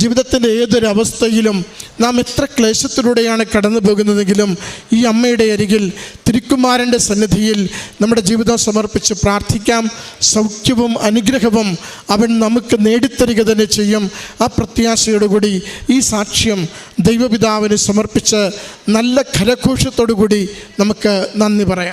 ജീവിതത്തിൻ്റെ ഏതൊരവസ്ഥയിലും നാം എത്ര ക്ലേശത്തിലൂടെയാണ് കടന്നു പോകുന്നതെങ്കിലും ഈ അമ്മയുടെ അരികിൽ തിരുക്കുമാരൻ്റെ സന്നിധിയിൽ നമ്മുടെ ജീവിതം സമർപ്പിച്ച് പ്രാർത്ഥിക്കാം. സൗഖ്യവും അനുഗ്രഹവും അവൻ നമുക്ക് നേടിത്തരിക തന്നെ ചെയ്യും. ആ പ്രത്യാശയോടുകൂടി ഈ സാക്ഷ്യം ദൈവപിതാവിന് സമർപ്പിച്ച് നല്ല കരഘോഷത്തോടു കൂടി നമുക്ക് നന്ദി പറയാം.